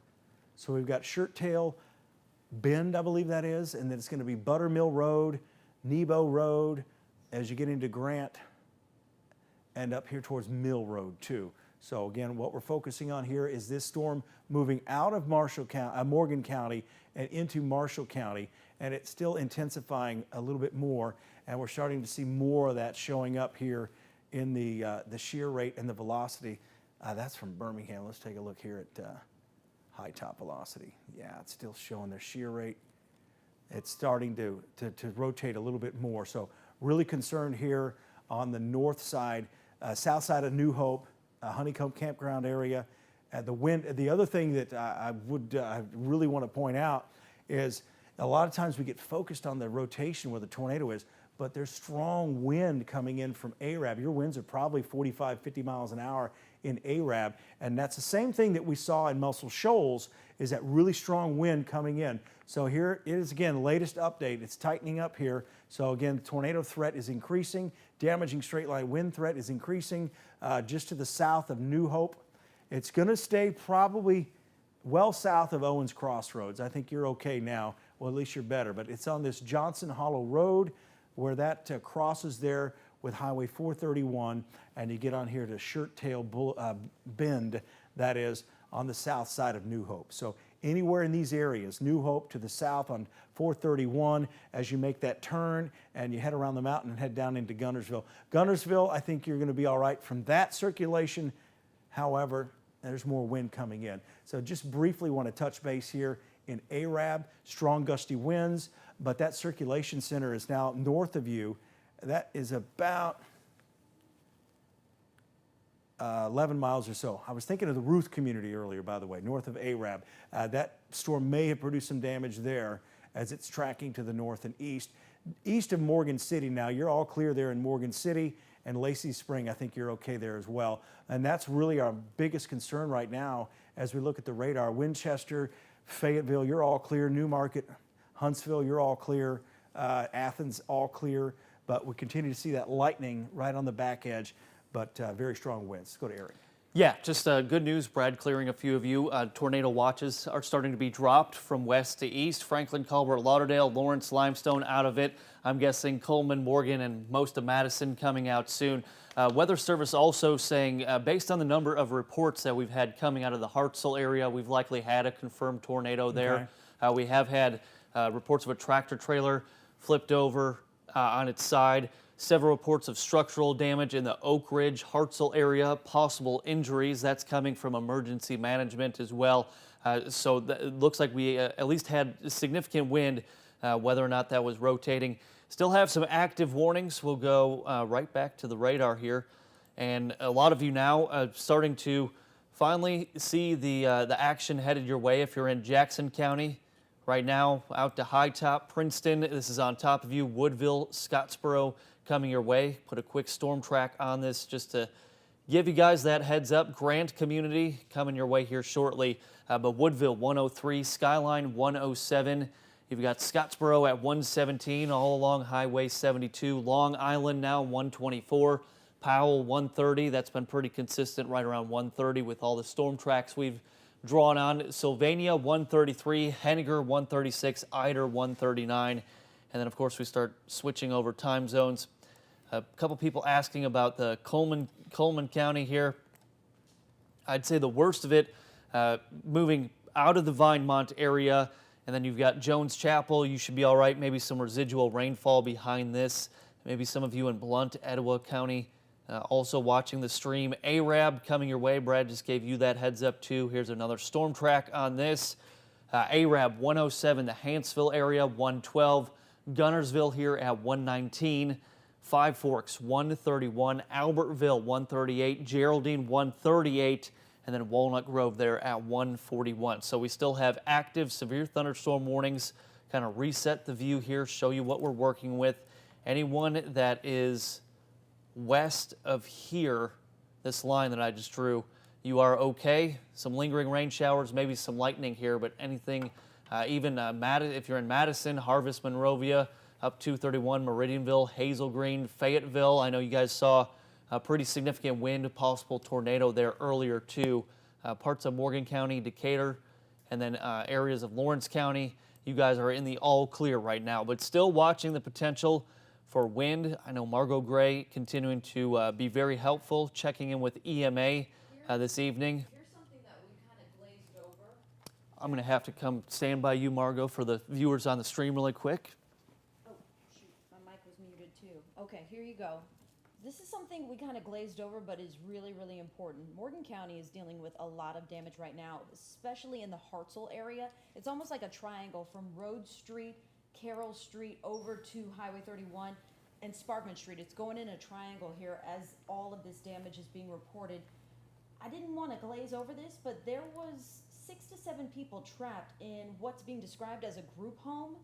So we've got Shirt Tail Bend, I believe that is, and then it's going to be Buttermill Road, Nebo Road, as you get into Grant, and up here towards Mill Road too. So again, what we're focusing on here is this storm moving out of Morgan County and into Marshall County, and it's still intensifying a little bit more, and we're starting to see more of that showing up here in the shear rate and the velocity. That's from Birmingham. Let's take a look here at high top velocity. Yeah, it's still showing their shear rate. It's starting to rotate a little bit more. So really concerned here on the north side, south side of New Hope, Honeycomb Campground area. The wind. The other thing that I really want to point out is a lot of times we get focused on the rotation where the tornado is, but there's strong wind coming in from Arab. Your winds are probably 45, 50 miles an hour in Arab, and that's the same thing that we saw in Muscle Shoals, is that really strong wind coming in. So here it is again, latest update. It's tightening up here. So again, the tornado threat is increasing. Damaging straight line wind threat is increasing just to the south of New Hope. It's going to stay probably well south of Owens Crossroads. I think you're okay now. Well, at least you're better. But it's on this Johnson Hollow Road where that crosses there with Highway 431, and you get on here to Shirt Tail Bend, that is, on the south side of New Hope. So anywhere in these areas, New Hope to the south on 431, as you make that turn and you head around the mountain and head down into Guntersville. Guntersville, I think you're going to be all right from that circulation. However, there's more wind coming in. So just briefly want to touch base here in Arab, strong gusty winds, but that circulation center is now north of you. That is about 11 miles or so. I was thinking of the Ruth community earlier, by the way, north of Arab. That storm may have produced some damage there as it's tracking to the north and east. East of Morgan City now, you're all clear there in Morgan City, and Lacey Spring, I think you're okay there as well. And that's really our biggest concern right now as we look at the radar. Winchester, Fayetteville, you're all clear. Newmarket, Huntsville, you're all clear. Athens, all clear. But we continue to see that lightning right on the back edge, but very strong winds. Let's go to Eric. Yeah, just good news, Brad, clearing a few of you. Tornado watches are starting to be dropped from west to east. Franklin, Colbert, Lauderdale, Lawrence, Limestone out of it. I'm guessing Coleman, Morgan, and most of Madison coming out soon. Weather Service also saying, based on the number of reports that we've had coming out of the Hartselle area, we've likely had a confirmed tornado there. Okay. We have had reports of a tractor trailer flipped over on its side. Several reports of structural damage in the Oak Ridge, Hartselle area, possible injuries. That's coming from emergency management as well. So it looks like we at least had significant wind, whether or not that was rotating. Still have some active warnings. We'll go right back to the radar here. And a lot of you now starting to finally see the action headed your way if you're in Jackson County. Right now, out to High Top, Princeton. This is on top of you. Woodville, Scottsboro coming your way. Put a quick storm track on this just to give you guys that heads up. Grant community coming your way here shortly. But Woodville 103, Skyline 107. You've got Scottsboro at 117 all along Highway 72. Long Island now 124. Powell 130. That's been pretty consistent right around 130 with all the storm tracks we've drawn on. Sylvania 133, Henniger 136, Eider 139. And then, of course, we start switching over time zones. A couple people asking about the Coleman County here. I'd say the worst of it moving out of the Vinemont area, and then you've got Jones Chapel. You should be all right. Maybe some residual rainfall behind this. Maybe some of you in Blount, Etowah County also watching the stream. Arab coming your way. Brad just gave you that heads up too. Here's another storm track on this. Arab 107, the Hanceville area 112. Guntersville here at 119. Five Forks 131, Albertville 138, Geraldine 138, and then Walnut Grove there at 141. So we still have active severe thunderstorm warnings. Kind of reset the view here, show you what we're working with. Anyone that is west of here, this line that I just drew, you are okay. Some lingering rain showers, maybe some lightning here, but anything, even if you're in Madison, Harvest, Monrovia, up 231, Meridianville, Hazel Green, Fayetteville. I know you guys saw a pretty significant wind, possible tornado there earlier too. Parts of Morgan County, Decatur, and then areas of Lawrence County. You guys are in the all clear right now, but still watching the potential for wind. I know Margot Gray continuing to be very helpful, checking in with EMA this evening. Here's something that we kind of glazed over. I'm going to have to come stand by you, Margot, for the viewers on the stream really quick. Oh, shoot, my mic was muted too. Okay, here you go. This is something we kind of glazed over, but is really, really important. Morgan County is dealing with a lot of damage right now, especially in the Hartselle area. It's almost like a triangle from Rhodes Street, Carroll Street, over to Highway 31 and Sparkman Street. It's going in a triangle here as all of this damage is being reported. I didn't want to glaze over this, but there was 6 to 7 people trapped in what's being described as a group home.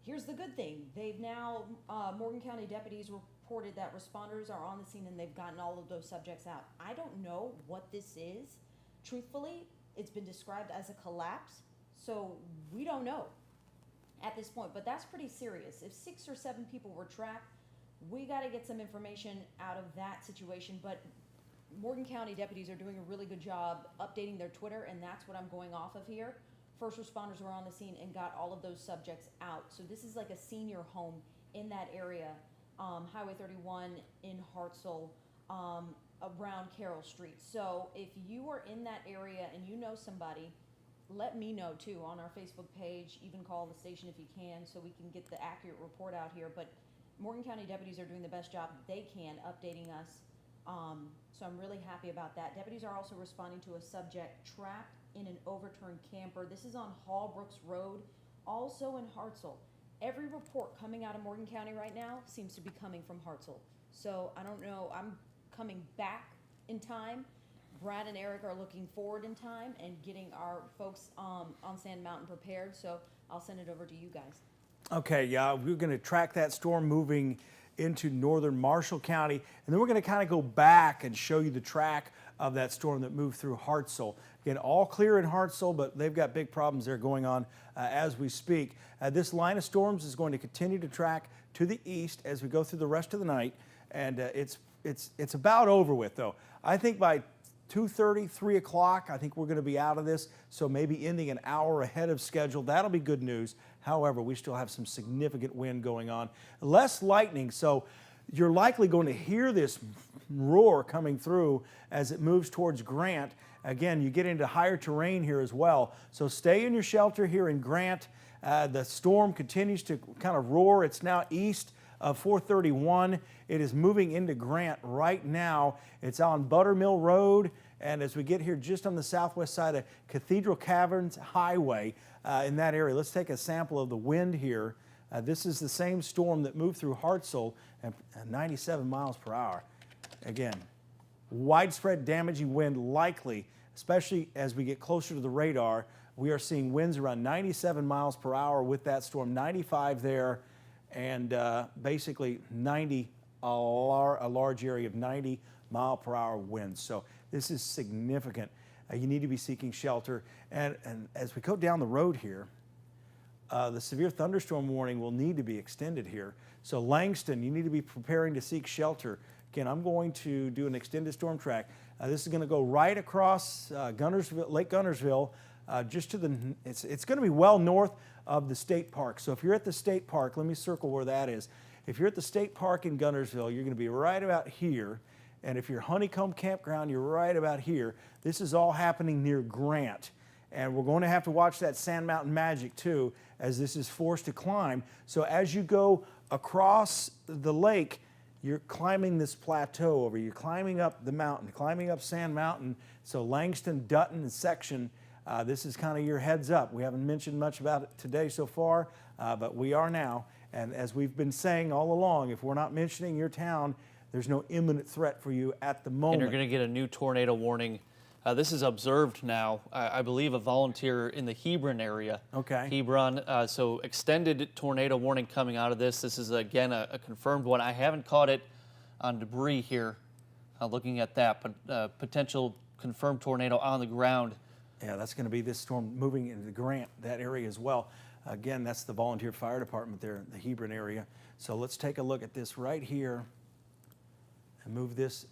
Here's the good thing. They've now, Morgan County deputies reported that responders are on the scene and they've gotten all of those subjects out. I don't know what this is. Truthfully, it's been described as a collapse, so we don't know at this point, but that's pretty serious. If 6 or 7 people were trapped, we got to get some information out of that situation, but Morgan County deputies are doing a really good job updating their Twitter, and that's what I'm going off of here. First responders were on the scene and got all of those subjects out. So this is like a senior home in that area, Highway 31 in Hartselle. around Carroll Street. So if you are in that area and you know somebody, let me know too on our Facebook page. Even call the station if you can, so we can get the accurate report out here. But Morgan County deputies are doing the best job they can updating us. So I'm really happy about that. Deputies are also responding to a subject trapped in an overturned camper. This is on Hallbrooks Road, also in Hartselle. Every report coming out of Morgan County right now seems to be coming from Hartselle. So I don't know, I'm coming back in time. Brad and Eric are looking forward in time and getting our folks on Sand Mountain prepared. So I'll send it over to you guys. Okay, yeah, we're going to track that storm moving into northern Marshall County, and then we're going to kind of go back and show you the track of that storm that moved through Hartselle. Again, all clear in Hartselle, but they've got big problems there going on as we speak. This line of storms is going to continue to track to the east as we go through the rest of the night, and it's about over with, though. I think by 2:30, 3 o'clock, I think we're going to be out of this, so maybe ending an hour ahead of schedule. That'll be good news. However, we still have some significant wind going on. Less lightning, so you're likely going to hear this roar coming through as it moves towards Grant. Again, you get into higher terrain here as well, so stay in your shelter here in Grant. The storm continues to kind of roar. It's now east of 431. It is moving into Grant right now. It's on Buttermill Road, and as we get here just on the southwest side of Cathedral Caverns Highway in that area. Let's take a sample of the wind here. This is the same storm that moved through Hartselle at 97 miles per hour. Again, widespread damaging wind likely, especially as we get closer to the radar. We are seeing winds around 97 miles per hour with that storm, 95 there, and basically 90, a large area of 90 mile per hour winds. So this is significant. You need to be seeking shelter. And as we go down the road here, the severe thunderstorm warning will need to be extended here. So Langston, you need to be preparing to seek shelter. Again, I'm going to do an extended storm track. This is going to go right across Gunnersville, Lake Gunnersville, just to the, it's going to be well north of the state park. So if you're at the state park, let me circle where that is. If you're at the state park in Gunnersville, you're going to be right about here. And if you're Honeycomb Campground, you're right about here. This is all happening near Grant. And we're going to have to watch that Sand Mountain magic too, as this is forced to climb. So as you go across the lake, you're climbing this plateau over. You're climbing up the mountain, climbing up Sand Mountain. So Langston, Dutton, and Section, this is kind of your heads up. We haven't mentioned much about it today so far, but we are now. And as we've been saying all along, if we're not mentioning your town, there's no imminent threat for you at the moment. And you're going to get a new tornado warning. This is observed now. I believe a volunteer in the Hebron area. Okay. Hebron. So extended tornado warning coming out of this. This is, again, a confirmed one. I haven't caught it on debris here, looking at that, but potential confirmed tornado on the ground. Yeah, that's going to be this storm moving into Grant, that area as well. Again, that's the volunteer fire department there in the Hebron area. So let's take a look at this right here and move this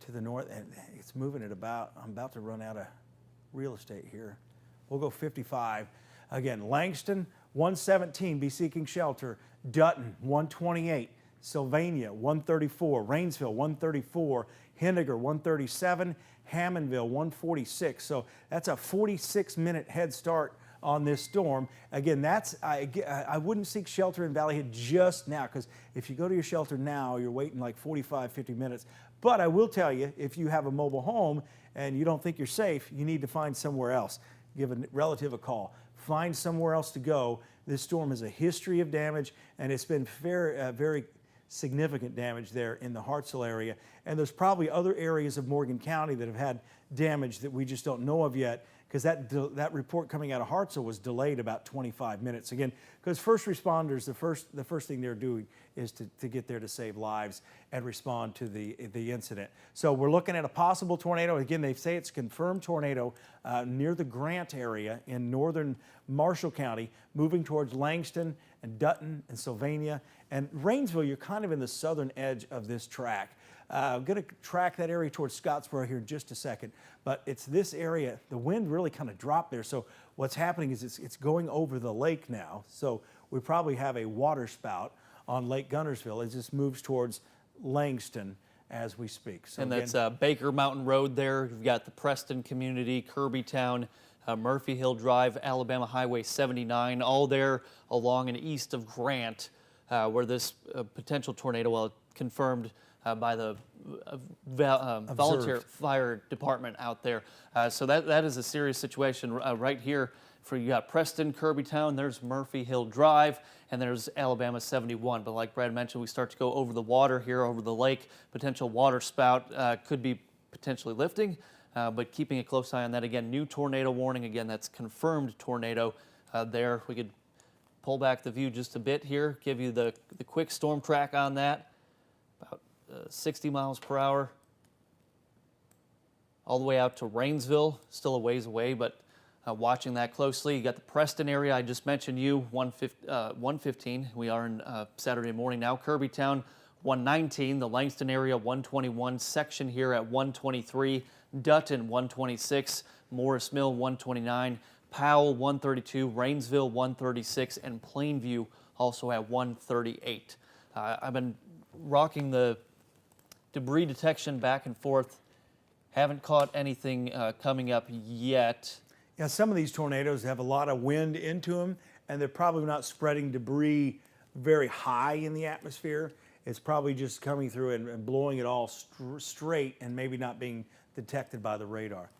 to the north. And it's moving at about, I'm about to run out of real estate here. We'll go 55. Again, Langston, 117, be seeking shelter. Dutton, 128. Sylvania, 134. Rainsville, 134. Henniger, 137. Hammondville, 146. So that's a 46-minute head start on this storm. Again, I wouldn't seek shelter in Valley Head just now, because if you go to your shelter now, you're waiting like 45, 50 minutes. But I will tell you, if you have a mobile home and you don't think you're safe, you need to find somewhere else. Give a relative a call. Find somewhere else to go. This storm has a history of damage, and it's been very significant damage there in the Hartselle area. And there's probably other areas of Morgan County that have had damage that we just don't know of yet, because that report coming out of Hartselle was delayed about 25 minutes. Again, because first responders, the first thing they're doing is to get there to save lives and respond to the incident. So we're looking at a possible tornado. Again, they say it's a confirmed tornado near the Grant area in northern Marshall County, moving towards Langston and Dutton and Sylvania. And Rainsville, you're kind of in the southern edge of this track. I'm going to track that area towards Scottsboro here in just a second, but it's this area. The wind really kind of dropped there, so what's happening is it's going over the lake now, so we probably have a water spout on Lake Gunnersville as this moves towards Langston as we speak. So And again, that's Baker Mountain Road there. You've got the Preston community, Kirbytown, Murphy Hill Drive, Alabama Highway 79, all there along and east of Grant, where this potential tornado, well, confirmed by the volunteer fire department out there. So that is a serious situation right here. For you got Preston, Kirbytown, there's Murphy Hill Drive, and there's Alabama 71. But like Brad mentioned, we start to go over the water here, over the lake. Potential water spout could be potentially lifting, but keeping a close eye on that. Again, new tornado warning. Again, that's confirmed tornado there. We could pull back the view just a bit here, give you the quick storm track on that. About 60 miles per hour. All the way out to Rainsville, still a ways away, but watching that closely. You got the Preston area, I just mentioned you, 115. We are in Saturday morning now. Kirbytown, 119. The Langston area, 121. Section here at 123. Dutton, 126. Morris Mill, 129. Powell, 132. Rainsville, 136. And Plainview also at 138. I've been rocking the debris detection back and forth. Haven't caught anything coming up yet. Yeah, some of these tornadoes have a lot of wind into them, and they're probably not spreading debris very high in the atmosphere. It's probably just coming through and blowing it all straight and maybe not being detected by the radar.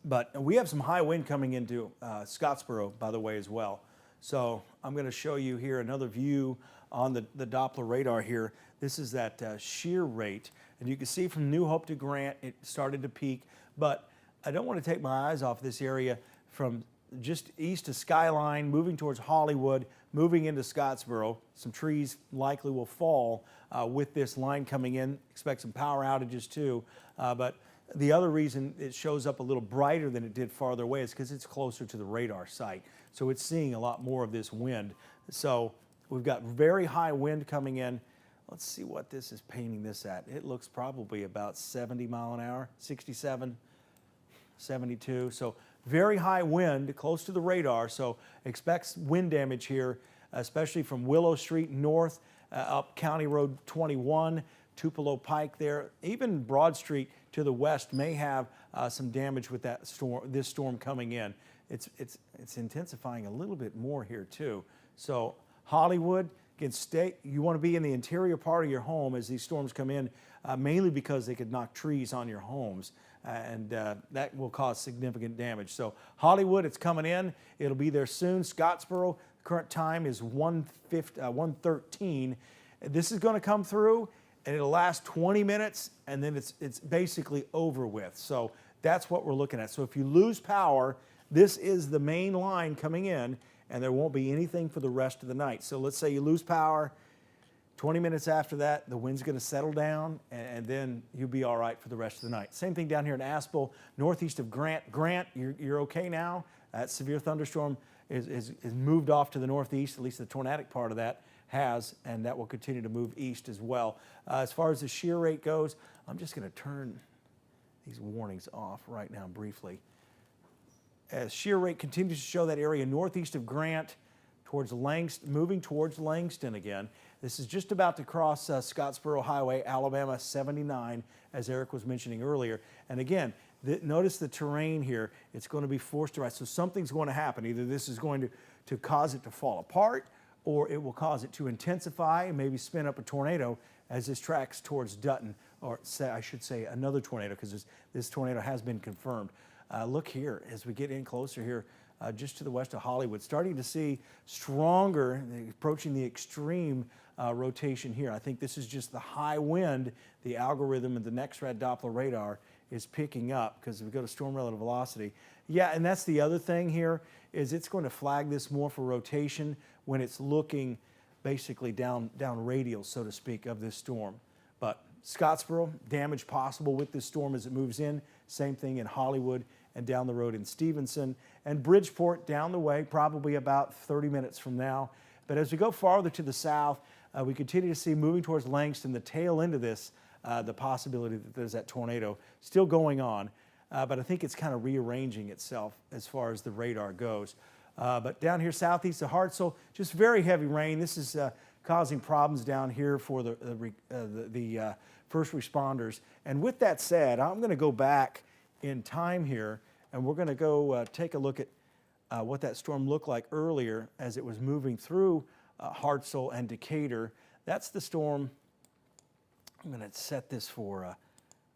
But we have some high wind coming into Scottsboro, by the way, as well. So I'm going to show you here another view on the Doppler radar here. This is that shear rate. And you can see from New Hope to Grant, it started to peak. But I don't want to take my eyes off this area from just east of Skyline, moving towards Hollywood, moving into Scottsboro. Some trees likely will fall with this line coming in. Expect some power outages too. But the other reason it shows up a little brighter than it did farther away is because it's closer to the radar site. So it's seeing a lot more of this wind. So we've got very high wind coming in. Let's see what this is painting this at. It looks probably about 70 mile an hour, 67, 72. So very high wind, close to the radar. So expect wind damage here, especially from Willow Street north, up County Road 21, Tupelo Pike there. Even Broad Street to the west may have some damage with that storm. This storm coming in. It's intensifying a little bit more here too. So Hollywood. You want to be in the interior part of your home as these storms come in, mainly because they could knock trees on your homes, and that will cause significant damage. So Hollywood, it's coming in. It'll be there soon. Scottsboro, current time is 1:13. This is going to come through, and it'll last 20 minutes, and then it's basically over with. So that's what we're looking at. So if you lose power, this is the main line coming in, and there won't be anything for the rest of the night. So let's say you lose power, 20 minutes after that, the wind's going to settle down, and then you'll be all right for the rest of the night. Same thing down here in Aspel, northeast of Grant. Grant, you're okay now. That severe thunderstorm is moved off to the northeast, at least the tornadic part of that has, and that will continue to move east as well. As far as the shear rate goes, I'm just going to turn these warnings off right now briefly. As shear rate continues to show that area northeast of Grant towards Langston, moving towards Langston again. This is just about to cross Scottsboro Highway, Alabama 79, as Eric was mentioning earlier. And again, notice the terrain here. It's going to be forced to rise. So something's going to happen. Either this is going to cause it to fall apart, or it will cause it to intensify and maybe spin up a tornado as this tracks towards Dutton, or I should say another tornado, because this tornado has been confirmed. Look here, as we get in closer here, just to the west of Hollywood, starting to see stronger, approaching the extreme rotation here. I think this is just the high wind. The algorithm and the NextRad Doppler radar is picking up, because if we go to storm relative velocity. Yeah, and that's the other thing here, is it's going to flag this more for rotation when it's looking basically down radial, so to speak, of this storm. But Scottsboro, damage possible with this storm as it moves in. Same thing in Hollywood and down the road in Stevenson. And Bridgeport down the way, probably about 30 minutes from now. But as we go farther to the south, we continue to see moving towards Langston, the tail end of this, the possibility that there's that tornado still going on. But I think it's kind of rearranging itself as far as the radar goes. But down here southeast of Hartselle, just very heavy rain. This is causing problems down here for the first responders. And with that said, I'm going to go back in time here, and we're going to go take a look at what that storm looked like earlier as it was moving through Hartselle and Decatur. That's the storm. I'm going to set this for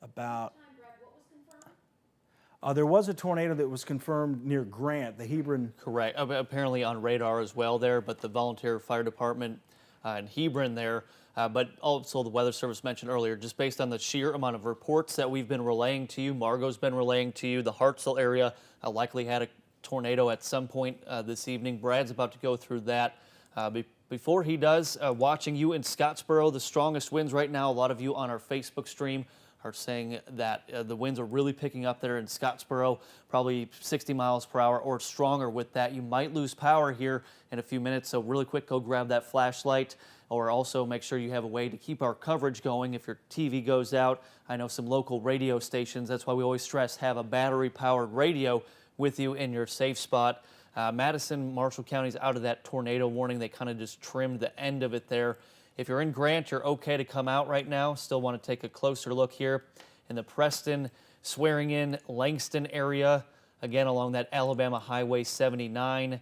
about. Time, Brad, what was confirmed? There was a tornado that was confirmed near Grant, the Hebron. Correct. Apparently on radar as well there, but the volunteer fire department in Hebron there, but also the Weather Service mentioned earlier, just based on the sheer amount of reports that we've been relaying to you, Margot's been relaying to you, the Hartselle area likely had a tornado at some point this evening. Brad's about to go through that. Before he does, watching you in Scottsboro, the strongest winds right now, a lot of you on our Facebook stream are saying that the winds are really picking up there in Scottsboro, probably 60 miles per hour or stronger with that. You might lose power here in a few minutes, so really quick, go grab that flashlight, or also make sure you have a way to keep our coverage going if your TV goes out. I know some local radio stations, that's why we always stress have a battery-powered radio with you in your safe spot. Madison, Marshall counties out of that tornado warning. They kind of just trimmed the end of it there. If you're in Grant, you're okay to come out right now. Still want to take a closer look here in the Preston, Swearingen, Langston area. Again, along that Alabama Highway 79.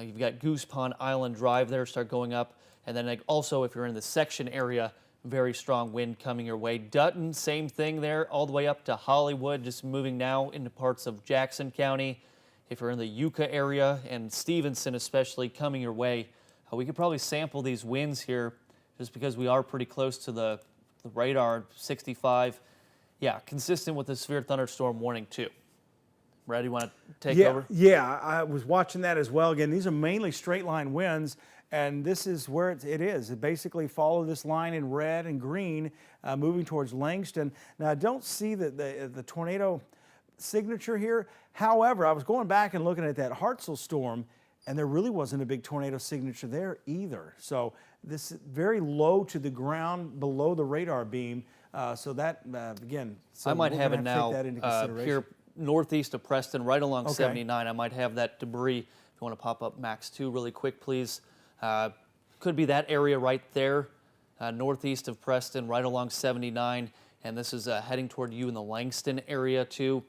You've got Goose Pond Island Drive there, start going up. And then also if you're in the Section area, very strong wind coming your way. Dutton, same thing there, all the way up to Hollywood, just moving now into parts of Jackson County. If you're in the Yucca area and Stevenson especially coming your way, we could probably sample these winds here just because we are pretty close to the radar, 65. Yeah, consistent with the severe thunderstorm warning too. Brad, you want to take over? Yeah, I was watching that as well. Again, these are mainly straight line winds, and this is where it is. It basically follow this line in red and green, moving towards Langston. Now, I don't see the tornado signature here. However, I was going back and looking at that Hartselle storm, and there really wasn't a big tornado signature there either. So this is very low to the ground, below the radar beam. So that, again, so I might we're have it gonna now take that into consideration. here northeast of Preston, right along Okay. 79. I might have that debris. If you want to pop up Max 2 really quick, please. Could be that area right there, northeast of Preston, right along 79. And this is heading toward you in the Langston area too,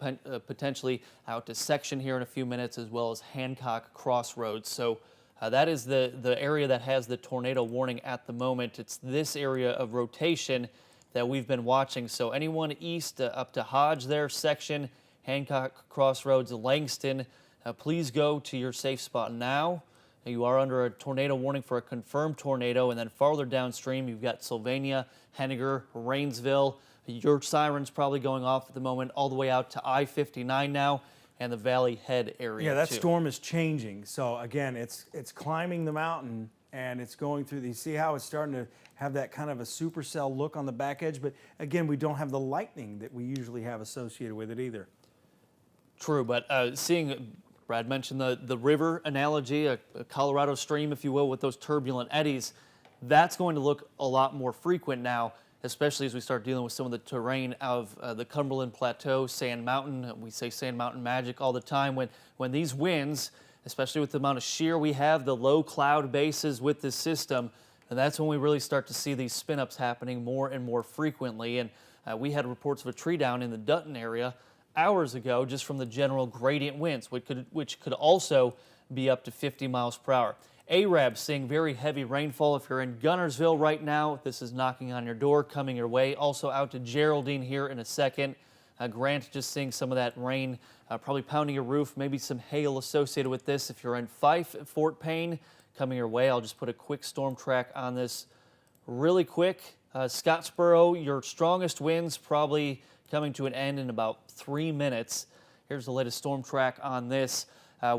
potentially out to Section here in a few minutes, as well as Hancock Crossroads. So that is the area that has the tornado warning at the moment. It's this area of rotation that we've been watching. So anyone east up to Hodge there, Section, Hancock Crossroads, Langston, please go to your safe spot now. You are under a tornado warning for a confirmed tornado, and then farther downstream you've got Sylvania, Henniger, Rainsville. Your siren's probably going off at the moment all the way out to I-59 now and the Valley Head area. Yeah, that too. storm is changing. So again, it's climbing the mountain and it's going through. You see how it's starting to have that kind of a supercell look on the back edge, but again, we don't have the lightning that we usually have associated with it either. True, but seeing, Brad mentioned the river analogy, a Colorado stream, if you will, with those turbulent eddies, that's going to look a lot more frequent now, especially as we start dealing with some of the terrain of the Cumberland Plateau, Sand Mountain. We say Sand Mountain magic all the time. When these winds, especially with the amount of shear we have, the low cloud bases with this system, and that's when we really start to see these spin-ups happening more and more frequently. And we had reports of a tree down in the Dutton area hours ago just from the general gradient winds, which could also be up to 50 miles per hour. Arab seeing very heavy rainfall. If you're in Gunnersville right now, this is knocking on your door, coming your way. Also out to Geraldine here in a second. Grant just seeing some of that rain, probably pounding your roof, maybe some hail associated with this. If you're in Fife, Fort Payne, coming your way. I'll just put a quick storm track on this really quick. Scottsboro, your strongest winds probably coming to an end in about 3 minutes. Here's the latest storm track on this.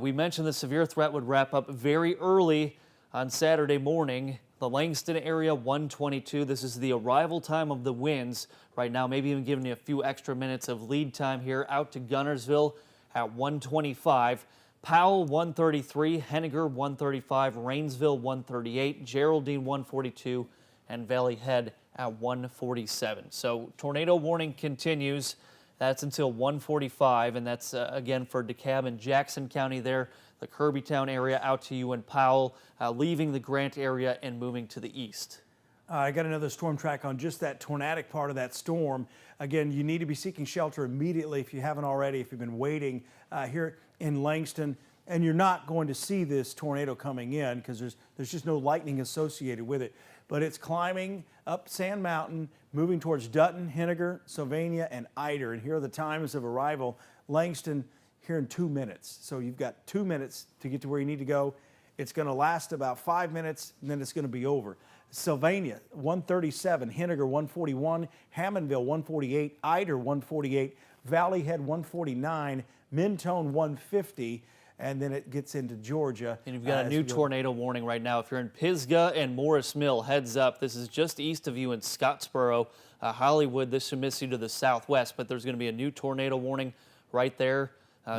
We mentioned the severe threat would wrap up very early on Saturday morning. The Langston area, 122. This is the arrival time of the winds. Right now, maybe even giving you a few extra minutes of lead time here out to Gunnersville at 125. Powell, 133. Henniger, 135. Rainsville, 138. Geraldine, 142. And Valley Head at 147. So tornado warning continues. That's until 1:45, and that's again for DeKalb and Jackson County there, the Kirbytown area out to you in Powell, leaving the Grant area and moving to the east. I got another storm track on just that tornadic part of that storm. Again, you need to be seeking shelter immediately if you haven't already, if you've been waiting here in Langston. And you're not going to see this tornado coming in because there's just no lightning associated with it. But it's climbing up Sand Mountain, moving towards Dutton, Henniger, Sylvania, and Eider. And here are the times of arrival. Langston here in 2 minutes. So you've got 2 minutes to get to where you need to go. It's going to last about 5 minutes, and then it's going to be over. Sylvania, 137, Henniger, 141, Hammondville, 148, Eider, 148, Valley Head, 149, Mentone, 150, and then it gets into Georgia. And you've got a new tornado warning right now. If you're in Pisgah and Morris Mill, heads up. This is just east of you in Scottsboro. Hollywood, this should miss you to the southwest, but there's going to be a new tornado warning right there.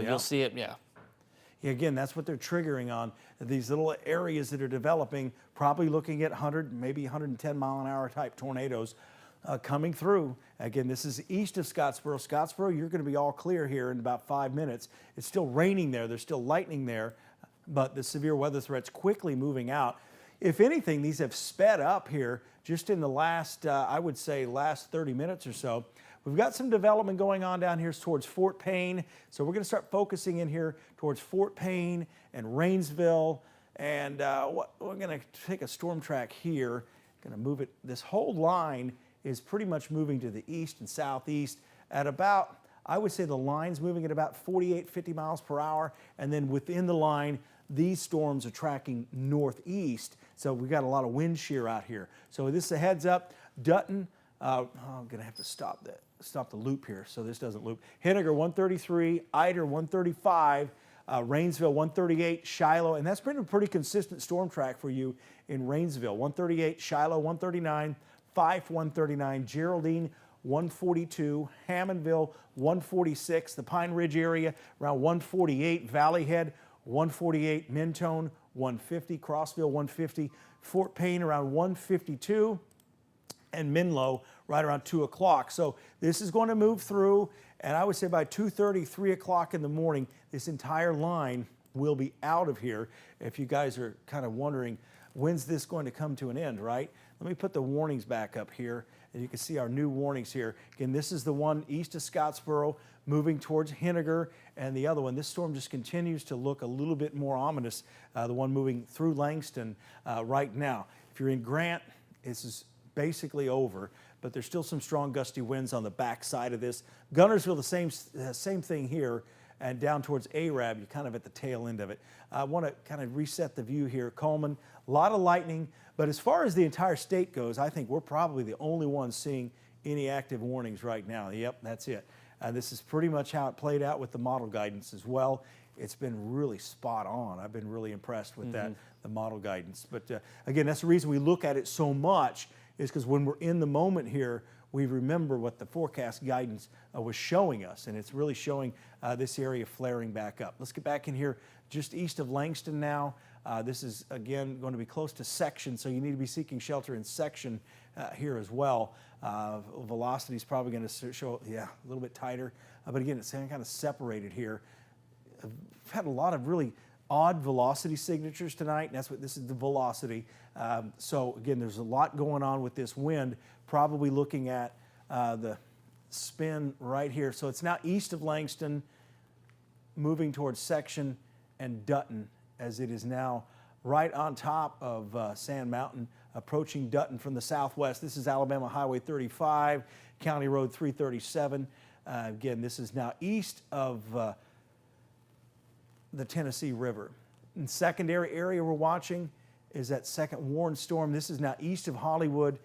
You'll see it, yeah. Again, that's what they're triggering on. These little areas that are developing, probably looking at 100, maybe 110 mile an hour type tornadoes coming through. Again, this is east of Scottsboro. Scottsboro, you're going to be all clear here in about 5 minutes. It's still raining there. There's still lightning there, but the severe weather threat's quickly moving out. If anything, these have sped up here just in the last, I would say, last 30 minutes or so. We've got some development going on down here towards Fort Payne. So we're going to start focusing in here towards Fort Payne and Rainsville. And we're going to take a storm track here. Going to move it. This whole line is pretty much moving to the east and southeast at about, I would say the line's moving at about 48, 50 miles per hour. And then within the line, these storms are tracking northeast. So we've got a lot of wind shear out here. So this is a heads up. Dutton, I'm going to have to stop the loop here so this doesn't loop. Henniger 133, Eider 135, Rainsville 138, Shiloh, and that's been a pretty consistent storm track for you in Rainsville. 138, Shiloh 139, Fife 139, Geraldine 142, Hammondville 146, the Pine Ridge area around 148, Valley Head 148, Mentone 150, Crossville 150, Fort Payne around 152, and Menlo right around 2 o'clock. So this is going to move through, and I would say by 2:30, 3 o'clock in the morning, this entire line will be out of here. If you guys are kind of wondering, when's this going to come to an end, right? Let me put the warnings back up here, and you can see our new warnings here. Again, this is the one east of Scottsboro, moving towards Henniger, and the other one, this storm just continues to look a little bit more ominous, the one moving through Langston right now. If you're in Grant, this is basically over, but there's still some strong gusty winds on the back side of this. Gunnersville, the same thing here, and down towards Arab, you're kind of at the tail end of it. I want to kind of reset the view here. Coleman, a lot of lightning, but as far as the entire state goes, I think we're probably the only ones seeing any active warnings right now. Yep, that's it. This is pretty much how it played out with the model guidance as well. It's been really spot on. I've been really impressed with that, the model guidance. But again, that's the reason we look at it so much, is because when we're in the moment here, we remember what the forecast guidance was showing us, and it's really showing this area flaring back up. Let's get back in here just east of Langston now. This is, again, going to be close to Section, so you need to be seeking shelter in Section here as well. Velocity is probably going to show, a little bit tighter, but again, it's kind of separated here. I've had a lot of really odd velocity signatures tonight, and that's what this is, the velocity. So again, there's a lot going on with this wind, probably looking at the spin right here. So it's now east of Langston, moving towards Section and Dutton, as it is now right on top of Sand Mountain, approaching Dutton from the southwest. This is Alabama Highway 35, County Road 337. Again, this is now east of the Tennessee River. And secondary area we're watching is that second Warren storm. This is now east of Hollywood,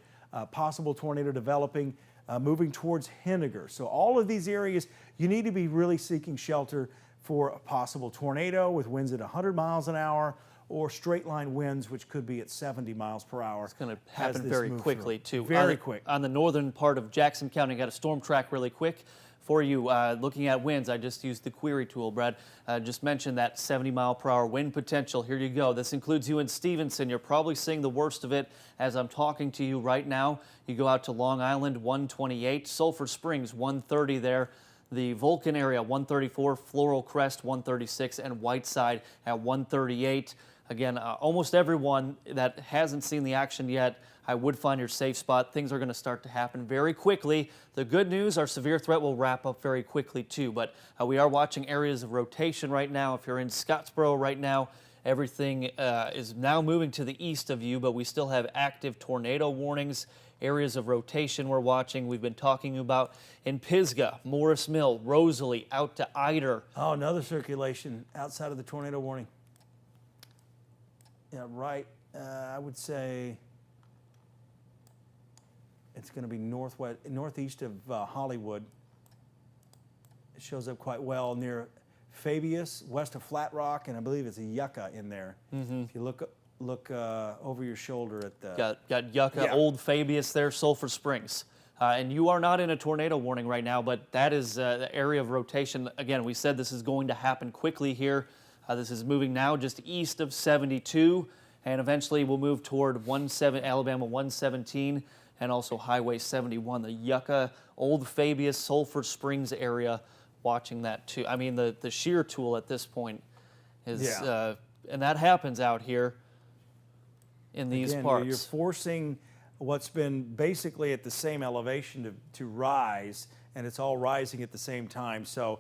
possible tornado developing, moving towards Henniger. So all of these areas, you need to be really seeking shelter for a possible tornado with winds at 100 miles an hour or straight line winds, which could be at 70 miles per hour. It's going to happen very quickly, too. Very quick. On the northern part of Jackson County, got a storm track really quick for you. Looking at winds, I just used the query tool, Brad. Just mentioned that 70 mile per hour wind potential. Here you go. This includes you in Stevenson. You're probably seeing the worst of it as I'm talking to you right now. You go out to Long Island, 128. Sulphur Springs, 130 there. The Vulcan area 134, Floral Crest 136, and Whiteside at 138. Again, almost everyone that hasn't seen the action yet, I would find your safe spot. Things are going to start to happen very quickly. The good news, our severe threat will wrap up very quickly too, but we are watching areas of rotation right now. If you're in Scottsboro right now, everything is now moving to the east of you, but we still have active tornado warnings. Areas of rotation we're watching. We've been talking about in Pisgah, Morris Mill, Rosalie, out to Eider. Oh, another circulation outside of the tornado warning. Yeah, right. I would say it's going to be northeast of Hollywood. It shows up quite well near Fabius, west of Flat Rock, and I believe it's a Yucca in there. If you look over your shoulder at the... Got Yucca, Yeah. Old Fabius there, Sulphur Springs. And you are not in a tornado warning right now, but that is the area of rotation. Again, we said this is going to happen quickly here. This is moving now just east of 72, and eventually we'll move toward Alabama 117 and also Highway 71, the Yucca, Old Fabius, Sulphur Springs area, watching that too. I mean, the shear tool at this point is, Yeah. And that happens out here in these Again, parts. you're forcing what's been basically at the same elevation to rise, and it's all rising at the same time. So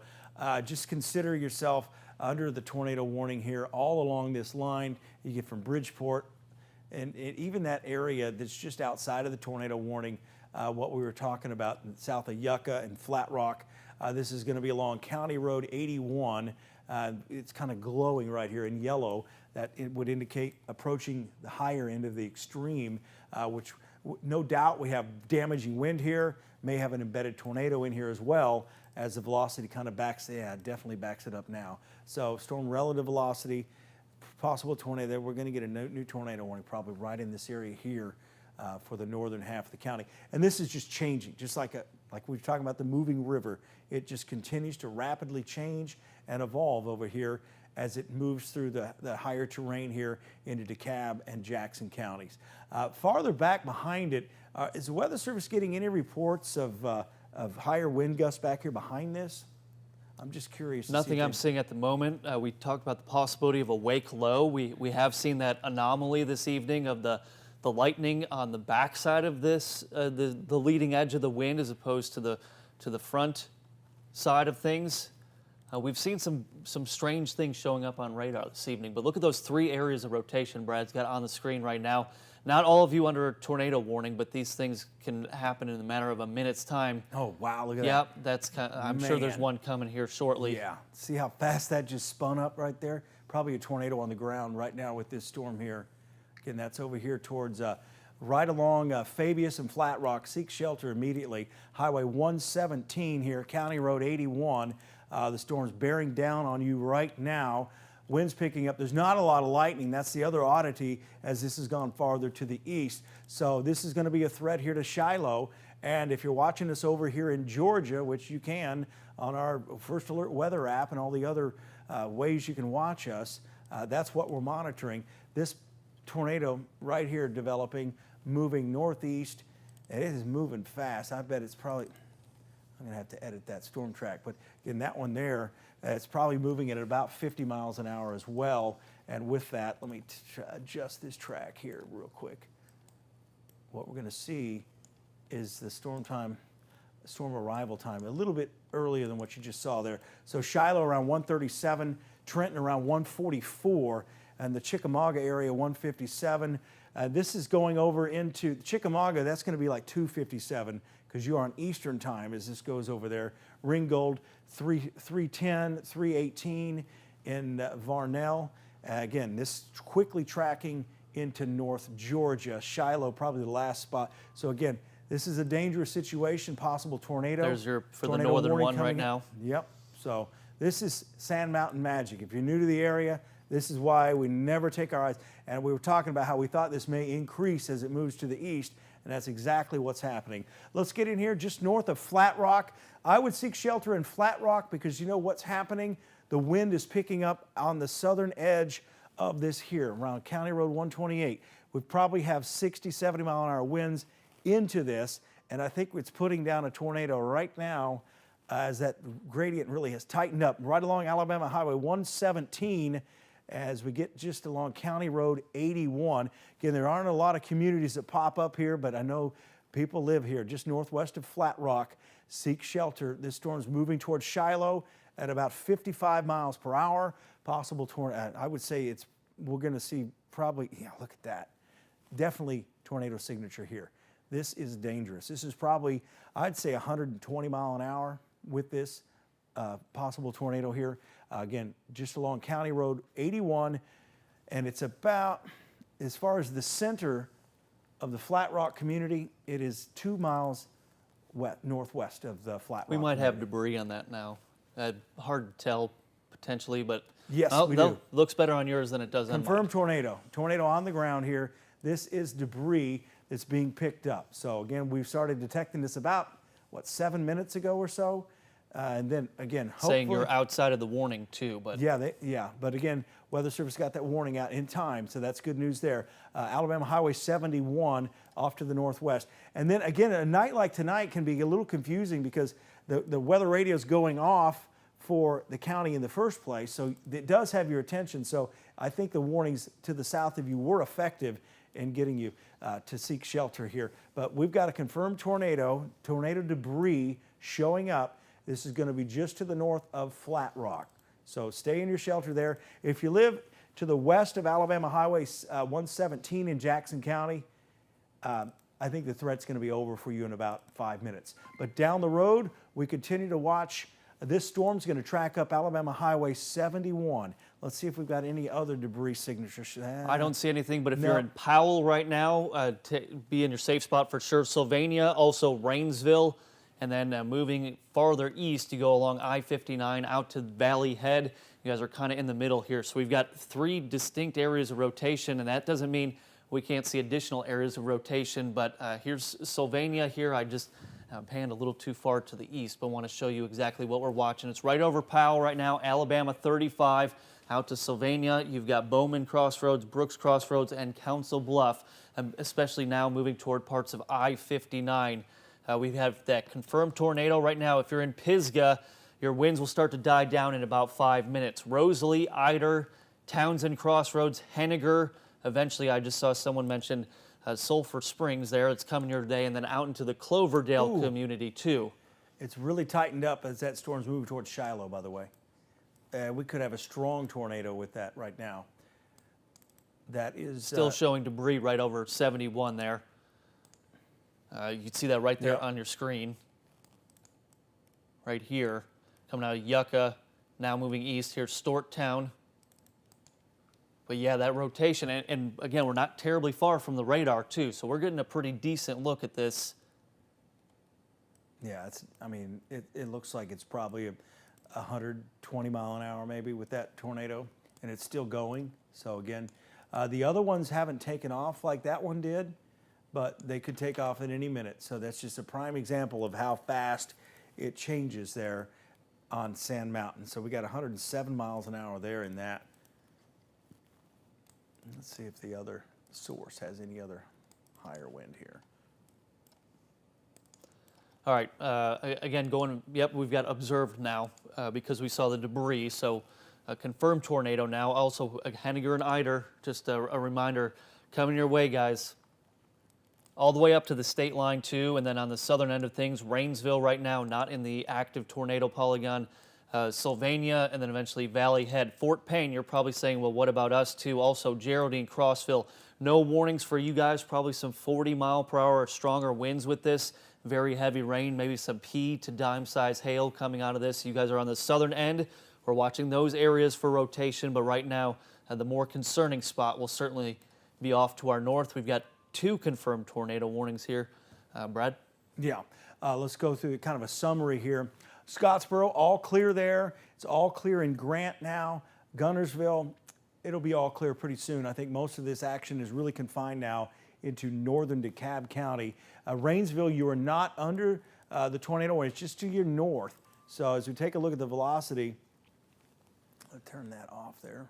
just consider yourself under the tornado warning here all along this line. You get from Bridgeport and even that area that's just outside of the tornado warning, what we were talking about south of Yucca and Flat Rock. This is going to be along County Road 81. It's kind of glowing right here in yellow. That it would indicate approaching the higher end of the extreme, which no doubt we have damaging wind here, may have an embedded tornado in here as well as the velocity kind of definitely backs it up now. So storm relative velocity, possible tornado. We're going to get a new tornado warning probably right in this area here for the northern half of the county. And this is just changing, just like we were talking about the moving river. It just continues to rapidly change and evolve over here as it moves through the higher terrain here into DeKalb and Jackson counties. Farther back behind it, is the Weather Service getting any reports of higher wind gusts back here behind this? I'm just curious. Nothing I'm seeing at the moment. We talked about the possibility of a wake low. We have seen that anomaly this evening of the lightning on the backside of this, the leading edge of the wind as opposed to the front side of things. We've seen some strange things showing up on radar this evening, but look at those three areas of rotation Brad's got on the screen right now. Not all of you under a tornado warning, but these things can happen in a matter of a minute's time. Oh, wow, look at that. Yep, that's I'm sure there's Man. one coming here shortly. Yeah, see how fast that just spun up right there? Probably a tornado on the ground right now with this storm here. Again, that's over here towards right along Fabius and Flat Rock. Seek shelter immediately. Highway 117 here, County Road 81. The storm's bearing down on you right now. Winds picking up. There's not a lot of lightning. That's the other oddity as this has gone farther to the east. So this is going to be a threat here to Shiloh. And if you're watching us over here in Georgia, which you can on our First Alert weather app and all the other ways you can watch us, that's what we're monitoring. This tornado right here developing, moving northeast. It is moving fast. I bet it's probably, I'm going to have to edit that storm track, but in that one there, it's probably moving at about 50 miles an hour as well. And with that, let me adjust this track here real quick. What we're going to see is the storm arrival time a little bit earlier than what you just saw there. So Shiloh around 137, Trenton around 144, and the Chickamauga area 157. This is going over into Chickamauga. That's going to be like 257 because you are on Eastern time as this goes over there. Ringgold 310, 318 in Varnell. Again, this quickly tracking into North Georgia. Shiloh probably the last spot. So again, this is a dangerous situation, possible tornado. There's your for the Tornado northern warning one right coming in. now. Yep. So this is Sand Mountain magic. If you're new to the area, this is why we never take our eyes. And we were talking about how we thought this may increase as it moves to the east, and that's exactly what's happening. Let's get in here just north of Flat Rock. I would seek shelter in Flat Rock because you know what's happening? The wind is picking up on the southern edge of this here around County Road 128. We probably have 60, 70 mile an hour winds into this, and I think it's putting down a tornado right now as that gradient really has tightened up right along Alabama Highway 117 as we get just along County Road 81. Again, there aren't a lot of communities that pop up here, but I know people live here just northwest of Flat Rock. Seek shelter. This storm's moving towards Shiloh at about 55 miles per hour. Possible tornado. I would say we're going to see probably, yeah, look at that. Definitely tornado signature here. This is dangerous. This is probably, I'd say 120 mile an hour with this possible tornado here. Again, just along County Road 81, and it's about, as far as the center of the Flat Rock community, it is 2 miles northwest of the Flat Rock. We might have debris on that now. Hard to tell, potentially, but yes, we no, do. Looks better on yours than it does on mine. Confirmed tornado. Tornado on the ground here. This is debris that's being picked up. So again, we've started detecting this about, 7 minutes ago or so? And then again, hopefully, Saying you're outside of the warning too, but yeah. But again, Weather Service got that warning out in time, so that's good news there. Alabama Highway 71 off to the northwest. And then again, a night like tonight can be a little confusing because the weather radio is going off for the county in the first place, so it does have your attention. So I think the warnings to the south of you were effective in getting you to seek shelter here. But we've got a confirmed tornado debris showing up. This is going to be just to the north of Flat Rock. So stay in your shelter there. If you live to the west of Alabama Highway 117 in Jackson County, I think the threat's going to be over for you in about 5 minutes. But down the road, we continue to watch. This storm's going to track up Alabama Highway 71. Let's see if we've got any other debris signatures. I don't see anything, but if No. you're in Powell right now, be in your safe spot for sure. Sylvania, also Rainsville, and then moving farther east, you go along I-59 out to Valley Head. You guys are kind of in the middle here. So we've got 3 distinct areas of rotation, and that doesn't mean we can't see additional areas of rotation, but here's Sylvania here. I just panned a little too far to the east, but want to show you exactly what we're watching. It's right over Powell right now, Alabama 35. Out to Sylvania, you've got Bowman Crossroads, Brooks Crossroads, and Council Bluff, especially now moving toward parts of I-59. We have that confirmed tornado right now. If you're in Pisgah, your winds will start to die down in about 5 minutes. Rosalie, Eider, Townsend Crossroads, Henniger. Eventually, I just saw someone mention Sulphur Springs there. It's coming here today, and then out into the Cloverdale community too. It's really tightened up as that storm's moving towards Shiloh, by the way. We could have a strong tornado with that right now. That is Still showing debris right over 71 there. You can see that right there Yep. on your screen. Right here, coming out of Yucca, now moving east here, Storttown. But yeah, that rotation, and again, we're not terribly far from the radar too, so we're getting a pretty decent look at this. Yeah, it looks like it's probably 120 mile an hour maybe with that tornado, and it's still going. So again, the other ones haven't taken off like that one did, but they could take off at any minute. So that's just a prime example of how fast it changes there on Sand Mountain. So we got 107 miles an hour there in that. Let's see if the other source has any other higher wind here. All right, again, we've got observed now because we saw the debris. So a confirmed tornado now. Also, Henniger and Eider, just a reminder, coming your way, guys. All the way up to the state line, too. And then on the southern end of things, Rainsville right now, not in the active tornado polygon. Sylvania, and then eventually Valley Head. Fort Payne, you're probably saying, well, what about us, too? Also, Geraldine, Crossville. No warnings for you guys. Probably some 40 mile per hour or stronger winds with this. Very heavy rain, maybe some pea to dime size hail coming out of this. You guys are on the southern end. We're watching those areas for rotation, but right now, the more concerning spot will certainly be off to our north. We've got 2 confirmed tornado warnings here. Brad? Yeah, let's go through kind of a summary here. Scottsboro, all clear there. It's all clear in Grant now. Gunnersville, it'll be all clear pretty soon. I think most of this action is really confined now into northern DeKalb County. Rainsville, you are not under the tornado warning. It's just to your north. So as we take a look at the velocity, I'll turn that off there.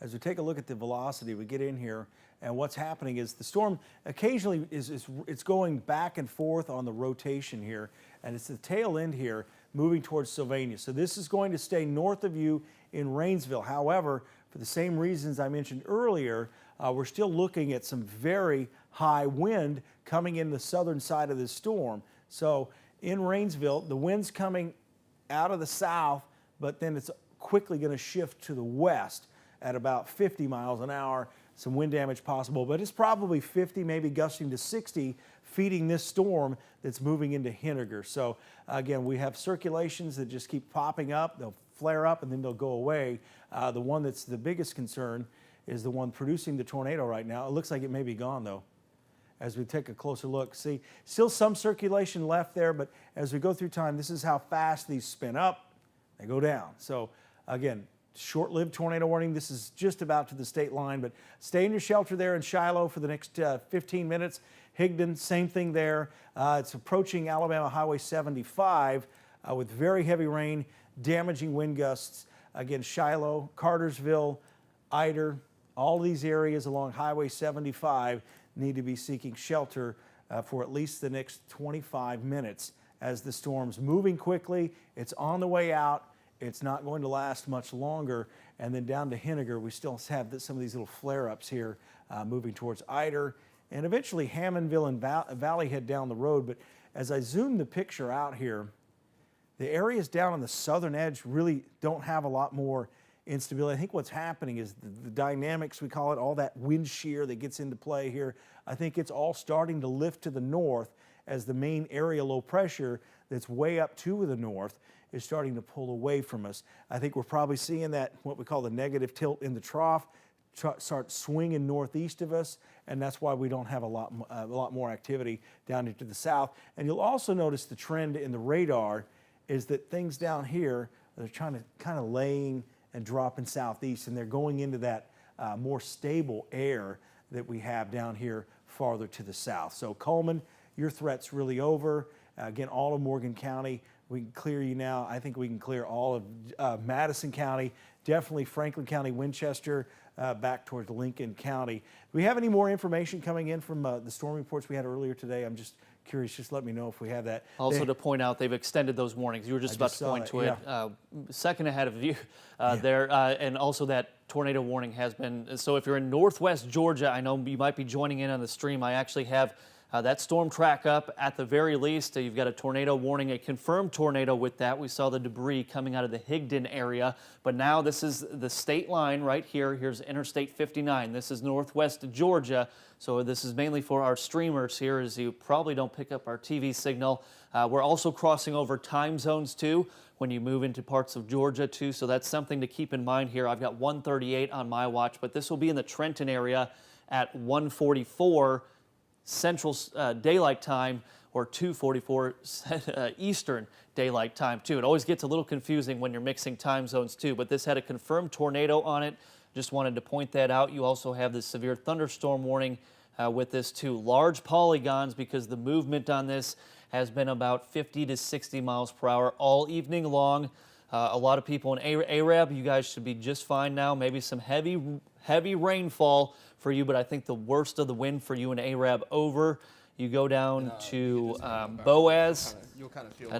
As we take a look at the velocity, we get in here, and what's happening is the storm occasionally it's going back and forth on the rotation here, and it's the tail end here moving towards Sylvania. So this is going to stay north of you in Rainsville. However, for the same reasons I mentioned earlier, we're still looking at some very high wind coming in the southern side of this storm. So in Rainsville, the wind's coming out of the south, but then it's quickly going to shift to the west at about 50 miles an hour. Some wind damage possible, but it's probably 50, maybe gusting to 60, feeding this storm that's moving into Henniger. So again, we have circulations that just keep popping up. They'll flare up and then they'll go away. The one that's the biggest concern is the one producing the tornado right now. It looks like it may be gone though. As we take a closer look, see, still some circulation left there, but as we go through time, this is how fast these spin up, they go down. So again, short-lived tornado warning. This is just about to the state line, but stay in your shelter there in Shiloh for the next 15 minutes. Higdon, same thing there. It's approaching Alabama Highway 75 with very heavy rain, damaging wind gusts. Again, Shiloh, Cartersville, Ider, all these areas along Highway 75 need to be seeking shelter for at least the next 25 minutes as the storm's moving quickly. It's on the way out. It's not going to last much longer. And then down to Henniger, we still have some of these little flare-ups here moving towards Ider and eventually Hammondville and Valley Head down the road. But as I zoom the picture out here, the areas down on the southern edge really don't have a lot more instability. I think what's happening is the dynamics, we call it, all that wind shear that gets into play here, I think it's all starting to lift to the north as the main area low pressure that's way up to the north is starting to pull away from us. I think we're probably seeing that, what we call the negative tilt in the trough, start swinging northeast of us, and that's why we don't have a lot more activity down into the south. And you'll also notice the trend in the radar is that things down here, they're trying to kind of laying and dropping southeast, and they're going into that more stable air that we have down here farther to the south. So Coleman, your threat's really over. Again, all of Morgan County, we can clear you now. I think we can clear all of Madison County, definitely Franklin County, Winchester, back towards Lincoln County. Do we have any more information coming in from the storm reports we had earlier today? I'm just curious, just let me know if we have that. Also to point out, they've extended those warnings. You were just about to point to it. Second ahead of you there. And also that tornado warning has been, so if you're in northwest Georgia, I know you might be joining in on the stream. I actually have that storm track up at the very least. You've got a tornado warning, a confirmed tornado with that. We saw the debris coming out of the Higdon area, but now this is the state line right here. Here's Interstate 59. This is northwest Georgia, so this is mainly for our streamers here, as you probably don't pick up our TV signal. We're also crossing over time zones too when you move into parts of Georgia too, so that's something to keep in mind here. I've got 1:38 on my watch, but this will be in the Trenton area at 1:44 Central Daylight Time or 2:44 Eastern Daylight Time too. It always gets a little confusing when you're mixing time zones too, but this had a confirmed tornado on it. Just wanted to point that out. You also have the severe thunderstorm warning with this too. Large polygons because the movement on this has been about 50 to 60 miles per hour all evening long. A lot of people in Arab, you guys should be just fine now. Maybe some heavy rainfall for you, but I think the worst of the wind for you in Arab over. You go down to Boaz,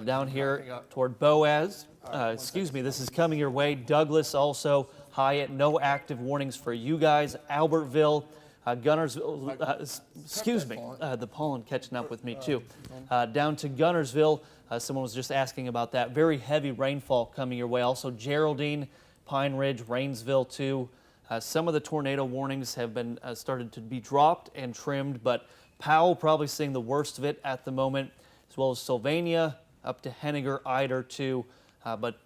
down here toward Boaz. Excuse me, this is coming your way. Douglas also, Hyatt, no active warnings for you guys. Albertville, Gunnersville, excuse me, the pollen catching up with me too. Down to Gunnersville, someone was just asking about that. Very heavy rainfall coming your way. Also Geraldine, Pine Ridge, Rainsville too. Some of the tornado warnings have been started to be dropped and trimmed, but Powell probably seeing the worst of it at the moment, as well as Sylvania, up to Henniger, Ider too. But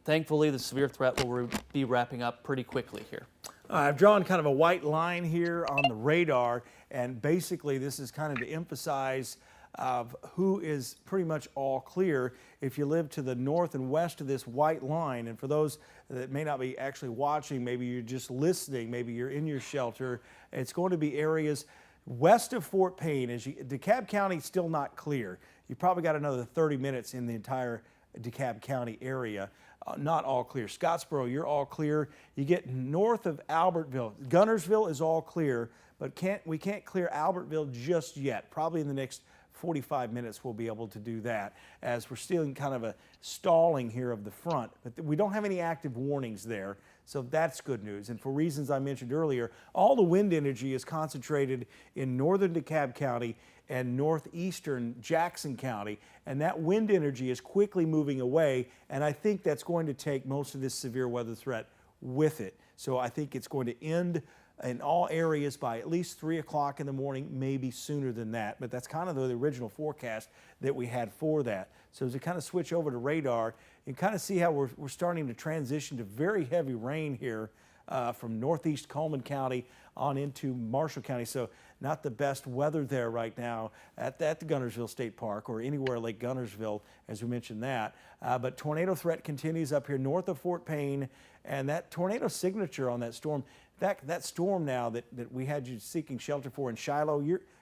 thankfully, the severe threat will be wrapping up pretty quickly here. I've drawn kind of a white line here on the radar, and basically this is kind of to emphasize of who is pretty much all clear if you live to the north and west of this white line. And for those that may not be actually watching, maybe you're just listening, maybe you're in your shelter, it's going to be areas west of Fort Payne. DeKalb County still not clear. You probably got another 30 minutes in the entire DeKalb County area. Not all clear. Scottsboro, you're all clear. You get north of Albertville. Gunnersville is all clear, but we can't clear Albertville just yet. Probably in the next 45 minutes we'll be able to do that, as we're still in kind of a stalling here of the front. But we don't have any active warnings there, so that's good news. And for reasons I mentioned earlier, all the wind energy is concentrated in northern DeKalb County and northeastern Jackson County, and that wind energy is quickly moving away, and I think that's going to take most of this severe weather threat with it. So I think it's going to end in all areas by at least 3 o'clock in the morning, maybe sooner than that. But that's kind of the original forecast that we had for that. So as we kind of switch over to radar and kind of see how we're starting to transition to very heavy rain here from northeast Coleman County on into Marshall County. So not the best weather there right now at the Guntersville State Park or anywhere Lake Guntersville, as we mentioned that. But tornado threat continues up here north of Fort Payne, and that tornado signature on that storm, that storm now that we had you seeking shelter for in Shiloh,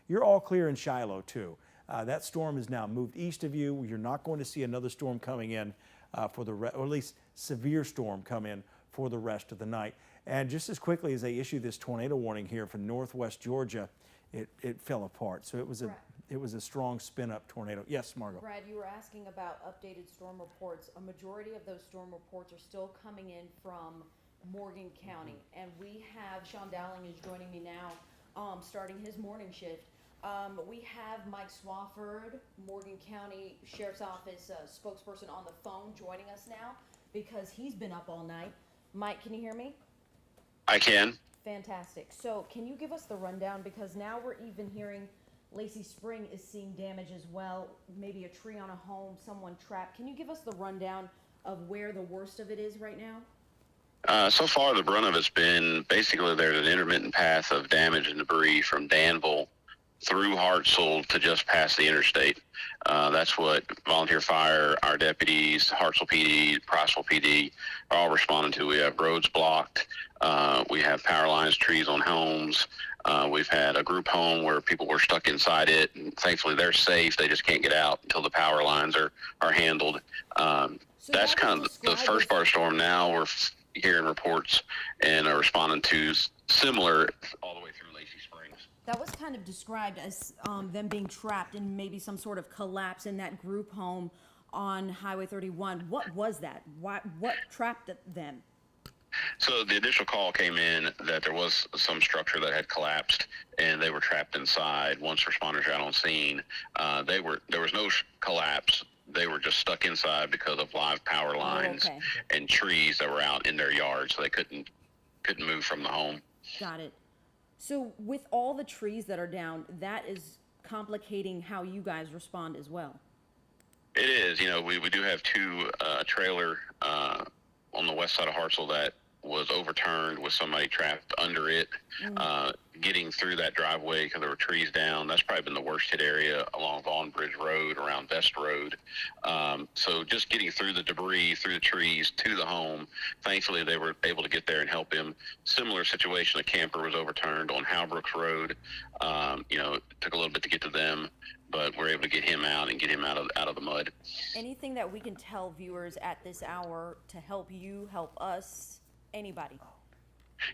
you're all clear in Shiloh too. That storm is now moved east of you. You're not going to see another storm coming in or at least severe storm come in for the rest of the night. And just as quickly as they issued this tornado warning here for northwest Georgia, it fell apart. So it was a strong spin-up tornado. Yes, Margot. Brad, you were asking about updated storm reports. A majority of those storm reports are still coming in from Morgan County, and we have Sean Dowling is joining me now, starting his morning shift. We have Mike Swafford, Morgan County Sheriff's Office spokesperson, on the phone joining us now because he's been up all night. Mike, can you hear me? I can. Fantastic. So can you give us the rundown, because now we're even hearing Lacey Spring is seeing damage as well, maybe a tree on a home, someone trapped. Can you give us the rundown of where the worst of it is right now? So far, the brunt of it's been basically there's an intermittent path of damage and debris from Danville through Hartselle to just past the interstate. That's what volunteer fire, our deputies, Hartselle PD, Priceville PD are all responding to. We have roads blocked. We have power lines, trees on homes. We've had a group home where people were stuck inside it, and thankfully they're safe. They just can't get out until the power lines are handled. So that's kind of the first part of the storm. Now we're hearing reports and are responding to similar all the way through Lacey Springs. That was kind of described as them being trapped in maybe some sort of collapse in that group home on Highway 31. What was that? What trapped them? So the initial call came in that there was some structure that had collapsed and they were trapped inside. Once responders got on scene, there was no collapse. They were just stuck inside because of live power lines and trees that were out in their yard, so they couldn't move from the home. Got it. So with all the trees that are down, that is complicating how you guys respond as well. It is. We do have two trailer on the west side of Hartselle that was overturned with somebody trapped under it, getting through that driveway because there were trees down. That's probably been the worst hit area along Vaughn Bridge Road, around Vest Road. So just getting through the debris, through the trees to the home, thankfully they were able to get there and help him. Similar situation, a camper was overturned on Howbrooks Road. It took a little bit to get to them, but we're able to get him out and get him out of the mud. Anything that we can tell viewers at this hour to help you, help us, anybody?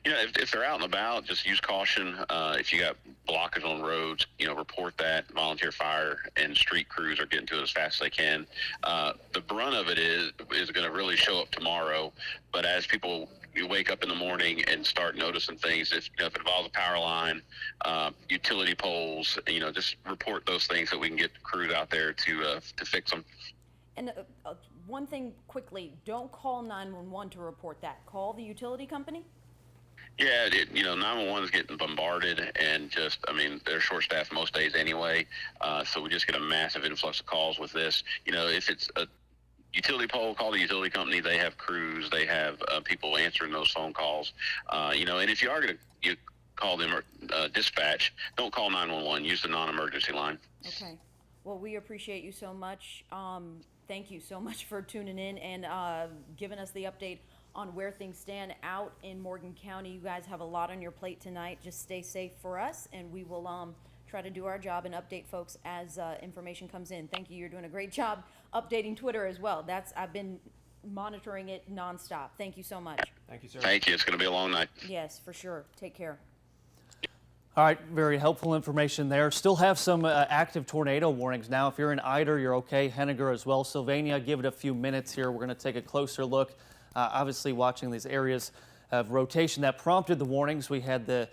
If they're out and about, just use caution. If you got blockage on roads, report that. Volunteer fire and street crews are getting to it as fast as they can. The brunt of it is going to really show up tomorrow, but as people wake up in the morning and start noticing things, if it involves a power line, utility poles, just report those things so we can get crews out there to fix them. And one thing quickly, don't call 911 to report that. Call the utility company? Yeah, 911 is getting bombarded, and they're short-staffed most days anyway, so we just get a massive influx of calls with this. If it's a utility pole, call the utility company. They have crews. They have people answering those phone calls. And if you are going to call them dispatch, don't call 911. Use the non-emergency line. Okay. Well, we appreciate you so much. Thank you so much for tuning in and giving us the update on where things stand out in Morgan County. You guys have a lot on your plate tonight. Just stay safe for us, and we will try to do our job and update folks as information comes in. Thank you. You're doing a great job updating Twitter as well. I've been monitoring it nonstop. Thank you so much. Thank you, sir. Thank you. It's going to be a long night. Yes, for sure. Take care. All right, very helpful information there. Still have some active tornado warnings now. If you're in Ider, you're okay. Henniger as well. Sylvania, give it a few minutes here. We're going to take a closer look. Obviously, watching these areas of rotation that prompted the warnings. We had the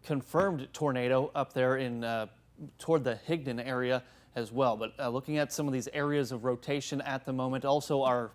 confirmed tornado up there in toward the Higdon area as well. But looking at some of these areas of rotation at the moment, also our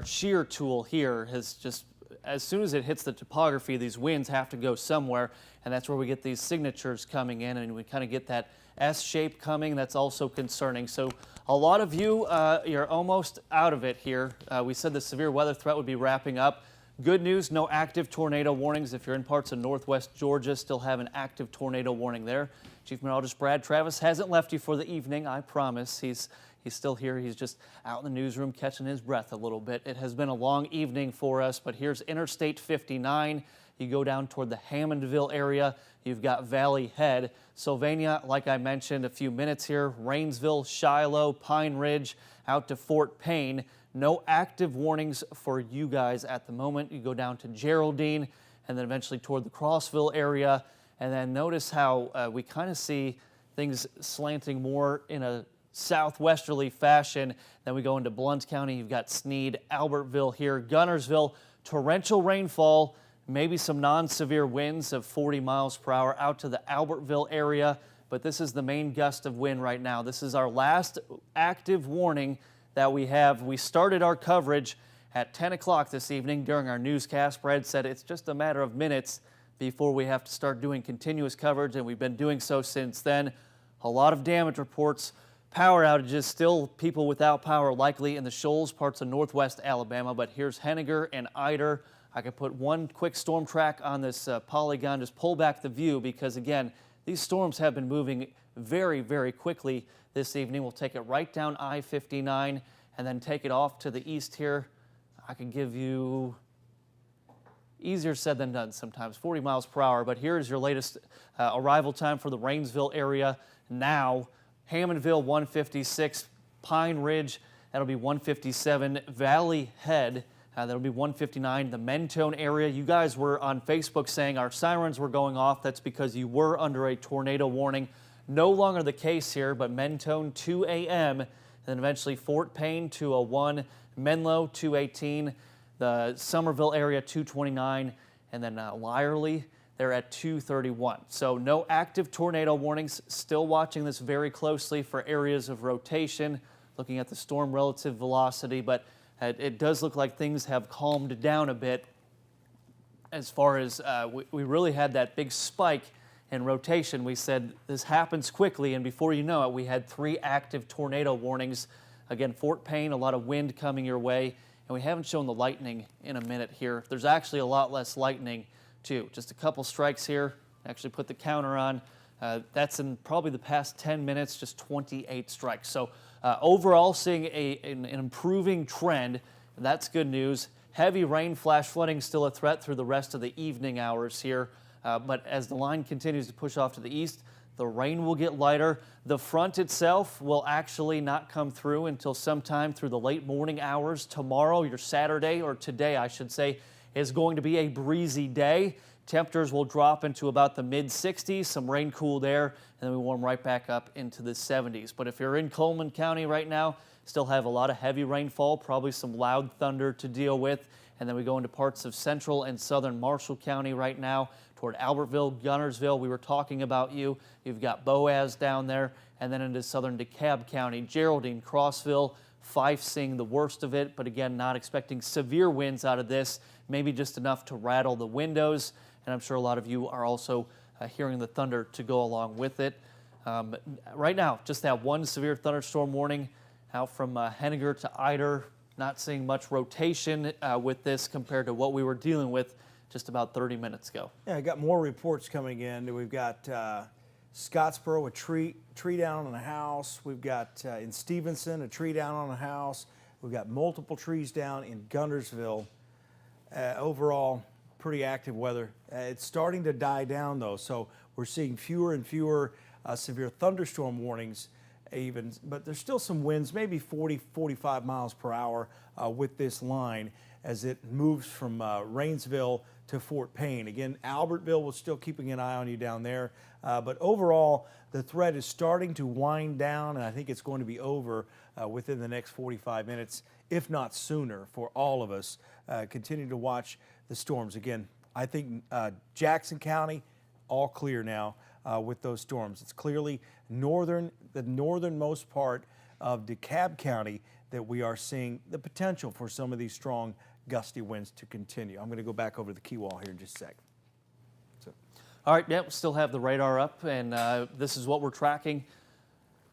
shear tool here has just, as soon as it hits the topography, these winds have to go somewhere, and that's where we get these signatures coming in, and we kind of get that S shape coming. That's also concerning. So a lot of you, you're almost out of it here. We said the severe weather threat would be wrapping up. Good news, no active tornado warnings. If you're in parts of northwest Georgia, still have an active tornado warning there. Chief Meteorologist Brad Travis hasn't left you for the evening, I promise. He's still here. He's just out in the newsroom catching his breath a little bit. It has been a long evening for us, but here's Interstate 59. You go down toward the Hammondville area. You've got Valley Head. Sylvania, like I mentioned a few minutes here, Rainsville, Shiloh, Pine Ridge, out to Fort Payne. No active warnings for you guys at the moment. You go down to Geraldine and then eventually toward the Crossville area. And then notice how we kind of see things slanting more in a southwesterly fashion. Then we go into Blount County. You've got Sneed, Albertville here, Gunnersville, torrential rainfall, maybe some non-severe winds of 40 miles per hour out to the Albertville area. But this is the main gust of wind right now. This is our last active warning that we have. We started our coverage at 10 o'clock this evening during our newscast. Brad said it's just a matter of minutes before we have to start doing continuous coverage, and we've been doing so since then. A lot of damage reports. Power outages, still people without power likely in the shoals, parts of northwest Alabama, but here's Henniger and Ider. I can put one quick storm track on this polygon, just pull back the view because, again, these storms have been moving very, very quickly this evening. We'll take it right down I-59 and then take it off to the east here. I can give you, easier said than done sometimes, 40 miles per hour, but here's your latest arrival time for the Rainsville area now. Hammondville 156, Pine Ridge, that'll be 157, Valley Head, that'll be 159, the Mentone area. You guys were on Facebook saying our sirens were going off. That's because you were under a tornado warning. No longer the case here, but Mentone 2 a.m., and then eventually Fort Payne 201, Menlo 218, the Somerville area 229, and then Lyerly, they're at 231. So no active tornado warnings. Still watching this very closely for areas of rotation, looking at the storm relative velocity, but it does look like things have calmed down a bit as far as we really had that big spike in rotation. We said this happens quickly, and before you know it, we had 3 active tornado warnings. Again, Fort Payne, a lot of wind coming your way, and we haven't shown the lightning in a minute here. There's actually a lot less lightning too. Just a couple strikes here. Actually put the counter on. That's in probably the past 10 minutes, just 28 strikes. So overall, seeing an improving trend. That's good news. Heavy rain, flash flooding still a threat through the rest of the evening hours here. But as the line continues to push off to the east, the rain will get lighter. The front itself will actually not come through until sometime through the late morning hours. Tomorrow, your Saturday, or today I should say, is going to be a breezy day. Temperatures will drop into about the mid-60s, some rain cooled air, and then we warm right back up into the 70s. But if you're in Coleman County right now, still have a lot of heavy rainfall, probably some loud thunder to deal with. And then we go into parts of central and southern Marshall County right now, toward Albertville, Gunnersville. We were talking about you. You've got Boaz down there, and then into southern DeKalb County, Geraldine, Crossville, Fife seeing the worst of it, but again, not expecting severe winds out of this, maybe just enough to rattle the windows. And I'm sure a lot of you are also hearing the thunder to go along with it. Right now, just that one severe thunderstorm warning out from Henniger to Ider. Not seeing much rotation with this compared to what we were dealing with just about 30 minutes ago. Yeah, I got more reports coming in. We've got Scottsboro, a tree down on a house. We've got in Stevenson, a tree down on a house. We've got multiple trees down in Gunnersville. Overall, pretty active weather. It's starting to die down though, so we're seeing fewer and fewer severe thunderstorm warnings even, but there's still some winds, maybe 40, 45 miles per hour with this line as it moves from Rainsville to Fort Payne. Again, Albertville was still keeping an eye on you down there, but overall, the threat is starting to wind down, and I think it's going to be over within the next 45 minutes, if not sooner, for all of us. Continue to watch the storms. Again, I think Jackson County, all clear now with those storms. It's clearly the northernmost part of DeKalb County that we are seeing the potential for some of these strong gusty winds to continue. I'm going to go back over to the key wall here in just a sec. All right, we still have the radar up, and this is what we're tracking.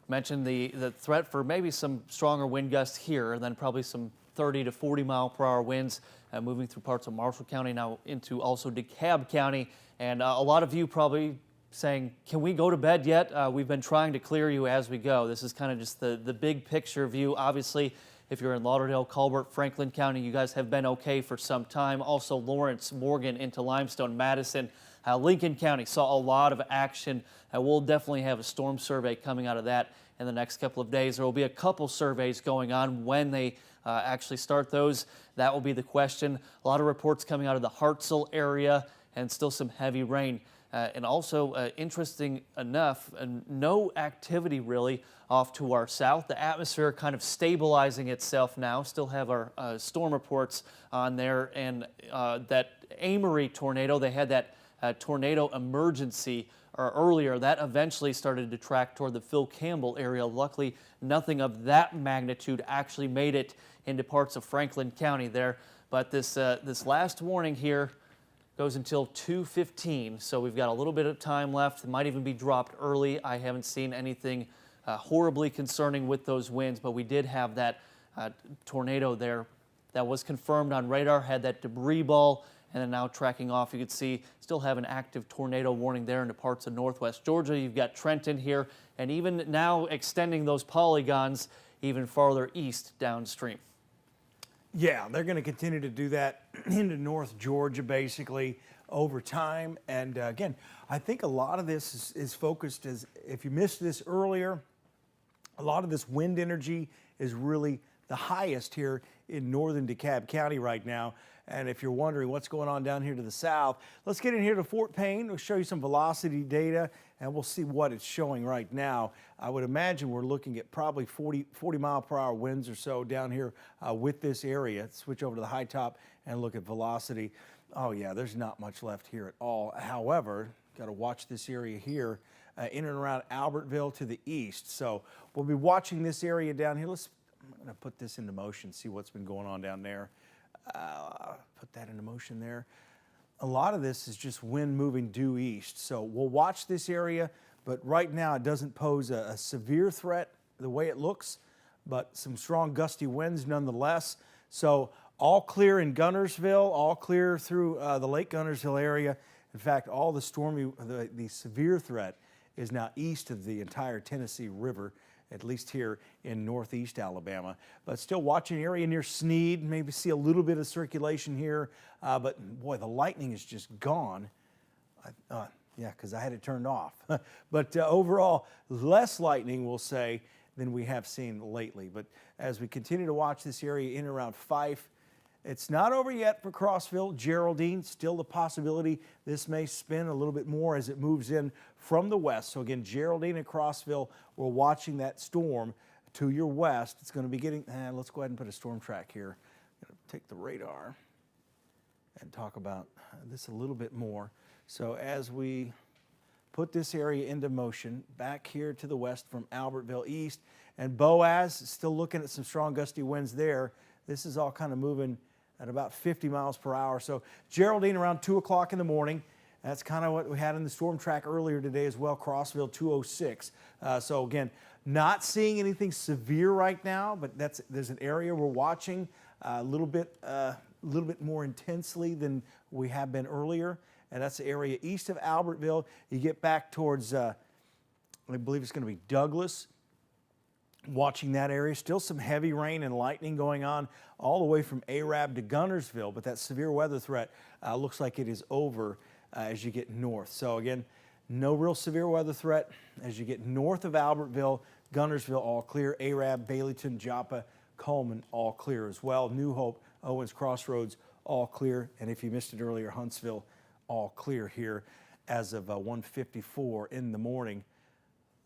Mentioned the threat for maybe some stronger wind gusts here, and then probably some 30 to 40 mile per hour winds moving through parts of Marshall County, now into also DeKalb County. And a lot of you probably saying, can we go to bed yet? We've been trying to clear you as we go. This is kind of just the big picture view. Obviously, if you're in Lauderdale, Colbert, Franklin County, you guys have been okay for some time. Also Lawrence, Morgan into Limestone, Madison. Lincoln County saw a lot of action. We'll definitely have a storm survey coming out of that in the next couple of days. There will be a couple surveys going on. When they actually start those, that will be the question. A lot of reports coming out of the Hartselle area and still some heavy rain. And also, interesting enough, no activity really off to our south. The atmosphere kind of stabilizing itself now. Still have our storm reports on there. And that Amory tornado, they had that tornado emergency earlier. That eventually started to track toward the Phil Campbell area. Luckily, nothing of that magnitude actually made it into parts of Franklin County there. But this last warning here goes until 2:15, so we've got a little bit of time left. It might even be dropped early. I haven't seen anything horribly concerning with those winds, but we did have that tornado there that was confirmed on radar, had that debris ball, and then now tracking off. You can see still have an active tornado warning there into parts of northwest Georgia. You've got Trenton here, and even now extending those polygons even farther east downstream. Yeah, they're going to continue to do that into North Georgia basically over time. And again, I think a lot of this is focused as, if you missed this earlier, a lot of this wind energy is really the highest here in northern DeKalb County right now. And if you're wondering what's going on down here to the south, let's get in here to Fort Payne. We'll show you some velocity data and we'll see what it's showing right now. I would imagine we're looking at probably 40 mile per hour winds or so down here with this area. Let's switch over to the high top and look at velocity. Oh yeah, there's not much left here at all. However, got to watch this area here in and around Albertville to the east. So we'll be watching this area down here. I'm going to put this into motion, see what's been going on down there. Put that into motion there. A lot of this is just wind moving due east. So we'll watch this area, but right now it doesn't pose a severe threat the way it looks, but some strong gusty winds nonetheless. So all clear in Gunnersville, all clear through the Lake Gunnersville area. In fact, all the severe threat is now east of the entire Tennessee River, at least here in northeast Alabama. But still watching an area near Sneed, maybe see a little bit of circulation here. But boy, the lightning is just gone. Yeah, because I had it turned off. But overall, less lightning, we'll say, than we have seen lately. But as we continue to watch this area in and around Fife, it's not over yet for Crossville. Geraldine, still the possibility this may spin a little bit more as it moves in from the west. So again, Geraldine and Crossville, we're watching that storm to your west. It's going to be getting, let's go ahead and put a storm track here. I'm going to take the radar and talk about this a little bit more. So as we put this area into motion, back here to the west from Albertville east, and Boaz, still looking at some strong gusty winds there. This is all kind of moving at about 50 miles per hour. So Geraldine around 2 o'clock in the morning. That's kind of what we had in the storm track earlier today as well, Crossville 206. So again, not seeing anything severe right now, but there's an area we're watching a little bit more intensely than we have been earlier. And that's the area east of Albertville. You get back towards, I believe it's going to be Douglas. Watching that area, still some heavy rain and lightning going on all the way from Arab to Gunnersville, but that severe weather threat looks like it is over as you get north. So again, no real severe weather threat as you get north of Albertville Gunnersville, all clear. Arab, Baileyton, Joppa, Coleman, all clear as well. New Hope, Owens Crossroads, all clear. And if you missed it earlier, Huntsville, all clear here as of 1:54 in the morning.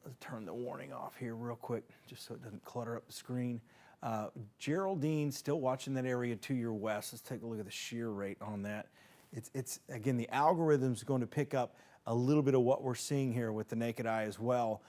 Let's turn the warning off here real quick, just so it doesn't clutter up the screen. Geraldine, still watching that area to your west. Let's take a look at the shear rate on that. It's again, the algorithm's going to pick up a little bit of what we're seeing here with the naked eye as well.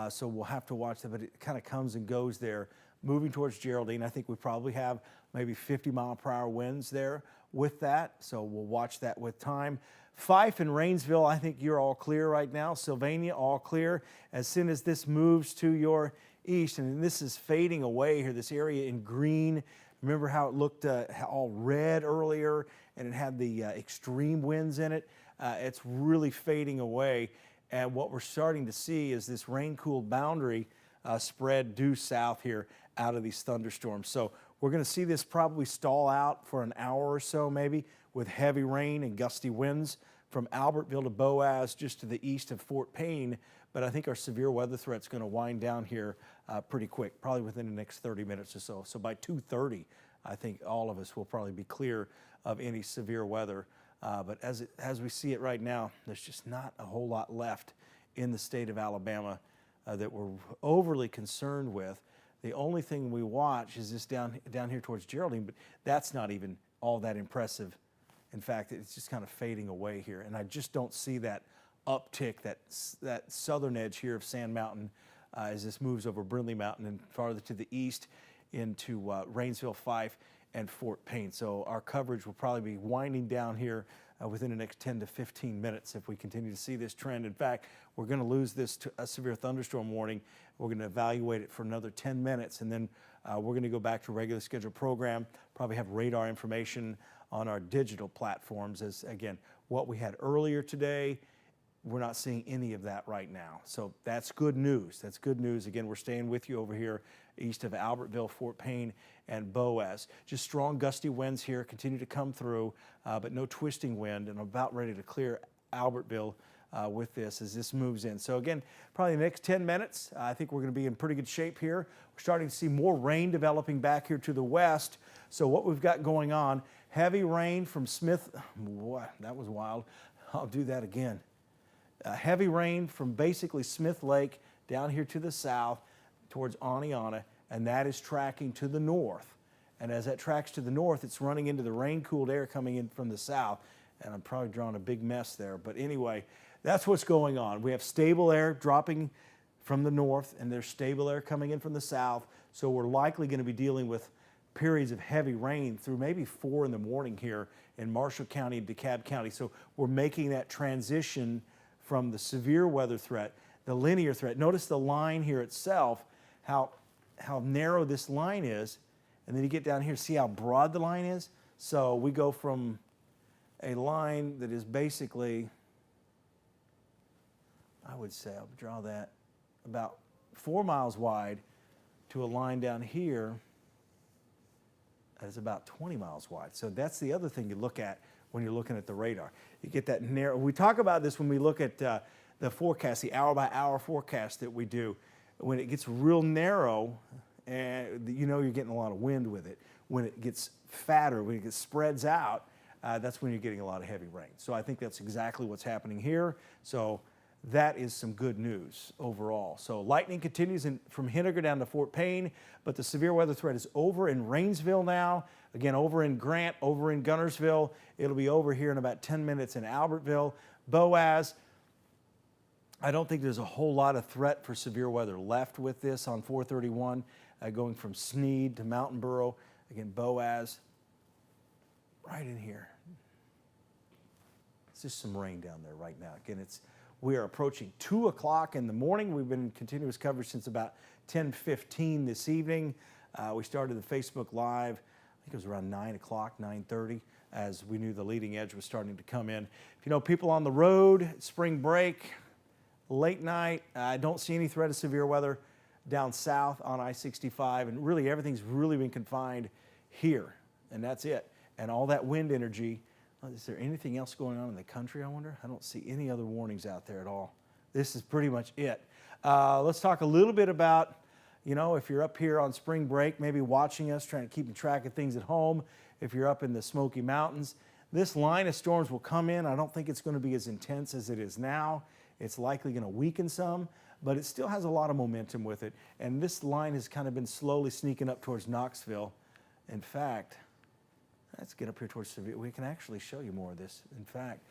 So we'll have to watch that, but it kind of comes and goes there. Moving towards Geraldine, I think we probably have maybe 50-mile-per-hour winds there with that, so we'll watch that with time. Fife and Rainsville, I think you're all clear right now. Sylvania, all clear. As soon as this moves to your east, and this is fading away here, this area in green. Remember how it looked all red earlier, and it had the extreme winds in it? It's really fading away, and what we're starting to see is this rain-cooled boundary spread due south here out of these thunderstorms. So we're going to see this probably stall out for an hour or so maybe, with heavy rain and gusty winds from Albertville to Boaz, just to the east of Fort Payne. But I think our severe weather threat's going to wind down here pretty quick, probably within the next 30 minutes or so. So by 2:30, I think all of us will probably be clear of any severe weather. But as we see it right now, there's just not a whole lot left in the state of Alabama that we're overly concerned with. The only thing we watch is this down here towards Geraldine, but that's not even all that impressive. In fact, it's just kind of fading away here, and I just don't see that uptick, that southern edge here of Sand Mountain as this moves over Brindley Mountain and farther to the east into Rainsville, Fife, and Fort Payne. So our coverage will probably be winding down here within the next 10 to 15 minutes if we continue to see this trend. In fact, we're going to lose this to a severe thunderstorm warning. We're going to evaluate it for another 10 minutes, and then we're going to go back to a regular scheduled program, probably have radar information on our digital platforms. As again, what we had earlier today, we're not seeing any of that right now. So that's good news. That's good news. Again, we're staying with you over here east of Albertville, Fort Payne, and Boaz. Just strong gusty winds here continue to come through, but no twisting wind, and I'm about ready to clear Albertville with this as this moves in. So again, probably the next 10 minutes, I think we're going to be in pretty good shape here. We're starting to see more rain developing back here to the west. So what we've got going on, heavy rain from Smith, what, that was wild. I'll do that again. Heavy rain from basically Smith Lake down here to the south towards Aniana, and that is tracking to the north. And as that tracks to the north, it's running into the rain-cooled air coming in from the south, and I'm probably drawing a big mess there. But anyway, that's what's going on. We have stable air dropping from the north, and there's stable air coming in from the south, so we're likely going to be dealing with periods of heavy rain through maybe 4 in the morning here in Marshall County and DeKalb County. So we're making that transition from the severe weather threat, the linear threat. Notice the line here itself, how narrow this line is, and then you get down here, see how broad the line is? So we go from a line that is basically, I would say, I'll draw that, about 4 miles wide to a line down here that is about 20 miles wide. So that's the other thing you look at when you're looking at the radar. You get that narrow. We talk about this when we look at the forecast, the hour-by-hour forecast that we do. When it gets real narrow, and you know you're getting a lot of wind with it. When it gets fatter, when it spreads out, that's when you're getting a lot of heavy rain. So I think that's exactly what's happening here. So that is some good news overall. So lightning continues from Henniger down to Fort Payne, but the severe weather threat is over in Rainsville now. Again, over in Grant, over in Gunnersville. It'll be over here in about 10 minutes in Albertville. Boaz, I don't think there's a whole lot of threat for severe weather left with this on 431, going from Sneed to Mountain Borough. Again, Boaz, right in here. It's just some rain down there right now. Again, we are approaching 2 o'clock in the morning. We've been in continuous coverage since about 10:15 this evening. We started the Facebook Live, I think it was around 9 o'clock, 9:30, as we knew the leading edge was starting to come in. If you know people on the road, spring break, late night, I don't see any threat of severe weather down south on I-65, and really everything's really been confined here, and that's it. And all that wind energy, is there anything else going on in the country, I wonder? I don't see any other warnings out there at all. This is pretty much it. Let's talk a little bit about You know, if you're up here on spring break, maybe watching us, trying to keep track of things at home, if you're up in the Smoky Mountains, this line of storms will come in. I don't think it's going to be as intense as it is now. It's likely going to weaken some, but it still has a lot of momentum with it. And this line has kind of been slowly sneaking up towards Knoxville. In fact, let's get up here towards Severe. We can actually show you more of this. In fact,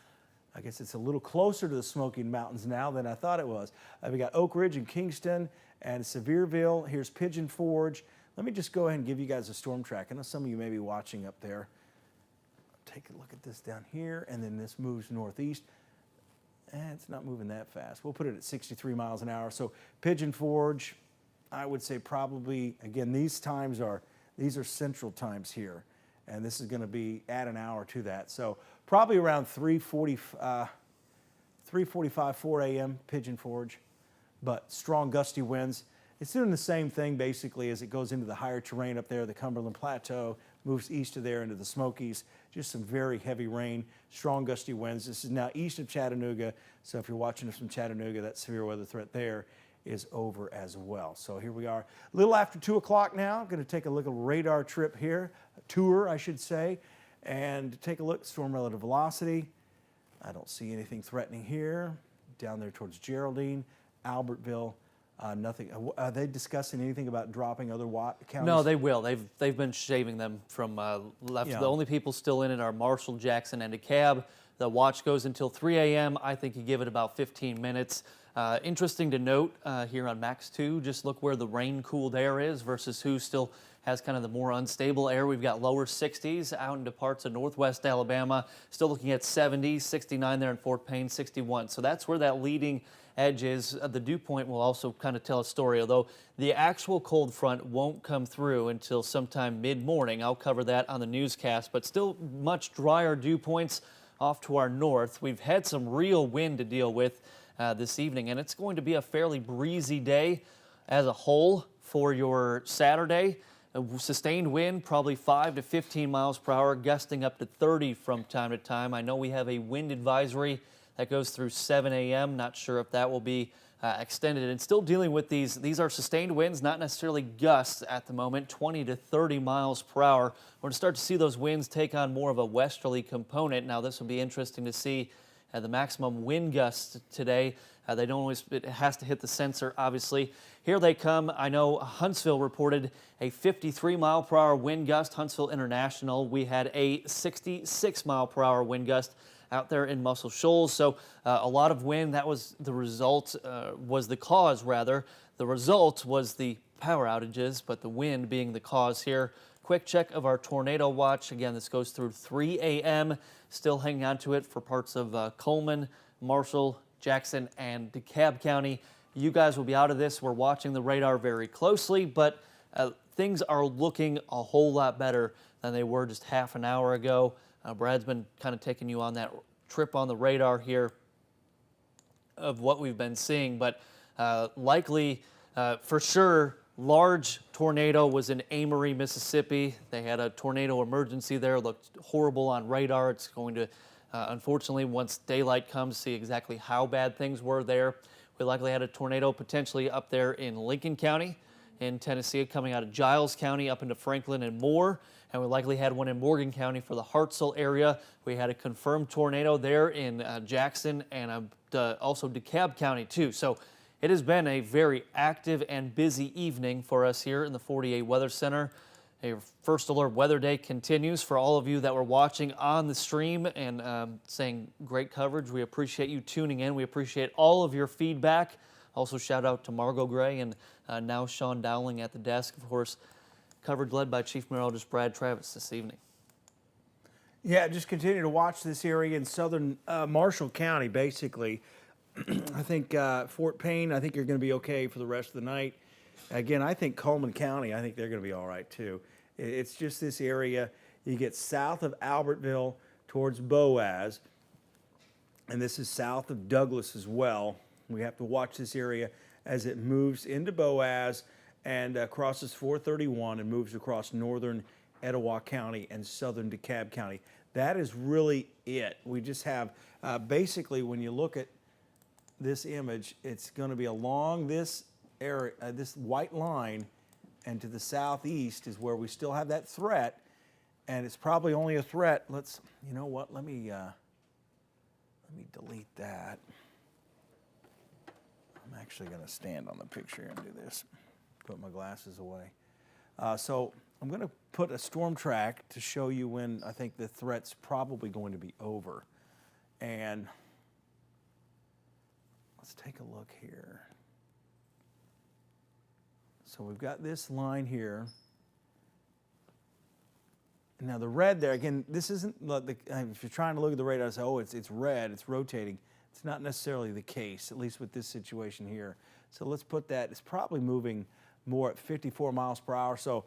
I guess it's a little closer to the Smoky Mountains now than I thought it was. We got Oak Ridge and Kingston and Sevierville. Here's Pigeon Forge. Let me just go ahead and give you guys a storm track. I know some of you may be watching up there. Take a look at this down here, and then this moves northeast. And it's not moving that fast. We'll put it at 63 miles an hour. So Pigeon Forge, I would say probably, again, these are central times here. And this is going to be add an hour to that. So probably around 3:45, 4 a.m. Pigeon Forge, but strong gusty winds. It's doing the same thing basically as it goes into the higher terrain up there, the Cumberland Plateau, moves east of there into the Smokies. Just some very heavy rain, strong gusty winds. This is now east of Chattanooga, so if you're watching us from Chattanooga, that severe weather threat there is over as well. So here we are, a little after 2 o'clock now. Going to take a look at a radar trip here, a tour I should say, and take a look at storm relative velocity. I don't see anything threatening here. Down there towards Geraldine, Albertville, nothing. Are they discussing anything about dropping other counties? No, they will. They've been shaving them from left. Yeah. The only people still in it are Marshall, Jackson, and DeKalb. The watch goes until 3 a.m. I think you give it about 15 minutes. Interesting to note here on Max 2, just look where the rain cooled air is versus who still has kind of the more unstable air. We've got lower 60s out into parts of northwest Alabama, still looking at 70, 69 there in Fort Payne, 61. So that's where that leading edge is. The dew point will also kind of tell a story, although the actual cold front won't come through until sometime mid-morning. I'll cover that on the newscast, but still much drier dew points off to our north. We've had some real wind to deal with this evening, and it's going to be a fairly breezy day as a whole for your Saturday. A sustained wind, probably 5 to 15 miles per hour, gusting up to 30 from time to time. I know we have a wind advisory that goes through 7 a.m. Not sure if that will be extended. And still dealing with these are sustained winds, not necessarily gusts at the moment, 20 to 30 miles per hour. We're going to start to see those winds take on more of a westerly component. Now, this will be interesting to see the maximum wind gusts today. They don't always, it has to hit the sensor, obviously. Here they come. I know Huntsville reported a 53 mile per hour wind gust. Huntsville International, we had a 66 mile per hour wind gust out there in Muscle Shoals. So a lot of wind. That was the result, was the cause rather. The result was the power outages, but the wind being the cause here. Quick check of our tornado watch. Again, this goes through 3 a.m. Still hanging on to it for parts of Coleman, Marshall, Jackson, and DeKalb County. You guys will be out of this. We're watching the radar very closely, but things are looking a whole lot better than they were just half an hour ago. Brad's been kind of taking you on that trip on the radar here of what we've been seeing, but likely, for sure, large tornado was in Amory, Mississippi. They had a tornado emergency there. It looked horrible on radar. It's going to, unfortunately, once daylight comes, see exactly how bad things were there. We likely had a tornado potentially up there in Lincoln County in Tennessee, coming out of Giles County up into Franklin and Moore. And we likely had one in Morgan County for the Hartselle area. We had a confirmed tornado there in Jackson and also DeKalb County too. So it has been a very active and busy evening for us here in the 48 Weather Center. A first alert weather day continues for all of you that were watching on the stream and saying great coverage. We appreciate you tuning in. We appreciate all of your feedback. Also shout out to Margot Gray and now Sean Dowling at the desk. Of course, coverage led by Chief Meteorologist Brad Travis this evening. Yeah, just continue to watch this area in southern Marshall County, basically. I think Fort Payne, I think you're going to be okay for the rest of the night. Again, I think Coleman County, I think they're going to be all right too. It's just this area. You get south of Albertville towards Boaz, and this is south of Douglas as well. We have to watch this area as it moves into Boaz and crosses 431 and moves across northern Etowah County and southern DeKalb County. That is really it. We just have, basically, when you look at this image, it's going to be along this area, this white line, and to the southeast is where we still have that threat, and it's probably only a threat. You know what? Let me delete that. I'm actually going to stand on the picture and do this. Put my glasses away. So I'm going to put a storm track to show you when I think the threat's probably going to be over. And let's take a look here. So we've got this line here. Now the red there, again, this isn't, if you're trying to look at the radar and say, oh, it's red, it's rotating. It's not necessarily the case, at least with this situation here. So let's put that, it's probably moving more at 54 miles per hour. So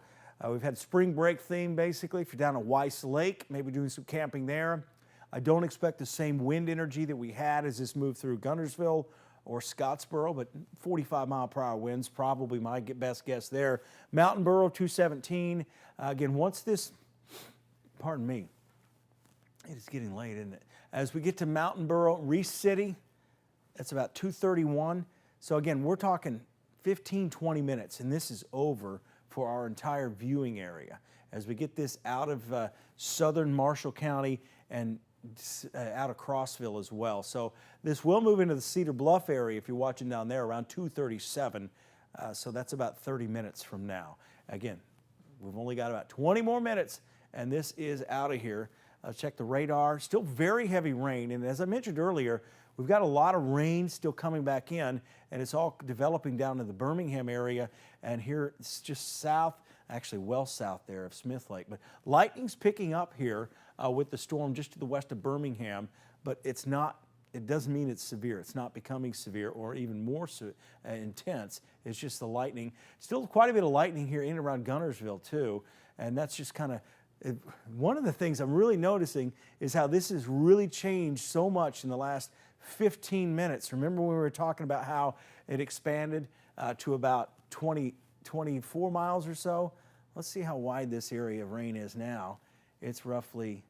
we've had spring break theme basically. If you're down at Weiss Lake, maybe doing some camping there. I don't expect the same wind energy that we had as this moved through Guntersville or Scottsboro, but 45 mile per hour winds, probably my best guess there. Mountain Borough, 217. Again, once this, pardon me, it is getting late, isn't it? As we get to Mountain Borough, Reese City, that's about 231. So again, we're talking 15, 20 minutes, and this is over for our entire viewing area. As we get this out of southern Marshall County and out of Crossville as well. So this will move into the Cedar Bluff area if you're watching down there around 2:37. So that's about 30 minutes from now. Again, we've only got about 20 more minutes and this is out of here. Check the radar, still very heavy rain. And as I mentioned earlier, we've got a lot of rain still coming back in, and it's all developing down in the Birmingham area. And here it's just south, actually well south there of Smith Lake. But lightning's picking up here with the storm just to the west of Birmingham, but it's not, it doesn't mean it's severe. It's not becoming severe or even more intense. It's just the lightning. Still quite a bit of lightning here in and around Guntersville too. And that's just kind of, one of the things I'm really noticing is how this has really changed so much in the last 15 minutes. Remember when we were talking about how it expanded to about 24 miles or so? Let's see how wide this area of rain is now. It's roughly,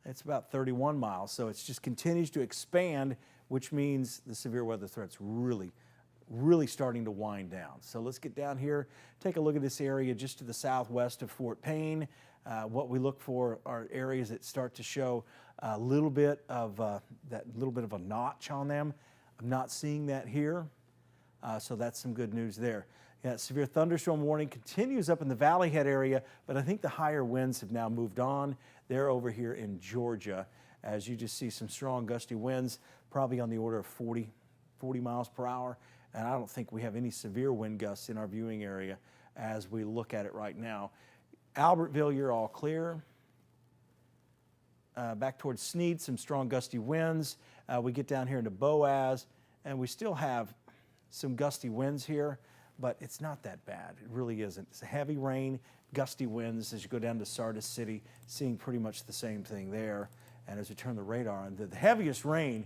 it's about 31 miles. So it just continues to expand, which means the severe weather threat's really starting to wind down. So let's get down here, take a look at this area just to the southwest of Fort Payne. What we look for are areas that start to show a little bit of that little bit of a notch on them. I'm not seeing that here, so that's some good news there. Yeah, severe thunderstorm warning continues up in the Valley Head area, but I think the higher winds have now moved on. They're over here in Georgia, as you just see some strong gusty winds, probably on the order of 40 miles per hour. And I don't think we have any severe wind gusts in our viewing area as we look at it right now. Albertville, you're all clear. Back towards Sneed, some strong gusty winds. We get down here into Boaz, and we still have some gusty winds here, but it's not that bad. It really isn't. It's heavy rain, gusty winds as you go down to Sardis City, seeing pretty much the same thing there. And as we turn the radar on, the heaviest rain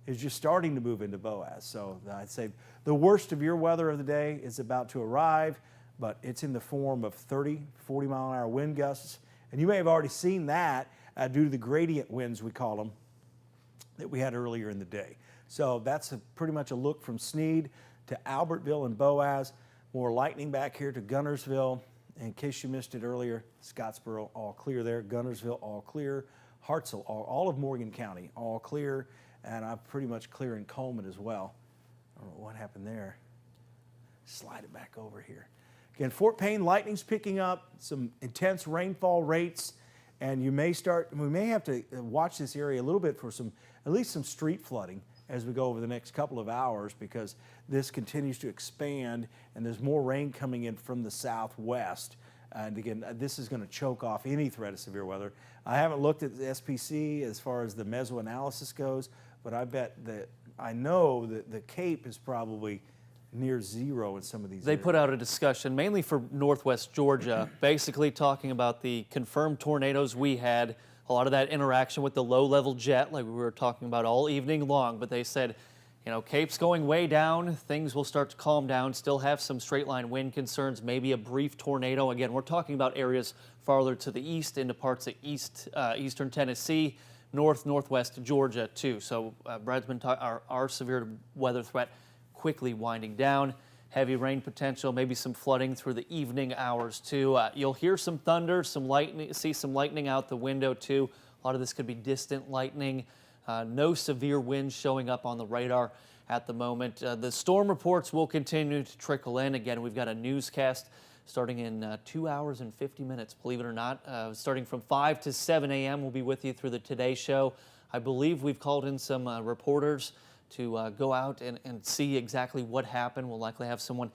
is just starting to move into Boaz. So I'd say the worst severe weather of the day is about to arrive, but it's in the form of 30, 40 mile an hour wind gusts. And you may have already seen that due to the gradient winds, we call them, that we had earlier in the day. So that's pretty much a look from Sneed to Albertville and Boaz. More lightning back here to Guntersville. In case you missed it earlier, Scottsboro all clear there, Guntersville all clear, Hartselle, all of Morgan County all clear, and I'm pretty much clear in Coleman as well. I don't know what happened there. Slide it back over here. Again, Fort Payne, lightning's picking up, some intense rainfall rates, and we may have to watch this area a little bit for at least some street flooding as we go over the next couple of hours, because this continues to expand and there's more rain coming in from the southwest. And again, this is going to choke off any threat of severe weather. I haven't looked at the SPC as far as the mesoanalysis goes, but I know that the Cape is probably near zero in some of these They areas. put out a discussion mainly for northwest Georgia, basically talking about the confirmed tornadoes we had, a lot of that interaction with the low-level jet like we were talking about all evening long, but they said, you know, Cape's going way down, things will start to calm down, still have some straight-line wind concerns, maybe a brief tornado. Again, we're talking about areas farther to the east into parts of eastern Tennessee, northwest Georgia too. So Brad's been talking our severe weather threat quickly winding down. heavy rain potential, maybe some flooding through the evening hours too. You'll hear some thunder, some lightning, see some lightning out the window too. A lot of this could be distant lightning. No severe winds showing up on the radar at the moment. The storm reports will continue to trickle in. Again, we've got a newscast starting in 2 hours and 50 minutes, believe it or not. Starting from 5 to 7 a.m. We'll be with you through the Today Show. I believe we've called in some reporters to go out and see exactly what happened. We'll likely have someone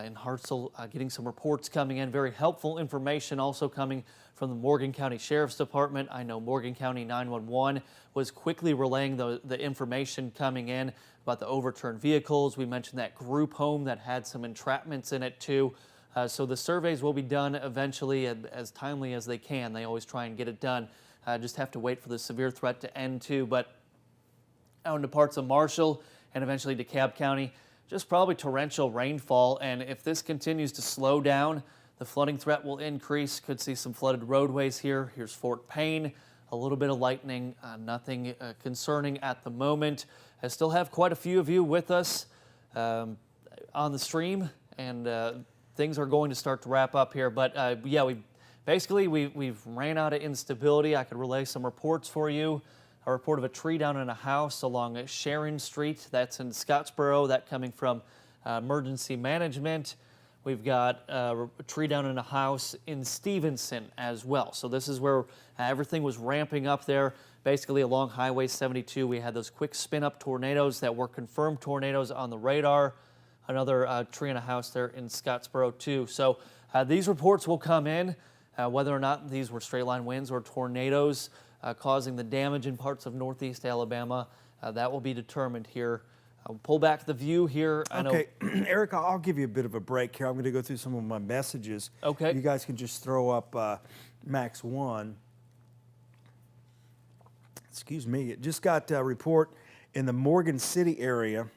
in Hartselle getting some reports coming in. Very helpful information also coming from the Morgan County Sheriff's Department. I know Morgan County 911 was quickly relaying the information coming in about the overturned vehicles. We mentioned that group home that had some entrapments in it too. So the surveys will be done eventually as timely as they can. They always try and get it done. Just have to wait for the severe threat to end too. But out into parts of Marshall and eventually DeKalb County, just probably torrential rainfall. And if this continues to slow down, the flooding threat will increase. Could see some flooded roadways here. Here's Fort Payne, a little bit of lightning, nothing concerning at the moment. I still have quite a few of you with us on the stream, and things are going to start to wrap up here. But yeah, we've ran out of instability. I could relay some reports for you. A report of a tree down in a house along Sharon Street. That's in Scottsboro. That coming from emergency management. We've got a tree down in a house in Stevenson as well. So this is where everything was ramping up there. Basically along Highway 72, we had those quick spin-up tornadoes that were confirmed tornadoes on the radar. Another tree in a house there in Scottsboro too. So these reports will come in, whether or not these were straight line winds or tornadoes causing the damage in parts of northeast Alabama. That will be determined here. I'll pull back the view here. Okay, Eric, I'll give you a bit of a break here. I'm going to go through some of my messages. Okay. You guys can just throw up Max 1. Excuse me. It just got a report in the Morgan City area.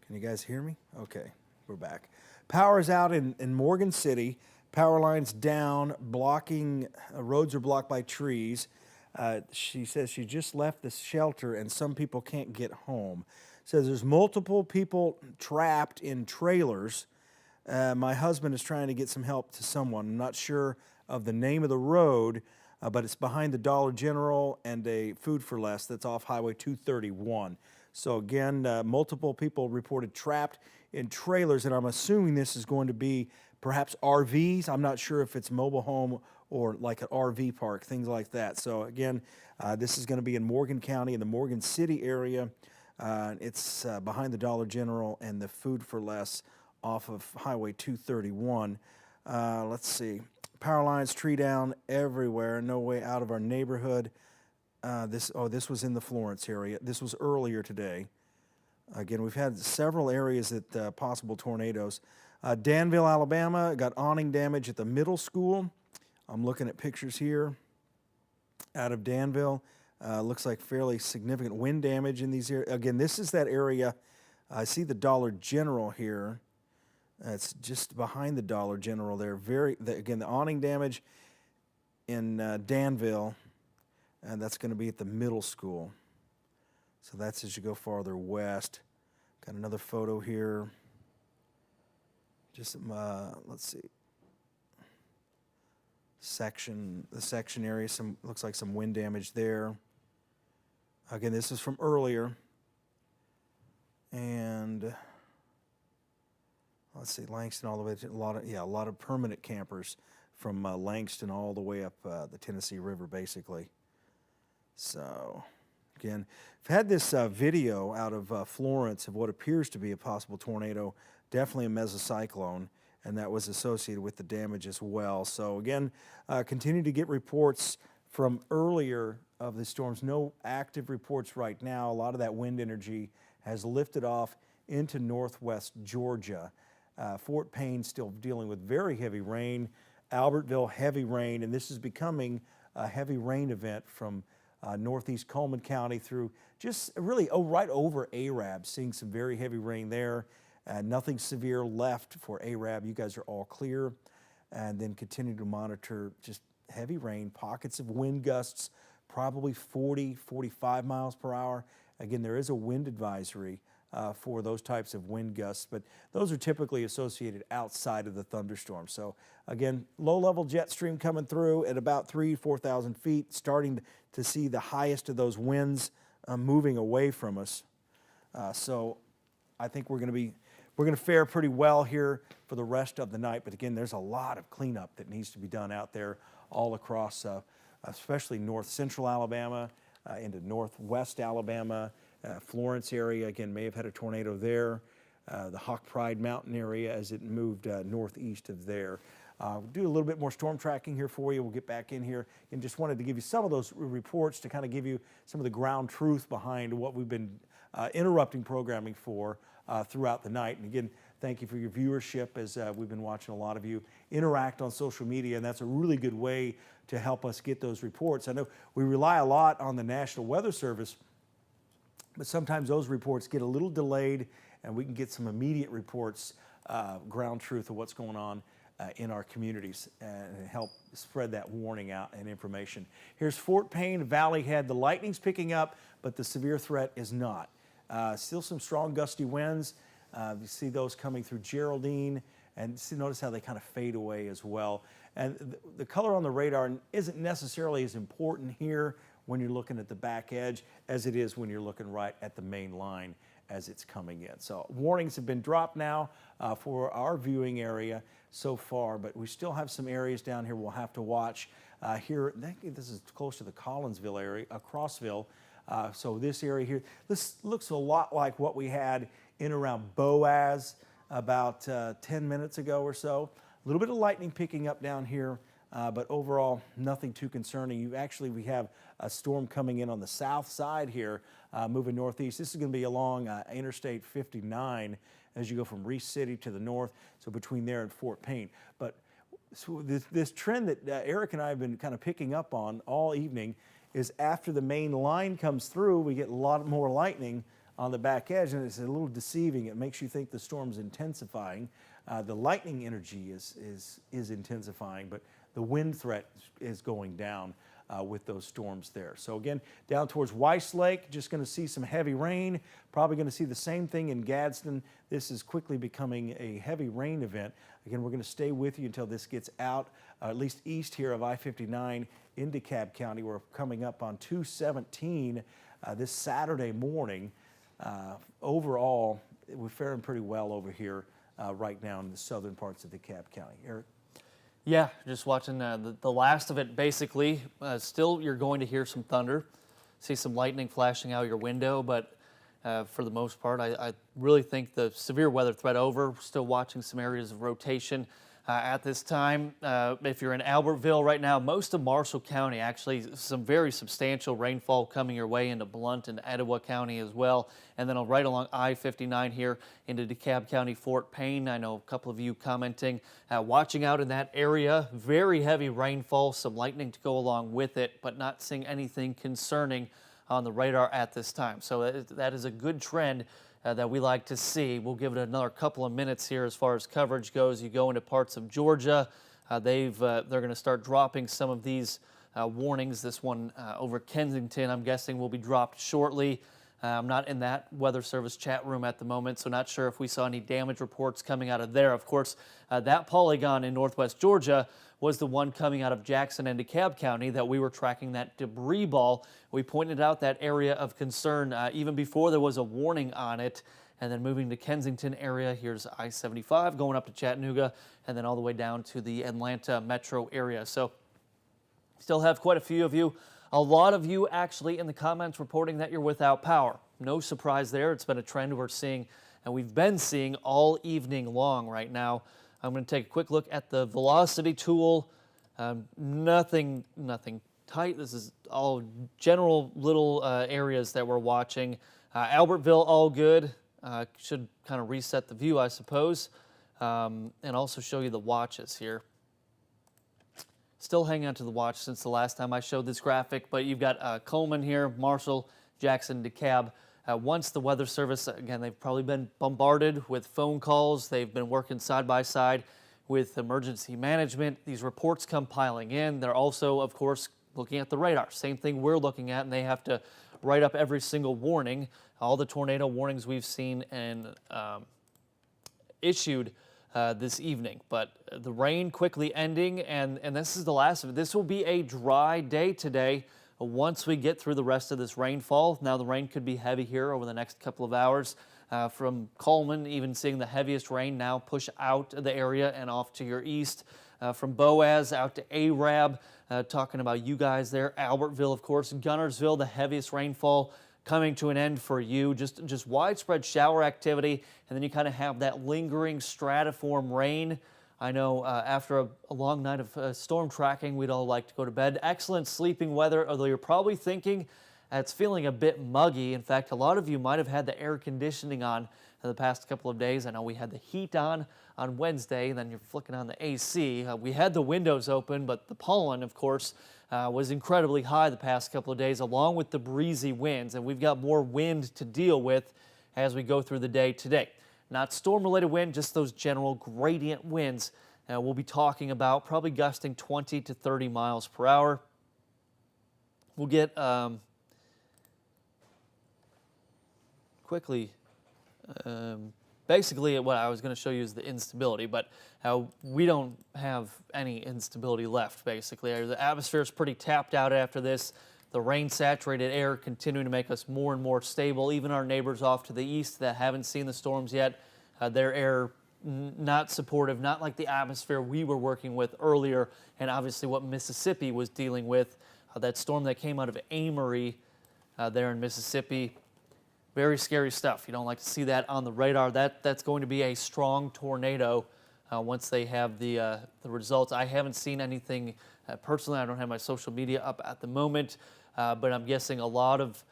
Can you guys hear me? Okay, we're back. Power's out in Morgan City. Power lines down, blocking, roads are blocked by trees. She says she just left the shelter and some people can't get home. Says there's multiple people trapped in trailers. My husband is trying to get some help to someone. I'm not sure of the name of the road, but it's behind the Dollar General and a Food for Less that's off Highway 231. So again, multiple people reported trapped in trailers, and I'm assuming this is going to be perhaps RVs. I'm not sure if it's mobile home or like an RV park, things like that. So again, this is going to be in Morgan County, in the Morgan City area. It's behind the Dollar General and the Food for Less off of Highway 231. Let's see. Power lines, tree down everywhere, no way out of our neighborhood. This was in the Florence area. This was earlier today. Again, we've had several areas that possible tornadoes. Danville, Alabama, got awning damage at the middle school. I'm looking at pictures here out of Danville. Looks like fairly significant wind damage in these areas. Again, this is that area. I see the Dollar General here. It's just behind the Dollar General there. Again, the awning damage in Danville, and that's going to be at the middle school. So that's as you go farther west. Got another photo here. Just let's see. The section area. Looks like some wind damage there. Again, this is from earlier. And let's see, Langston all the way to a lot of permanent campers from Langston all the way up the Tennessee River, basically. So, again, I've had this video out of Florence of what appears to be a possible tornado, definitely a mesocyclone, and that was associated with the damage as well. So, again, continue to get reports from earlier of the storms. No active reports right now. A lot of that wind energy has lifted off into northwest Georgia. Fort Payne still dealing with very heavy rain. Albertville, heavy rain, and this is becoming a heavy rain event from northeast Coleman County through just really right over Arab, seeing some very heavy rain there. Nothing severe left for Arab. You guys are all clear. And then continue to monitor just heavy rain, pockets of wind gusts, probably 40, 45 miles per hour. Again, there is a wind advisory for those types of wind gusts, but those are typically associated outside of the thunderstorm. So again, low-level jet stream coming through at about 4,000 feet, starting to see the highest of those winds moving away from us. So I think we're going to fare pretty well here for the rest of the night. But again, there's a lot of cleanup that needs to be done out there all across, especially north central Alabama, into northwest Alabama, Florence area. Again, may have had a tornado there. The Hawk Pride Mountain area as it moved northeast of there. We'll do a little bit more storm tracking here for you. We'll get back in here and just wanted to give you some of those reports to kind of give you some of the ground truth behind what we've been interrupting programming for throughout the night. And again, thank you for your viewership as we've been watching a lot of you interact on social media, and that's a really good way to help us get those reports. I know we rely a lot on the National Weather Service, but sometimes those reports get a little delayed and we can get some immediate reports, ground truth of what's going on in our communities and help spread that warning out and information. Here's Fort Payne. Valley Head. The lightning's picking up, but the severe threat is not. Still some strong gusty winds. You see those coming through Geraldine, and notice how they kind of fade away as well. And the color on the radar isn't necessarily as important here when you're looking at the back edge as it is when you're looking right at the main line as it's coming in. So warnings have been dropped now for our viewing area so far, but we still have some areas down here we'll have to watch. Here, I think this is close to the Collinsville area, Crossville. So this area here, this looks a lot like what we had in around Boaz about 10 minutes ago or so. A little bit of lightning picking up down here, but overall nothing too concerning. We have a storm coming in on the south side here, moving northeast. This is going to be along Interstate 59 as you go from Reese City to the north, so between there and Fort Payne. But so this trend that Eric and I have been kind of picking up on all evening is after the main line comes through, we get a lot more lightning on the back edge, and it's a little deceiving. It makes you think the storm's intensifying. The lightning energy is intensifying, but the wind threat is going down with those storms there. So again, down towards Weiss Lake, just going to see some heavy rain. Probably going to see the same thing in Gadsden. This is quickly becoming a heavy rain event. Again, we're going to stay with you until this gets out, at least east here of I-59 in DeKalb County. We're coming up on 217 this Saturday morning. Overall, we're faring pretty well over here right now in the southern parts of DeKalb County. Eric? Yeah, just watching the last of it, basically. Still, you're going to hear some thunder, see some lightning flashing out your window, but for the most part, I really think the severe weather threat over. We're still watching some areas of rotation at this time. If you're in Albertville right now, most of Marshall County, actually some very substantial rainfall coming your way into Blount and Etowah County as well. And then right along I-59 here into DeKalb County, Fort Payne. I know a couple of you commenting, watching out in that area. Very heavy rainfall, some lightning to go along with it, but not seeing anything concerning on the radar at this time. So that is a good trend that we like to see. We'll give it another couple of minutes here as far as coverage goes. You go into parts of Georgia, they're going to start dropping some of these warnings. This one over Kensington, I'm guessing, will be dropped shortly. I'm not in that Weather Service chat room at the moment, so not sure if we saw any damage reports coming out of there. Of course, that polygon in northwest Georgia was the one coming out of Jackson and DeKalb County that we were tracking, that debris ball. We pointed out that area of concern even before there was a warning on it. And then moving to Kensington area, here's I-75 going up to Chattanooga and then all the way down to the Atlanta metro area. So still have quite a few of you. A lot of you actually in the comments reporting that you're without power. No surprise there. It's been a trend we're seeing and we've been seeing all evening long right now. I'm going to take a quick look at the velocity tool. Nothing tight. This is all general little areas that we're watching. Albertville, all good. Should kind of reset the view, I suppose, and also show you the watches here. Still hanging on to the watch since the last time I showed this graphic, but you've got Coleman here, Marshall, Jackson, DeKalb. Once the Weather Service, again, they've probably been bombarded with phone calls. They've been working side by side with emergency management. These reports come piling in. They're also, of course, looking at the radar. Same thing we're looking at, and they have to write up every single warning, all the tornado warnings we've seen and issued this evening. But the rain quickly ending, and this is the last of it. This will be a dry day today once we get through the rest of this rainfall. Now the rain could be heavy here over the next couple of hours. From Coleman, even seeing the heaviest rain now push out of the area and off to your east. From Boaz out to Arab, talking about you guys there. Albertville, of course. Gunnersville, the heaviest rainfall coming to an end for you. Just widespread shower activity, and then you kind of have that lingering stratiform rain. I know after a long night of storm tracking, we'd all like to go to bed. Excellent sleeping weather, although you're probably thinking it's feeling a bit muggy. In fact, a lot of you might have had the air conditioning on the past couple of days. I know we had the heat on Wednesday, and then you're flicking on the AC. We had the windows open, but the pollen, of course, was incredibly high the past couple of days, along with the breezy winds, and we've got more wind to deal with as we go through the day today. Not storm-related wind, just those general gradient winds we'll be talking about, probably gusting 20 to 30 miles per hour. We'll get quickly, basically what I was going to show you is the instability, but we don't have any instability left, basically. The atmosphere is pretty tapped out after this. The rain-saturated air continuing to make us more and more stable. Even our neighbors off to the east that haven't seen the storms yet, their air not supportive, not like the atmosphere we were working with earlier, and obviously what Mississippi was dealing with. That storm that came out of Amory there in Mississippi. Very scary stuff. You don't like to see that on the radar. That's going to be a strong tornado once they have the results. I haven't seen anything personally. I don't have my social media up at the moment, but I'm guessing a lot of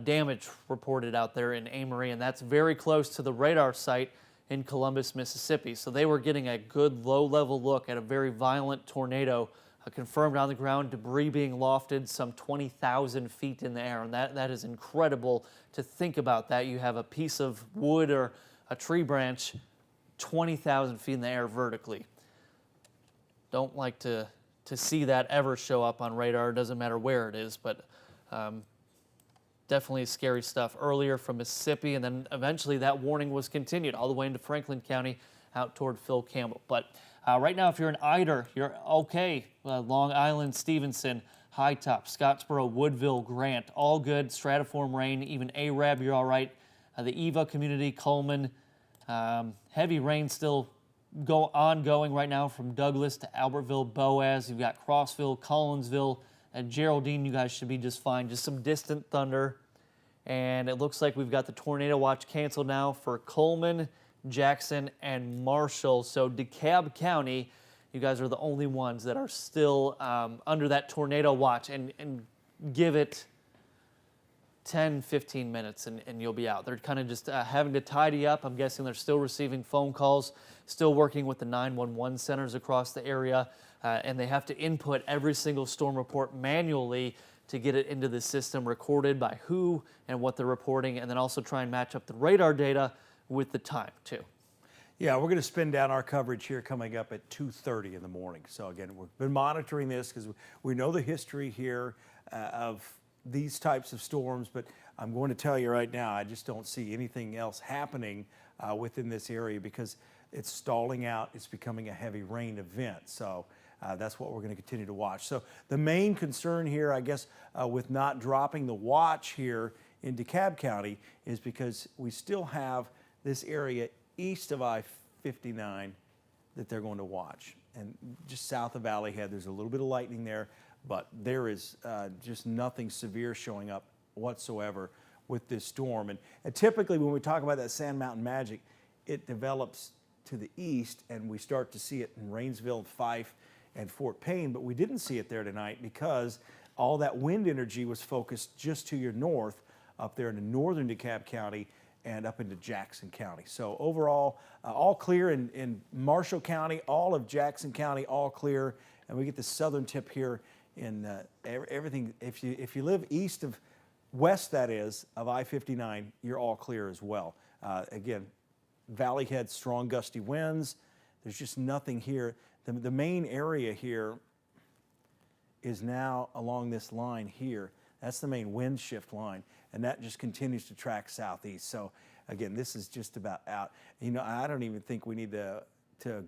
damage reported out there in Amory, and that's very close to the radar site in Columbus, Mississippi. So they were getting a good low-level look at a very violent tornado confirmed on the ground, debris being lofted some 20,000 feet in the air, and that is incredible to think about that. You have a piece of wood or a tree branch 20,000 feet in the air vertically. Don't like to see that ever show up on radar. It doesn't matter where it is, but definitely scary stuff earlier from Mississippi, and then eventually that warning was continued all the way into Franklin County out toward Phil Campbell. But right now, if you're in Ider, you're okay. Long Island, Stevenson, High Top, Scottsboro, Woodville, Grant, all good. Stratiform rain, even Arab, you're all right. The Eva community, Coleman, heavy rain still ongoing right now from Douglas to Albertville, Boaz. You've got Crossville, Collinsville, and Geraldine. You guys should be just fine. Just some distant thunder. And it looks like we've got the tornado watch canceled now for Coleman, Jackson, and Marshall. So DeKalb County, you guys are the only ones that are still under that tornado watch, and give it 10, 15 minutes and you'll be out. They're kind of just having to tidy up. I'm guessing they're still receiving phone calls, still working with the 911 centers across the area, and they have to input every single storm report manually to get it into the system, recorded by who and what they're reporting, and then also try and match up the radar data with the time too. Yeah, we're going to spin down our coverage here coming up at 2:30 in the morning. So again, we've been monitoring this because we know the history here of these types of storms, but I'm going to tell you right now, I just don't see anything else happening within this area because it's stalling out. It's becoming a heavy rain event. So that's what we're going to continue to watch. So the main concern here, I guess, with not dropping the watch here in DeKalb County is because we still have this area east of I-59 that they're going to watch. And just south of Valley Head, there's a little bit of lightning there, but there is just nothing severe showing up whatsoever with this storm. And typically when we talk about that Sand Mountain magic, it develops to the east and we start to see it in Rainsville, Fife, and Fort Payne, but we didn't see it there tonight because all that wind energy was focused just to your north up there in northern DeKalb County and up into Jackson County. So overall, all clear in Marshall County, all of Jackson County, all clear. And we get the southern tip here in everything. If you live west that is, of I-59, you're all clear as well. Again, Valley Head, strong gusty winds. There's just nothing here. The main area here is now along this line here. That's the main wind shift line, and that just continues to track southeast. So again, this is just about out. You know, I don't even think we need to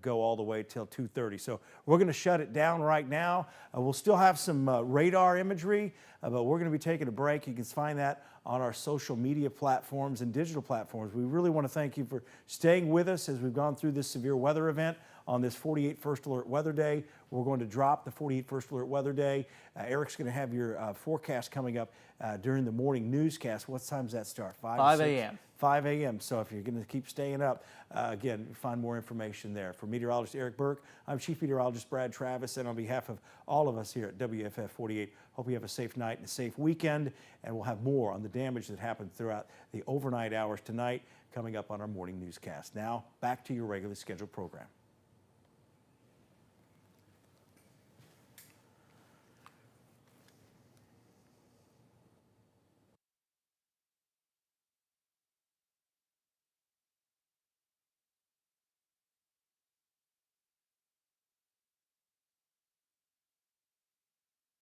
go all the way till 2:30. So we're going to shut it down right now. We'll still have some radar imagery, but we're going to be taking a break. You can find that on our social media platforms and digital platforms. We really want to thank you for staying with us as we've gone through this severe weather event on this 48 First Alert Weather Day. We're going to drop the 48 First Alert Weather Day. Eric's going to have your forecast coming up during the morning newscast. What time does that start? 5 a.m. 5 a.m. So if you're going to keep staying up, again, find more information there. For meteorologist Eric Burke, I'm Chief Meteorologist Brad Travis, and on behalf of all of us here at WFF 48, hope you have a safe night and a safe weekend, and we'll have more on the damage that happened throughout the overnight hours tonight coming up on our morning newscast. Now, back to your regularly scheduled program.